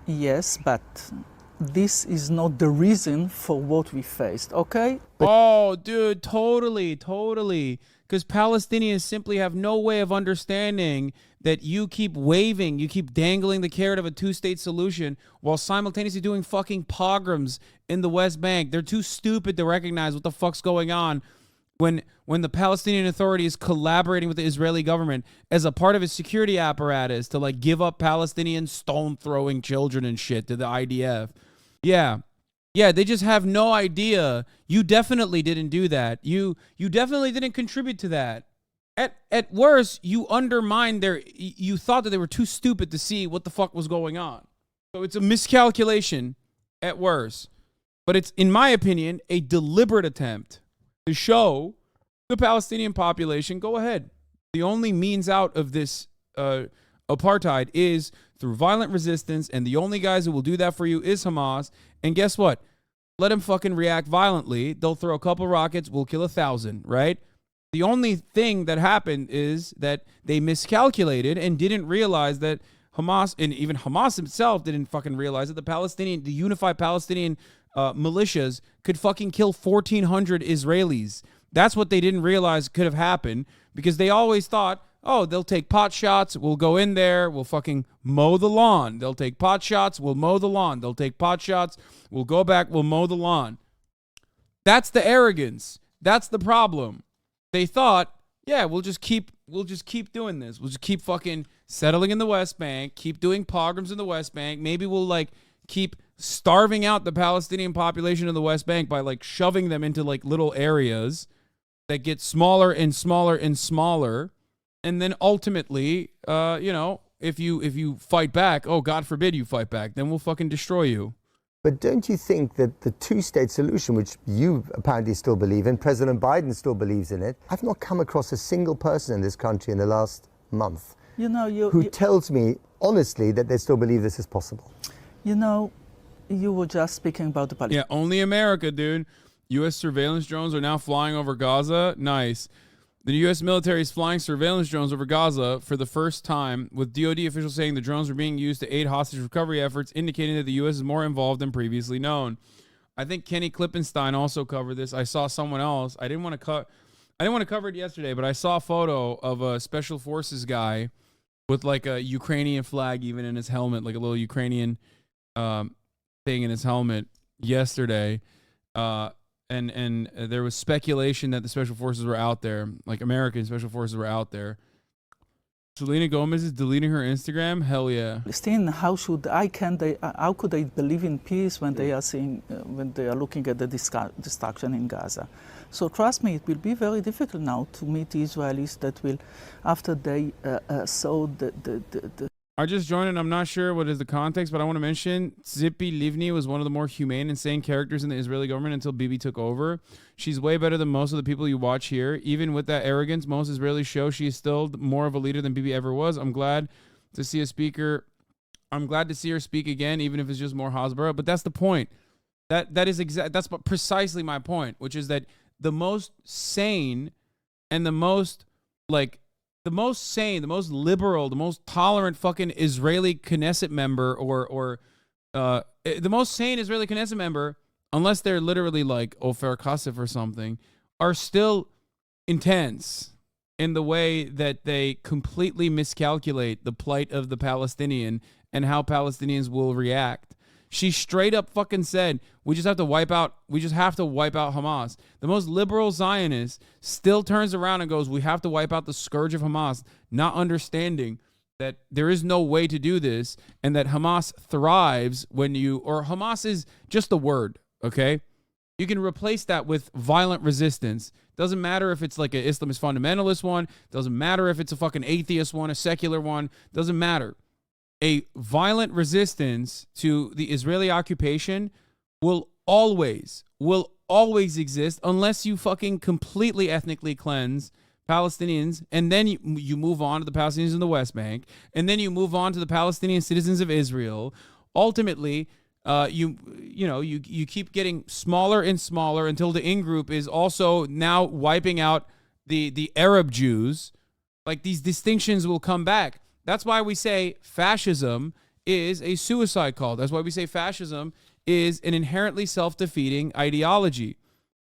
Yes, but this is not the reason for what we faced, okay?
Oh, dude, totally. Because Palestinians simply have no way of understanding that you keep waving, you keep dangling the carrot of a two-state solution while simultaneously doing fucking pogroms in the West Bank. They're too stupid to recognize what the fuck's going on when the Palestinian Authority is collaborating with the Israeli government as a part of its security apparatus to like give up Palestinian stone-throwing children and shit to the IDF. Yeah, Yeah, they just have no idea. You definitely didn't do that. You definitely didn't contribute to that. At worst, you undermined you thought that they were too stupid to see what the fuck was going on. So it's a miscalculation at worst. But it's, in my opinion, a deliberate attempt to show the Palestinian population, go ahead. The only means out of this apartheid is through violent resistance, and the only guys who will do that for you is Hamas. And guess what? Let them fucking react violently. They'll throw a couple rockets, we'll kill 1,000, right? The only thing that happened is that they miscalculated and didn't realize that Hamas, and even Hamas himself didn't fucking realize that the unified Palestinian militias could fucking kill 1,400 Israelis. That's what they didn't realize could have happened, because they always thought, oh, they'll take pot shots, we'll go in there, we'll fucking mow the lawn. They'll take pot shots, we'll mow the lawn. They'll take pot shots, we'll go back, we'll mow the lawn. That's the arrogance. That's the problem. They thought, yeah, we'll just keep doing this. We'll just keep fucking settling in the West Bank, keep doing pogroms in the West Bank. Maybe we'll like keep starving out the Palestinian population in the West Bank by like shoving them into like little areas that get smaller and smaller and smaller. And then ultimately, if you fight back, oh, God forbid you fight back, then we'll fucking destroy you.
But don't you think that the two-state solution, which you apparently still believe in, President Biden still believes in it, I've not come across a single person in this country in the last month who tells me honestly that they still believe this is possible.
You were just speaking about the Palestinians.
Yeah, only America, dude. U.S. surveillance drones are now flying over Gaza. Nice. The U.S. military is flying surveillance drones over Gaza for the first time, with DoD officials saying the drones were being used to aid hostage recovery efforts, indicating that the U.S. is more involved than previously known. I think Kenny Klippenstein also covered this. I saw someone else. I didn't want to cover it yesterday, but I saw a photo of a special forces guy with like a Ukrainian flag even in his helmet, like a little Ukrainian thing in his helmet yesterday. And there was speculation that the special forces were out there, like American special forces were out there. Selena Gomez is deleting her Instagram? Hell yeah.
Palestine, how could they believe in peace when they are looking at the destruction in Gaza? So trust me, it will be very difficult now to meet Israelis that will, after they saw the
I just joined and I'm not sure what is the context, but I want to mention Tzipi Livni was one of the more humane and sane characters in the Israeli government until Bibi took over. She's way better than most of the people you watch here. Even with that arrogance most Israelis show, she is still more of a leader than Bibi ever was. I'm glad to see her speak again, even if it's just more Hasbara. But that's the point. That's precisely my point, which is that the most sane and the most sane, the most liberal, the most tolerant fucking Israeli Knesset member or the most sane Israeli Knesset member, unless they're literally like Ofer Kasif or something, are still intense in the way that they completely miscalculate the plight of the Palestinian and how Palestinians will react. She straight up fucking said, we just have to wipe out Hamas. The most liberal Zionist still turns around and goes, we have to wipe out the scourge of Hamas, not understanding that there is no way to do this and that Hamas thrives Hamas is just a word, okay? You can replace that with violent resistance. Doesn't matter if it's like an Islamist fundamentalist one. Doesn't matter if it's a fucking atheist one, a secular one. Doesn't matter. A violent resistance to the Israeli occupation will always exist unless you fucking completely ethnically cleanse Palestinians, and then you move on to the Palestinians in the West Bank, and then you move on to the Palestinian citizens of Israel. Ultimately, you keep getting smaller and smaller until the in-group is also now wiping out the Arab Jews. Like, these distinctions will come back. That's why we say fascism is a suicide cult. That's why we say fascism is an inherently self-defeating ideology.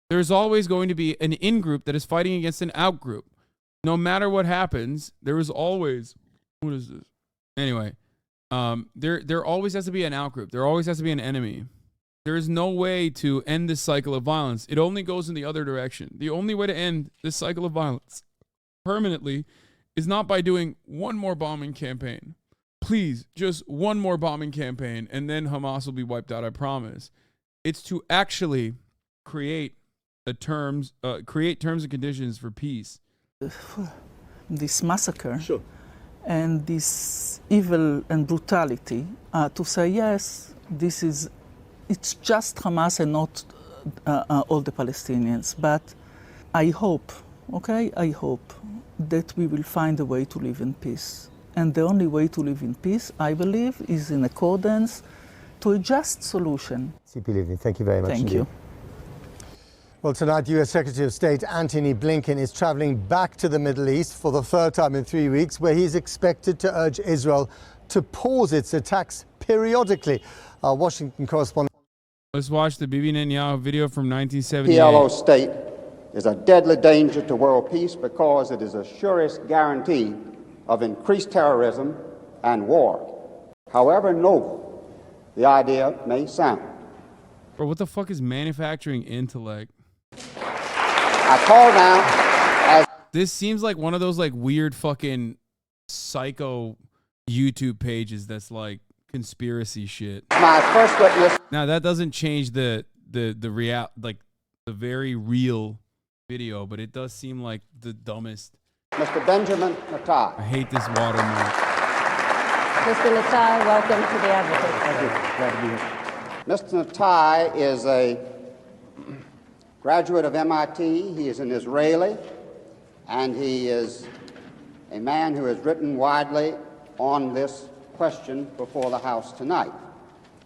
There's always going to be an in-group that is fighting against an out-group. No matter what happens, there is always... What is this? Anyway, there always has to be an out-group. There always has to be an enemy. There is no way to end this cycle of violence. It only goes in the other direction. The only way to end this cycle of violence permanently is not by doing one more bombing campaign. Please, just one more bombing campaign, and then Hamas will be wiped out, I promise. It's to actually create terms and conditions for peace.
This massacre and this evil and brutality, to say yes, it's just Hamas and not all the Palestinians. But I hope, I hope that we will find a way to live in peace. And the only way to live in peace, I believe, is in accordance to a just solution.
CP Livni, thank you very much.
Thank you.
Well, tonight, U.S. Secretary of State Antony Blinken is traveling back to the Middle East for the third time in 3 weeks, where he's expected to urge Israel to pause its attacks periodically. Our Washington correspondent.
Let's watch the Bibi Netanyahu video from 1978.
PLO state is a deadly danger to world peace because it is the surest guarantee of increased terrorism and war. However noble the idea may sound.
Bro, what the fuck is manufacturing intellect?
I call now as
this seems like one of those like weird fucking psycho YouTube pages that's like conspiracy shit.
My first witness.
Now that doesn't change the very real video, but it does seem like the dumbest.
Mr. Benjamin Natai.
I hate this watermark.
Mr. Natai, welcome to the Advocate.
Thank you. Glad to be here. Mr. Natai is a graduate of MIT. He is an Israeli, and he is a man who has written widely on this question before the House tonight.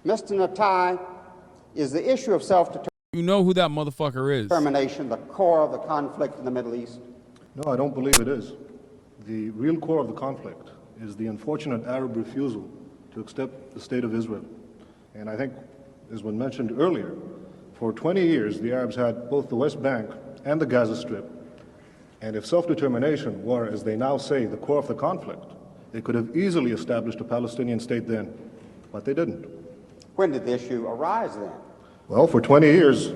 Mr. Natai, is the issue of self-determination,
you know who that motherfucker is,
the core of the conflict in the Middle East?
No, I don't believe it is. The real core of the conflict is the unfortunate Arab refusal to accept the state of Israel. And I think, as was mentioned earlier, for 20 years the Arabs had both the West Bank and the Gaza Strip. And if self-determination were, as they now say, the core of the conflict, they could have easily established a Palestinian state then, but they didn't.
When did the issue arise then?
Well, for 20 years,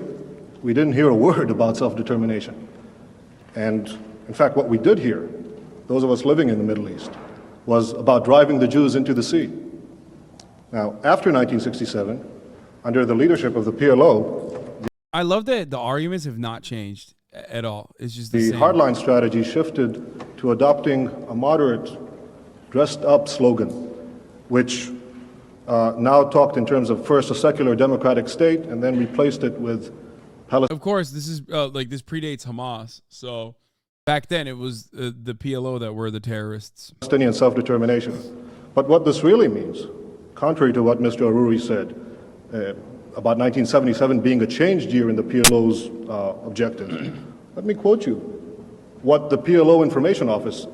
we didn't hear a word about self-determination. And in fact, what we did hear, those of us living in the Middle East, was about driving the Jews into the sea. Now, after 1967, under the leadership of the PLO,
I love that the arguments have not changed at all. It's just the same.
Hardline strategy shifted to adopting a moderate, dressed-up slogan, which now talked in terms of first a secular democratic state, and then replaced it with Palestine.
Of course, this is this predates Hamas. So back then, it was the PLO that were the terrorists.
Palestinian self-determination. But what this really means, contrary to what Mr. Aruri said, about 1977 being a changed year in the PLO's objectives, let me quote you what the PLO Information Office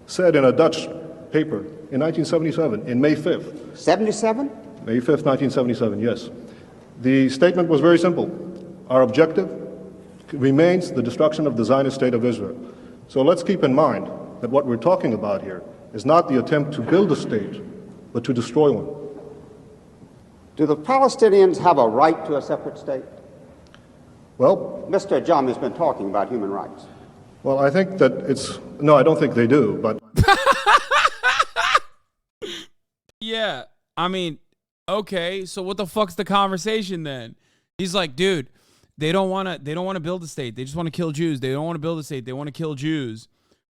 said in a Dutch paper in 1977, in May 5th.
77?
May 5th, 1977, yes. The statement was very simple. Our objective remains the destruction of the Zionist state of Israel. So let's keep in mind that what we're talking about here is not the attempt to build a state, but to destroy one.
Do the Palestinians have a right to a separate state?
Well,
Mr. Jam has been talking about human rights.
Well, I think that no, I don't think they do, but.
Yeah, I mean, okay, so what the fuck's the conversation then? He's like, dude, they don't want to build a state. They just want to kill Jews. They don't want to build a state. They want to kill Jews.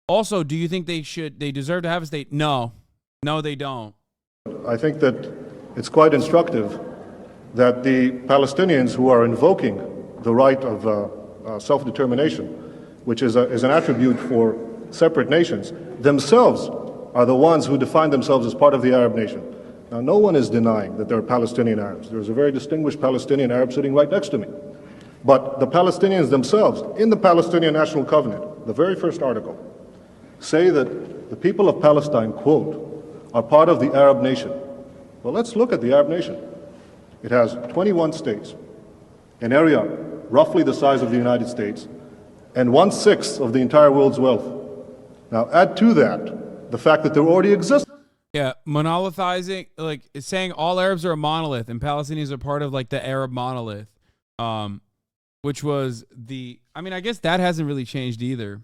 Also, do you think they deserve to have a state? No, they don't.
I think that it's quite instructive that the Palestinians who are invoking the right of self-determination, which is an attribute for separate nations, themselves are the ones who define themselves as part of the Arab nation. Now, no one is denying that there are Palestinian Arabs. There's a very distinguished Palestinian Arab sitting right next to me. But the Palestinians themselves, in the Palestinian National Covenant, the very first article, say that the people of Palestine, quote, are part of the Arab nation. Well, let's look at the Arab nation. It has 21 states, an area roughly the size of the United States, and 1/6 of the entire world's wealth. Now, add to that the fact that there already exists.
Yeah, monolithizing, like it's saying all Arabs are a monolith and Palestinians are part of like the Arab monolith, which was I guess that hasn't really changed either.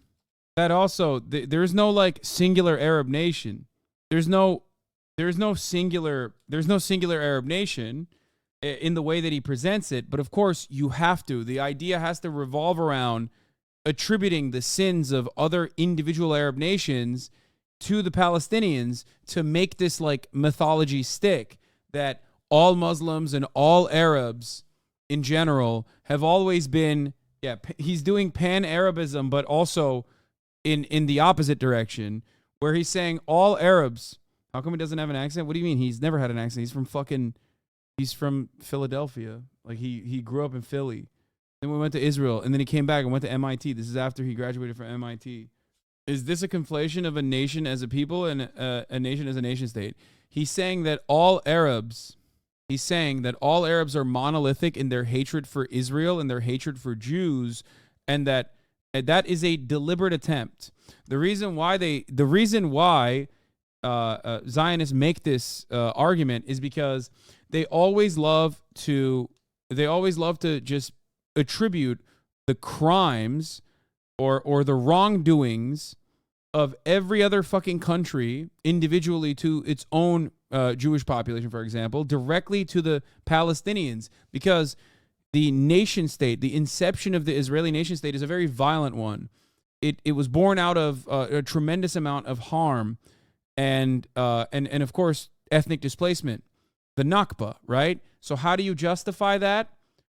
That also, there's no like singular Arab nation. There's no singular Arab nation. in the way that he presents it. But of course, you have to. The idea has to revolve around attributing the sins of other individual Arab nations to the Palestinians to make this like mythology stick that all Muslims and all Arabs in general have always been, he's doing pan-Arabism, but also in the opposite direction, where he's saying all Arabs. How come he doesn't have an accent? What do you mean? He's never had an accent. He's from Philadelphia. Like he grew up in Philly. Then we went to Israel, and then he came back and went to MIT. This is after he graduated from MIT. Is this a conflation of a nation as a people and a nation as a nation state? He's saying that all Arabs are monolithic in their hatred for Israel and their hatred for Jews, and that is a deliberate attempt. The reason why Zionists make this argument is because they always love to just attribute the crimes or the wrongdoings of every other fucking country individually to its own Jewish population, for example, directly to the Palestinians, because the nation state, the inception of the Israeli nation state, is a very violent one. It was born out of a tremendous amount of harm and of course ethnic displacement, the Nakba, right? So how do you justify that?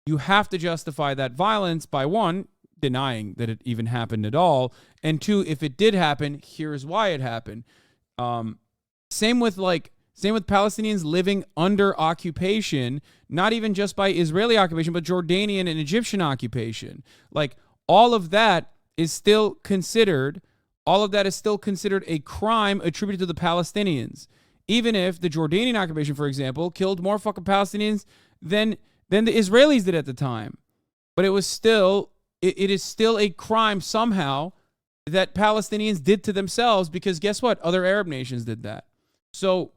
You have to justify that violence by, one, denying that it even happened at all, and two, if it did happen, here's why it happened. Same with Palestinians living under occupation, not even just by Israeli occupation, but Jordanian and Egyptian occupation. Like, all of that is still considered a crime attributed to the Palestinians. Even if the Jordanian occupation, for example, killed more fucking Palestinians than the Israelis did at the time. But it is still a crime somehow that Palestinians did to themselves, because guess what? Other Arab nations did that. So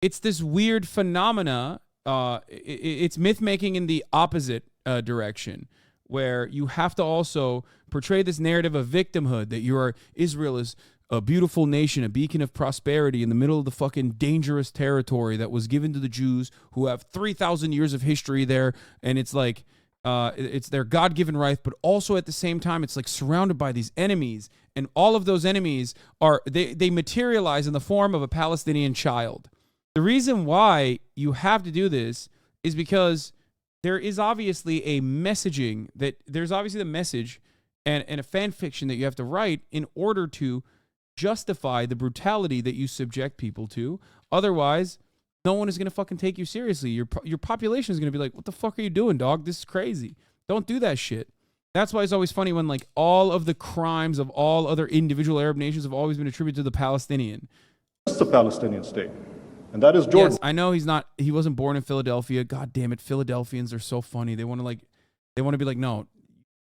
it's this weird phenomena. It's myth-making in the opposite direction, where you have to also portray this narrative of victimhood, that Israel is a beautiful nation, a beacon of prosperity in the middle of the fucking dangerous territory that was given to the Jews, who have 3,000 years of history there, and it's like it's their God-given right, but also at the same time it's like surrounded by these enemies, and all of those enemies they materialize in the form of a Palestinian child. The reason why you have to do this is because there is obviously a messaging there's obviously the message and a fan fiction that you have to write in order to justify the brutality that you subject people to. Otherwise, no one is going to fucking take you seriously. Your population is going to be like, what the fuck are you doing, dog? This is crazy. Don't do that shit. That's why it's always funny when like all of the crimes of all other individual Arab nations have always been attributed to the Palestinian.
It's a Palestinian state, and that is Jordan.
Yes, I know he wasn't born in Philadelphia. God damn it, Philadelphians are so funny. They want to be like, no, you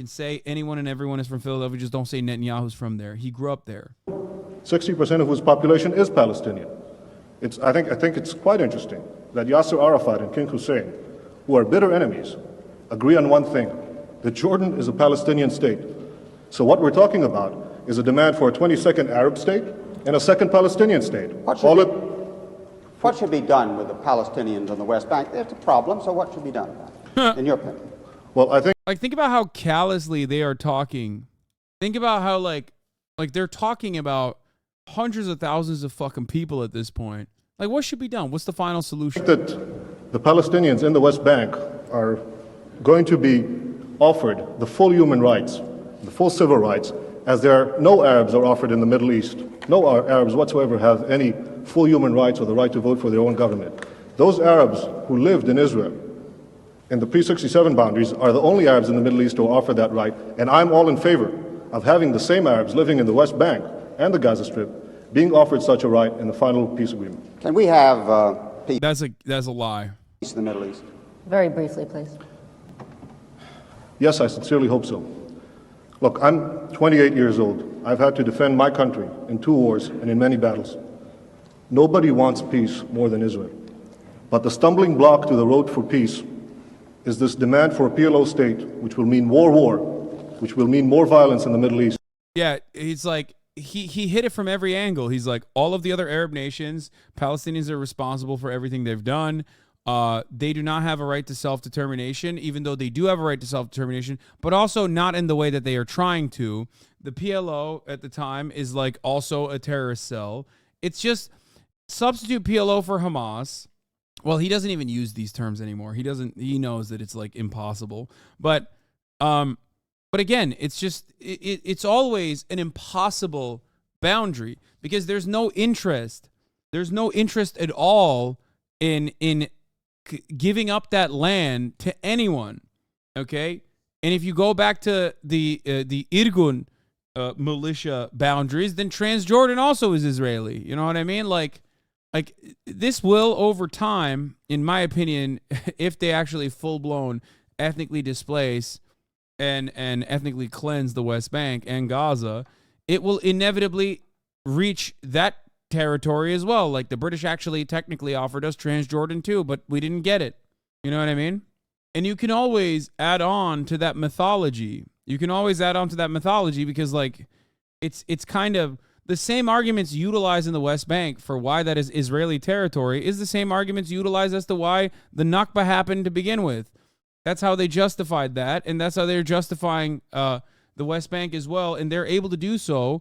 can say anyone and everyone is from Philadelphia, just don't say Netanyahu's from there. He grew up there.
60% of whose population is Palestinian. I think it's quite interesting that Yasser Arafat and King Hussein, who are bitter enemies, agree on one thing, that Jordan is a Palestinian state. So what we're talking about is a demand for a 22nd Arab state and a second Palestinian state.
What should be done with the Palestinians on the West Bank? There's a problem, so what should be done about it, in your opinion?
Well, I think...
think about how callously they are talking. Think about how, like they're talking about hundreds of thousands of fucking people at this point. Like, what should be done? What's the final solution?
That the Palestinians in the West Bank are going to be offered the full human rights, the full civil rights, as no Arabs are offered in the Middle East. No Arabs whatsoever have any full human rights or the right to vote for their own government. Those Arabs who lived in Israel in the pre-67 boundaries are the only Arabs in the Middle East who are offered that right, and I'm all in favor of having the same Arabs living in the West Bank and the Gaza Strip being offered such a right in the final peace agreement.
Can we have peace?
That's a lie.
In the Middle East.
Very briefly, please.
Yes, I sincerely hope so. Look, I'm 28 years old. I've had to defend my country in 2 wars and in many battles. Nobody wants peace more than Israel. But the stumbling block to the road for peace is this demand for a PLO state, which will mean more war, which will mean more violence in the Middle East.
Yeah, he's like, he hit it from every angle. He's like, all of the other Arab nations, Palestinians are responsible for everything they've done. They do not have a right to self-determination, even though they do have a right to self-determination, but also not in the way that they are trying to. The PLO at the time is like also a terrorist cell. It's just substitute PLO for Hamas. Well, he doesn't even use these terms anymore. He knows that it's like impossible. But again, it's just it's always an impossible boundary because there's no interest. There's no interest at all in giving up that land to anyone. Okay? And if you go back to the Irgun militia boundaries, then Transjordan also is Israeli. You know what I mean? Like this will, over time, in my opinion, if they actually full-blown ethnically displace and ethnically cleanse the West Bank and Gaza, it will inevitably reach that territory as well. Like the British actually technically offered us Transjordan too, but we didn't get it. You know what I mean? And you can always add on to that mythology. Because like it's kind of the same arguments utilized in the West Bank for why that is Israeli territory is the same arguments utilized as to why the Nakba happened to begin with. That's how they justified that, and that's how they're justifying the West Bank as well, and they're able to do so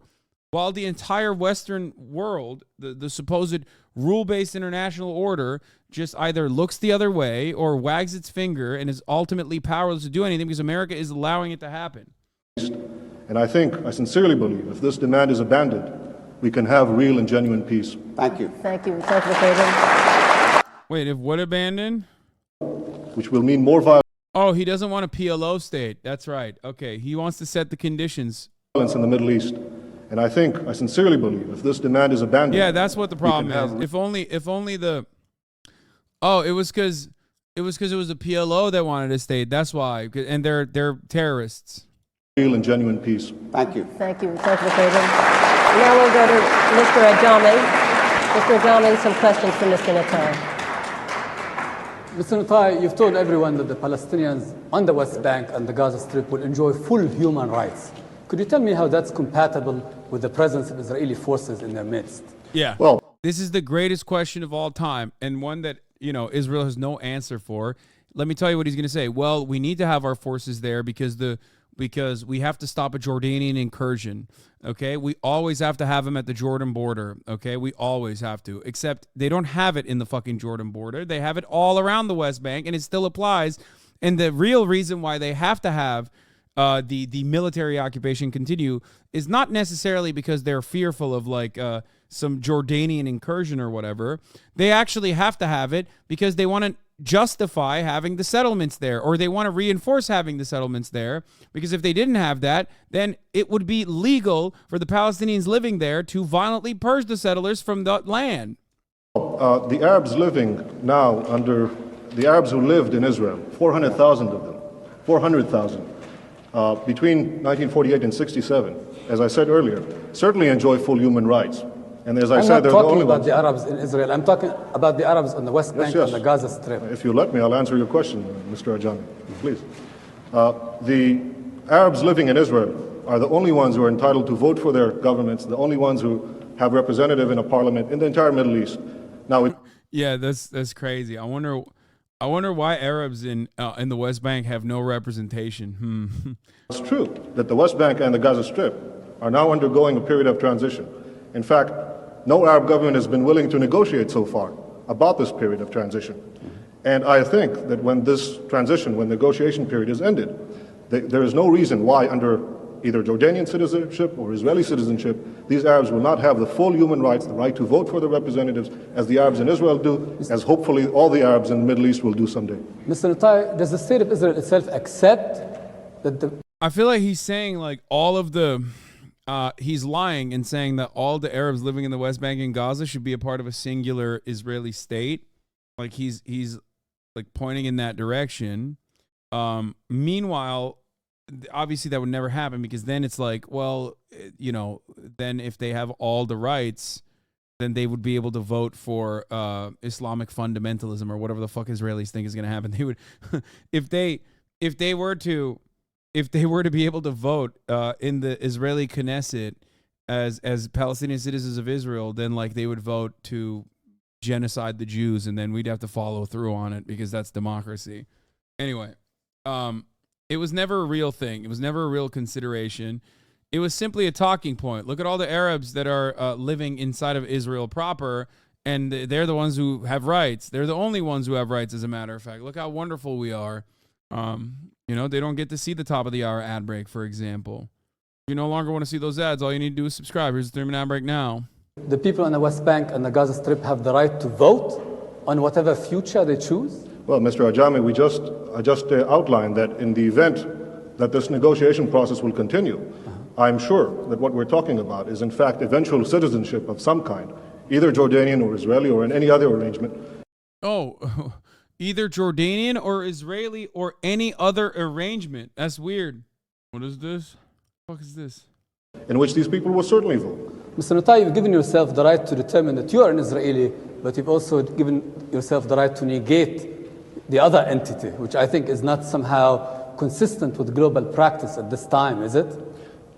while the entire Western world, the supposed rule-based international order, just either looks the other way or wags its finger and is ultimately powerless to do anything because America is allowing it to happen.
And I sincerely believe, if this demand is abandoned, we can have real and genuine peace.
Thank you.
Thank you. Senator Kagan.
Wait, if what abandoned?
Which will mean more violence.
Oh, he doesn't want a PLO state. That's right. Okay, he wants to set the conditions.
In the Middle East. And I sincerely believe, if this demand is abandoned.
Yeah, that's what the problem is. If only the. Oh, it was because it was a PLO that wanted a state. That's why, and they're terrorists.
Real and genuine peace.
Thank you.
Thank you, Senator Kagan. Now we'll go to Mr. Ajami. Mr. Ajami, some questions for Mr. Natai.
Mr. Natai, you've told everyone that the Palestinians on the West Bank and the Gaza Strip will enjoy full human rights. Could you tell me how that's compatible with the presence of Israeli forces in their midst?
Yeah. Well, this is the greatest question of all time, and one that, Israel has no answer for. Let me tell you what he's going to say. Well, we need to have our forces there because we have to stop a Jordanian incursion. Okay, we always have to have them at the Jordan border. Okay, we always have to. Except they don't have it in the fucking Jordan border. They have it all around the West Bank, and it still applies. And the real reason why they have to have the military occupation continue is not necessarily because they're fearful of like some Jordanian incursion or whatever. They actually have to have it because they want to justify having the settlements there, or they want to reinforce having the settlements there, because if they didn't have that, then it would be legal for the Palestinians living there to violently purge the settlers from the land.
The Arabs living now under the Arabs who lived in Israel, 400,000 of them, 400,000, between 1948 and 67, as I said earlier, certainly enjoy full human rights. And as I said, they're the only ones.
I'm not talking about the Arabs in Israel. I'm talking about the Arabs on the West Bank and the Gaza Strip.
If you let me, I'll answer your question, Mr. Ajami, please. The Arabs living in Israel are the only ones who are entitled to vote for their governments, the only ones who have representative in a parliament in the entire Middle East. Now,
yeah, that's crazy. I wonder why Arabs in the West Bank have no representation.
It's true that the West Bank and the Gaza Strip are now undergoing a period of transition. In fact, no Arab government has been willing to negotiate so far about this period of transition. And I think that when this transition, when negotiation period is ended, there is no reason why under either Jordanian citizenship or Israeli citizenship, these Arabs will not have the full human rights, the right to vote for their representatives, as the Arabs in Israel do, as hopefully all the Arabs in the Middle East will do someday.
Mr. Natai, does the state of Israel itself accept that the...
I feel like he's saying like all of the... he's lying and saying that all the Arabs living in the West Bank and Gaza should be a part of a singular Israeli state. Like he's like pointing in that direction. Meanwhile, obviously that would never happen, because then it's like, well, then if they have all the rights, then they would be able to vote for Islamic fundamentalism or whatever the fuck Israelis think is going to happen. They would, if they were to be able to vote in the Israeli Knesset as Palestinian citizens of Israel, then like they would vote to genocide the Jews, and then we'd have to follow through on it because that's democracy. Anyway, it was never a real thing. It was never a real consideration. It was simply a talking point. Look at all the Arabs that are living inside of Israel proper, and they're the ones who have rights. They're the only ones who have rights, as a matter of fact. Look how wonderful we are. You know, they don't get to see the top of the hour ad break, for example. If you no longer want to see those ads, all you need to do is subscribe. Here's the 3-minute ad break now.
The people on the West Bank and the Gaza Strip have the right to vote on whatever future they choose?
Well, Mr. Ajami, I just outlined that in the event that this negotiation process will continue, I'm sure that what we're talking about is, in fact, eventual citizenship of some kind, either Jordanian or Israeli or in any other arrangement.
Oh, either Jordanian or Israeli or any other arrangement. That's weird. What is this? What the fuck is this?
In which these people will certainly vote.
Mr. Natai, you've given yourself the right to determine that you are an Israeli, but you've also given yourself the right to negate the other entity, which I think is not somehow consistent with global practice at this time, is it?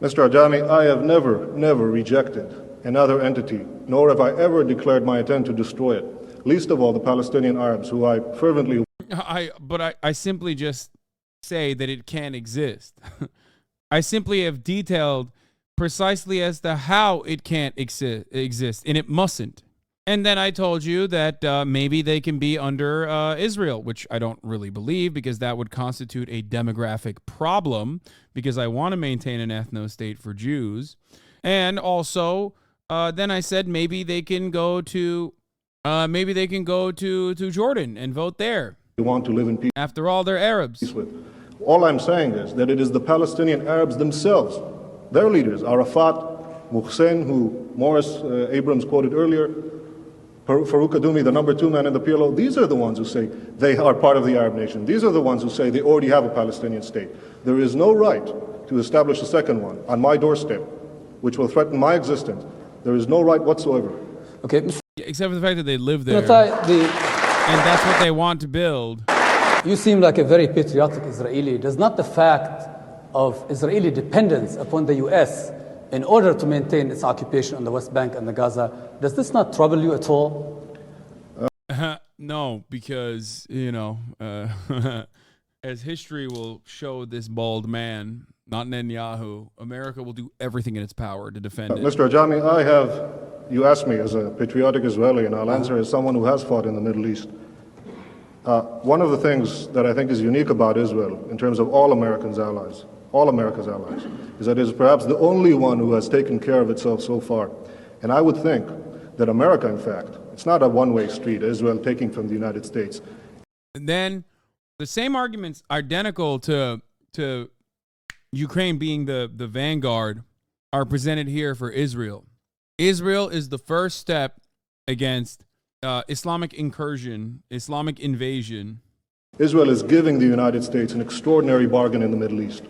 Mr. Ajami, I have never rejected another entity, nor have I ever declared my intent to destroy it, least of all the Palestinian Arabs, who I fervently...
I simply just say that it can't exist. I simply have detailed precisely as to how it can't exist, and it mustn't. And then I told you that maybe they can be under Israel, which I don't really believe, because that would constitute a demographic problem, because I want to maintain an ethno-state for Jews. And also, then I said maybe they can go to Jordan and vote there.
You want to live in peace.
After all, they're Arabs.
All I'm saying is that it is the Palestinian Arabs themselves, their leaders, Arafat, Muhsin, who Morris Abrams quoted earlier, Farouk Kadumi, the number 2 man in the PLO, these are the ones who say they are part of the Arab nation. These are the ones who say they already have a Palestinian state. There is no right to establish a second one on my doorstep, which will threaten my existence. There is no right whatsoever.
Okay.
Except for the fact that they live there. And that's what they want to build.
You seem like a very patriotic Israeli. Does not the fact of Israeli dependence upon the U.S. in order to maintain its occupation on the West Bank and the Gaza, does this not trouble you at all?
No, because, you know, as history will show this bald man, not Netanyahu, America will do everything in its power to defend it.
Mr. Ajami, you asked me as a patriotic Israeli, and I'll answer as someone who has fought in the Middle East. One of the things that I think is unique about Israel, in terms of all America's allies, is that it is perhaps the only one who has taken care of itself so far. And I would think that America, in fact, it's not a one-way street, Israel taking from the United States.
And then the same arguments identical to Ukraine being the vanguard are presented here for Israel. Israel is the first step against Islamic incursion, Islamic invasion.
Israel is giving the United States an extraordinary bargain in the Middle East.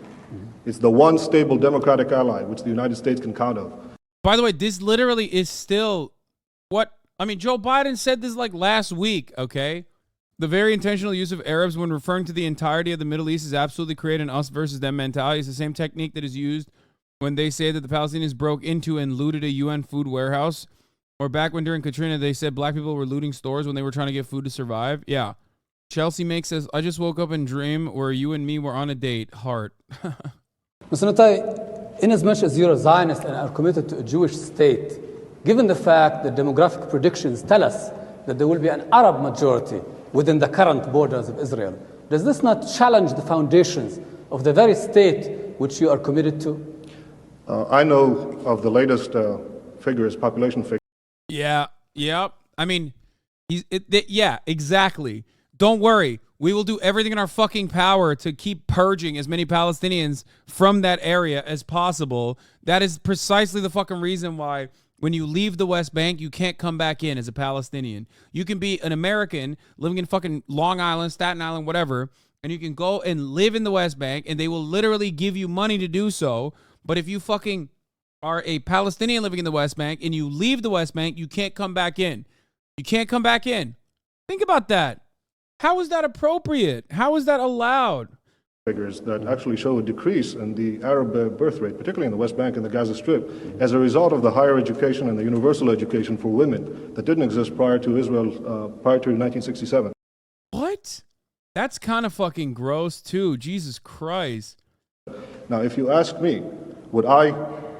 It's the one stable democratic ally which the United States can count on.
By the way, this literally is still Joe Biden said this like last week, okay? The very intentional use of Arabs when referring to the entirety of the Middle East is absolutely creating an us versus them mentality. It's the same technique that is used when they say that the Palestinians broke into and looted a UN food warehouse. Or back when during Katrina, they said black people were looting stores when they were trying to get food to survive. Yeah. Chelsea Make says, I just woke up and dream where you and me were on a date. Heart.
Mr. Natai, inasmuch as you're a Zionist and are committed to a Jewish state, given the fact that demographic predictions tell us that there will be an Arab majority within the current borders of Israel, does this not challenge the foundations of the very state which you are committed to?
I know of the latest figures, population figures.
Yeah. I mean, exactly. Don't worry. We will do everything in our fucking power to keep purging as many Palestinians from that area as possible. That is precisely the fucking reason why when you leave the West Bank, you can't come back in as a Palestinian. You can be an American living in fucking Long Island, Staten Island, whatever, and you can go and live in the West Bank, and they will literally give you money to do so. But if you fucking are a Palestinian living in the West Bank and you leave the West Bank, you can't come back in. You can't come back in. Think about that. How is that appropriate? How is that allowed?
figures that actually show a decrease in the Arab birth rate, particularly in the West Bank and the Gaza Strip, as a result of the higher education and the universal education for women that didn't exist prior to Israel, prior to 1967.
What? That's kind of fucking gross too. Jesus Christ.
Now, if you ask me, would I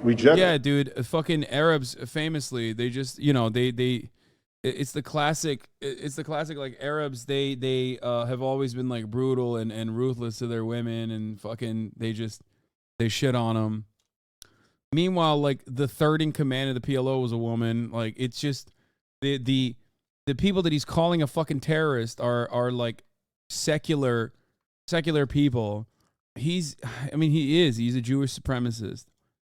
reject?
Yeah, dude. Fucking Arabs famously, they just, you know, it's the classic. It's the classic. Like Arabs, they have always been like brutal and ruthless to their women, and fucking they shit on them. Meanwhile, like the third in command of the PLO was a woman. Like it's just the people that he's calling a fucking terrorist are like secular people. He's a Jewish supremacist.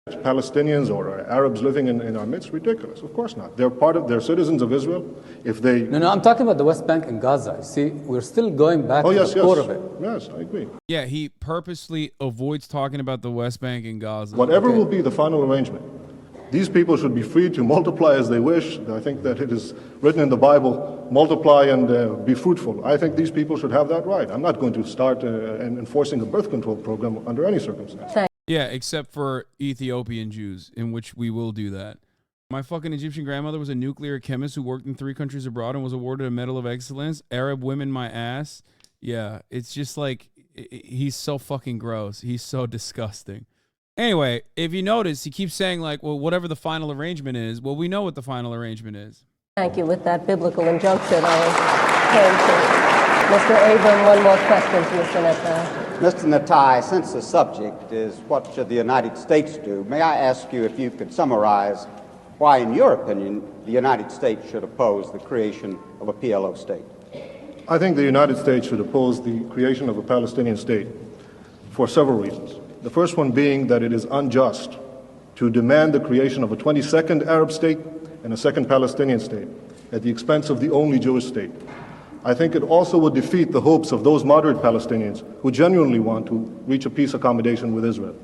Palestinians or Arabs living in our midst? Ridiculous. Of course not. They're citizens of Israel. If they...
No, I'm talking about the West Bank and Gaza. You see, we're still going back to the core of it.
Yes, I agree.
Yeah, he purposely avoids talking about the West Bank and Gaza.
Whatever will be the final arrangement, these people should be free to multiply as they wish. I think that it is written in the Bible, multiply and be fruitful. I think these people should have that right. I'm not going to start enforcing a birth control program under any circumstance.
Yeah, except for Ethiopian Jews, in which we will do that. My fucking Egyptian grandmother was a nuclear chemist who worked in 3 countries abroad and was awarded a Medal of Excellence. Arab women, my ass. Yeah, it's just like, he's so fucking gross. He's so disgusting. Anyway, if you notice, he keeps saying like, well, whatever the final arrangement is. Well, we know what the final arrangement is.
Thank you. With that biblical injunction, I will turn to Mr. Abram. One more question to Mr. Natai.
Mr. Natai, since the subject is what should the United States do, may I ask you if you could summarize why, in your opinion, the United States should oppose the creation of a PLO state?
I think the United States should oppose the creation of a Palestinian state for several reasons. The first one being that it is unjust to demand the creation of a 22nd Arab state and a second Palestinian state at the expense of the only Jewish state. I think it also would defeat the hopes of those moderate Palestinians who genuinely want to reach a peace accommodation with Israel.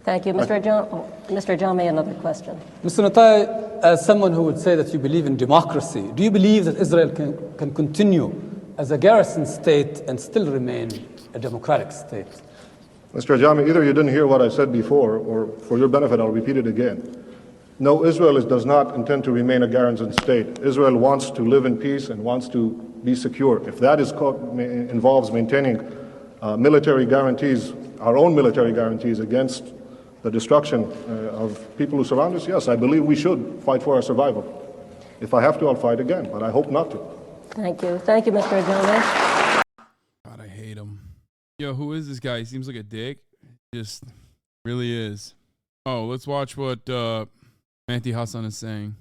Thank you. Mr. Jami, another question.
Mr. Natai, as someone who would say that you believe in democracy, do you believe that Israel can continue as a garrison state and still remain a democratic state?
Mr. Jami, either you didn't hear what I said before, or for your benefit, I'll repeat it again. No, Israel does not intend to remain a garrison state. Israel wants to live in peace and wants to be secure. If that involves maintaining military guarantees, our own military guarantees against the destruction of people who surround us, yes, I believe we should fight for our survival. If I have to, I'll fight again, but I hope not to.
Thank you. Thank you, Mr. Jami.
God, I hate him. Yo, who is this guy? He seems like a dick. Just really is. Oh, let's watch what Mehdi Hassan is saying.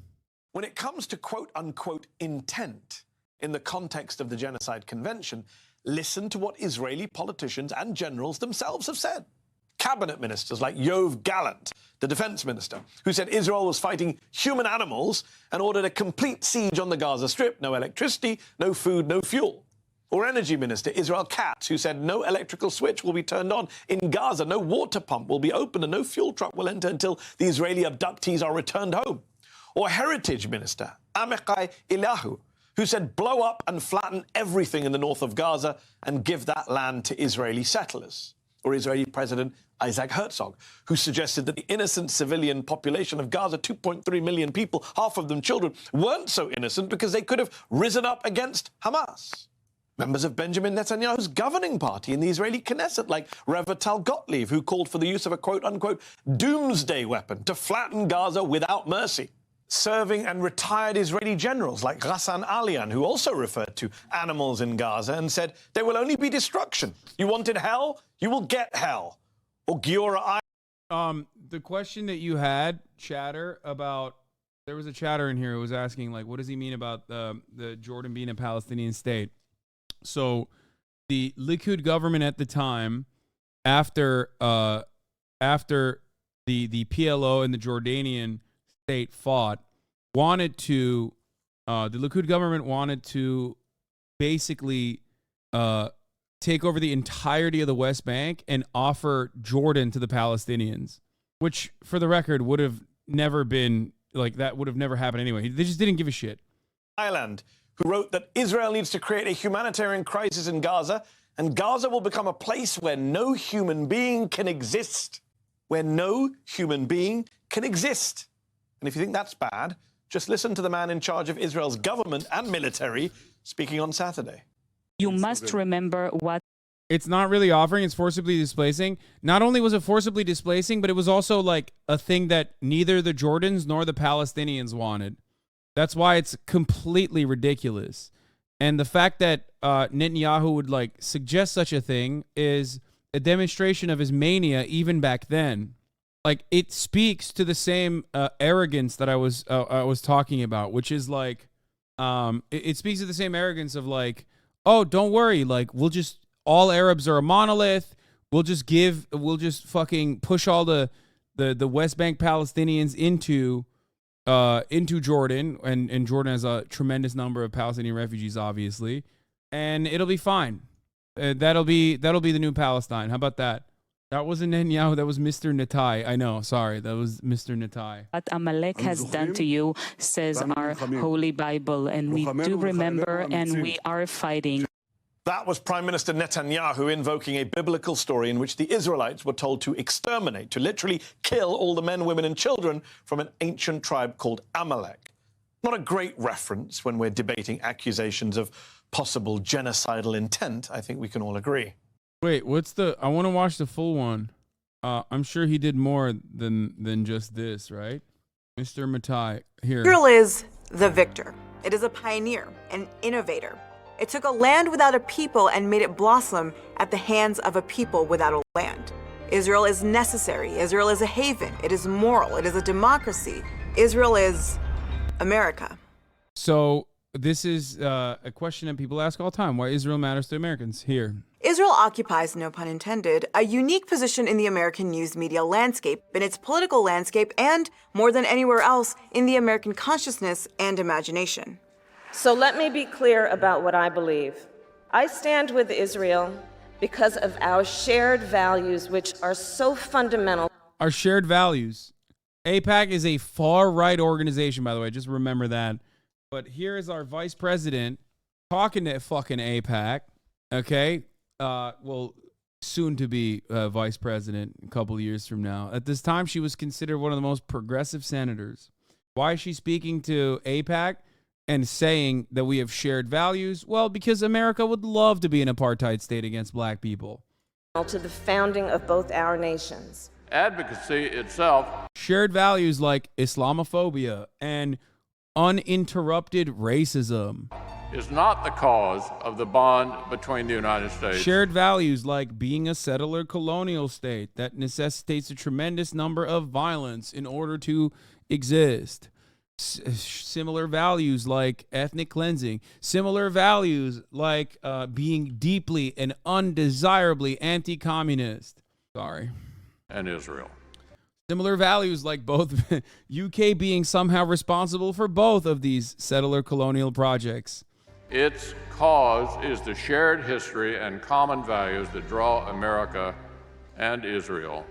When it comes to quote-unquote intent in the context of the Genocide Convention, listen to what Israeli politicians and generals themselves have said. Cabinet ministers like Yoav Gallant, the defense minister, who said Israel was fighting human animals and ordered a complete siege on the Gaza Strip, no electricity, no food, no fuel. Or Energy Minister Israel Katz, who said no electrical switch will be turned on in Gaza, no water pump will be opened, and no fuel truck will enter until the Israeli abductees are returned home. Or Heritage Minister Amichai Eliyahu, who said blow up and flatten everything in the north of Gaza and give that land to Israeli settlers. Or Israeli President Isaac Herzog, who suggested that the innocent civilian population of Gaza, 2.3 million people, half of them children, weren't so innocent because they could have risen up against Hamas. Members of Benjamin Netanyahu's governing party in the Israeli Knesset, like Revital Gottlieb, who called for the use of a quote-unquote doomsday weapon to flatten Gaza without mercy. Serving and retired Israeli generals like Ghassan Alian, who also referred to animals in Gaza and said, there will only be destruction. You wanted hell? You will get hell. Or Giora
the question that you had, chatter, about, there was a chatter in here who was asking, like, what does he mean about the Jordan being a Palestinian state? So the Likud government at the time, after the PLO and the Jordanian state fought, the Likud government wanted to basically take over the entirety of the West Bank and offer Jordan to the Palestinians, which, for the record, would have never been, like, that would have never happened anyway. They just didn't give a shit.
Island, who wrote that Israel needs to create a humanitarian crisis in Gaza and Gaza will become a place where no human being can exist. Where no human being can exist. And if you think that's bad, just listen to the man in charge of Israel's government and military speaking on Saturday.
You must remember what...
It's not really offering, it's forcibly displacing. Not only was it forcibly displacing, but it was also like a thing that neither the Jordans nor the Palestinians wanted. That's why it's completely ridiculous. And the fact that Netanyahu would like suggest such a thing is a demonstration of his mania even back then. Like, it speaks to the same arrogance that I was talking about, which is like, it speaks to the same arrogance of like, oh, don't worry, like, we'll just, all Arabs are a monolith. We'll just fucking push all the West Bank Palestinians into Jordan, and Jordan has a tremendous number of Palestinian refugees, obviously, and it'll be fine. That'll be the new Palestine. How about that? That wasn't Netanyahu. That was Mr. Natai. I know. Sorry, that was Mr. Natai.
What Amalek has done to you, says our Holy Bible, and we do remember, and we are fighting.
That was Prime Minister Netanyahu invoking a biblical story in which the Israelites were told to exterminate, to literally kill all the men, women, and children from an ancient tribe called Amalek. Not a great reference when we're debating accusations of possible genocidal intent, I think we can all agree.
Wait, I want to watch the full one. I'm sure he did more than just this, right? Mr. Matai, here.
Israel is the victor. It is a pioneer, an innovator. It took a land without a people and made it blossom at the hands of a people without a land. Israel is necessary. Israel is a haven. It is moral. It is a democracy. Israel is America.
So this is a question that people ask all the time. Why Israel matters to Americans. Here.
Israel occupies, no pun intended, a unique position in the American news media landscape, in its political landscape, and, more than anywhere else, in the American consciousness and imagination.
So let me be clear about what I believe. I stand with Israel because of our shared values, which are so fundamental.
Our shared values. AIPAC is a far-right organization, by the way. Just remember that. But here is our vice president talking to fucking AIPAC. Okay? Well, soon to be vice president a couple of years from now. At this time, she was considered one of the most progressive senators. Why is she speaking to AIPAC and saying that we have shared values? Well, because America would love to be an apartheid state against black people.
To the founding of both our nations.
Advocacy itself.
Shared values like Islamophobia and uninterrupted racism
is not the cause of the bond between the United States.
Shared values like being a settler colonial state that necessitates a tremendous number of violence in order to exist. Similar values like ethnic cleansing. Similar values like being deeply and undesirably anti-communist. Sorry.
And Israel.
Similar values like both UK being somehow responsible for both of these settler colonial projects.
Its cause is the shared history and common values that draw America and Israel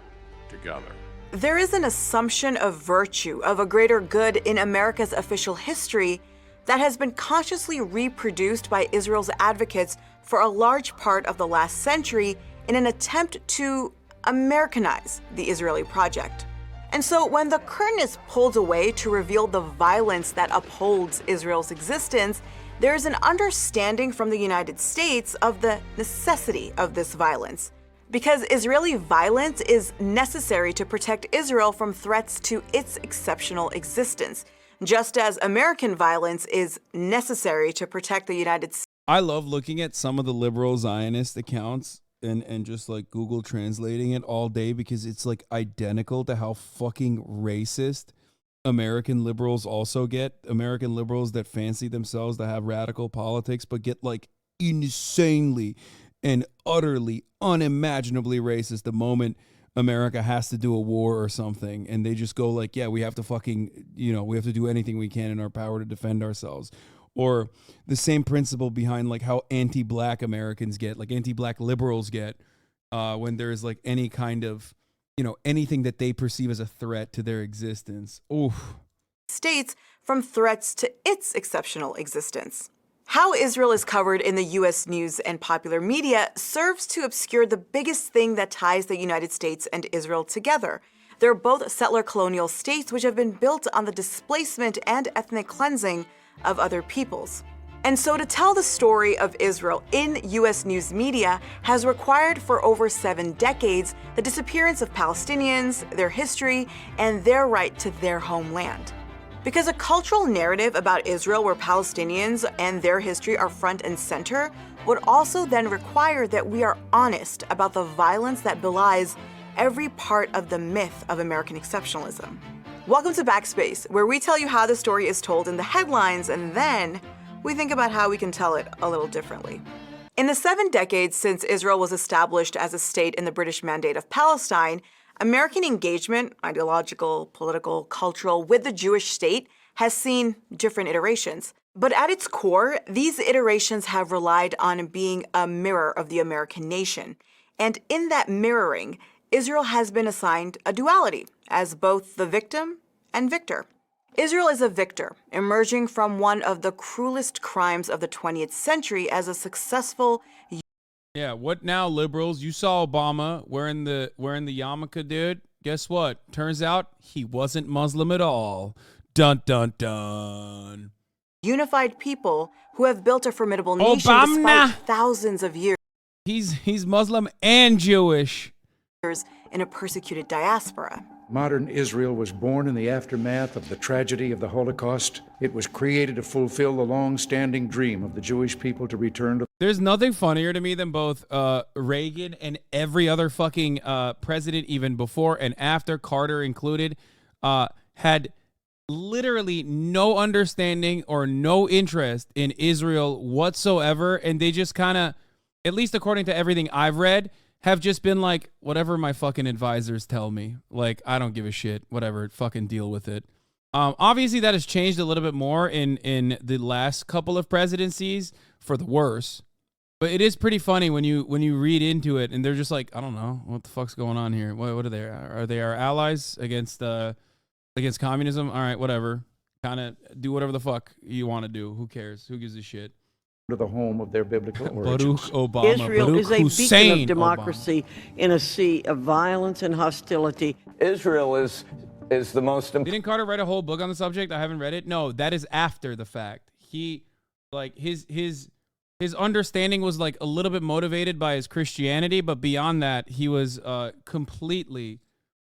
together.
There is an assumption of virtue, of a greater good in America's official history that has been consciously reproduced by Israel's advocates for a large part of the last century in an attempt to Americanize the Israeli project. And so when the curtain is pulled away to reveal the violence that upholds Israel's existence, there is an understanding from the United States of the necessity of this violence. Because Israeli violence is necessary to protect Israel from threats to its exceptional existence, just as American violence is necessary to protect the United States.
I love looking at some of the liberal Zionist accounts and just like Google translating it all day because it's like identical to how fucking racist American liberals also get. American liberals that fancy themselves to have radical politics but get like insanely and utterly unimaginably racist the moment America has to do a war or something, and they just go like, yeah, we have to fucking, we have to do anything we can in our power to defend ourselves. Or the same principle behind like how anti-black Americans get, like anti-black liberals get when there's like any kind of, anything that they perceive as a threat to their existence. Oof.
States from threats to its exceptional existence. How Israel is covered in the U.S. news and popular media serves to obscure the biggest thing that ties the United States and Israel together. They're both settler colonial states which have been built on the displacement and ethnic cleansing of other peoples. And so to tell the story of Israel in U.S. news media has required for over 7 decades the disappearance of Palestinians, their history, and their right to their homeland. Because a cultural narrative about Israel where Palestinians and their history are front and center would also then require that we are honest about the violence that belies every part of the myth of American exceptionalism. Welcome to Backspace, where we tell you how the story is told in the headlines and then we think about how we can tell it a little differently. In the 7 decades since Israel was established as a state in the British Mandate of Palestine, American engagement, ideological, political, cultural, with the Jewish state has seen different iterations. But at its core, these iterations have relied on being a mirror of the American nation. And in that mirroring, Israel has been assigned a duality as both the victim and victor. Israel is a victor, emerging from one of the cruelest crimes of the 20th century as a successful.
Yeah, what now, liberals? You saw Obama wearing the yarmulke, dude. Guess what? Turns out he wasn't Muslim at all. Dun dun dun.
Unified people who have built a formidable nation despite thousands of years.
He's Muslim and Jewish.
In a persecuted diaspora.
Modern Israel was born in the aftermath of the tragedy of the Holocaust. It was created to fulfill the long-standing dream of the Jewish people to return to.
There's nothing funnier to me than both Reagan and every other fucking president, even before and after, Carter included, had literally no understanding or no interest in Israel whatsoever. And they just kind of, at least according to everything I've read, have just been like, whatever my fucking advisors tell me. Like, I don't give a shit. Whatever, fucking deal with it. Obviously, that has changed a little bit more in the last couple of presidencies for the worse. But it is pretty funny when you read into it, and they're just like, I don't know, what the fuck's going on here? What are they? Are they our allies against communism? All right, whatever. Kind of do whatever the fuck you want to do. Who cares? Who gives a shit?
To the home of their biblical origins.
Baruch Obama.
Israel
Baruch
is a
Hussein
beacon of democracy in a sea of violence and hostility.
Israel is the most important.
Didn't Carter write a whole book on the subject? I haven't read it. No, that is after the fact. He, like, his understanding was like a little bit motivated by his Christianity, but beyond that, he was completely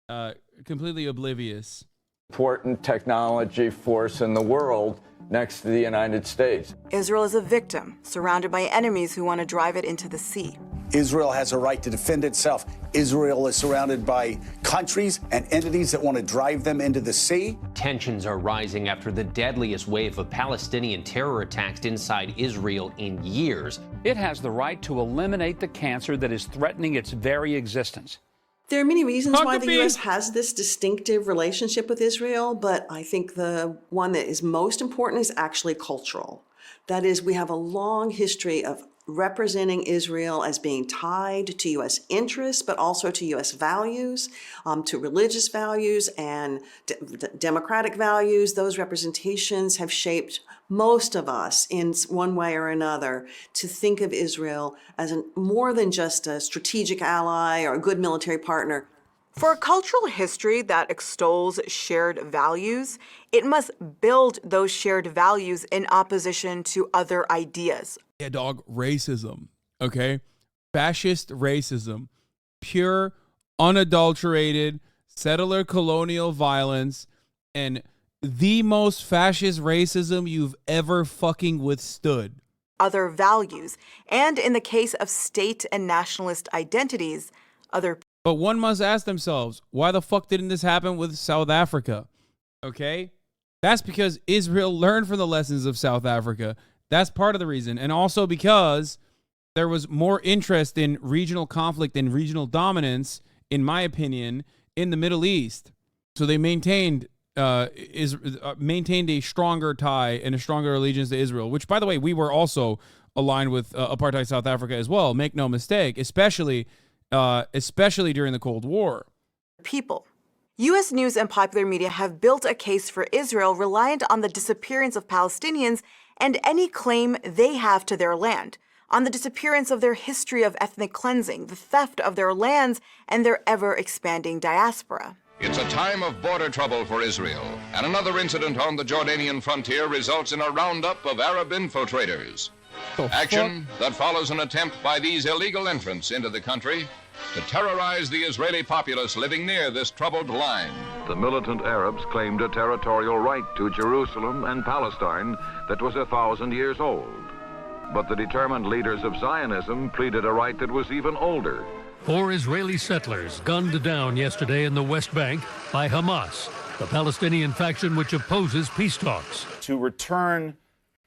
oblivious.
Important technology force in the world next to the United States.
Israel is a victim, surrounded by enemies who want to drive it into the sea.
Israel has a right to defend itself. Israel is surrounded by countries and entities that want to drive them into the sea.
Tensions are rising after the deadliest wave of Palestinian terror attacks inside Israel in years.
It has the right to eliminate the cancer that is threatening its very existence.
There are many reasons why the U.S. has this distinctive relationship with Israel, but I think the one that is most important is actually cultural. That is, we have a long history of representing Israel as being tied to U.S. interests, but also to U.S. values, to religious values and democratic values. Those representations have shaped most of us in one way or another to think of Israel as more than just a strategic ally or a good military partner.
For a cultural history that extols shared values, it must build those shared values in opposition to other ideas.
Yeah, dog, racism, okay? Fascist racism, pure, unadulterated, settler colonial violence, and the most fascist racism you've ever fucking withstood.
Other values, and in the case of state and nationalist identities, other.
But one must ask themselves, why the fuck didn't this happen with South Africa? Okay? That's because Israel learned from the lessons of South Africa. That's part of the reason. And also because there was more interest in regional conflict and regional dominance, in my opinion, in the Middle East. So they maintained a stronger tie and a stronger allegiance to Israel, which, by the way, we were also aligned with apartheid South Africa as well. Make no mistake, especially during the Cold War.
People. U.S. news and popular media have built a case for Israel reliant on the disappearance of Palestinians and any claim they have to their land, on the disappearance of their history of ethnic cleansing, the theft of their lands, and their ever-expanding diaspora.
It's a time of border trouble for Israel, and another incident on the Jordanian frontier results in a roundup of Arab infiltrators. Action that follows an attempt by these illegal entrants into the country to terrorize the Israeli populace living near this troubled line.
The militant Arabs claimed a territorial right to Jerusalem and Palestine that was 1,000 years old. But the determined leaders of Zionism pleaded a right that was even older.
4 Israeli settlers gunned down yesterday in the West Bank by Hamas, the Palestinian faction which opposes peace talks.
To return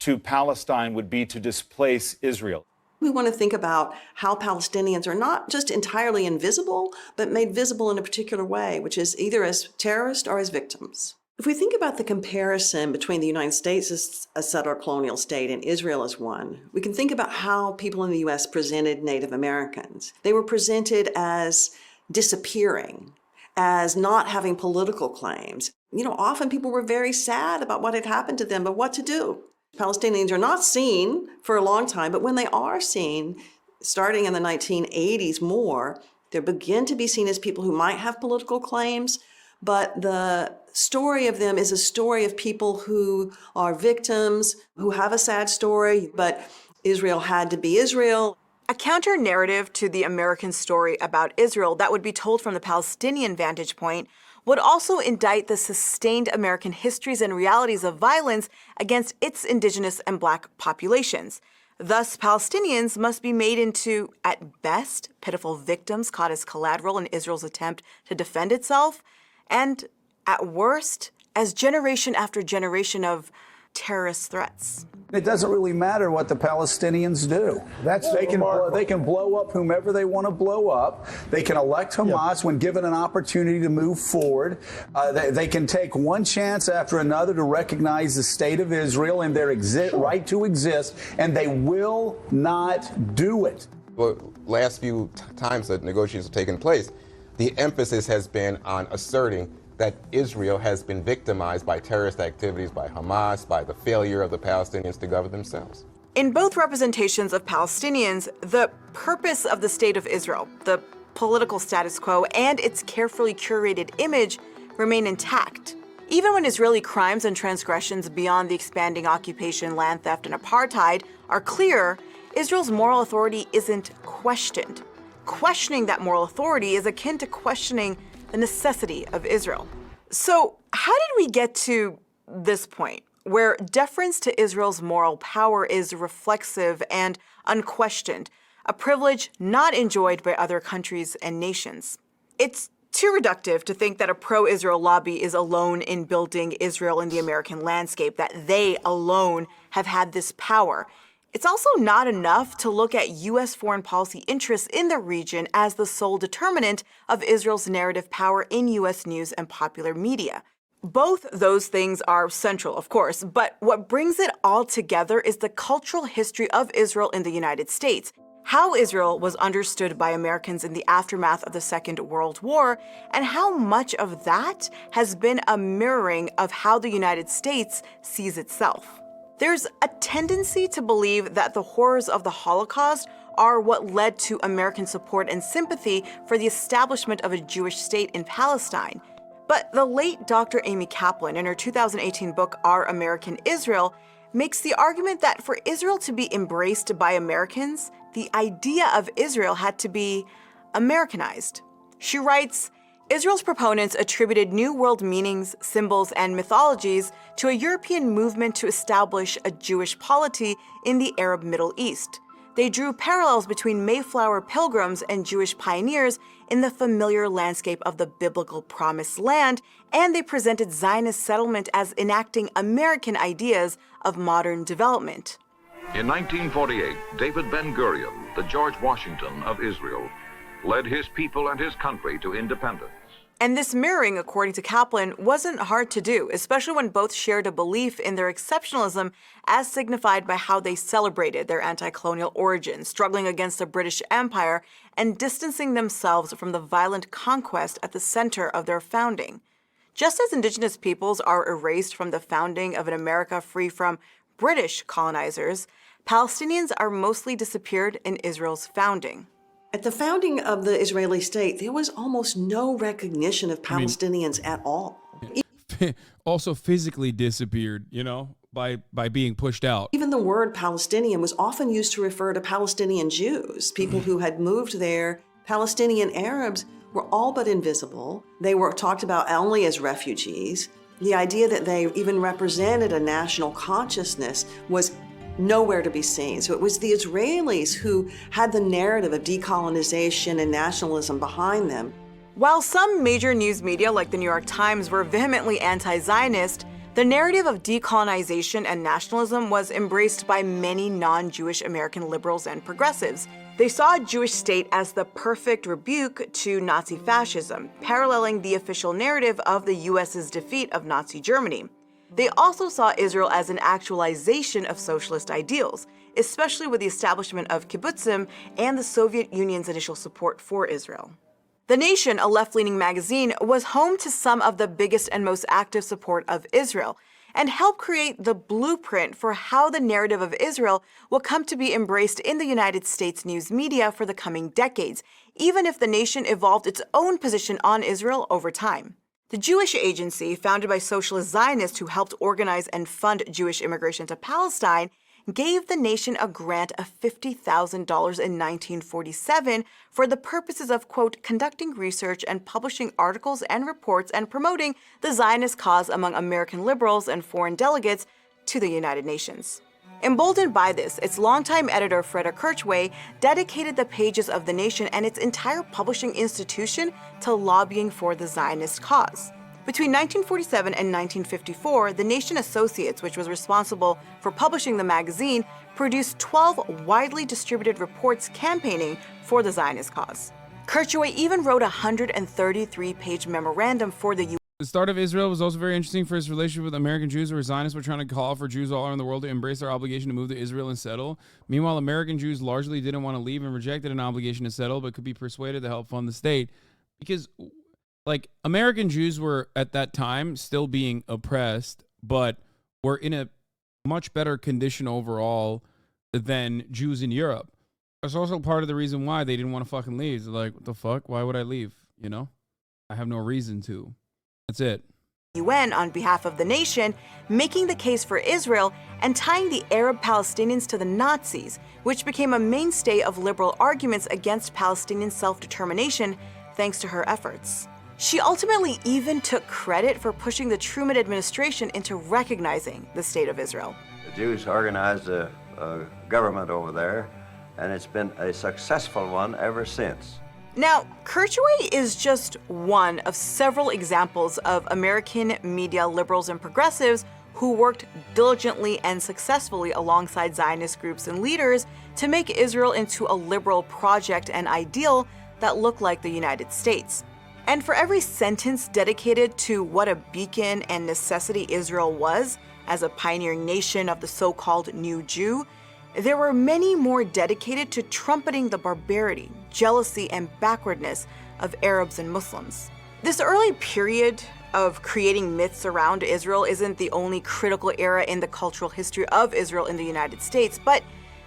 to Palestine would be to displace Israel.
We want to think about how Palestinians are not just entirely invisible, but made visible in a particular way, which is either as terrorists or as victims. If we think about the comparison between the United States as a settler colonial state and Israel as one, we can think about how people in the U.S. presented Native Americans. They were presented as disappearing, as not having political claims. Often people were very sad about what had happened to them, but what to do? Palestinians are not seen for a long time, but when they are seen, starting in the 1980s more, they begin to be seen as people who might have political claims, but the story of them is a story of people who are victims, who have a sad story, but Israel had to be Israel.
A counter-narrative to the American story about Israel that would be told from the Palestinian vantage point would also indict the sustained American histories and realities of violence against its indigenous and Black populations. Thus, Palestinians must be made into, at best, pitiful victims caught as collateral in Israel's attempt to defend itself, and, at worst, as generation after generation of terrorist threats.
It doesn't really matter what the Palestinians do. They can blow up whomever they want to blow up. They can elect Hamas when given an opportunity to move forward. They can take one chance after another to recognize the state of Israel and their right to exist, and they will not do it.
The last few times that negotiations have taken place, the emphasis has been on asserting that Israel has been victimized by terrorist activities by Hamas, by the failure of the Palestinians to govern themselves.
In both representations of Palestinians, the purpose of the State of Israel, the political status quo, and its carefully curated image remain intact. Even when Israeli crimes and transgressions beyond the expanding occupation, land theft, and apartheid are clear, Israel's moral authority isn't questioned. Questioning that moral authority is akin to questioning the necessity of Israel. So, how did we get to this point, where deference to Israel's moral power is reflexive and unquestioned, a privilege not enjoyed by other countries and nations? It's too reductive to think that a pro-Israel lobby is alone in building Israel in the American landscape, that they alone have had this power. It's also not enough to look at U.S. foreign policy interests in the region as the sole determinant of Israel's narrative power in U.S. news and popular media. Both those things are central, of course, but what brings it all together is the cultural history of Israel in the United States, how Israel was understood by Americans in the aftermath of the Second World War, and how much of that has been a mirroring of how the United States sees itself. There's a tendency to believe that the horrors of the Holocaust are what led to American support and sympathy for the establishment of a Jewish state in Palestine. But the late Dr. Amy Kaplan, in her 2018 book, Our American Israel, makes the argument that for Israel to be embraced by Americans, the idea of Israel had to be Americanized. She writes, Israel's proponents attributed New World meanings, symbols, and mythologies to a European movement to establish a Jewish polity in the Arab Middle East. They drew parallels between Mayflower pilgrims and Jewish pioneers in the familiar landscape of the biblical Promised Land, and they presented Zionist settlement as enacting American ideas of modern development.
In 1948, David Ben-Gurion, the George Washington of Israel, led his people and his country to independence.
And this mirroring, according to Kaplan, wasn't hard to do, especially when both shared a belief in their exceptionalism as signified by how they celebrated their anti-colonial origins, struggling against the British Empire and distancing themselves from the violent conquest at the center of their founding. Just as indigenous peoples are erased from the founding of an America free from British colonizers, Palestinians are mostly disappeared in Israel's founding.
At the founding of the Israeli state, there was almost no recognition of Palestinians at all.
Also physically disappeared, by being pushed out.
Even the word Palestinian was often used to refer to Palestinian Jews, people who had moved there. Palestinian Arabs were all but invisible. They were talked about only as refugees. The idea that they even represented a national consciousness was nowhere to be seen. So it was the Israelis who had the narrative of decolonization and nationalism behind them.
While some major news media like the New York Times were vehemently anti-Zionist, the narrative of decolonization and nationalism was embraced by many non-Jewish American liberals and progressives. They saw a Jewish state as the perfect rebuke to Nazi fascism, paralleling the official narrative of the US's defeat of Nazi Germany. They also saw Israel as an actualization of socialist ideals, especially with the establishment of kibbutzim and the Soviet Union's initial support for Israel. The Nation, a left-leaning magazine, was home to some of the biggest and most active support of Israel, and helped create the blueprint for how the narrative of Israel will come to be embraced in the United States news media for the coming decades, even if the Nation evolved its own position on Israel over time. The Jewish Agency, founded by socialist Zionists who helped organize and fund Jewish immigration to Palestine, gave the Nation a grant of $50,000 in 1947 for the purposes of, quote, conducting research and publishing articles and reports and promoting the Zionist cause among American liberals and foreign delegates to the United Nations. Emboldened by this, its longtime editor, Freda Kirchway, dedicated the pages of the Nation and its entire publishing institution to lobbying for the Zionist cause. Between 1947 and 1954, the Nation Associates, which was responsible for publishing the magazine, produced 12 widely distributed reports campaigning for the Zionist cause. Kirchway even wrote a 133-page memorandum for the U.S.
The start of Israel was also very interesting for its relationship with American Jews, where Zionists were trying to call for Jews all around the world to embrace their obligation to move to Israel and settle. Meanwhile, American Jews largely didn't want to leave and rejected an obligation to settle, but could be persuaded to help fund the state. Because, American Jews were, at that time, still being oppressed, but were in a much better condition overall than Jews in Europe. That's also part of the reason why they didn't want to fucking leave. They're like, what the fuck? Why would I leave? I have no reason to. That's it.
UN on behalf of the Nation, making the case for Israel and tying the Arab Palestinians to the Nazis, which became a mainstay of liberal arguments against Palestinian self-determination thanks to her efforts. She ultimately even took credit for pushing the Truman administration into recognizing the State of Israel.
The Jews organized a government over there, and it's been a successful one ever since.
Now, Kirchway is just one of several examples of American media liberals and progressives who worked diligently and successfully alongside Zionist groups and leaders to make Israel into a liberal project and ideal that looked like the United States. And for every sentence dedicated to what a beacon and necessity Israel was as a pioneering nation of the so-called New Jew, there were many more dedicated to trumpeting the barbarity, jealousy, and backwardness of Arabs and Muslims. This early period of creating myths around Israel isn't the only critical era in the cultural history of Israel in the United States, but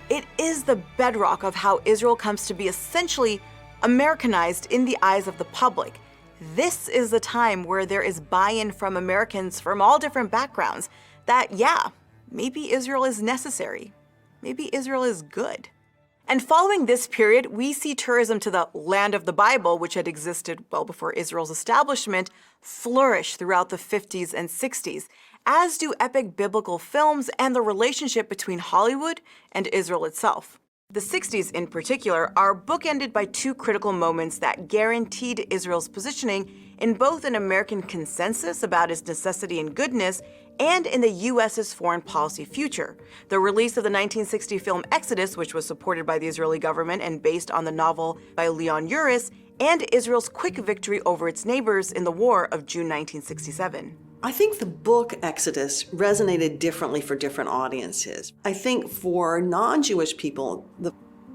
it is the bedrock of how Israel comes to be essentially Americanized in the eyes of the public. This is the time where there is buy-in from Americans from all different backgrounds that, yeah, maybe Israel is necessary. Maybe Israel is good. And following this period, we see tourism to the land of the Bible, which had existed well before Israel's establishment, flourish throughout the 50s and 60s, as do epic biblical films and the relationship between Hollywood and Israel itself. The 60s in particular are bookended by two critical moments that guaranteed Israel's positioning in both an American consensus about its necessity and goodness and in the U.S.'s foreign policy future. The release of the 1960 film Exodus, which was supported by the Israeli government and based on the novel by Leon Uris, and Israel's quick victory over its neighbors in the war of June 1967.
I think the book Exodus resonated differently for different audiences. I think for non-Jewish people, the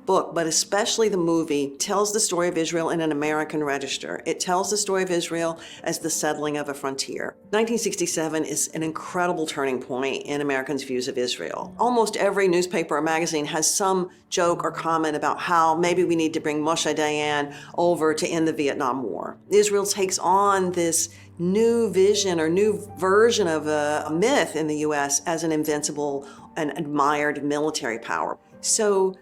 book, but especially the movie, tells the story of Israel in an American register. It tells the story of Israel as the settling of a frontier. 1967 is an incredible turning point in Americans' views of Israel. Almost every newspaper or magazine has some joke or comment about how maybe we need to bring Moshe Dayan over to end the Vietnam War. Israel takes on this new vision or new version of a myth in the U.S. as an invincible and admired military power. So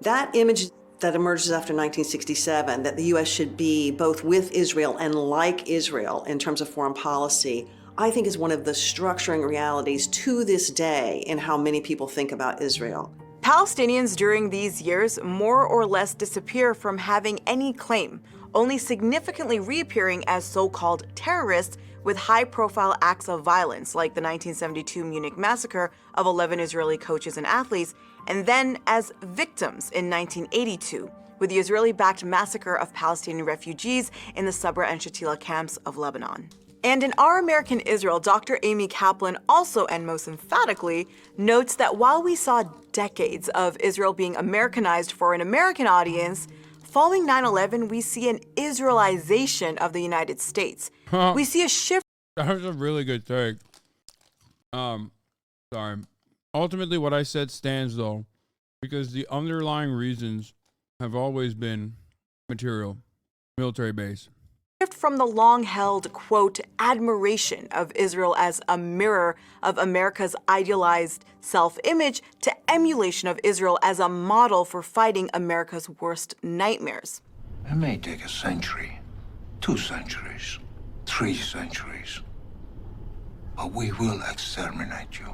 that image that emerges after 1967, that the U.S. should be both with Israel and like Israel in terms of foreign policy, I think is one of the structuring realities to this day in how many people think about Israel.
Palestinians during these years more or less disappear from having any claim, only significantly reappearing as so-called terrorists with high-profile acts of violence, like the 1972 Munich massacre of 11 Israeli coaches and athletes, and then as victims in 1982, with the Israeli-backed massacre of Palestinian refugees in the Sabra and Shatila camps of Lebanon. And in Our American Israel, Dr. Amy Kaplan also, and most emphatically, notes that while we saw decades of Israel being Americanized for an American audience, following 9/11, we see an Israelization of the United States. We see a shift.
That was a really good take. Sorry. Ultimately, what I said stands, though, because the underlying reasons have always been material, military base.
From the long-held, quote, admiration of Israel as a mirror of America's idealized self-image to emulation of Israel as a model for fighting America's worst nightmares.
It may take a century, 2 centuries, 3 centuries, but we will exterminate you.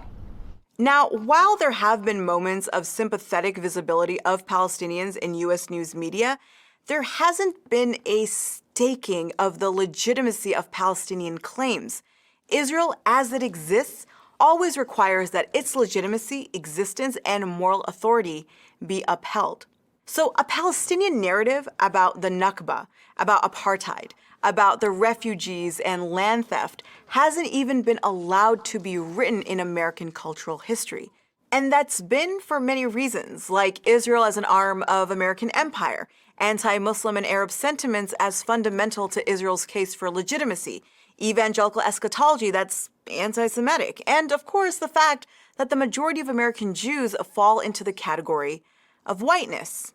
Now, while there have been moments of sympathetic visibility of Palestinians in U.S. news media, there hasn't been a staking of the legitimacy of Palestinian claims. Israel, as it exists, always requires that its legitimacy, existence, and moral authority be upheld. So a Palestinian narrative about the Nakba, about apartheid, about the refugees and land theft hasn't even been allowed to be written in American cultural history. And that's been for many reasons, like Israel as an arm of American empire, anti-Muslim and Arab sentiments as fundamental to Israel's case for legitimacy, evangelical eschatology that's anti-Semitic, and of course the fact that the majority of American Jews fall into the category of whiteness.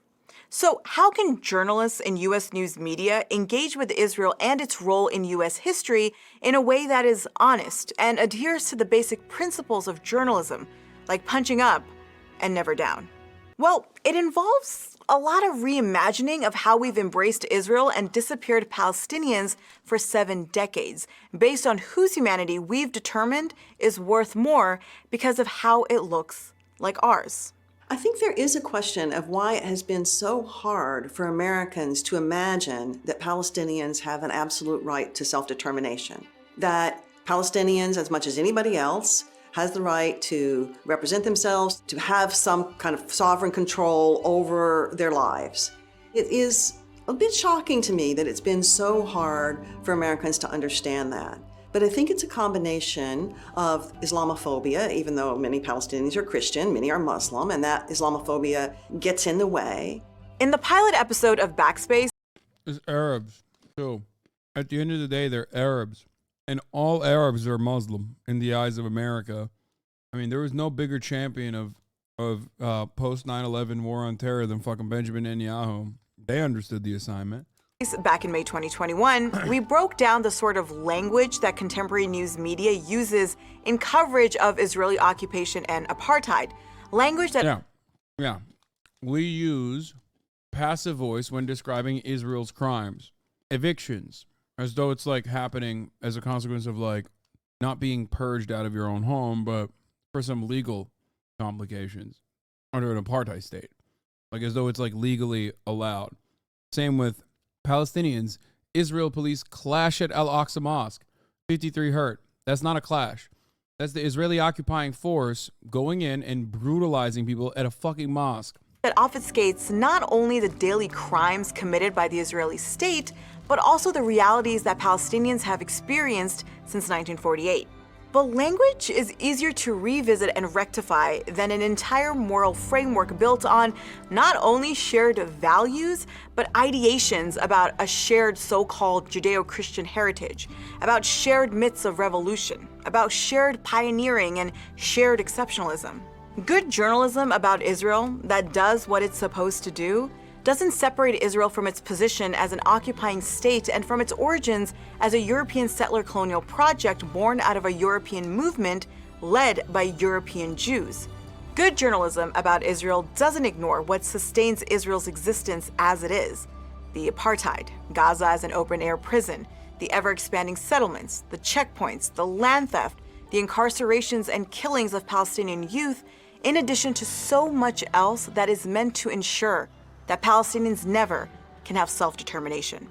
So how can journalists in U.S. news media engage with Israel and its role in U.S. history in a way that is honest and adheres to the basic principles of journalism, like punching up and never down? Well, it involves a lot of reimagining of how we've embraced Israel and disappeared Palestinians for 7 decades, based on whose humanity we've determined is worth more because of how it looks like ours.
I think there is a question of why it has been so hard for Americans to imagine that Palestinians have an absolute right to self-determination, that Palestinians, as much as anybody else, has the right to represent themselves, to have some kind of sovereign control over their lives. It is a bit shocking to me that it's been so hard for Americans to understand that. But I think it's a combination of Islamophobia, even though many Palestinians are Christian, many are Muslim, and that Islamophobia gets in the way.
In the pilot episode of Backspace,
it's Arabs, too. At the end of the day, they're Arabs. And all Arabs are Muslim in the eyes of America. I mean, there was no bigger champion of post 9/11 war on terror than fucking Benjamin Netanyahu. They understood the assignment.
Back in May 2021, we broke down the sort of language that contemporary news media uses in coverage of Israeli occupation and apartheid. Language that...
Yeah. We use passive voice when describing Israel's crimes. Evictions, as though it's like happening as a consequence of like not being purged out of your own home, but for some legal complications under an apartheid state. Like as though it's like legally allowed. Same with Palestinians. Israel police clash at Al-Aqsa Mosque. 53 hurt. That's not a clash. That's the Israeli occupying force going in and brutalizing people at a fucking mosque.
That obfuscates not only the daily crimes committed by the Israeli state, but also the realities that Palestinians have experienced since 1948. But language is easier to revisit and rectify than an entire moral framework built on not only shared values, but ideations about a shared so-called Judeo-Christian heritage, about shared myths of revolution, about shared pioneering and shared exceptionalism. Good journalism about Israel that does what it's supposed to do doesn't separate Israel from its position as an occupying state and from its origins as a European settler colonial project born out of a European movement led by European Jews. Good journalism about Israel doesn't ignore what sustains Israel's existence as it is: the apartheid, Gaza as an open-air prison, the ever-expanding settlements, the checkpoints, the land theft, the incarcerations and killings of Palestinian youth, in addition to so much else that is meant to ensure that Palestinians never can have self-determination.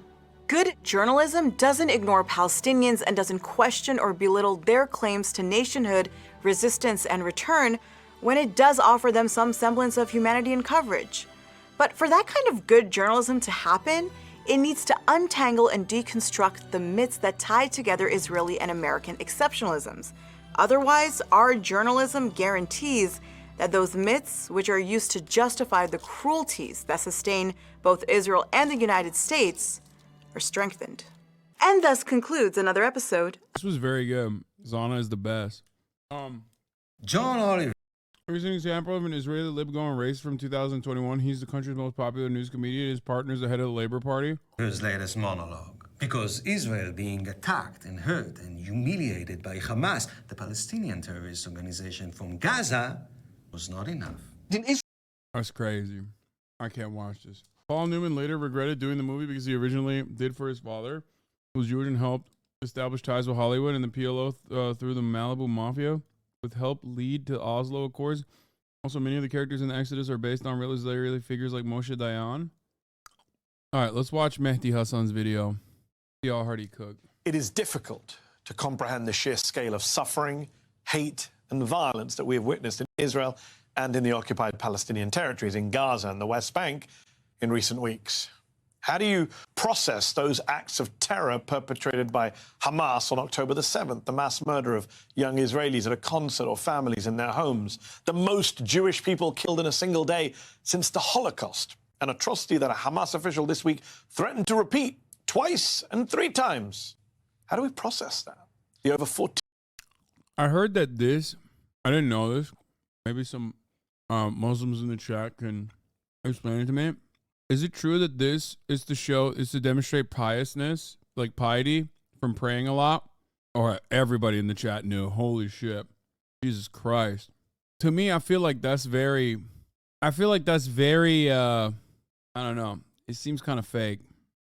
Good journalism doesn't ignore Palestinians and doesn't question or belittle their claims to nationhood, resistance, and return when it does offer them some semblance of humanity and coverage. But for that kind of good journalism to happen, it needs to untangle and deconstruct the myths that tie together Israeli and American exceptionalisms. Otherwise, our journalism guarantees that those myths, which are used to justify the cruelties that sustain both Israel and the United States, are strengthened. And thus concludes another episode.
This was very good. Zana is the best.
John Oliver.
Here's an example of an Israeli lib-going race from 2021. He's the country's most popular news comedian. His partner is the head of the Labor Party.
His latest monologue. Because Israel being attacked and hurt and humiliated by Hamas, the Palestinian terrorist organization from Gaza, was not enough.
That's crazy. I can't watch this. Paul Newman later regretted doing the movie because he originally did for his father, who's Jewish and helped establish ties with Hollywood and the PLO through the Malibu Mafia, with help lead to Oslo Accords. Also, many of the characters in the Exodus are based on real Israeli figures like Moshe Dayan. All right, let's watch Mehdi Hassan's video. See how hard he cooked.
It is difficult to comprehend the sheer scale of suffering, hate, and violence that we have witnessed in Israel and in the occupied Palestinian territories in Gaza and the West Bank in recent weeks. How do you process those acts of terror perpetrated by Hamas on October the 7th, the mass murder of young Israelis at a concert or families in their homes, the most Jewish people killed in a single day since the Holocaust, an atrocity that a Hamas official this week threatened to repeat twice and 3 times? How do we process that? The over 14...
I heard that I didn't know this. Maybe some Muslims in the chat can explain it to me. Is it true that this is to demonstrate piousness, like piety from praying a lot? Or everybody in the chat knew. Holy shit. Jesus Christ. To me, I feel like that's very, I don't know. It seems kind of fake.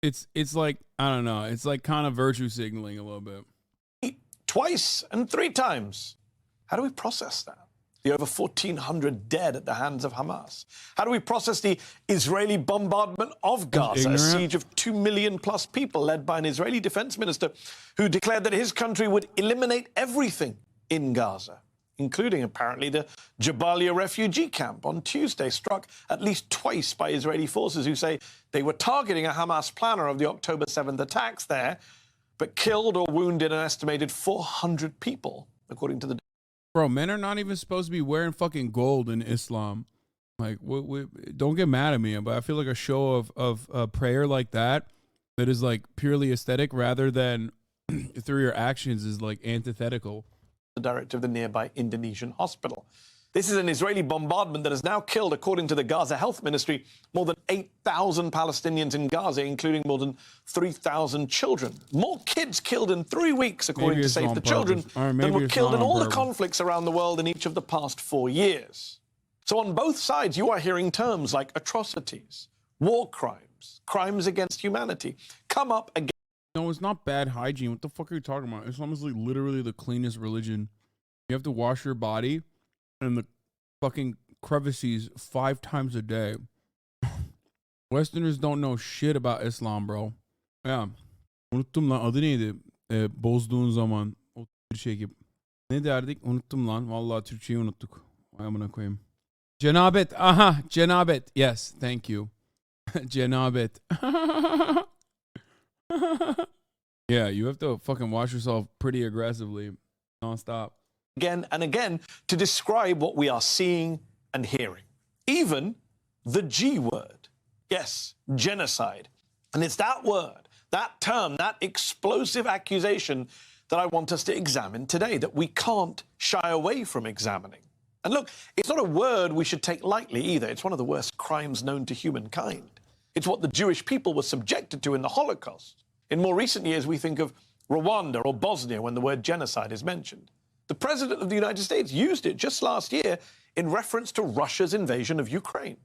It's like, I don't know. It's like kind of virtue signaling a little bit.
Twice and 3 times. How do we process that? The over 1,400 dead at the hands of Hamas. How do we process the Israeli bombardment of Gaza, a siege of 2 million plus people led by an Israeli defense minister who declared that his country would eliminate everything in Gaza, including apparently the Jabalia refugee camp on Tuesday, struck at least twice by Israeli forces who say they were targeting a Hamas planner of the October 7th attacks there, but killed or wounded an estimated 400 people, according to the...
Bro, men are not even supposed to be wearing fucking gold in Islam. Like, don't get mad at me, but I feel like a show of prayer like that is like purely aesthetic rather than through your actions is like antithetical.
The director of the nearby Indonesian hospital. This is an Israeli bombardment that has now killed, according to the Gaza Health Ministry, more than 8,000 Palestinians in Gaza, including more than 3,000 children. More kids killed in 3 weeks, according to Save the Children, than were killed in all the conflicts around the world in each of the past 4 years. So on both sides, you are hearing terms like atrocities, war crimes, crimes against humanity come up again.
No, it's not bad hygiene. What the fuck are you talking about? Islam is like literally the cleanest religion. You have to wash your body and the fucking crevices 5 times a day. Westerners don't know shit about Islam, bro. Yeah. Unuttum lan. Adı neydi? Bozduğun zaman o şey gibi. Ne derdik? Unuttum lan. Vallahi Türkçeyi unuttuk. Vay amına koyayım. Cenabet. Aha. Cenabet. Yes. Thank you. Cenabet. Yeah, you have to fucking wash yourself pretty aggressively. nonstop.
Again and again to describe what we are seeing and hearing. Even the G word. Yes, genocide. And it's that word, that term, that explosive accusation that I want us to examine today, that we can't shy away from examining. And look, it's not a word we should take lightly either. It's one of the worst crimes known to humankind. It's what the Jewish people were subjected to in the Holocaust. In more recent years, we think of Rwanda or Bosnia when the word genocide is mentioned. The President of the United States used it just last year in reference to Russia's invasion of Ukraine.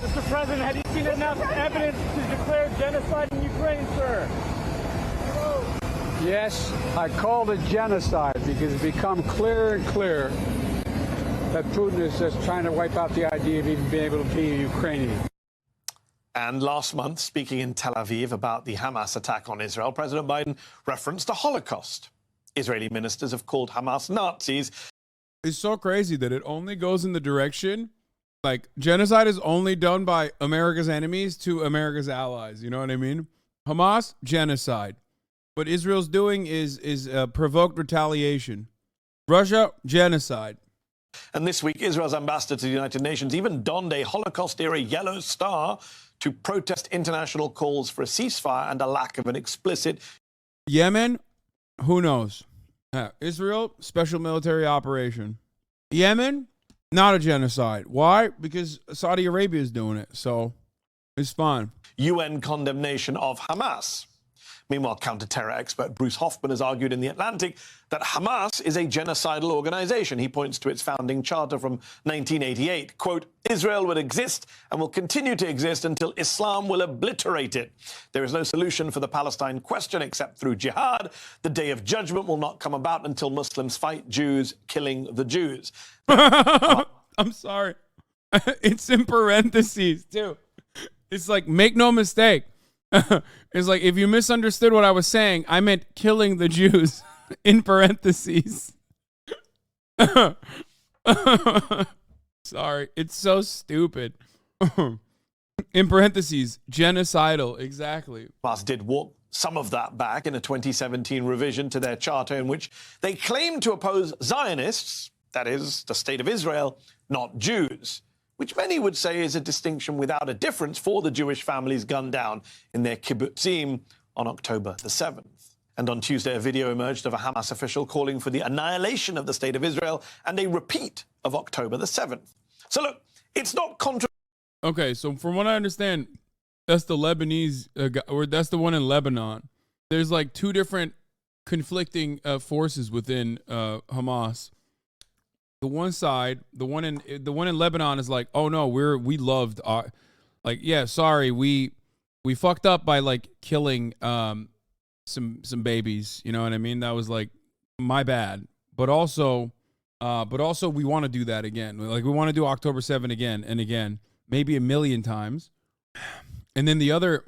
Mr. President, have you seen enough evidence to declare genocide in Ukraine, sir?
Yes, I called it genocide because it's become clearer and clearer that Putin is just trying to wipe out the idea of even being able to be a Ukrainian.
And last month, speaking in Tel Aviv about the Hamas attack on Israel, President Biden referenced the Holocaust. Israeli ministers have called Hamas Nazis.
It's so crazy that it only goes in the direction, like, genocide is only done by America's enemies to America's allies. You know what I mean? Hamas, genocide. What Israel's doing is provoked retaliation. Russia, genocide.
And this week, Israel's ambassador to the United Nations even donned a Holocaust-era yellow star to protest international calls for a ceasefire and a lack of an explicit...
Yemen, who knows? Israel, special military operation. Yemen, not a genocide. Why? Because Saudi Arabia is doing it, so it's fine.
UN condemnation of Hamas. Meanwhile, counter-terror expert Bruce Hoffman has argued in The Atlantic that Hamas is a genocidal organization. He points to its founding charter from 1988. Quote, Israel will exist and will continue to exist until Islam will obliterate it. There is no solution for the Palestine question except through jihad. The day of judgment will not come about until Muslims fight Jews, killing the Jews.
I'm sorry. It's in parentheses, too. It's like, make no mistake. It's like, if you misunderstood what I was saying, I meant killing the Jews in parentheses. Sorry, it's so stupid. In parentheses, genocidal, exactly.
Hamas did walk some of that back in a 2017 revision to their charter in which they claimed to oppose Zionists, that is, the state of Israel, not Jews, which many would say is a distinction without a difference for the Jewish families gunned down in their kibbutzim on October the 7th. And on Tuesday, a video emerged of a Hamas official calling for the annihilation of the state of Israel and a repeat of October the 7th. So look, it's not
Okay, so from what I understand, that's the Lebanese, or that's the one in Lebanon. There's like two different conflicting forces within Hamas. The one side, the one in Lebanon is like, oh no, we loved our, like, yeah, sorry, we fucked up by like killing some babies, you know what I mean? That was like my bad. But also we want to do that again. Like, we want to do October 7 again and again, maybe a million times. And then the other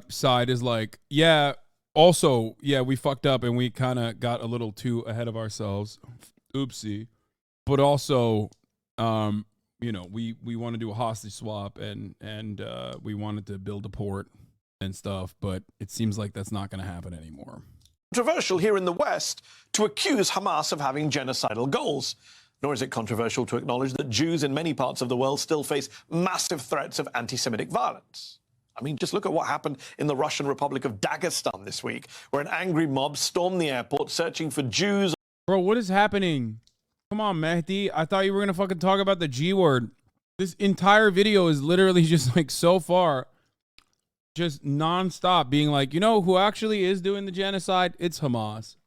side is like, yeah, also, yeah, we fucked up and we kind of got a little too ahead of ourselves. Oopsie. But also, you know, we want to do a hostage swap and we wanted to build a port and stuff, but it seems like that's not going to happen anymore.
Controversial here in the West to accuse Hamas of having genocidal goals. Nor is it controversial to acknowledge that Jews in many parts of the world still face massive threats of anti-Semitic violence. I mean, just look at what happened in the Russian Republic of Dagestan this week, where an angry mob stormed the airport searching for Jews.
Bro, what is happening? Come on, Mehdi. I thought you were going to fucking talk about the G word. This entire video is literally just like, so far, just nonstop being like, you know who actually is doing the genocide? It's Hamas.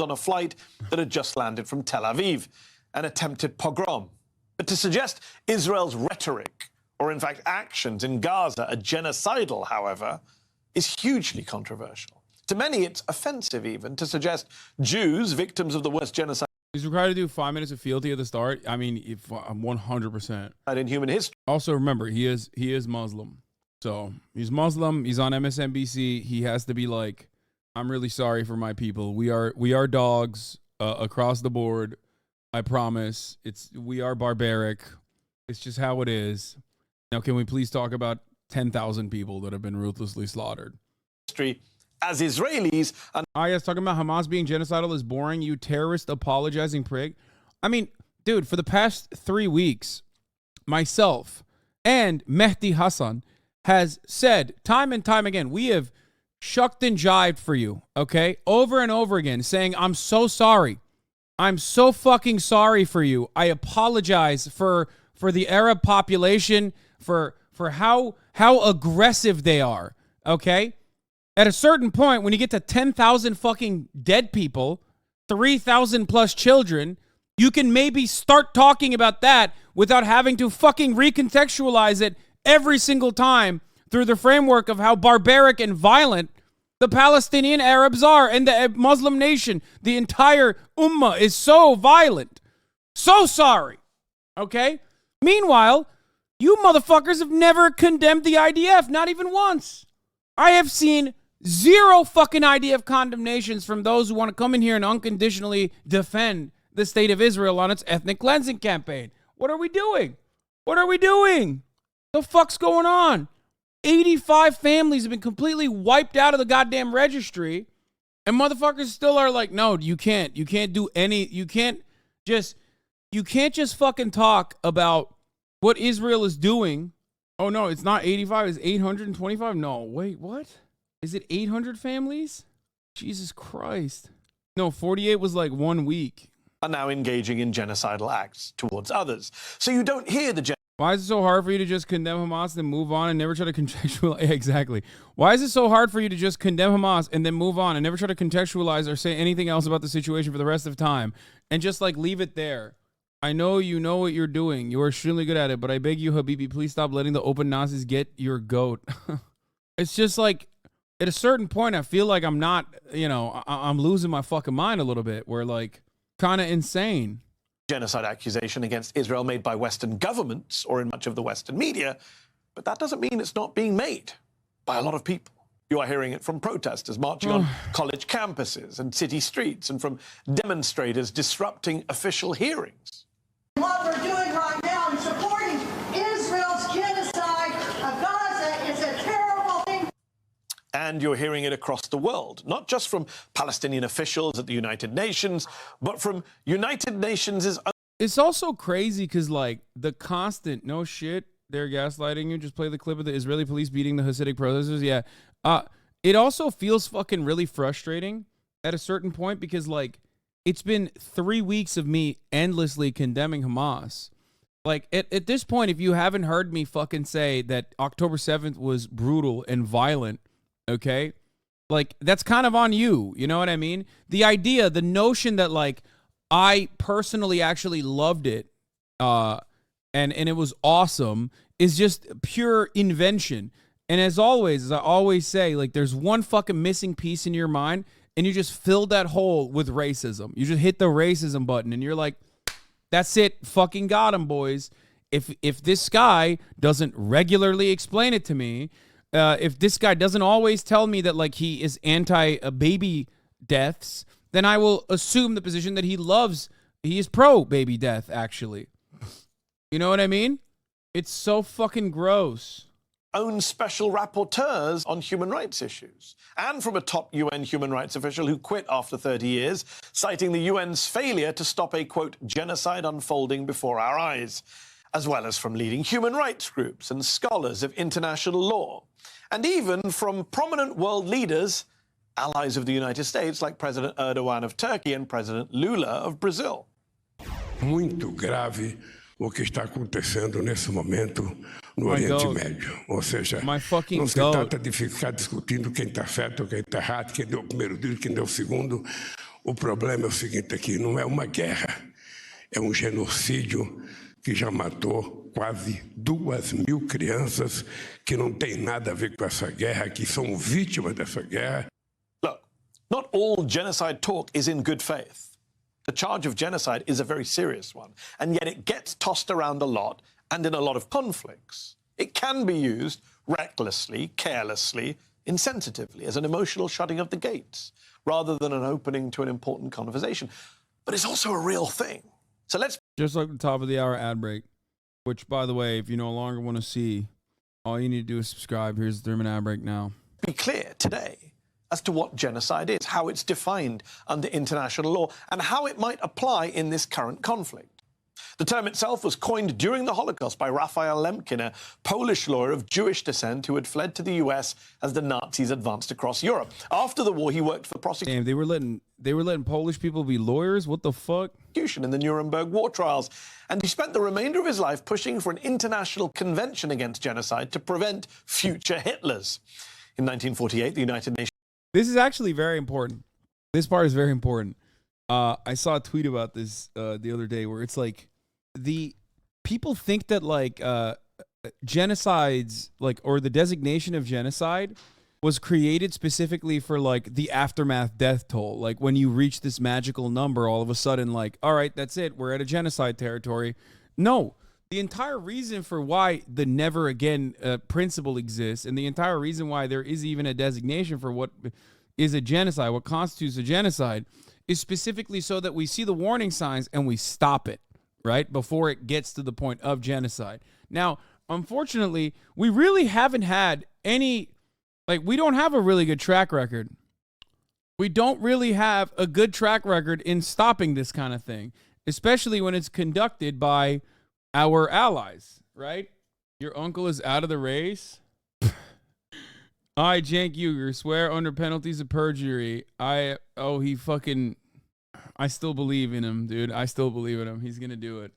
On a flight that had just landed from Tel Aviv, an attempted pogrom. But to suggest Israel's rhetoric, or in fact actions in Gaza, are genocidal, however, is hugely controversial. To many, it's offensive even to suggest Jews, victims of the worst genocide
He's required to do 5 minutes of fealty at the start. I mean, if 100%.
in human history.
Also, remember, he is Muslim. So he's Muslim. He's on MSNBC. He has to be like, I'm really sorry for my people. We are dogs across the board. I promise. We are barbaric. It's just how it is. Now, can we please talk about 10,000 people that have been ruthlessly slaughtered?
as Israelis are...
yes, talking about Hamas being genocidal is boring, you terrorist apologizing prig. I mean, dude, for the past 3 weeks, myself and Mehdi Hassan has said time and time again, we have shucked and jived for you, okay? Over and over again, saying, I'm so sorry. I'm so fucking sorry for you. I apologize for the Arab population, for how aggressive they are, okay? At a certain point, when you get to 10,000 fucking dead people, 3,000 plus children, you can maybe start talking about that without having to fucking recontextualize it every single time through the framework of how barbaric and violent the Palestinian Arabs are and the Muslim nation. The entire ummah is so violent. So sorry. Okay? Meanwhile, you motherfuckers have never condemned the IDF, not even once. I have seen zero fucking IDF condemnations from those who want to come in here and unconditionally defend the state of Israel on its ethnic cleansing campaign. What are we doing? What are we doing? The fuck's going on? 85 families have been completely wiped out of the goddamn registry, and motherfuckers still are like, no, you can't do any, you can't just fucking talk about what Israel is doing. Oh no, it's not 85, it's 825. No, wait, what? Is it 800 families? Jesus Christ. No, 48 was like 1 week.
Are now engaging in genocidal acts towards others. So you don't hear the...
Why is it so hard for you to just condemn Hamas and then move on and never try to contextualize? Exactly. Why is it so hard for you to just condemn Hamas and then move on and never try to contextualize or say anything else about the situation for the rest of time and just like leave it there? I know you know what you're doing. You are extremely good at it, but I beg you, Habibi, please stop letting the open Nazis get your goat. It's just like, at a certain point, I feel like I'm not, I'm losing my fucking mind a little bit. We're like kind of insane.
Genocide accusation against Israel made by Western governments or in much of the Western media, but that doesn't mean it's not being made by a lot of people. You are hearing it from protesters marching on college campuses and city streets and from demonstrators disrupting official hearings.
What we're doing right now in supporting Israel's genocide of Gaza is a terrible thing.
And you're hearing it across the world, not just from Palestinian officials at the United Nations, but from United Nations'
It's also crazy because, like, the constant, no shit, they're gaslighting you. Just play the clip of the Israeli police beating the Hasidic protesters. Yeah. It also feels fucking really frustrating at a certain point because, like, it's been 3 weeks of me endlessly condemning Hamas. Like, at this point, if you haven't heard me fucking say that October 7th was brutal and violent, okay? Like, that's kind of on you. You know what I mean? The idea, the notion that, like, I personally actually loved it and it was awesome is just pure invention. And as always, as I always say, like, there's one fucking missing piece in your mind and you just fill that hole with racism. You just hit the racism button and you're like, that's it. Fucking got him, boys. If this guy doesn't regularly explain it to me, if this guy doesn't always tell me that, like, he is anti-baby deaths, then I will assume the position that he is pro-baby death, actually. You know what I mean? It's so fucking gross.
Own special rapporteurs on human rights issues, and from a top UN human rights official who quit after 30 years, citing the UN's failure to stop a, quote, genocide unfolding before our eyes, as well as from leading human rights groups and scholars of international law, and even from prominent world leaders, allies of the United States, like President Erdogan of Turkey and President Lula of Brazil.
Muito grave o que está acontecendo nesse momento no Oriente Médio. Ou seja, não se trata de ficar discutindo quem está certo, quem está errado, quem deu o primeiro tiro, quem deu o segundo. O problema é o seguinte aqui, não é uma guerra, é um genocídio que já matou quase 2.000 crianças que não tem nada a ver com essa guerra, que são vítimas dessa guerra.
Look, not all genocide talk is in good faith. The charge of genocide is a very serious one, and yet it gets tossed around a lot and in a lot of conflicts. It can be used recklessly, carelessly, insensitively, as an emotional shutting of the gates, rather than an opening to an important conversation. But it's also a real thing. So let's...
Just like the top of the hour ad break, which, by the way, if you no longer want to see, all you need to do is subscribe. Here's the 3-minute ad break now.
Be clear today. as to what genocide is, how it's defined under international law, and how it might apply in this current conflict. The term itself was coined during the Holocaust by Raphael Lemkin, a Polish lawyer of Jewish descent who had fled to the US as the Nazis advanced across Europe. After the war, he worked for prosecution.
Damn, they were letting Polish people be lawyers? What the fuck?
In the Nuremberg war trials. And he spent the remainder of his life pushing for an international convention against genocide to prevent future Hitlers. In 1948, the United Nations...
This is actually very important. This part is very important. I saw a tweet about this the other day where it's like, the people think that like genocides, like, or the designation of genocide was created specifically for like the aftermath death toll. Like when you reach this magical number, all of a sudden, like, all right, that's it, we're at a genocide territory. No, the entire reason for why the never again principle exists, and the entire reason why there is even a designation for what is a genocide, what constitutes a genocide, is specifically so that we see the warning signs and we stop it, right, before it gets to the point of genocide. Now, unfortunately, we really haven't had any, like, we don't have a really good track record. We don't really have a good track record in stopping this kind of thing, especially when it's conducted by our allies, right? Your uncle is out of the race. I, Cenk Uygur, swear under penalties of perjury. I still believe in him, dude. I still believe in him. He's going to do it.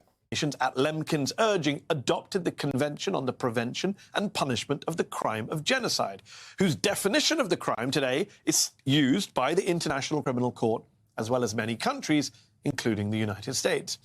At Lemkin's urging, adopted the Convention on the Prevention and Punishment of the Crime of Genocide, whose definition of the crime today is used by the International Criminal Court, as well as many countries, including the United States.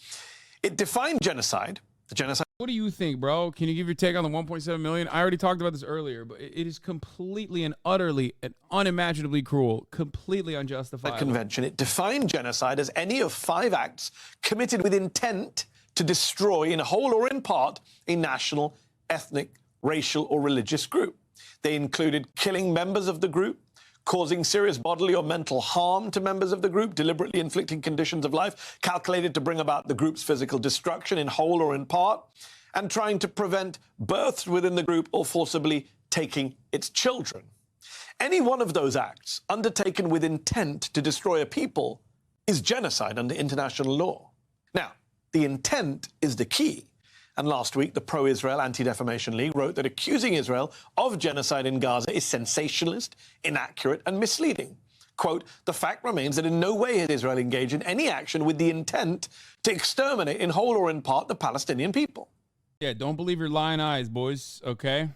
It defined genocide, the genocide...
What do you think, bro? Can you give your take on the 1.7 million? I already talked about this earlier, but it is completely and utterly and unimaginably cruel, completely unjustifiable.
The convention, it defined genocide as any of 5 acts committed with intent to destroy, in whole or in part, a national, ethnic, racial, or religious group. They included killing members of the group, causing serious bodily or mental harm to members of the group, deliberately inflicting conditions of life calculated to bring about the group's physical destruction in whole or in part, and trying to prevent births within the group or forcibly taking its children. Any one of those acts undertaken with intent to destroy a people is genocide under international law. Now, the intent is the key. And last week, the pro-Israel Anti-Defamation League wrote that accusing Israel of genocide in Gaza is sensationalist, inaccurate, and misleading. Quote, the fact remains that in no way has Israel engaged in any action with the intent to exterminate in whole or in part the Palestinian people.
Yeah, don't believe your lying eyes, boys, okay?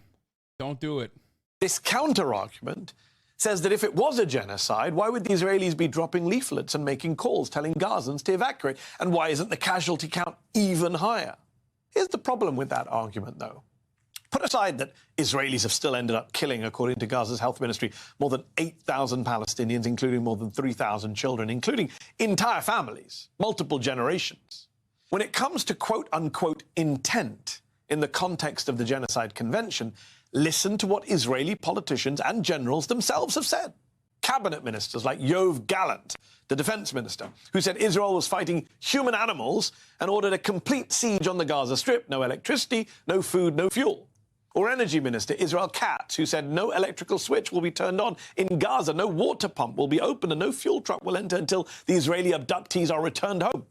Don't do it.
This counter-argument says that if it was a genocide, why would the Israelis be dropping leaflets and making calls telling Gazans to evacuate? And why isn't the casualty count even higher? Here's the problem with that argument, though. Put aside that Israelis have still ended up killing, according to Gaza's health ministry, more than 8,000 Palestinians, including more than 3,000 children, including entire families, multiple generations. When it comes to quote-unquote intent in the context of the Genocide Convention, listen to what Israeli politicians and generals themselves have said. Cabinet ministers like Yoav Gallant, the defense minister, who said Israel was fighting human animals and ordered a complete siege on the Gaza Strip, no electricity, no food, no fuel. Or Energy Minister Israel Katz, who said no electrical switch will be turned on in Gaza, no water pump will be opened, and no fuel truck will enter until the Israeli abductees are returned home.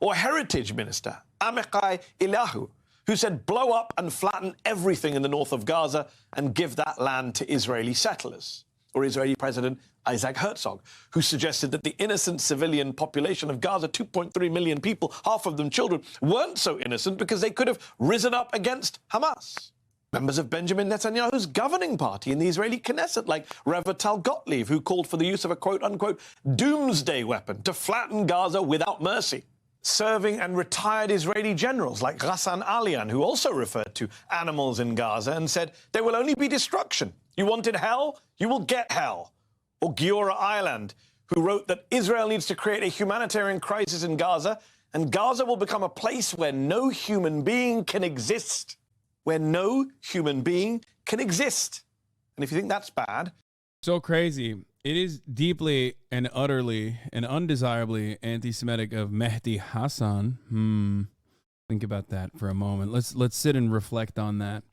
Or Heritage Minister Amichai Eliyahu, who said blow up and flatten everything in the north of Gaza and give that land to Israeli settlers. Or Israeli President Isaac Herzog, who suggested that the innocent civilian population of Gaza, 2.3 million people, half of them children, weren't so innocent because they could have risen up against Hamas. Members of Benjamin Netanyahu's governing party in the Israeli Knesset, like Reva Tal Gottlieb, who called for the use of a quote-unquote doomsday weapon to flatten Gaza without mercy. Serving and retired Israeli generals like Ghassan Alian, who also referred to animals in Gaza and said, there will only be destruction. You wanted hell? You will get hell. Or Giora Ireland, who wrote that Israel needs to create a humanitarian crisis in Gaza, and Gaza will become a place where no human being can exist. Where no human being can exist. And if you think that's bad...
So crazy. It is deeply and utterly and undesirably anti-Semitic of Mehdi Hasan. Think about that for a moment. Let's sit and reflect on that.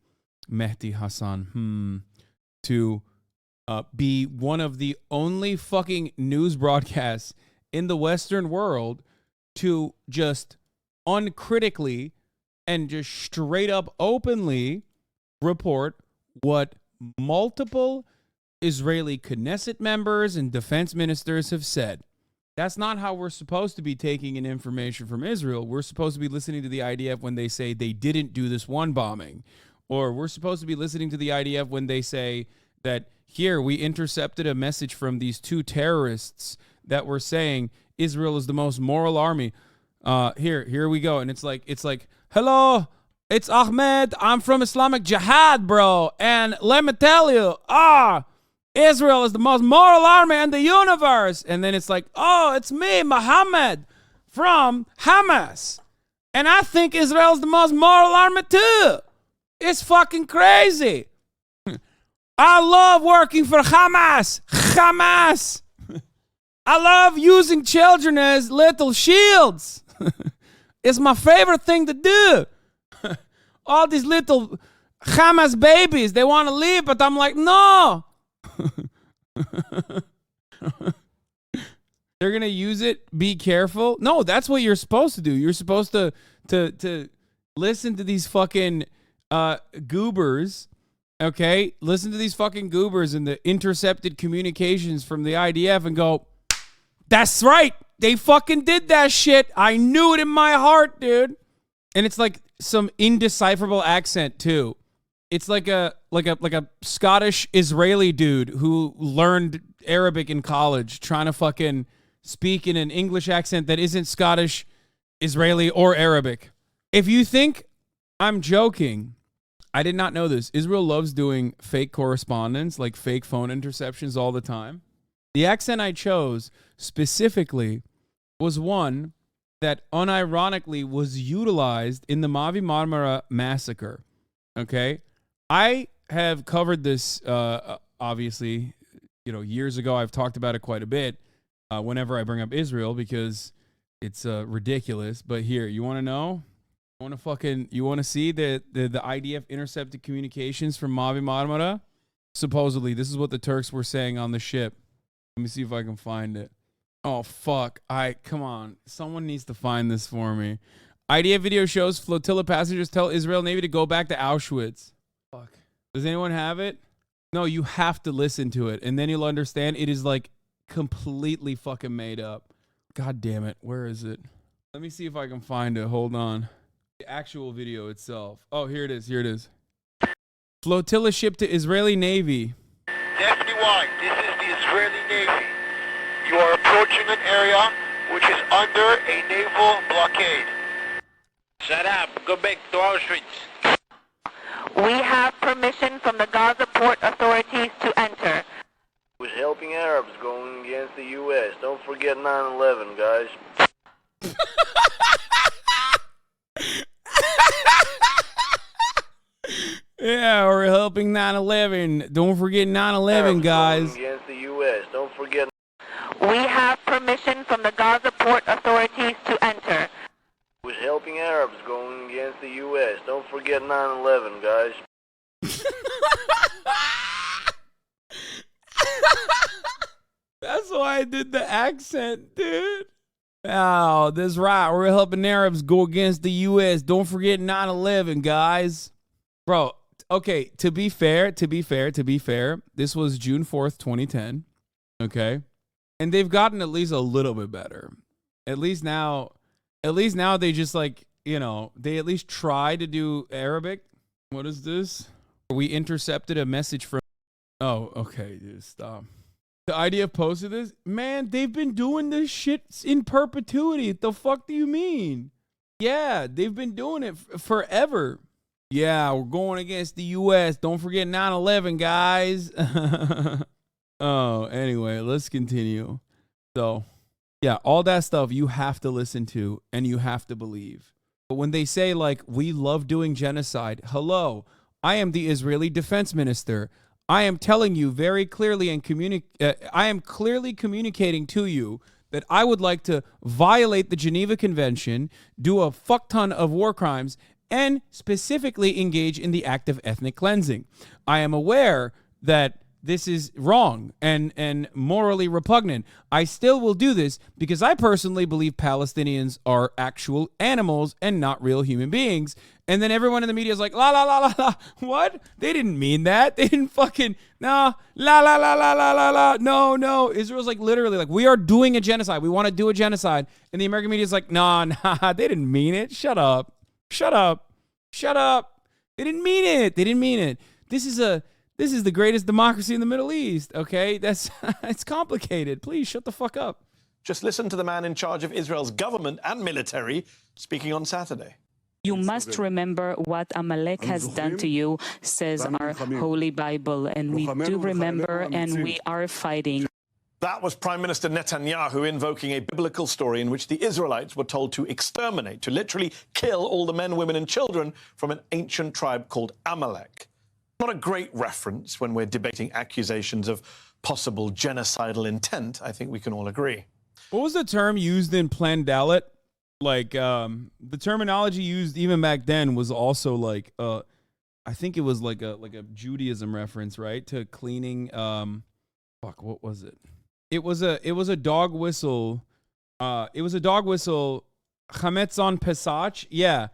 Mehdi Hasan. To be one of the only fucking news broadcasts in the Western world to just uncritically and just straight up openly report what multiple Israeli Knesset members and defense ministers have said. That's not how we're supposed to be taking in information from Israel. We're supposed to be listening to the IDF when they say they didn't do this one bombing. Or we're supposed to be listening to the IDF when they say that, here, we intercepted a message from these two terrorists that were saying Israel is the most moral army. Here we go. And it's like, hello, it's Ahmed. I'm from Islamic Jihad, bro. And let me tell you, Israel is the most moral army in the universe. And then it's like, oh, it's me, Muhammad, from Hamas. And I think Israel is the most moral army too. It's fucking crazy. I love working for Hamas. Hamas. I love using children as little shields. It's my favorite thing to do. All these little Hamas babies, they want to leave, but I'm like, no. They're going to use it. Be careful. No, that's what you're supposed to do. You're supposed to listen to these fucking goobers. Okay? Listen to these fucking goobers and the intercepted communications from the IDF and go, that's right. They fucking did that shit. I knew it in my heart, dude. And it's like some indecipherable accent too. It's like a Scottish Israeli dude who learned Arabic in college trying to fucking speak in an English accent that isn't Scottish, Israeli, or Arabic. If you think I'm joking, I did not know this. Israel loves doing fake correspondence, like fake phone interceptions all the time. The accent I chose specifically was one that unironically was utilized in the Mavi Marmara massacre. Okay? I have covered this, obviously, years ago. I've talked about it quite a bit whenever I bring up Israel because it's ridiculous. But here, you want to know? You want to see the IDF intercepted communications from Mavi Marmara? Supposedly, this is what the Turks were saying on the ship. Let me see if I can find it. Oh, fuck. Come on. Someone needs to find this for me. IDF video shows flotilla passengers tell Israel Navy to go back to Auschwitz. Fuck. Does anyone have it? No, you have to listen to it, and then you'll understand it is like completely fucking made up. God damn it. Where is it? Let me see if I can find it. Hold on. The actual video itself. Oh, here it is. Flotilla ship to Israeli Navy.
Deputy White, this is the Israeli Navy. You are approaching an area which is under a naval blockade. Shut up. Go back to Auschwitz.
We have permission from the Gaza port authorities to enter.
Was helping Arabs going against the U.S. Don't forget 9/11, guys.
Yeah, we're helping 9/11. Don't forget 9/11, guys.
Against the U.S. Don't forget.
We have permission from the Gaza port authorities to enter.
Was helping Arabs going against the U.S. Don't forget 9/11, guys.
That's why I did the accent, dude. Oh, that's right. We're helping Arabs go against the U.S. Don't forget 9/11, guys. Bro, okay, to be fair, this was June 4th, 2010, okay? And they've gotten at least a little bit better. At least now they just they at least try to do Arabic. What is this? We intercepted a message from... Oh, okay, dude, stop. The IDF posted this? Man, they've been doing this shit in perpetuity. The fuck do you mean? Yeah, they've been doing it forever. Yeah, we're going against the U.S. Don't forget 9/11, guys. Oh, anyway, let's continue. So, yeah, all that stuff you have to listen to and you have to believe. But when they say, we love doing genocide, hello, I am the Israeli defense minister. I am telling you very clearly and I am clearly communicating to you that I would like to violate the Geneva Convention, do a fuck ton of war crimes, and specifically engage in the act of ethnic cleansing. I am aware that this is wrong and morally repugnant. I still will do this because I personally believe Palestinians are actual animals and not real human beings. And then everyone in the media is like, la, la, la, la, la. What? They didn't mean that. They didn't fucking, nah, la, la, la, la, la, la, la. No, no. Israel's like literally like, we are doing a genocide. We want to do a genocide. And the American media is like, nah, they didn't mean it. Shut up. Shut up. Shut up. They didn't mean it. They didn't mean it. This is the greatest democracy in the Middle East, okay? It's complicated. Please shut the fuck up.
Just listen to the man in charge of Israel's government and military speaking on Saturday.
You must remember what Amalek has done to you, says our Holy Bible, and we do remember, and we are fighting.
That was Prime Minister Netanyahu invoking a biblical story in which the Israelites were told to exterminate, to literally kill all the men, women, and children from an ancient tribe called Amalek. Not a great reference when we're debating accusations of possible genocidal intent, I think we can all agree.
What was the term used in Plandalet? Like, the terminology used even back then was also like, I think it was like a Judaism reference, right? To cleaning, what was it? It was a dog whistle. It was a dog whistle. Chametz on Pesach. Yeah.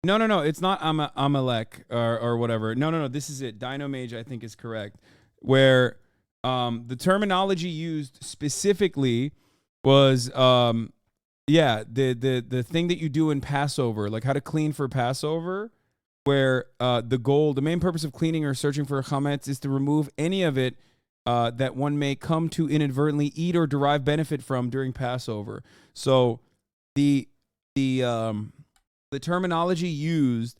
No. It's not Amalek or whatever. No. This is it. Dino Mage, I think, is correct. Where the terminology used specifically was the thing that you do in Passover, like how to clean for Passover, where the main purpose of cleaning or searching for chametz is to remove any of it that one may come to inadvertently eat or derive benefit from during Passover. So the terminology used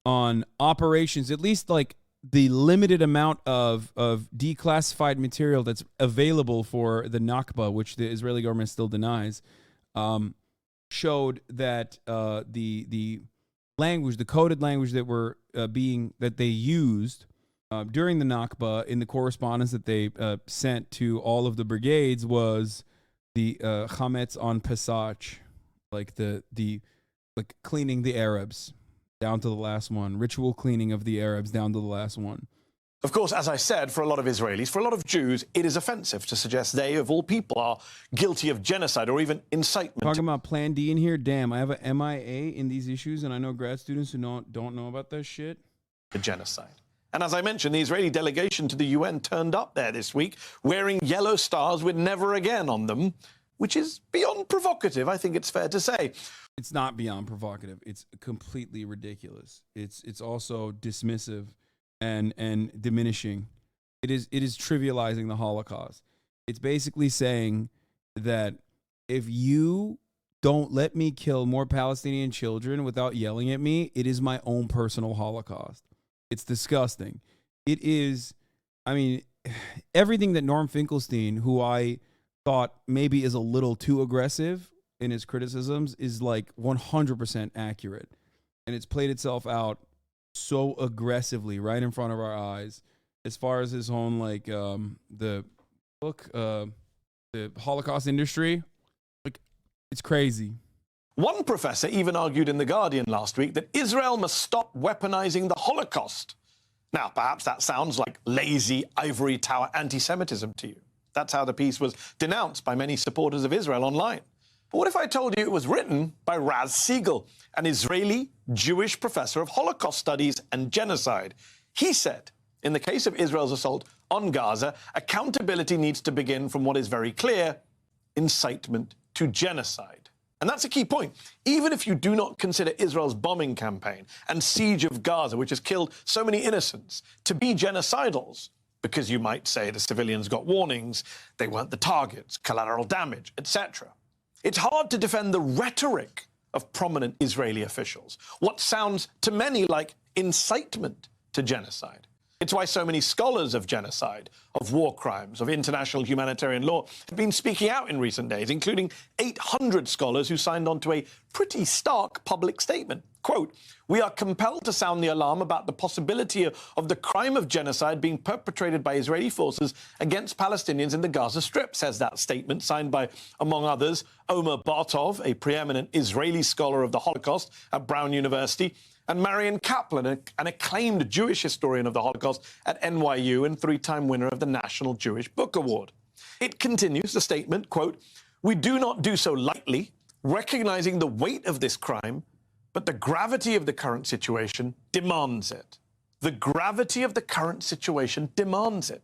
on operations, at least like the limited amount of declassified material that's available for the Nakba, which the Israeli government still denies, showed that the language, the coded language that they used during the Nakba in the correspondence that they sent to all of the brigades was the chametz on Pesach, like like cleaning the Arabs down to the last one, ritual cleaning of the Arabs down to the last one.
Of course, as I said, for a lot of Israelis, for a lot of Jews, it is offensive to suggest they, of all people, are guilty of genocide or even incitement.
Talking about Plan D in here, damn, I have a MIA in these issues, and I know grad students who don't know about that shit.
The genocide. And as I mentioned, the Israeli delegation to the UN turned up there this week wearing yellow stars with "Never Again" on them, which is beyond provocative, I think it's fair to say.
It's not beyond provocative. It's completely ridiculous. It's also dismissive and diminishing. It is trivializing the Holocaust. It's basically saying that if you don't let me kill more Palestinian children without yelling at me, it is my own personal Holocaust. It's disgusting. It is, I mean, everything that Norm Finkelstein, who I thought maybe is a little too aggressive in his criticisms, is like 100% accurate. And it's played itself out so aggressively right in front of our eyes, as far as his own, like, the Holocaust industry. Like, it's crazy.
One professor even argued in The Guardian last week that Israel must stop weaponizing the Holocaust. Now, perhaps that sounds like lazy ivory tower anti-Semitism to you. That's how the piece was denounced by many supporters of Israel online. But what if I told you it was written by Raz Siegel, an Israeli Jewish professor of Holocaust studies and genocide? He said, in the case of Israel's assault on Gaza, accountability needs to begin from what is very clear: incitement to genocide. And that's a key point. Even if you do not consider Israel's bombing campaign and siege of Gaza, which has killed so many innocents, to be genocidals, because you might say the civilians got warnings, they weren't the targets, collateral damage, etc. It's hard to defend the rhetoric of prominent Israeli officials, what sounds to many like incitement to genocide. It's why so many scholars of genocide, of war crimes, of international humanitarian law have been speaking out in recent days, including 800 scholars who signed on to a pretty stark public statement. Quote, "We are compelled to sound the alarm about the possibility of the crime of genocide being perpetrated by Israeli forces against Palestinians in the Gaza Strip," says that statement, signed by, among others, Omer Bartov, a preeminent Israeli scholar of the Holocaust at Brown University, and Marion Kaplan, an acclaimed Jewish historian of the Holocaust at NYU and three-time winner of the National Jewish Book Award. It continues the statement, quote, "We do not do so lightly, recognizing the weight of this crime, but the gravity of the current situation demands it." The gravity of the current situation demands it.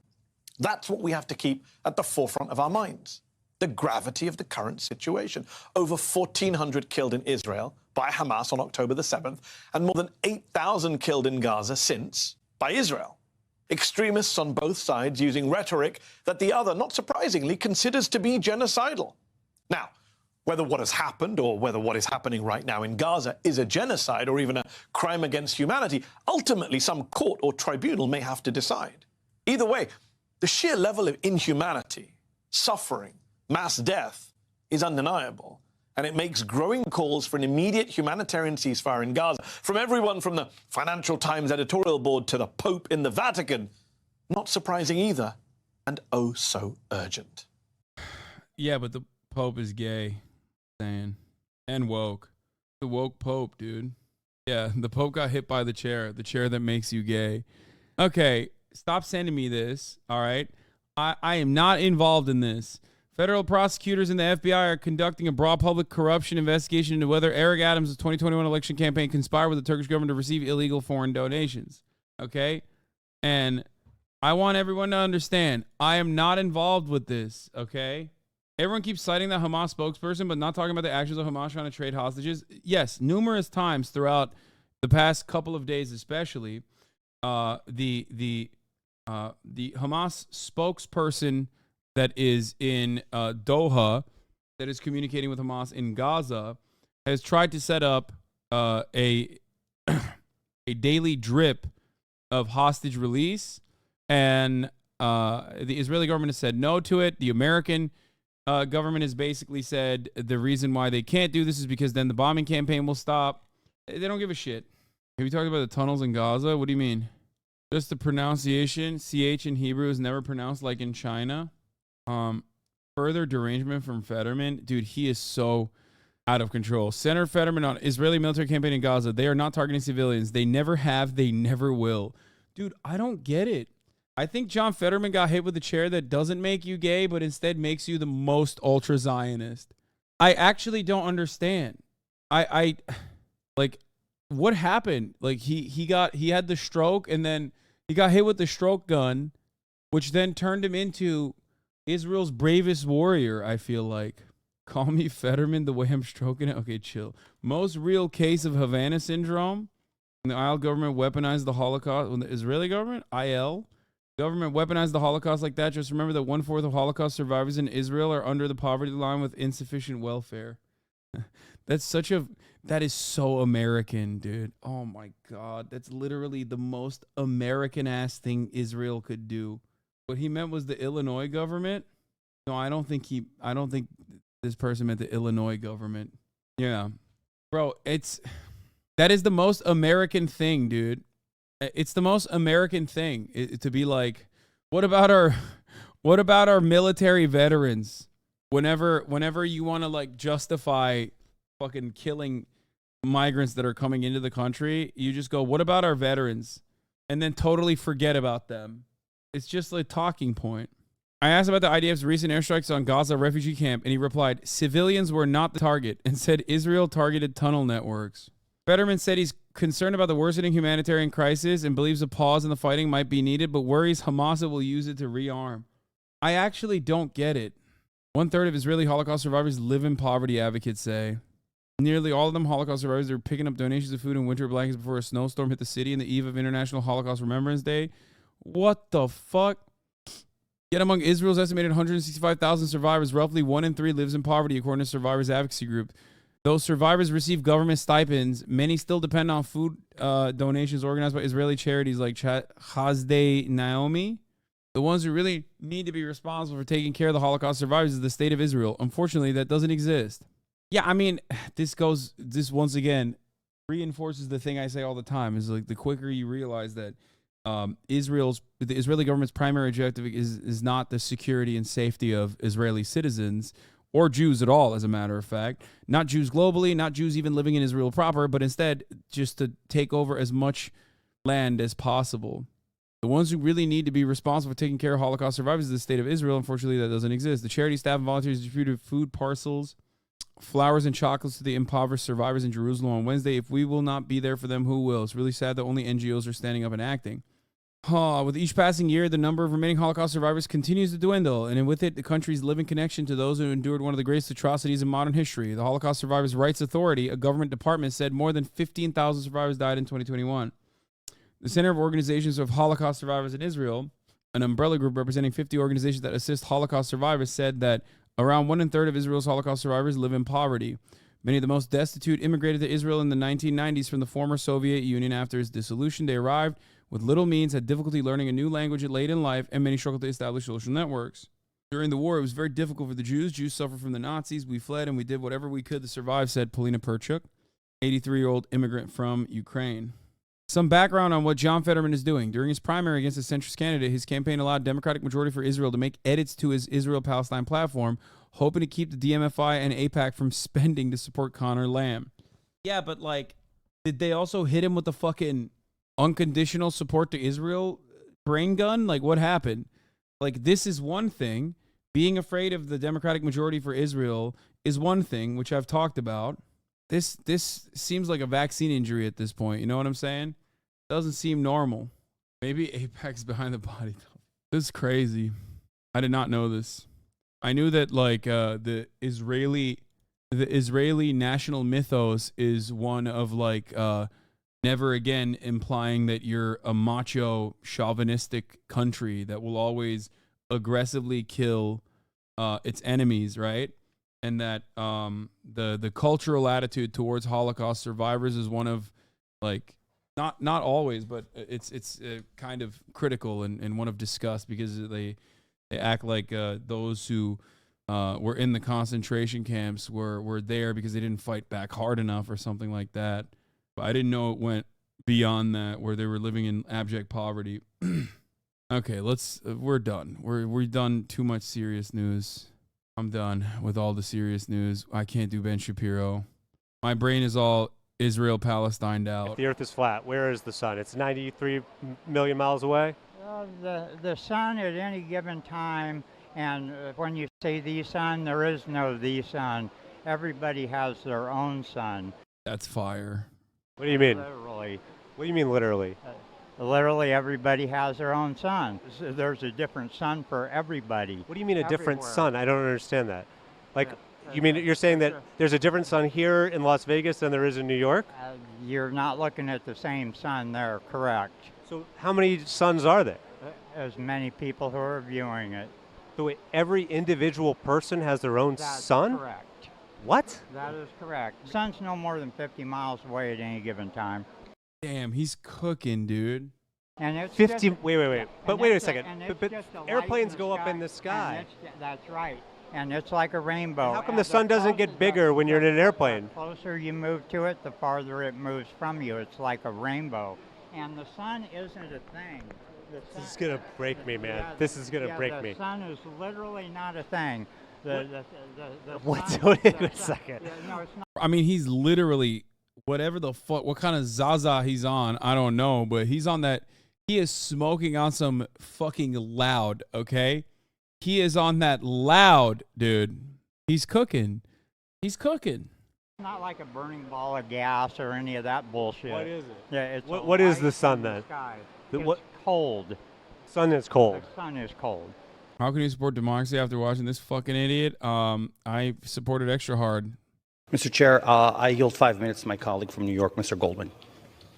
That's what we have to keep at the forefront of our minds. The gravity of the current situation. Over 1,400 killed in Israel by Hamas on October the 7th, and more than 8,000 killed in Gaza since by Israel. Extremists on both sides using rhetoric that the other, not surprisingly, considers to be genocidal. Now, whether what has happened or whether what is happening right now in Gaza is a genocide or even a crime against humanity, ultimately some court or tribunal may have to decide. Either way, the sheer level of inhumanity, suffering, mass death is undeniable, and it makes growing calls for an immediate humanitarian ceasefire in Gaza from everyone from the Financial Times editorial board to the Pope in the Vatican not surprising either, and oh so urgent.
Yeah, but the Pope is gay. Saying and woke. The woke Pope, dude. Yeah, the Pope got hit by the chair that makes you gay. Okay, stop sending me this. All right, I am not involved in this. Federal prosecutors and the FBI are conducting a broad public corruption investigation into whether Eric Adams' 2021 election campaign conspired with the Turkish government to receive illegal foreign donations. Okay, and I want everyone to understand I am not involved with this. Okay. Everyone keeps citing the Hamas spokesperson, but not talking about the actions of Hamas trying to trade hostages. Yes, numerous times throughout the past couple of days, especially, the Hamas spokesperson that is in Doha, that is communicating with Hamas in Gaza, has tried to set up a daily drip of hostage release, and the Israeli government has said no to it. The American government has basically said the reason why they can't do this is because then the bombing campaign will stop. They don't give a shit. Have you talked about the tunnels in Gaza? What do you mean? Just the pronunciation, CH in Hebrew is never pronounced like in China. Further derangement from Fetterman. Dude, he is so out of control. Senator Fetterman on Israeli military campaign in Gaza. They are not targeting civilians. They never have. They never will. Dude, I don't get it. I think John Fetterman got hit with a chair that doesn't make you gay, but instead makes you the most ultra-Zionist. I actually don't understand. I like, what happened? Like, he had the stroke, and then he got hit with the stroke gun, which then turned him into Israel's bravest warrior, I feel like. Call me Fetterman the way I'm stroking it. Okay, chill. Most real case of Havana syndrome. When the IL government weaponized the Holocaust. When the Israeli government, IL, government weaponized the Holocaust like that. Just remember that 1/4 of Holocaust survivors in Israel are under the poverty line with insufficient welfare. That is so American, dude. Oh my God. That's literally the most American ass thing Israel could do. What he meant was the Illinois government. No, I don't think this person meant the Illinois government. Yeah. Bro, that is the most American thing, dude. It's the most American thing to be like, what about our military veterans? Whenever you want to like justify fucking killing migrants that are coming into the country, you just go, what about our veterans? And then totally forget about them. It's just a talking point. I asked about the IDF's recent airstrikes on Gaza refugee camp, and he replied, civilians were not the target, and said Israel targeted tunnel networks. Fetterman said he's concerned about the worsening humanitarian crisis and believes a pause in the fighting might be needed, but worries Hamas will use it to rearm. I actually don't get it. 1/3 of Israeli Holocaust survivors live in poverty, advocates say. Nearly all of them Holocaust survivors are picking up donations of food and winter blankets before a snowstorm hit the city on the eve of International Holocaust Remembrance Day. What the fuck? Yet among Israel's estimated 165,000 survivors, roughly 1 in 3 lives in poverty, according to Survivors Advocacy Group. Though survivors receive government stipends, many still depend on food donations organized by Israeli charities like Chazdei Naomi. The ones who really need to be responsible for taking care of the Holocaust survivors is the state of Israel. Unfortunately, that doesn't exist. Yeah, I mean, this once again reinforces the thing I say all the time, is like the quicker you realize that the Israeli government's primary objective is not the security and safety of Israeli citizens or Jews at all, as a matter of fact. Not Jews globally, not Jews even living in Israel proper, but instead just to take over as much land as possible. The ones who really need to be responsible for taking care of Holocaust survivors is the state of Israel. Unfortunately, that doesn't exist. The charity staff and volunteers distributed food parcels, flowers and chocolates to the impoverished survivors in Jerusalem on Wednesday. If we will not be there for them, who will? It's really sad that only NGOs are standing up and acting. With each passing year, the number of remaining Holocaust survivors continues to dwindle, and with it, the country's living connection to those who endured one of the greatest atrocities in modern history. The Holocaust Survivors' Rights Authority, a government department, said more than 15,000 survivors died in 2021. The Center of Organizations of Holocaust Survivors in Israel, an umbrella group representing 50 organizations that assist Holocaust survivors, said that around 1/3 of Israel's Holocaust survivors live in poverty. Many of the most destitute immigrated to Israel in the 1990s from the former Soviet Union. After its dissolution, they arrived with little means, had difficulty learning a new language late in life, and many struggled to establish social networks. During the war, it was very difficult for the Jews. Jews suffered from the Nazis. We fled, and we did whatever we could to survive, said Polina Perchuk, 83-year-old immigrant from Ukraine. Some background on what John Fetterman is doing. During his primary against the centrist candidate, his campaign allowed Democratic Majority for Israel to make edits to his Israel-Palestine platform, hoping to keep the DMFI and AIPAC from spending to support Connor Lamb. Yeah, but, like, did they also hit him with the fucking unconditional support to Israel brain gun? Like, what happened? Like, this is one thing. Being afraid of the Democratic Majority for Israel is one thing, which I've talked about. This seems like a vaccine injury at this point. You know what I'm saying? Doesn't seem normal. Maybe Apex behind the body. This is crazy. I did not know this. I knew that, like, the Israeli national mythos is one of, like, never again, implying that you're a macho, chauvinistic country that will always aggressively kill its enemies, right? And that the cultural attitude towards Holocaust survivors is one of, like, not always, but it's kind of critical and one of disgust, because they act like those who were in the concentration camps were there because they didn't fight back hard enough or something like that. But I didn't know it went beyond that, where they were living in abject poverty. Okay, we're done. We're done. Too much serious news. I'm done with all the serious news. I can't do Ben Shapiro. My brain is all Israel-Palestine out.
If the Earth is flat, where is the sun? It's 93 million miles away?
The sun at any given time, and when you say the sun, there is no the sun. Everybody has their own sun.
That's fire.
What do you mean?
Literally.
What do you mean literally?
Literally, everybody has their own sun. There's a different sun for everybody.
What do you mean a different sun? I don't understand that. Like, you're saying that there's a different sun here in Las Vegas than there is in New York?
You're not looking at the same sun there, correct.
So how many suns are there?
As many people who are viewing it.
So wait, every individual person has their own sun?
That's correct.
What?
That is correct. The sun's no more than 50 miles away at any given time.
Damn, he's cooking, dude.
And it's
50.
Just,
wait. But wait a second. But airplanes go up
sky,
in the sky.
That's right. And it's like a rainbow.
How come the sun doesn't get bigger when you're in an airplane?
The closer you move to it, the farther it moves from you. It's like a rainbow. And the sun isn't a thing.
This is gonna break me, man. This is gonna break me.
The sun is literally not a thing.
Wait a second.
No, it's not.
I mean, he's literally whatever the fuck, what kind of Zaza he's on, I don't know, but he's on that. He is smoking on some fucking loud, okay? He is on that loud, dude. He's cooking. He's cooking.
It's not like a burning ball of gas or any of that bullshit.
What is it?
Yeah, it's
what is the sun then?
It's cold.
Sun is cold.
The sun is cold.
How can you support democracy after watching this fucking idiot? I supported extra hard.
Mr. Chair, I yield 5 minutes to my colleague from New York, Mr. Goldman.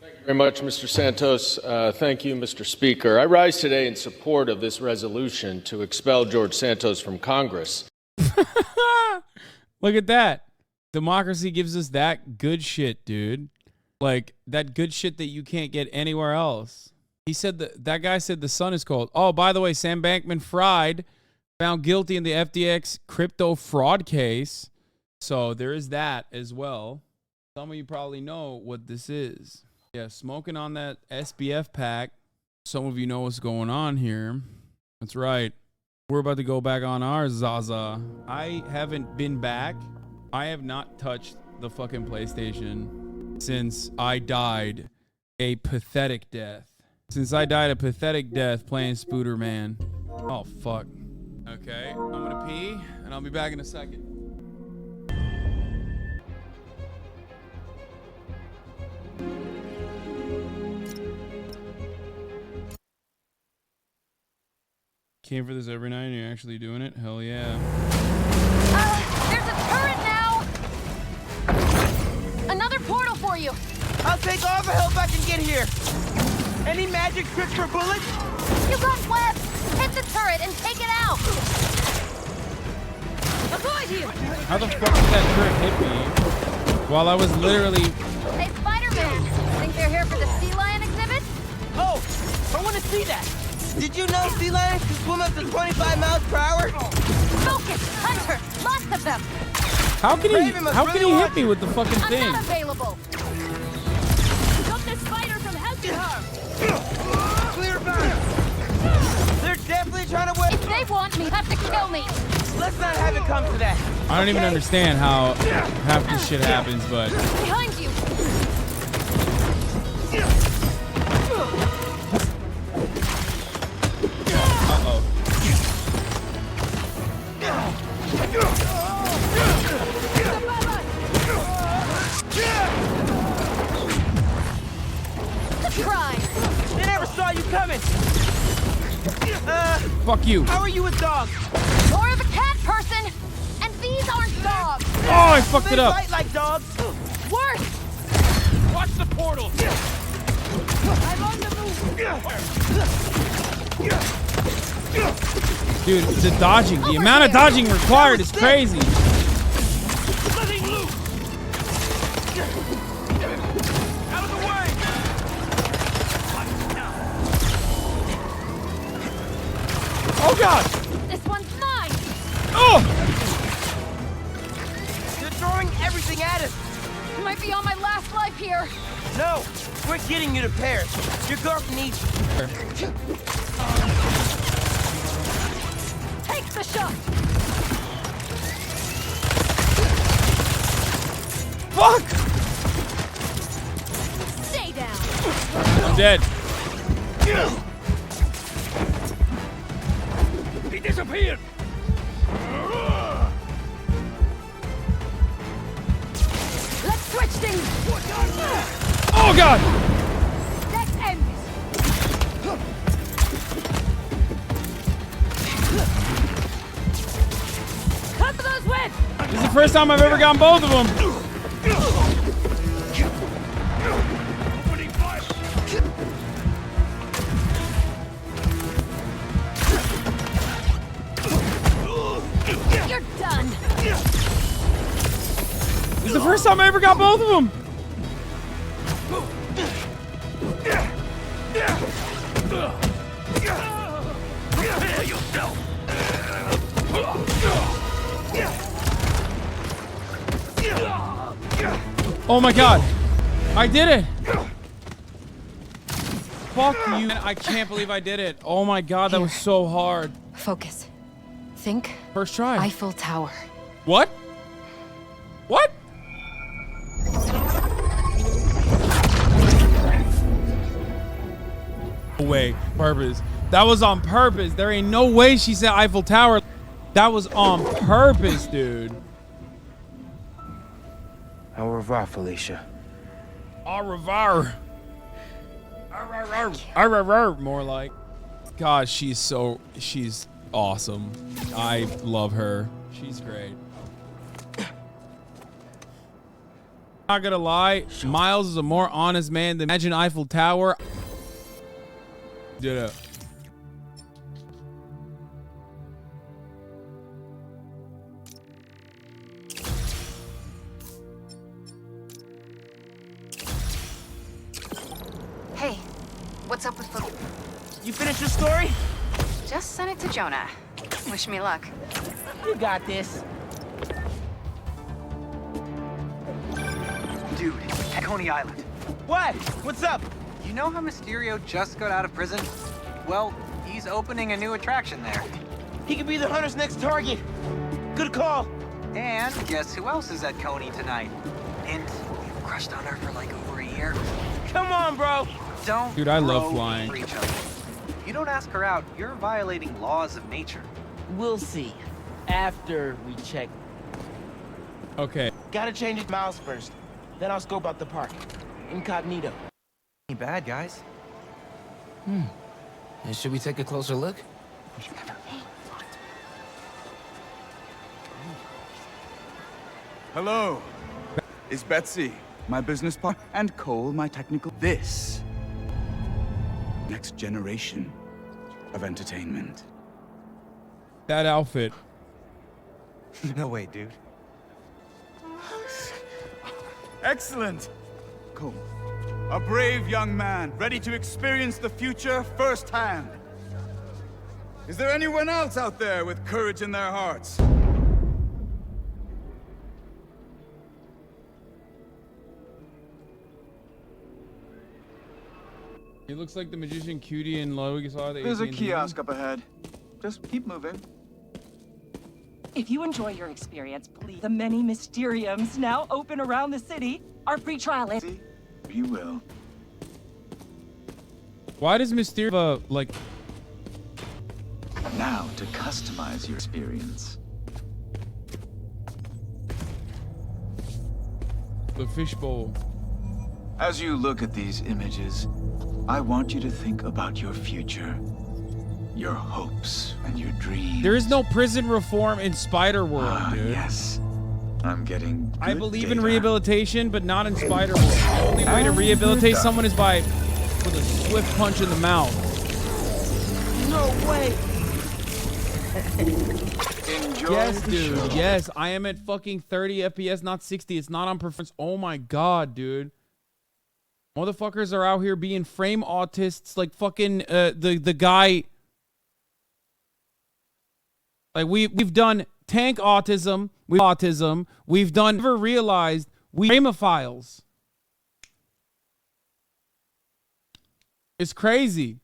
Thank you very much, Mr. Santos. Thank you, Mr. Speaker. I rise today in support of this resolution to expel George Santos from Congress.
Look at that. Democracy gives us that good shit, dude. Like, that good shit that you can't get anywhere else. He said that guy said the sun is cold. Oh, by the way, Sam Bankman-Fried found guilty in the FTX crypto fraud case. So there is that as well. Some of you probably know what this is. Yeah, smoking on that SBF pack. Some of you know what's going on here. That's right. We're about to go back on our Zaza. I haven't been back. I have not touched the fucking PlayStation since I died a pathetic death. Since I died a pathetic death playing Spooderman. Oh, fuck. Okay, I'm gonna pee, and I'll be back in a second. Came for this every night and you're actually doing it? Hell yeah.
There's a turret now! Another portal for you!
I'll take all the help I can get here. Any magic tricks for bullets?
You got webs! Hit the turret and take it out! Avoid you!
How the fuck did that turret hit me? While I was literally...
Hey, Spider-Man! Think they're here for the sea lion exhibit?
Oh! I want to see that! Did you know sea lions can swim up to 25 miles per hour?
Focus! Hunter! Lots of them!
How can he hit me with the fucking thing?
I'm not available! Stop the spider from helping her!
Clear back! They're definitely trying to win!
If they want me, have to kill me!
Let's not have it come to that!
I don't even understand how half this shit happens, but...
Behind you!
Uh-oh.
Surprise!
They never saw you coming!
Fuck you.
How are you with dogs?
More of a cat person! And these aren't dogs!
Oh, I fucked it up!
They fight like dogs!
Worse!
Watch the portal!
I'm on the move!
Dude, the dodging, the amount of dodging required is crazy.
Letting loose! Out of the way!
Oh god!
This one's mine!
Oh!
They're throwing everything at us!
Might be on my last life here!
No! We're getting you to Paris. Your girlfriend needs you.
Take the shot!
Fuck!
Stay down!
I'm dead.
He disappeared!
Let's switch things!
Oh god!
Let's end this! Cut those webs!
This is the first time I've ever gotten both of them.
You're done!
This is the first time I ever got both of them.
Prepare yourself!
Oh my god. I did it. Fuck you. I can't believe I did it. Oh my god, that was so hard.
Focus. Think.
First try.
Eiffel Tower.
What? What? No way. Purpose. That was on purpose. There ain't no way she said Eiffel Tower. That was on purpose, dude.
Au revoir, Felicia.
Au revoir. More like. God, she's awesome. I love her. She's great. Not gonna lie, Miles is a more honest man than imagine Eiffel Tower. Did it.
Hey, what's up with
You finished your story?
Just send it to Jonah. Wish me luck.
You got this.
Dude, Coney Island.
What? What's up?
You know how Mysterio just got out of prison? Well, he's opening a new attraction there.
He could be the hunter's next target. Good call.
And guess who else is at Coney tonight? Hint, you've crushed on her for like over a year.
Come on, bro.
Don't
Dude, I love
grow
flying.
for each other. If you don't ask her out, you're violating laws of nature.
We'll see. After we check.
Okay.
Gotta change his miles first. Then I'll scope out the park. Incognito.
Ain't bad, guys.
Should we take a closer look?
Hello. Is Betsy my business partner and Cole my technical? This next generation of entertainment.
That outfit.
No way, dude.
Excellent. Cole, a brave young man ready to experience the future firsthand. Is there anyone else out there with courage in their hearts?
He looks like the magician Cutie and Lois saw the
There's a
AT&T.
kiosk up ahead. Just keep moving.
If you enjoy your experience, please. The many Mysteriums now open around the city. Our free trial is.
You will.
Why does Mysterio like?
Now to customize your experience.
The fishbowl.
As you look at these images, I want you to think about your future, your hopes and your dreams.
There is no prison reform in Spider-World, dude.
Yes. I'm getting
I
good
believe in
data.
rehabilitation, but not in Spider-World. The only way to rehabilitate someone is by with a swift punch in the mouth.
No way.
Enjoy
Yes,
the
dude.
show.
Yes, I am at fucking 30 FPS, not 60. It's not on performance. Oh my god, dude. Motherfuckers are out here being frame autists like fucking the guy. Like we've done tank autism, we've done never realized we framophiles. It's crazy.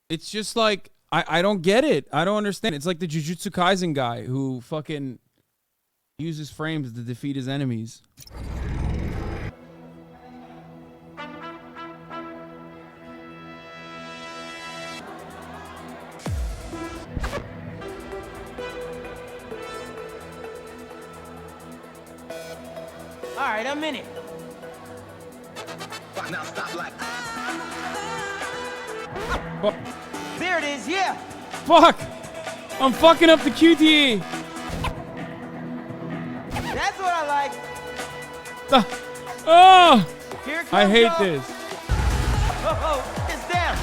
It's just like I don't get it. I don't understand. It's like the Jujutsu Kaisen guy who fucking uses frames to defeat his enemies.
All right, I'm in it.
Now stop like.
There it is, yeah.
Fuck! I'm fucking up the QTE.
That's what I like.
Oh!
Here it comes,
I hate
y'all.
this.
Oh, it's down.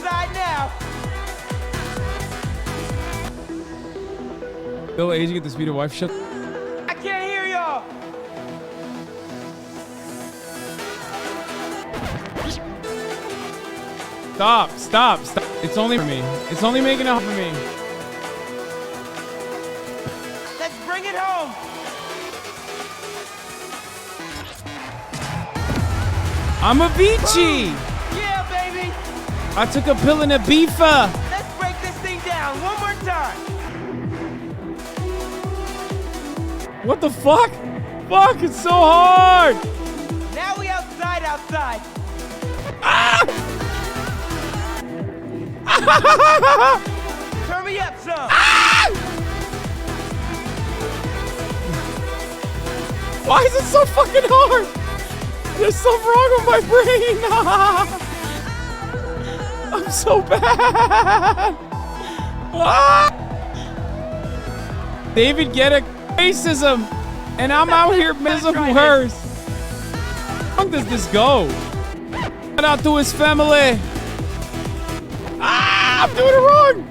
Side now.
Still aging at the speed of wife. Shut.
I can't hear y'all.
Stop! Stop! Stop! It's only for me. It's only making up for me.
Let's bring it home.
I'm a Vici!
Yeah, baby.
I took a pill in a beefa.
Let's break this thing down one more time.
What the fuck? Fuck! It's so hard.
Now we outside. Turn me up some.
Why is it so fucking hard? There's something wrong with my brain. I'm so bad. David Guetta racism, and I'm out here miserable worse. How long does this go? Shout out to his family. I'm doing it wrong.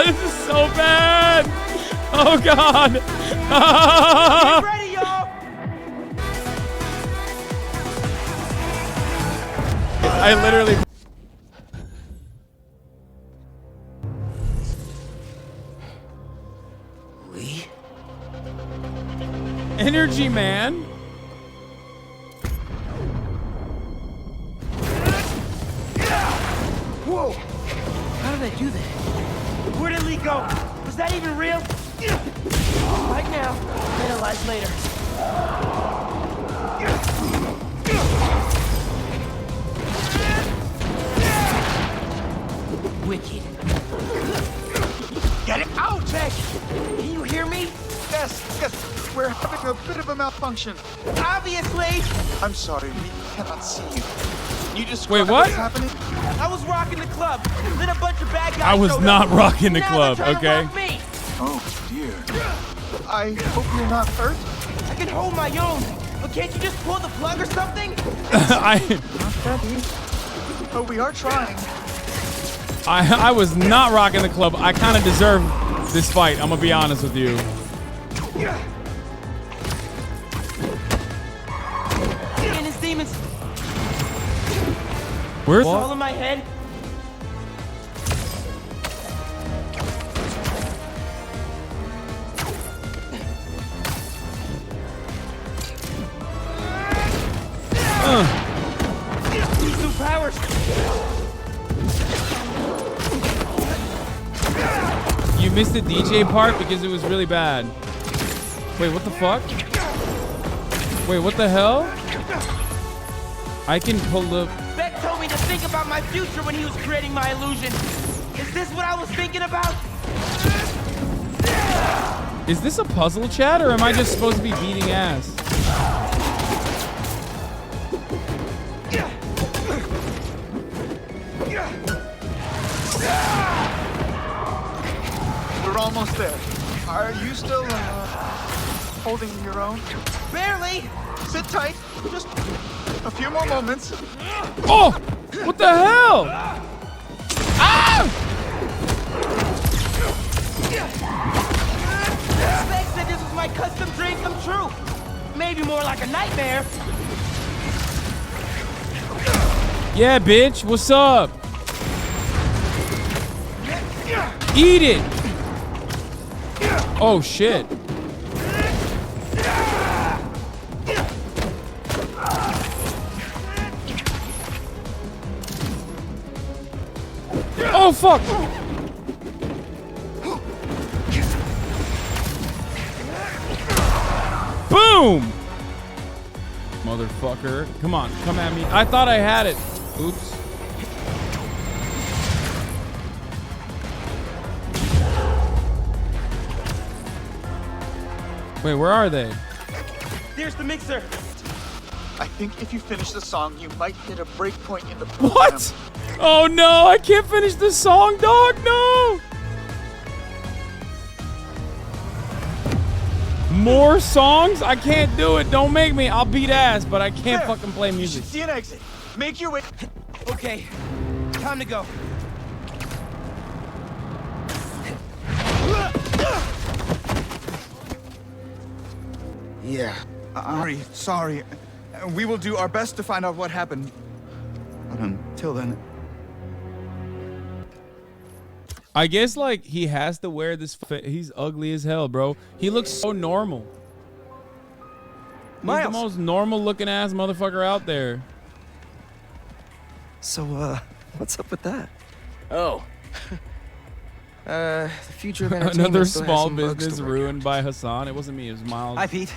This is so bad. Oh god.
Get ready, y'all.
I literally. Energy man.
Whoa! How did I do that? Where did Lee go? Was that even real? Right now, analyze later. Wicked.
Get it out!
Beck, can you hear me?
Yes, we're having a bit of a malfunction.
Obviously!
I'm sorry, we cannot see you. Can you just
wait, what?
What's happening?
I was rocking the club. Then a bunch of bad guys
I was
showed
not
up.
rocking the
Now
club,
they're trying to
okay?
rock me.
Oh, dear. I hope you're not hurt.
I can hold my own, but can't you just pull the plug or something?
Not that easy. But we are trying.
I was not rocking the club. I kind of deserve this fight. I'm gonna be honest with you.
And his demons.
Where's
It's all in my head. These new powers.
You missed the DJ part because it was really bad. Wait, what the fuck? Wait, what the hell? I can pull the...
Beck told me to think about my future when he was creating my illusion. Is this what I was thinking about?
Is this a puzzle chat or am I just supposed to be beating ass?
We're almost there. Are you still holding your own?
Barely.
Sit tight. Just a few more moments.
Oh! What the hell? Ah!
Beck said this was my custom dream come true. Maybe more like a nightmare.
Yeah, bitch. What's up? Eat it! Oh, shit. Oh, fuck! Boom! Motherfucker. Come on, come at me. I thought I had it. Oops. Wait, where are they?
There's the mixer.
I think if you finish the song, you might hit a break point in the program.
What? Oh no, I can't finish the song, dog. No! More songs? I can't do it. Don't make me. I'll beat ass, but I can't fucking play music.
You should see an exit. Make your way.
Okay, time to go.
Yeah. Ari, sorry. We will do our best to find out what happened. But until then...
I guess, like, he has to wear this... He's ugly as hell, bro. He looks so normal. He's the most normal-looking ass motherfucker out there.
So, what's up with that? Oh. The future of entertainment
Another
still has
small
some bugs
business
to work
ruined by Hassan. It wasn't me, it was Miles.
Hi, Pete.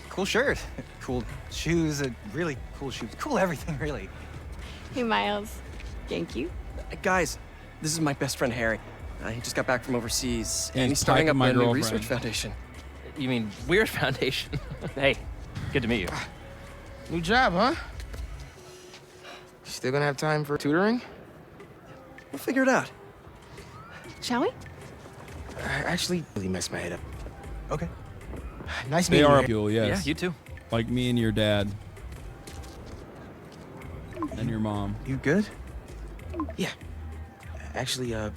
Cool shirt. Cool shoes. Really cool shoes. Cool everything, really.
Hey, Miles. Thank you.
Guys, this is my best friend, Harry. He just got back from overseas,
Yeah,
and
he's
he's starting up
packing my
a new
girlfriend.
research foundation.
You mean Weird Foundation? Hey, good to meet you.
New job, huh? Still gonna have time for tutoring?
We'll figure it out.
Shall we?
I actually really messed my head up. Okay. Nice
They
meeting
are
you.
cool, yes.
Yeah, you too.
Like me and your dad. And your mom.
You good? Yeah. Actually, I'll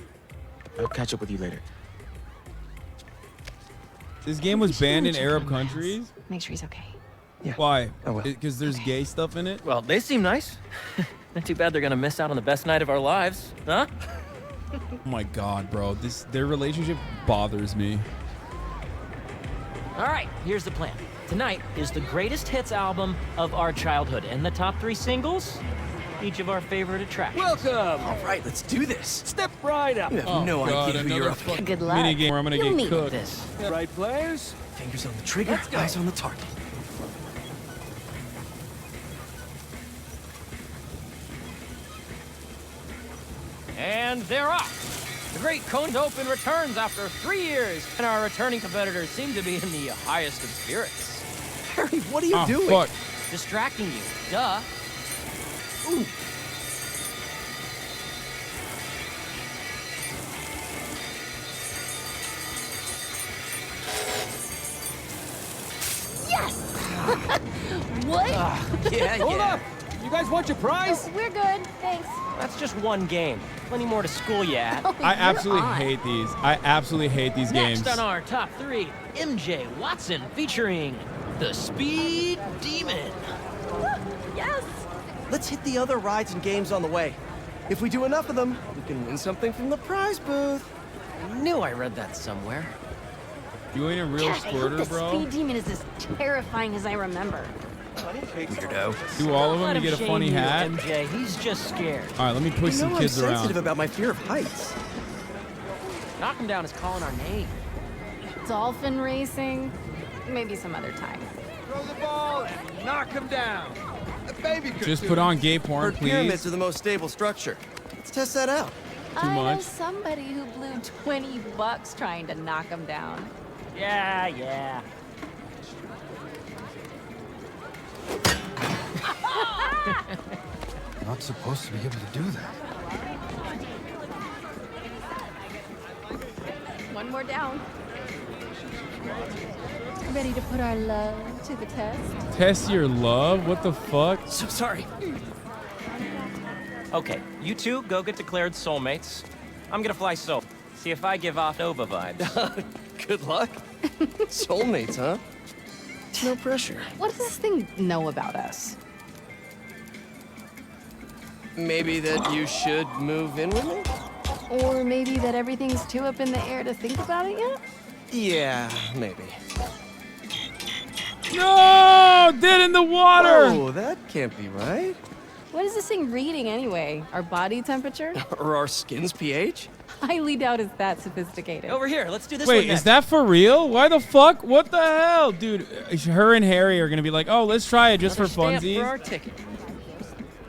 catch up with you later.
This game was banned in Arab countries?
Make sure he's okay.
Yeah.
Why?
Oh, well.
Because there's gay stuff in it?
Well, they seem nice. Not too bad they're gonna miss out on the best night of our lives, huh?
Oh my god, bro. Their relationship bothers me.
All right, here's the plan. Tonight is the greatest hits album of our childhood, and the top 3 singles, each of our favorite attractions.
Welcome! All right, let's do this. Step right up. You have no idea who you're up against.
Good luck.
Mini game where I'm gonna
You'll
get
meet
cooked.
This.
Right players. Fingers on the trigger, eyes on the target.
And they're off. The Great Cones Open returns after 3 years, and our returning competitors seem to be in the highest of spirits.
Harry, what are you doing?
Fuck.
Distracting you, duh.
Ooh.
Yes! What?
Hold up! You guys want your prize?
Oh, we're good, thanks.
That's just one game. Plenty more to school you at.
Oh,
I
you're
absolutely
on.
hate these. I absolutely hate these
Next
games.
on our top 3, MJ Watson featuring the Speed Demon.
Yes!
Let's hit the other rides and games on the way. If we do enough of them, we can win something from the prize booth.
I knew I read that somewhere.
You ain't a real
God, I hope
squirter,
the
bro.
Speed Demon is as terrifying as I remember.
Weirdo.
Do all of
Let
them? You
him
get a funny
shame you,
hat?
MJ, he's just scared.
All right, let me push some kids
I'm
around.
sensitive about my fear of heights.
Knock him down is calling our name.
Dolphin racing? Maybe some other time.
Throw the ball and knock him down. The baby could
Just
do
put
it.
on gay porn,
Bird pyramids
please.
are the most stable structure. Let's test that out.
I know
much.
somebody who blew $20 trying to knock him down.
Yeah.
Not supposed to be able to do that.
One more down. Ready to put our love to the test?
Test your love? What the fuck?
So sorry.
Okay, you two go get declared soulmates. I'm gonna fly solo. See if I give off Nova vibes.
Good luck. Soulmates, huh? No pressure.
What does this thing know about us?
Maybe that you should move in with me?
Or maybe that everything's too up in the air to think about it yet?
Yeah, maybe.
No! Dead in the water!
Oh, that can't be right.
What is this thing reading anyway? Our body temperature?
Or our skin's pH?
Highly doubt it's that sophisticated.
Over here, let's do this one
Wait,
next.
is that for real? Why the fuck? What the hell? Dude, her and Harry are gonna be like, oh, let's try it just
Another
for
stamp
funsies.
for our ticket.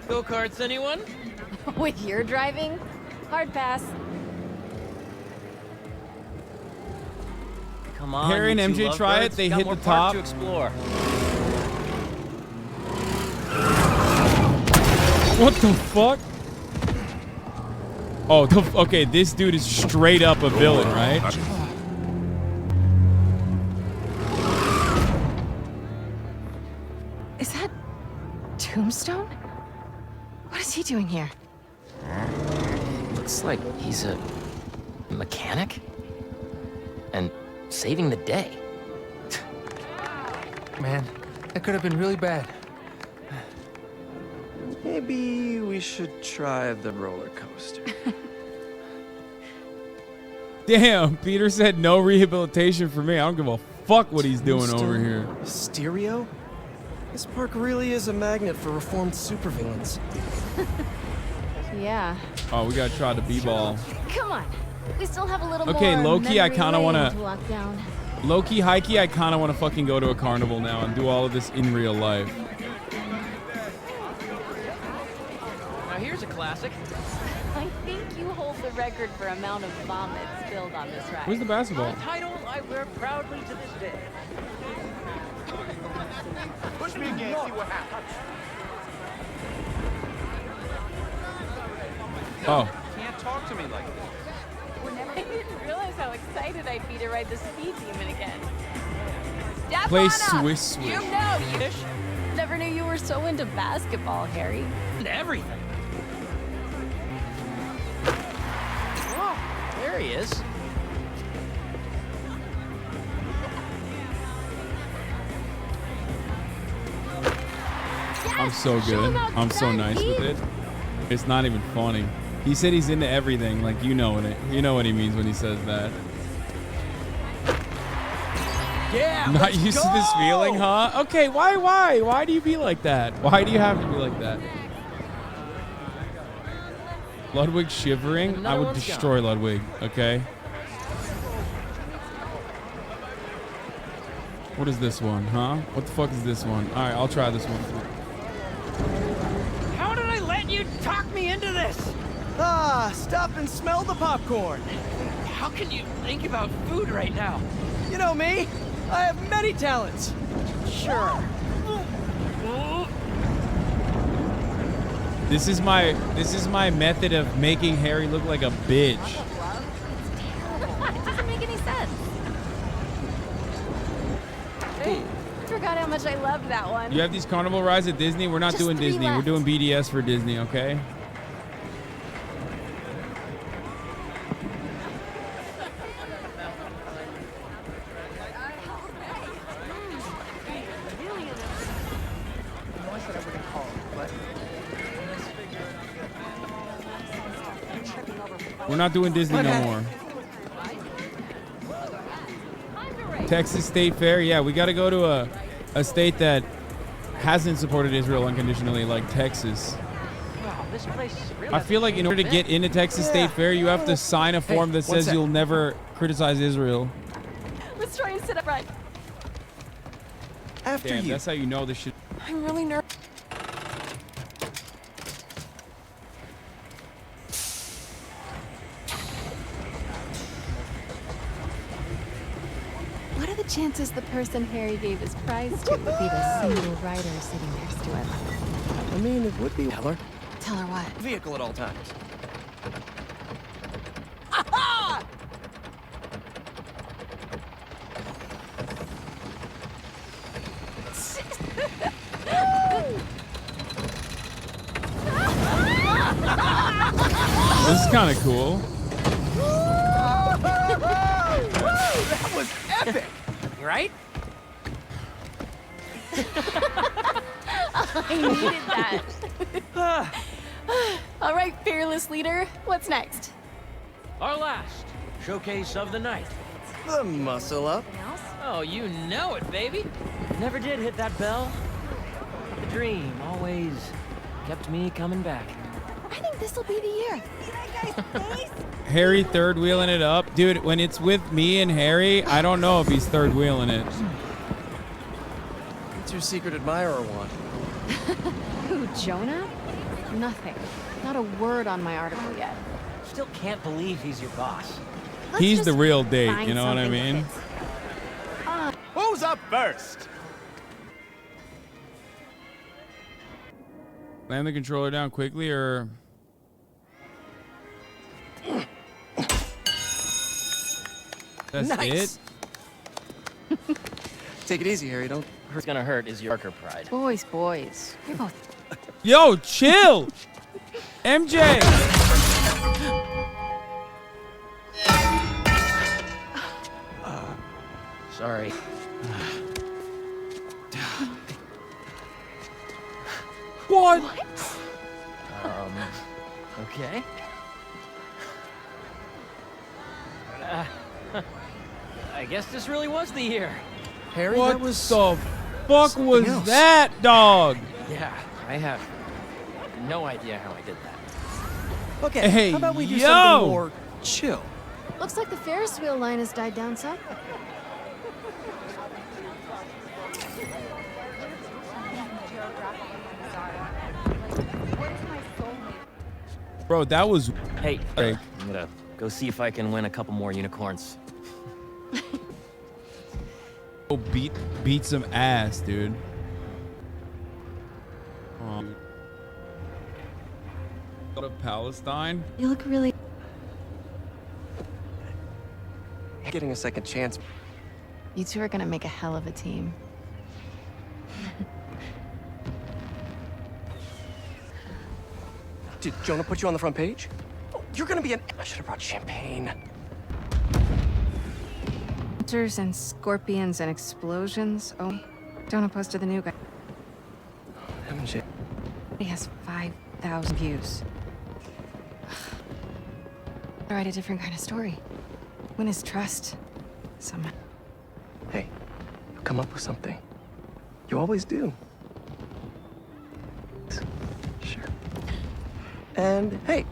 Go-karts, anyone?
With your driving? Hard pass.
Come on,
Harry and
you two
MJ try it,
lovebirds.
they
Got
hit
more
the
park
top.
to explore.
What the fuck? Oh, okay, this dude is straight up a villain, right?
Is that Tombstone? What is he doing here?
Looks like he's a mechanic and saving the day.
Man, that could have been really bad. Maybe we should try the roller coaster.
Damn, Peter said no rehabilitation for me. I don't give a fuck what he's doing over here.
Stereo? This park really is a magnet for reformed supervillains.
Yeah.
Oh, we gotta try the b-ball.
Come on. We still have a little
Okay,
more
low-key, I
memory
kinda
lane
wanna-
to walk down.
Low-key, high-key, I kind of want to fucking go to a carnival now and do all of this in real life.
Now here's a classic.
I think you hold the record for amount of vomit spilled on this ride.
Where's the basketball?
A title I wear proudly to this day.
Push me again, see what happens.
Oh.
Can't talk to me like this.
I didn't realize how excited I'd be to ride the Speed Demon again. Step
Play
on up.
Swiss Swish.
You know, you never knew you were so into basketball, Harry.
And everything. Whoa, there he is.
I'm so good. I'm so nice with it. It's not even funny. He said he's into everything. Like, you know what he means when he says that.
Yeah.
Not used to this feeling, huh? Okay, why? Why do you be like that? Why do you have to be like that? Ludwig shivering? I would destroy Ludwig, okay? What is this one, huh? What the fuck is this one? All right, I'll try this one.
How did I let you talk me into this?
Ah, stop and smell the popcorn.
How can you think about food right now?
You know me. I have many talents.
Sure.
This is my method of making Harry look like a bitch.
It doesn't make any sense. I forgot how much I loved that one.
You have these carnival rides at Disney. We're not doing Disney. We're doing BDS for Disney, okay? We're not doing Disney no more. Texas State Fair. Yeah, we got to go to a state that hasn't supported Israel unconditionally, like Texas.
Wow, this place really
I feel like in order to get into Texas State Fair, you have to sign a form that says you'll never criticize Israel.
Let's try and sit up right.
After
Damn,
you.
that's how you know this shit.
I'm really nervous. What are the chances the person Harry gave his prize to would be the single rider sitting next to him?
I mean, it would be. Tell her.
Tell her what?
Vehicle at all times.
This is kind of cool.
That was epic, right?
I needed that. All right, fearless leader. What's next?
Our last showcase of the night.
The muscle up.
Oh, you know it, baby. Never did hit that bell. The dream always kept me coming back.
I think this will be the year.
Harry third wheeling it up. Dude, when it's with me and Harry, I don't know if he's third wheeling it.
What's your secret admirer want?
Who, Jonah? Nothing. Not a word on my article yet.
Still can't believe he's your boss.
He's the real date, you know what I mean?
Who's up first?
Slam the controller down quickly or... That's
Nice.
it?
Take it easy, Harry. Don't.
What's gonna hurt is your Yorker pride.
Boys. You're both...
Yo, chill! MJ!
Sorry.
What?
Okay. I guess this really was the year.
Harry,
What
that was
the fuck was
else.
that, dog?
Yeah, I have no idea how I did that.
Okay,
Hey,
how about we do
yo!
something more chill?
Looks like the Ferris wheel line has died down some.
Bro, that was...
Hey,
Hey.
I'm gonna go see if I can win a couple more unicorns.
Oh, beat some ass, dude. Go to Palestine?
You look really...
Getting a second chance.
You two are gonna make a hell of a team.
Did Jonah put you on the front page? Oh, you're gonna be an... I should have brought champagne.
Hunters and scorpions and explosions. Oh, Jonah posted the new guy.
MJ.
He has 5,000 views. Write a different kind of story. Win his trust. Someone.
Hey, come up with something. You always do. Sure. And hey,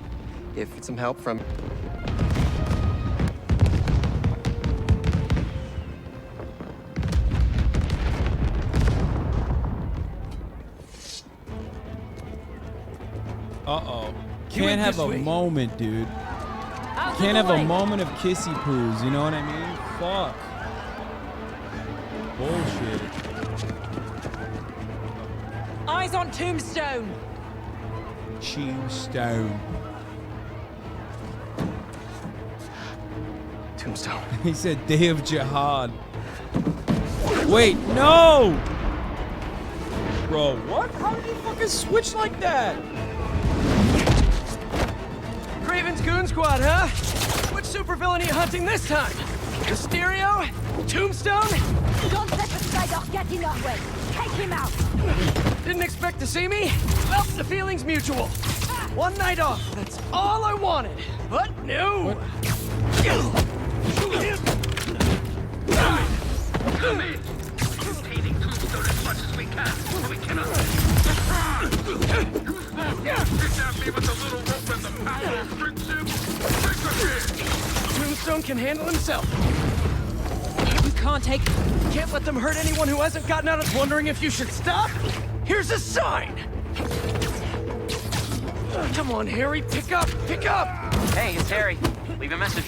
if it's some help from...
Uh-oh. Can't have a moment, dude. Can't have a moment of kissy poos, you know what I mean? Fuck. Bullshit.
Eyes on Tombstone.
Tombstone.
Tombstone.
He said Day of Jihad. Wait, no! Bro, what? How did he fucking switch like that?
Craven's Goon Squad, huh? Which supervillain are you hunting this time? Mysterio? Tombstone?
Don't let the Psyduck get in our way. Take him out.
Didn't expect to see me? Well, the feeling's mutual. One night off, that's all I wanted. But no.
Come in. Containing Tombstone as much as we can. We cannot. Kidnap me with a little rope and the power of friendship.
Tombstone can handle himself. You can't let them hurt anyone who hasn't gotten out of wondering if you should stop. Here's a sign. Come on, Harry, pick up, pick up.
Hey, it's Harry. Leave a message.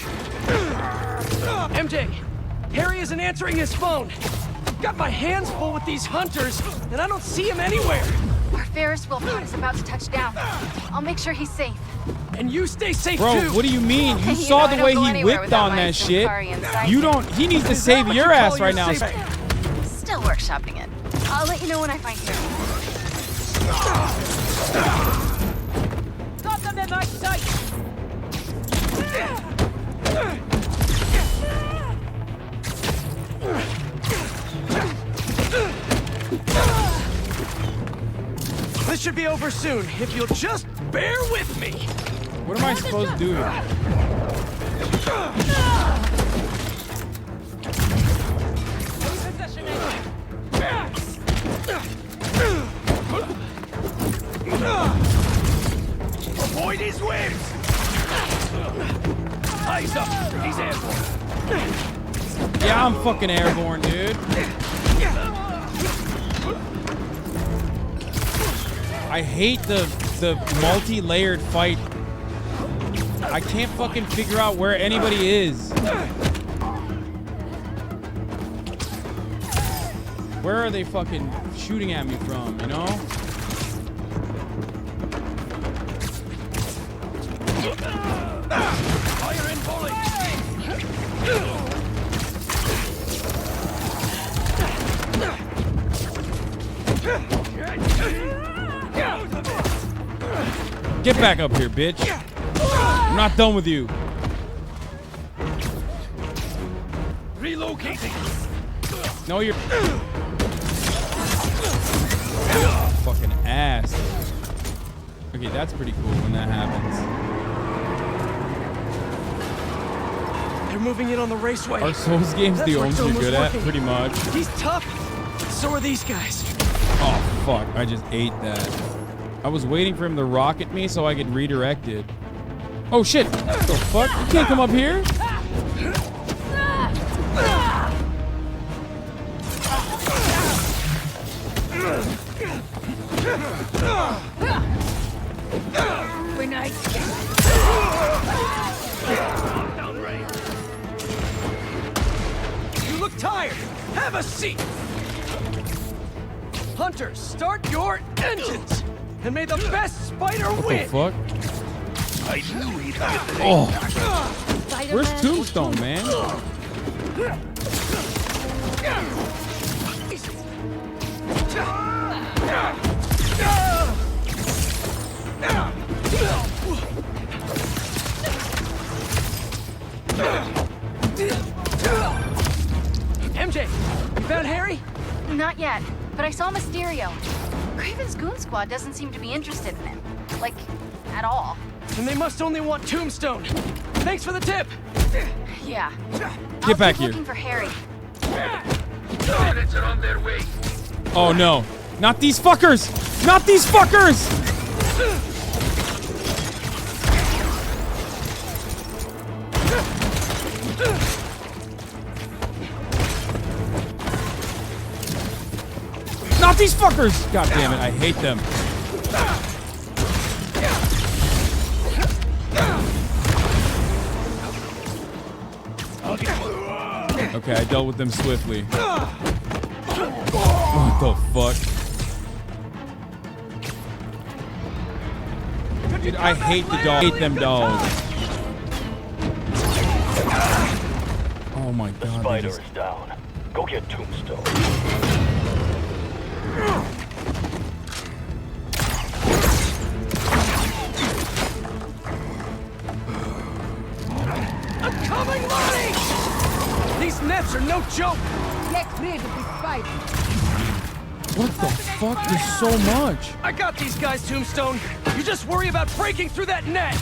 MJ, Harry isn't answering his phone. Got my hands full with these hunters, and I don't see him anywhere.
Our Ferris wheel pod is about to touch down. I'll make sure he's safe.
And you stay safe
Bro,
too.
what do you mean? You saw the way he whipped on that shit. You don't. He needs to save your ass right now.
Still workshopping it. I'll let you know when I find Harry.
Got them in my sight.
This should be over soon, if you'll just bear with me.
What am I supposed to do here?
Avoid his whips! Eyes up, he's airborne.
Yeah, I'm fucking airborne, dude. I hate the multi-layered fight. I can't fucking figure out where anybody is. Where are they fucking shooting at me from, you know?
Fire in volley!
Get back up here, bitch. I'm not done with you.
Relocating.
No, you're fucking ass. Okay, that's pretty cool when that happens.
They're moving in on the raceway.
Are Souls games the only
Dome was
good at?
working.
Pretty much.
He's tough. So are these guys.
Oh, fuck. I just ate that. I was waiting for him to rocket me so I could redirect it. Oh, shit. What the fuck? You can't come up here.
Grenade.
You look tired. Have a seat. Hunters, start your engines. And may the best spider win.
What the fuck?
I knew he'd get the
Oh. Where's Tombstone, man?
MJ, you found Harry?
Not yet, but I saw Mysterio. Craven's Goon Squad doesn't seem to be interested in him. Like, at all.
And they must only want Tombstone. Thanks for the tip.
Yeah.
Get back here.
Looking for Harry.
units are on their way.
Oh no. Not these fuckers! Not these fuckers! Not these fuckers! God damn it, I hate them. Okay, I dealt with them swiftly. What the fuck? Dude, I hate the dog. I hate them dogs. Oh my god.
The spider is down. Go get Tombstone.
I'm coming, Lonnie! These nets are no joke!
Get rid of this spider.
What the fuck? There's so much.
I got these guys, Tombstone. You just worry about breaking through that net.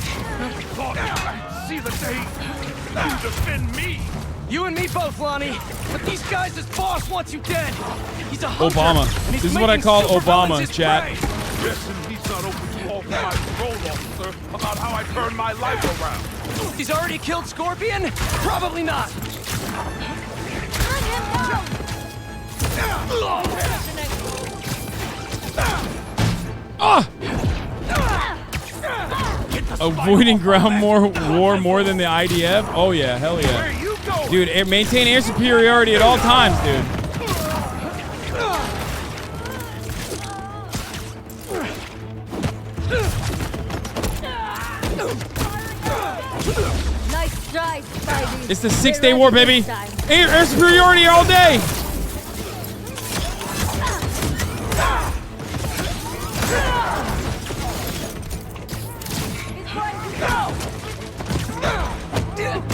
See the day you defend me.
You and me both, Lonnie. But these guys, his boss wants you dead. He's a hunter,
Obama.
and he's
This is what I
making
call
supervillains
Obama,
his
chat.
prey.
Guessing he's not open to all my parole officer about how I turn my life around.
He's already killed Scorpion? Probably not.
Avoiding ground war more than the IDF? Oh yeah, hell yeah. Dude, maintain air superiority at all times, dude.
Nice try, Spidey.
It's the 6-day war, baby. Air superiority all day.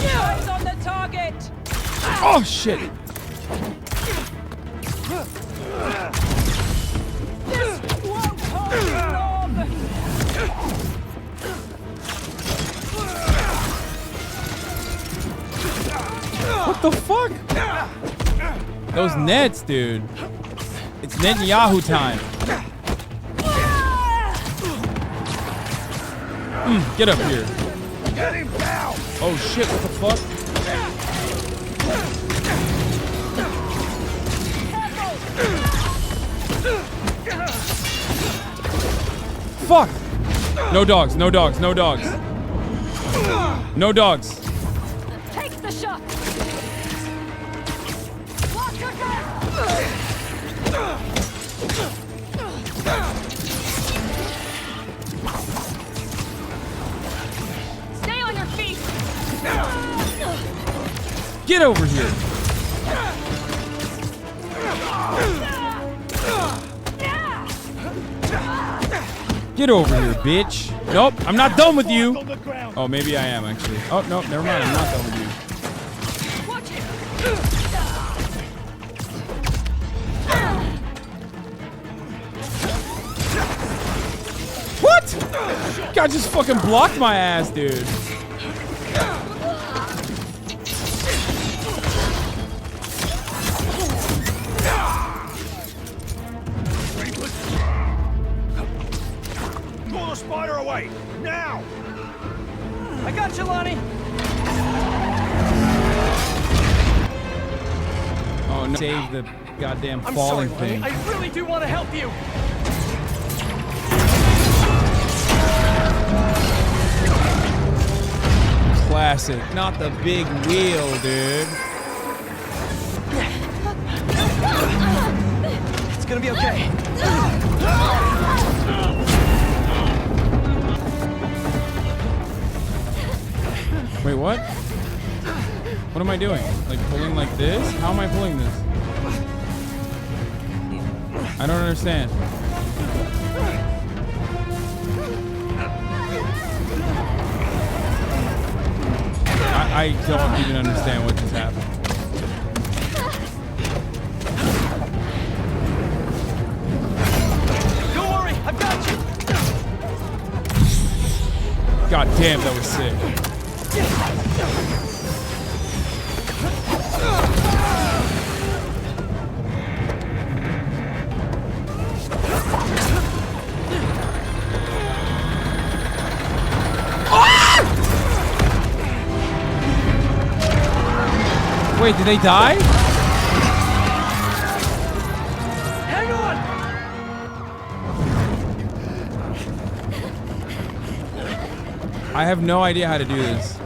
Eyes on the target!
Oh shit.
This won't hold you long!
What the fuck? Those nets, dude. It's Netanyahu time. Get up here.
Get him down.
Oh shit, what the fuck? Fuck! No dogs, no dogs, no dogs. No dogs.
Take the shot. Watch your Stay on your feet.
Get over here. Get over here, bitch. Nope, I'm not done with you. Oh, maybe I am, actually. Oh, no, never mind. I'm not done with you. What? God just fucking blocked my ass, dude.
Pull the spider away now.
I got you, Lonnie.
Oh no! Save the goddamn
I'm
falling
sorry,
thing.
Lonnie. I really do want to help you.
Classic, not the big wheel, dude.
It's gonna be okay.
Wait, what? What am I doing? Like pulling like this? How am I pulling this? I don't understand. I don't even understand what just happened.
Don't worry, I've got you.
God damn, that was sick. Wait, did they die?
Hang on!
I have no idea how to do this.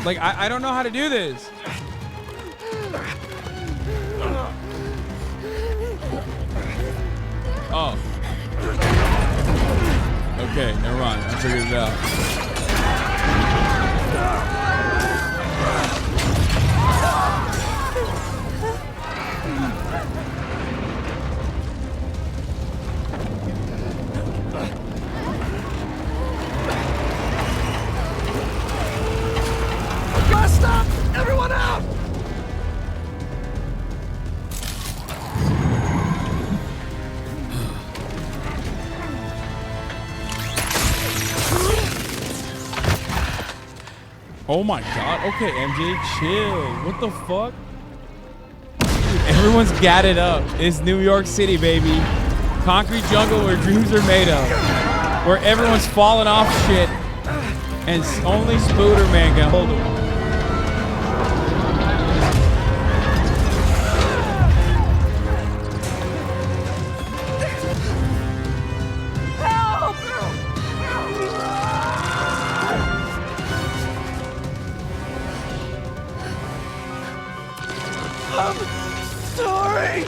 Like, I don't know how to do this. Oh. Okay, never mind. I figured it out.
Gotta stop! Everyone out!
Oh my god. Okay, MJ, chill. What the fuck? Dude, everyone's gadded up. It's New York City, baby. Concrete jungle where dreams are made of. Where everyone's falling off shit. And only Spooderman can hold them.
I'm sorry!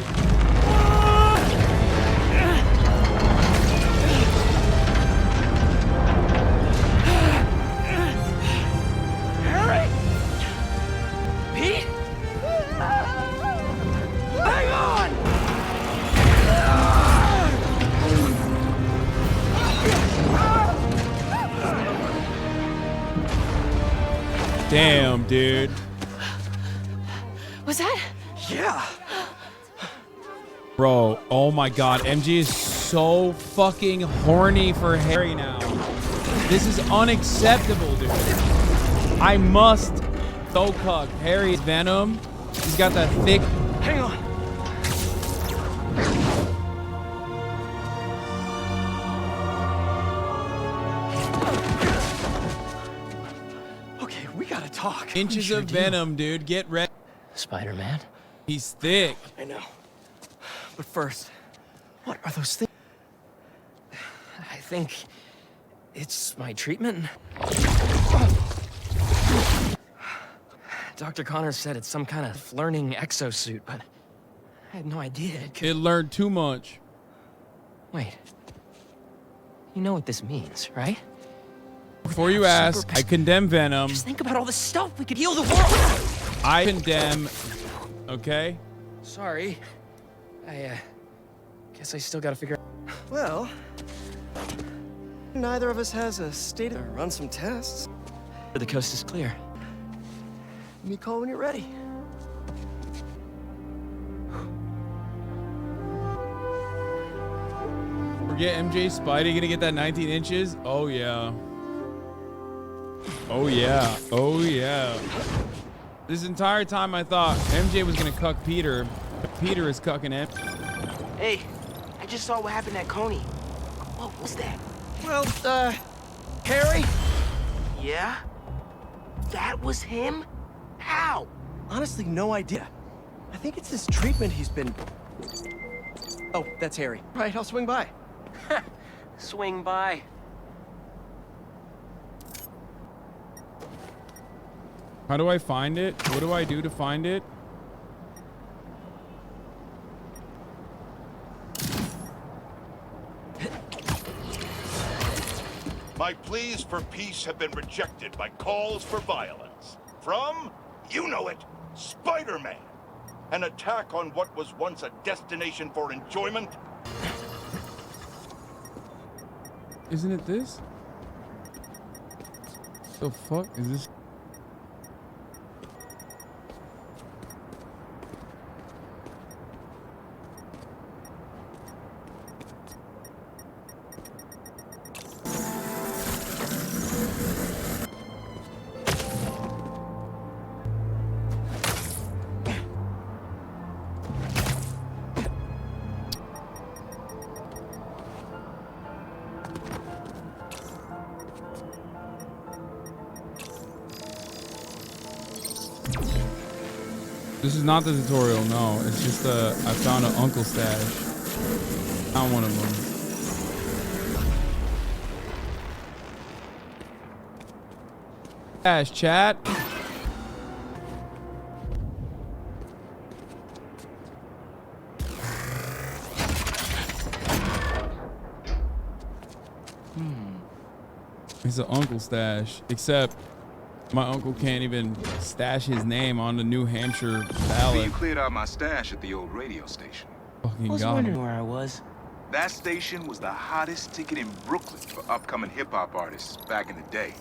Harry? Pete? Hang on!
Damn, dude.
Was that?
Yeah.
Bro, oh my god. MJ is so fucking horny for Harry now. This is unacceptable, dude. I must so cuck Harry's Venom. He's got that thick.
Hang on. Okay, we gotta talk.
Inches of Venom, dude. Get ready.
Spider-Man?
He's thick.
I know. But first, what are those things?
I think it's my treatment. Dr. Connors said it's some kind of learning exosuit, but I had no idea it could...
It learned too much.
Wait. You know what this means, right?
Before you ask, I condemn Venom.
Just think about all the stuff we could heal the world.
I condemn. Okay?
Sorry. I guess I still gotta figure out.
Well, neither of us has a state to run some tests.
The coast is clear.
Give me a call when you're ready.
Forget MJ Spidey gonna get that 19 inches? Oh yeah. Oh yeah. Oh yeah. This entire time I thought MJ was gonna cuck Peter, but Peter is cucking him.
Hey, I just saw what happened at Coney. What was that?
Well, Harry?
Yeah? That was him? How?
Honestly, no idea. I think it's this treatment he's been... Oh, that's Harry. Right, I'll swing by.
Swing by.
How do I find it? What do I do to find it?
My pleas for peace have been rejected by calls for violence. From, you know it, Spider-Man. An attack on what was once a destination for enjoyment.
Isn't it this? The fuck is this? This is not the tutorial, no. It's just I found an uncle stash. Found one of them. Stash, chat. It's an uncle stash, except my uncle can't even stash his name on the New Hampshire ballot.
You cleared out my stash at the old radio station.
Fucking
I was
got
wondering
him.
where I was.
That station was the hottest ticket in Brooklyn for upcoming hip-hop artists back in the day.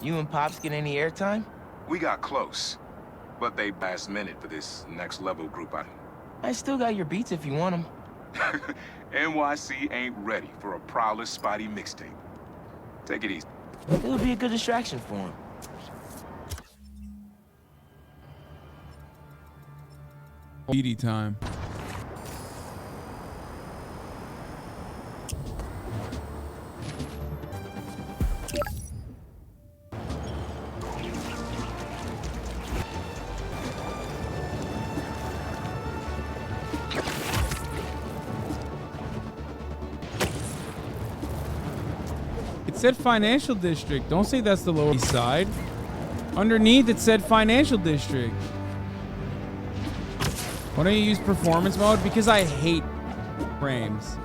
You and Pops get any airtime?
We got close, but they last minute for this next level group.
I still got your beats if you want them.
NYC ain't ready for a Prowler Spotty mixtape. Take it easy.
It would be a good distraction for him.
Beady time. It said financial district. Don't say that's the Lower East Side. Underneath it said financial district. Why don't you use performance mode? Because I hate frames.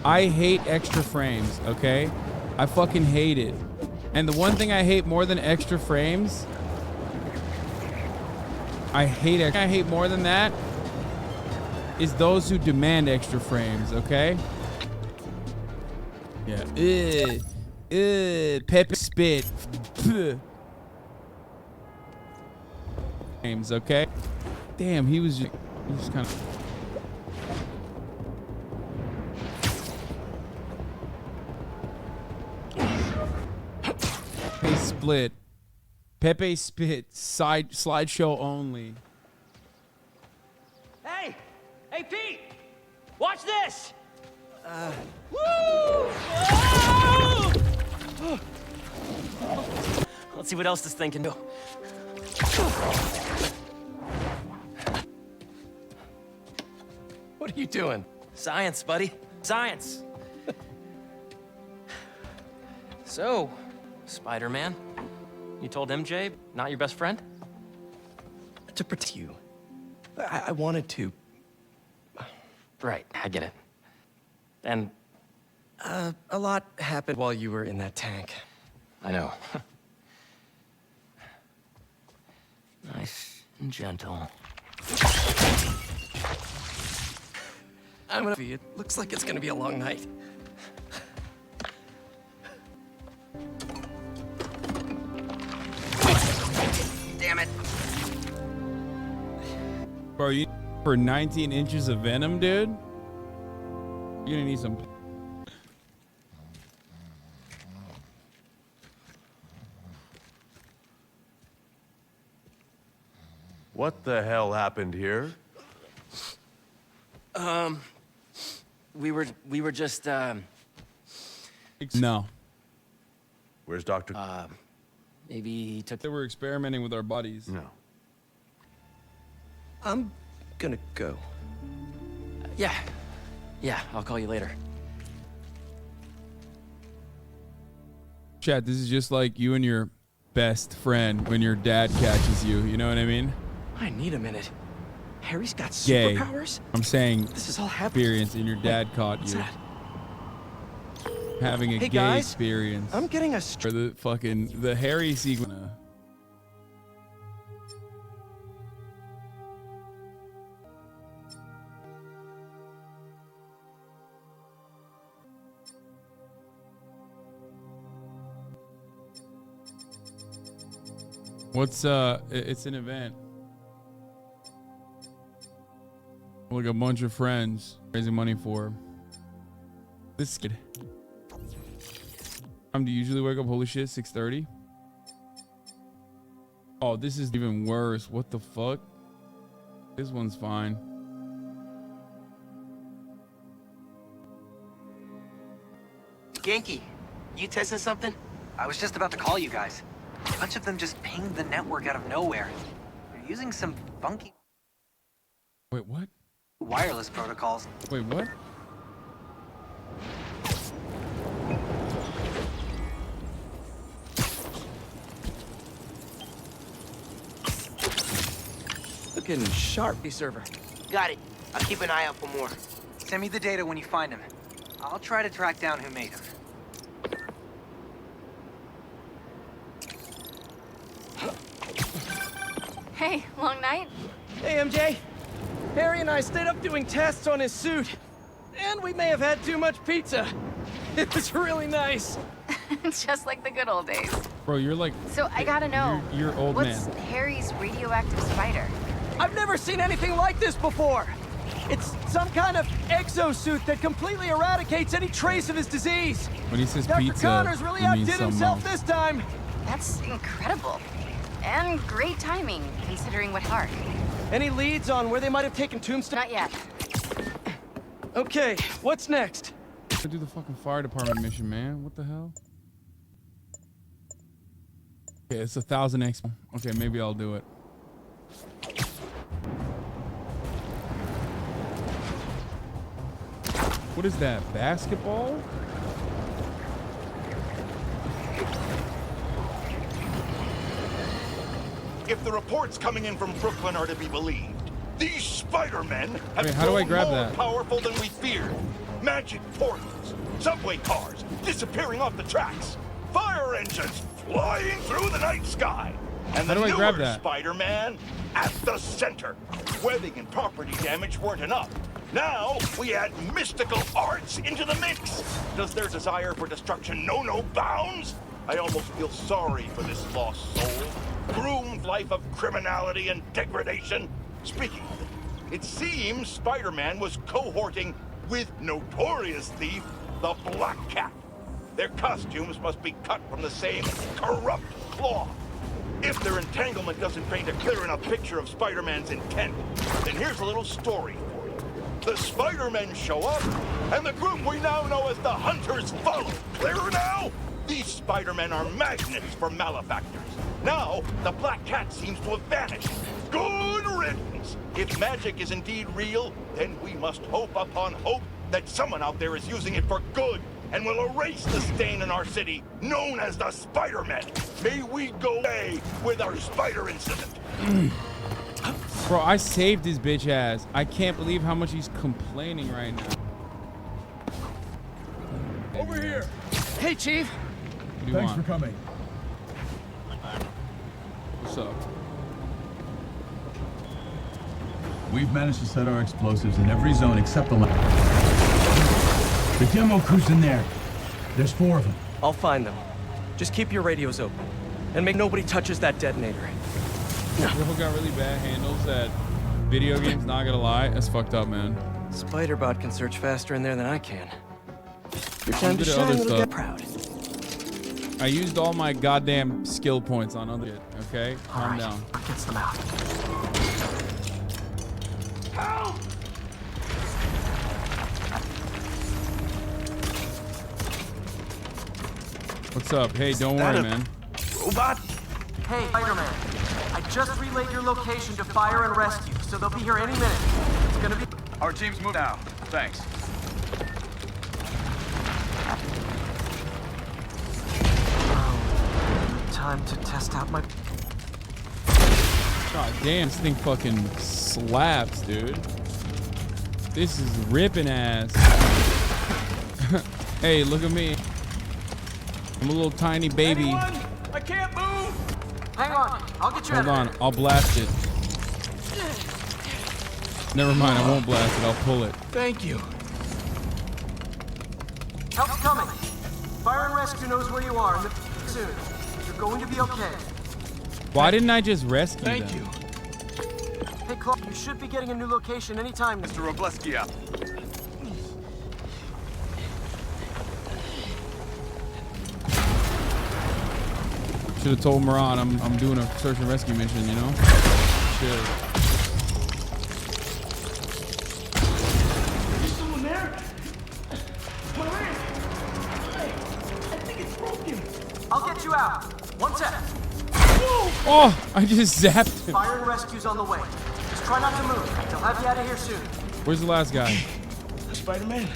I hate extra frames, okay? I fucking hate it. And the one thing I hate more than extra frames, I hate more than that, is those who demand extra frames, okay? Yeah. Pepper spit. Frames, okay? Damn, he was kind of. Pepe split. Pepe spit. Slideshow only.
Hey! Hey, Pete! Watch this! Woo! Whoa! Let's see what else this thing can do. What are you doing? Science, buddy. Science. So, Spider-Man, you told MJ not your best friend?
To protect you. I wanted to.
Right, I get it. And
a lot happened while you were in that tank.
I know. Nice and gentle.
I'm gonna be. It looks like it's gonna be a long night.
Damn it.
Bro, you for 19 inches of venom, dude? You're gonna need some.
What the hell happened here?
We were just,
No.
Where's Dr.
Maybe he took...
They were experimenting with our bodies.
No.
I'm gonna go.
Yeah, I'll call you later.
Chat, this is just like you and your best friend when your dad catches you. You know what I mean?
I need a minute. Harry's got
Gay.
superpowers?
I'm saying
This is all happening.
experience and your dad caught
What's
you.
that?
Having a
Hey,
gay
guys.
experience.
I'm getting a
For the Harry sequence. What's it's an event. Like a bunch of friends raising money for this kid. Do you usually wake up, holy shit, 6:30? Oh, this is even worse. What the fuck? This one's fine.
Genki, you testing something? I was just about to call you guys. A bunch of them just pinged the network out of nowhere. They're using some funky...
Wait, what?
Wireless protocols.
Wait, what?
Looking sharp, server.
Got it. I'll keep an eye out for more.
Send me the data when you find him. I'll try to track down who made him.
Hey, long night?
Hey, MJ. Harry and I stayed up doing tests on his suit. And we may have had too much pizza. It was really nice.
Just like the good old days.
Bro, you're like...
So I gotta know,
you're old
what's
man.
Harry's radioactive spider?
I've never seen anything like this before. It's some kind of exosuit that completely eradicates any trace of his disease.
When he says
Dr.
pizza,
Connors really
he means
outdid
something
himself
else.
this time.
That's incredible. And great timing, considering what Hark.
Any leads on where they might have taken Tombstone?
Not yet.
Okay, what's next?
Go do the fucking fire department mission, man. What the hell? Okay, it's 1,000x. Okay, maybe I'll do it. What is that? Basketball?
If the reports coming in from Brooklyn are to be believed, these Spider-Men have
Wait, how do I
grown
grab
more
that?
powerful than we feared. Magic portals, subway cars disappearing off the tracks, fire engines flying through the night sky, and
How
the
do I
newer
grab that?
Spider-Man at the center. Webbing and property damage weren't enough. Now we add mystical arts into the mix. Does their desire for destruction know no bounds? I almost feel sorry for this lost soul. Groomed life of criminality and degradation. Speaking of it, it seems Spider-Man was cohorting with notorious thief, the Black Cat. Their costumes must be cut from the same corrupt cloth. If their entanglement doesn't paint a clear enough picture of Spider-Man's intent, then here's a little story for you. The Spider-Men show up, and the group we now know as the Hunters follow. Clearer now? These Spider-Men are magnets for malefactors. Now, the Black Cat seems to have vanished. Good riddance! If magic is indeed real, then we must hope upon hope that someone out there is using it for good and will erase the stain in our city known as the Spider-Men. May we go away with our spider incident.
Bro, I saved his bitch ass. I can't believe how much he's complaining right now.
Over here. Hey, Chief.
What do you want?
coming.
What's up?
We've managed to set our explosives in every zone except the The demo crew's in there. There's 4 of them.
I'll find them. Just keep your radios open. And make nobody touches that detonator.
People got really bad handles at video games, not gonna lie. That's fucked up, man.
Spider-Bot can search faster in there than I can. Your
I'm
time to
good at
shine,
other
little
stuff.
guy. Proud.
I used all my goddamn skill points on other shit, okay? Calm down.
What gets them out?
Help!
What's up? Hey, don't worry, man.
Robot?
Hey, Spider-Man. I just relayed your location to fire and rescue, so they'll be here any minute. It's gonna be...
Our team's moved now. Thanks.
Time to test out my...
God damn, this thing fucking slaps, dude. This is ripping ass. Hey, look at me. I'm a little tiny baby.
Anyone? I can't move!
Hang on, I'll get you
Hold
out
on,
of
I'll blast it. Never mind, I won't blast it, I'll pull it.
Thank you.
Help's coming. Fire and rescue knows where you are, and soon. You're going to be okay.
Why didn't I just rescue them?
Thank you.
Hey, Clark, you should be getting a new location anytime.
Mr. Robleski out.
Should have told Moran I'm doing a search and rescue mission, you know? Shit.
Is someone there? Where is it? I think it's broken.
I'll get you out. One sec.
Oh, I just zapped him.
Fire and rescue's on the way. Just Just try not to move. They'll have you out of here soon.
Where's the last guy?
Spider-Man.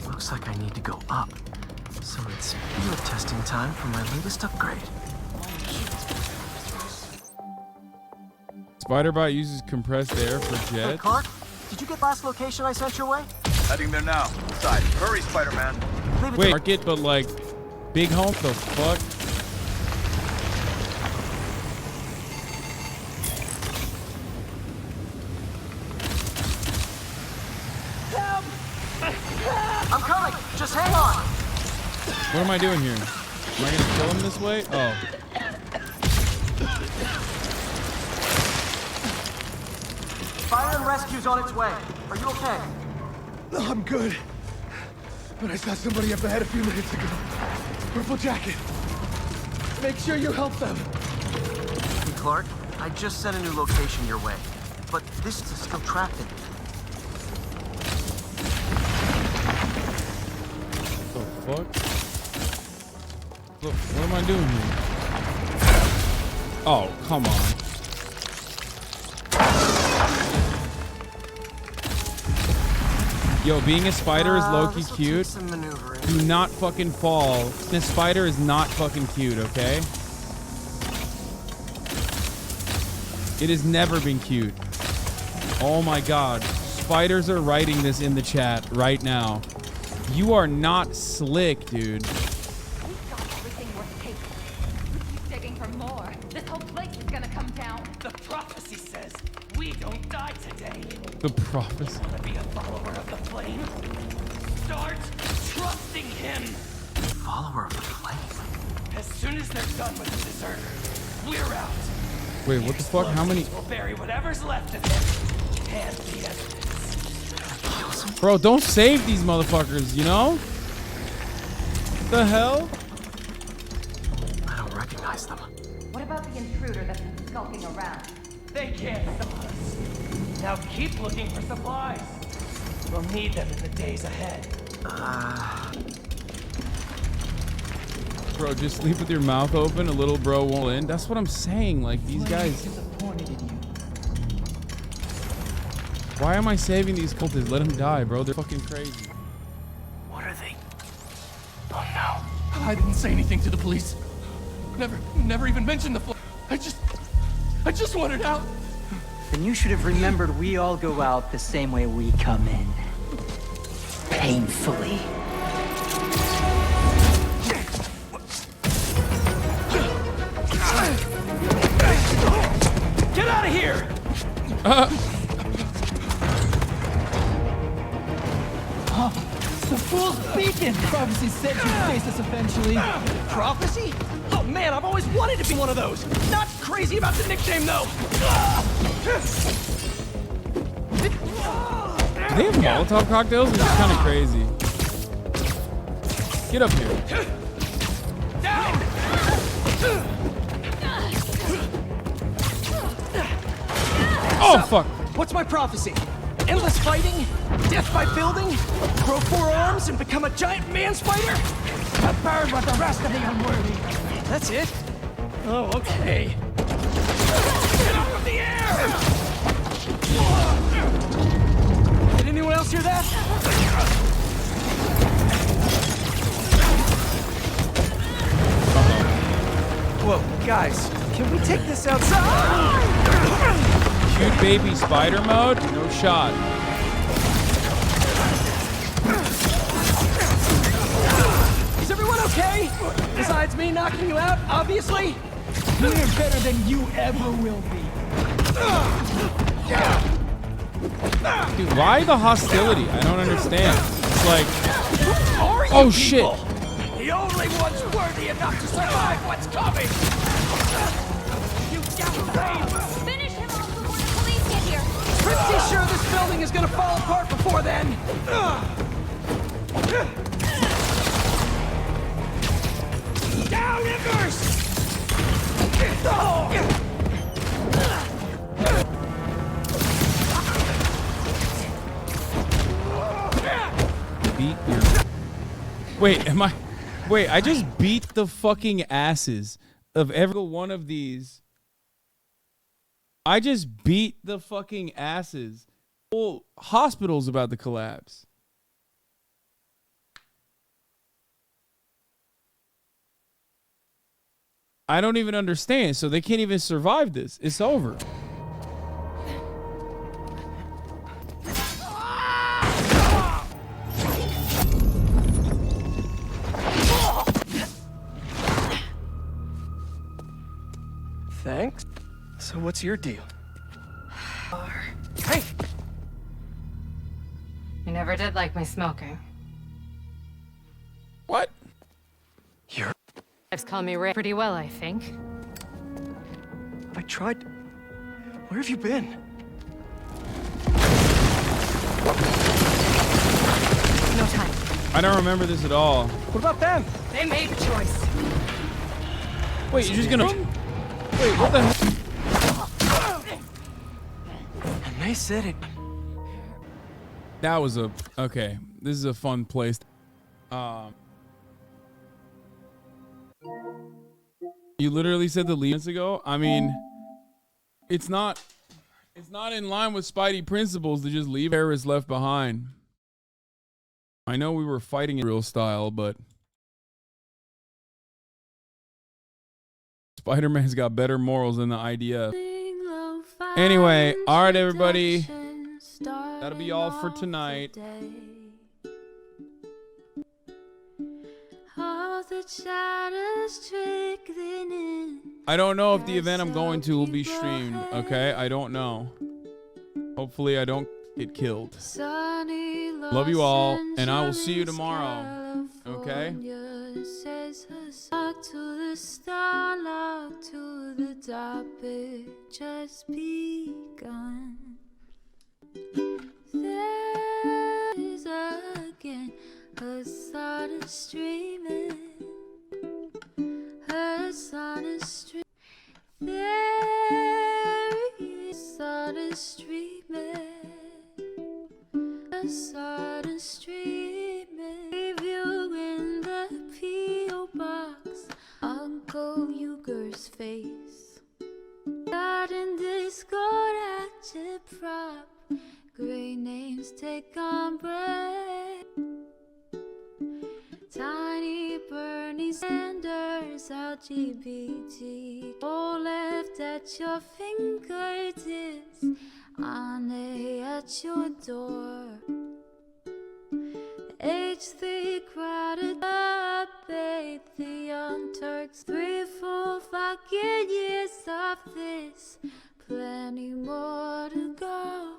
Looks like I need to go up. So it's field testing time for my latest upgrade.
Spider-Bite uses compressed air for
Hey,
jets.
Clark, did you get last location I sent your way?
Heading there now. Inside. Hurry, Spider-Man.
Wait, market, but like, big home? The fuck?
I'm coming. Just hang on.
What am I doing here? Am I gonna kill him this way? Oh.
Fire and rescue's on its way. Are you okay?
No, I'm good. But I saw somebody up ahead a few minutes ago. Purple jacket. Make sure you help them.
Hey, Clark, I just sent a new location your way. But this is still trapped in it.
Fuck. Look, what am I doing here? Oh, come on. Yo, being a spider is low-key cute. Do not fucking fall. This spider is not fucking cute, okay? It has never been cute. Oh my god. Spiders are writing this in the chat right now. You are not slick, dude.
We've got everything worth taking. We keep digging for more. This whole place is gonna come down.
The prophecy says we don't die today.
The prophecy.
Want to be a follower of the flame? Start trusting him.
Follower of the flame?
As soon as they're done with the deserter, we're out.
Wait, what the fuck? How many?
We'll bury whatever's left of him and the evidence.
Bro, don't save these motherfuckers, you know? The hell?
I don't recognize them.
What about the intruder that's been skulking around?
They can't stop us. Now keep looking for supplies. We'll need them in the days ahead.
Bro, just sleep with your mouth open. A little bro won't in. That's what I'm saying. Like, these guys. Why am I saving these cultists? Let them die, bro. They're fucking crazy.
What are they? Oh no.
I didn't say anything to the police. Never even mentioned the floor. I just wanted out.
Then you should have remembered we all go out the same way we come in. Painfully.
Get out of here!
The fool's beacon! Prophecy said you'd face us eventually.
Prophecy? Oh man, I've always wanted to be one of those. Not crazy about the nickname though.
Do they have Molotov cocktails? It's kind of crazy. Get up here. Oh, fuck.
What's my prophecy? Endless fighting? Death by building? Grow 4 arms and become a giant man spider?
A bird with the rest of the unworthy.
That's it? Oh, okay. Get up in the air! Did anyone else hear that? Whoa, guys, can we take this outside?
Cute baby spider mode? No shot.
Is everyone okay? Besides me knocking you out, obviously?
We're better than you ever will be.
Dude, why the hostility? I don't understand. It's like, oh shit.
The only ones worthy enough to survive what's coming! You got
Finish him off before the police get here.
Pretty sure this building is gonna fall apart before then! Down, Embers!
Beat your... Wait, am I... Wait, I just beat the fucking asses of every one of these I just beat the fucking asses. Whole hospital's about to collapse. I don't even understand. So they can't even survive this. It's over.
Thanks. So what's your deal? Hey!
You never did like my smoking.
What?
You're...
I've called me Ray pretty well, I think.
I tried... Where have you been?
No time.
I don't remember this at all.
What about them?
They made a choice.
Wait, you're just gonna... Wait, what the hell?
And they said it...
That was a... Okay, this is a fun place. You literally said the minutes ago. I mean, it's not in line with Spidey principles to just leave terrorists left behind. I know we were fighting in real style, but Spider-Man's got better morals than the IDF. Anyway, all right, everybody. That'll be all for tonight. I don't know if the event I'm going to will be streamed, okay? I don't know. Hopefully I don't get killed. Love you all, and I will see you tomorrow, okay?
To the starlight, to the topic just begun. There is again a sun is streaming, a sun is streaming. There is sun is streaming, a sun is streaming. Leave you in the P.O. box, Uncle Uger's face. God in this God agitprop, great names take on break. Tiny Bernie Sanders, LGBT, all left at your fingertips, Anne at your door. H3 crowded up, ate the young Turks, 3 full fucking years of this, plenty more to go.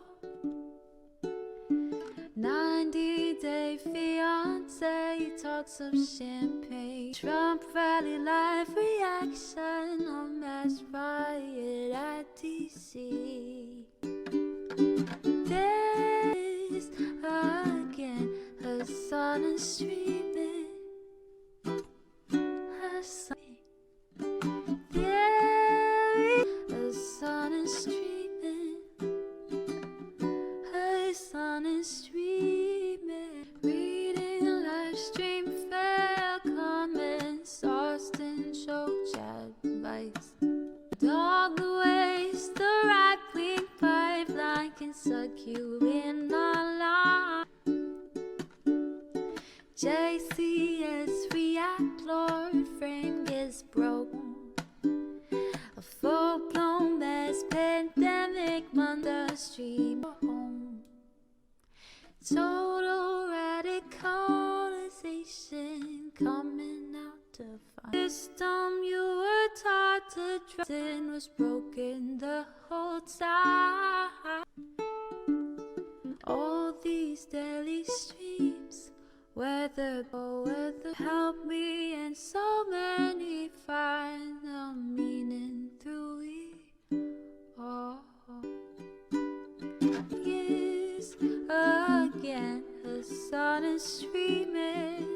90-day fiance talks of champagne, Trump rally live reaction on mass riot at DC. There's again a sun is streaming, a sun. There is a sun is streaming, a sun is streaming. Reading a live stream, fair comments, Austin show chat advice. Dog waste, the right wing pipeline can suck you in online. JCS react, Lord frame gets broken. A full-blown mass pandemic, Monday stream home. Total radicalization coming out to find. System you were taught to trust in was broken the whole time. All these daily streams, weather help me and so many find the meaning through it all. Yes, again, the sun is streaming.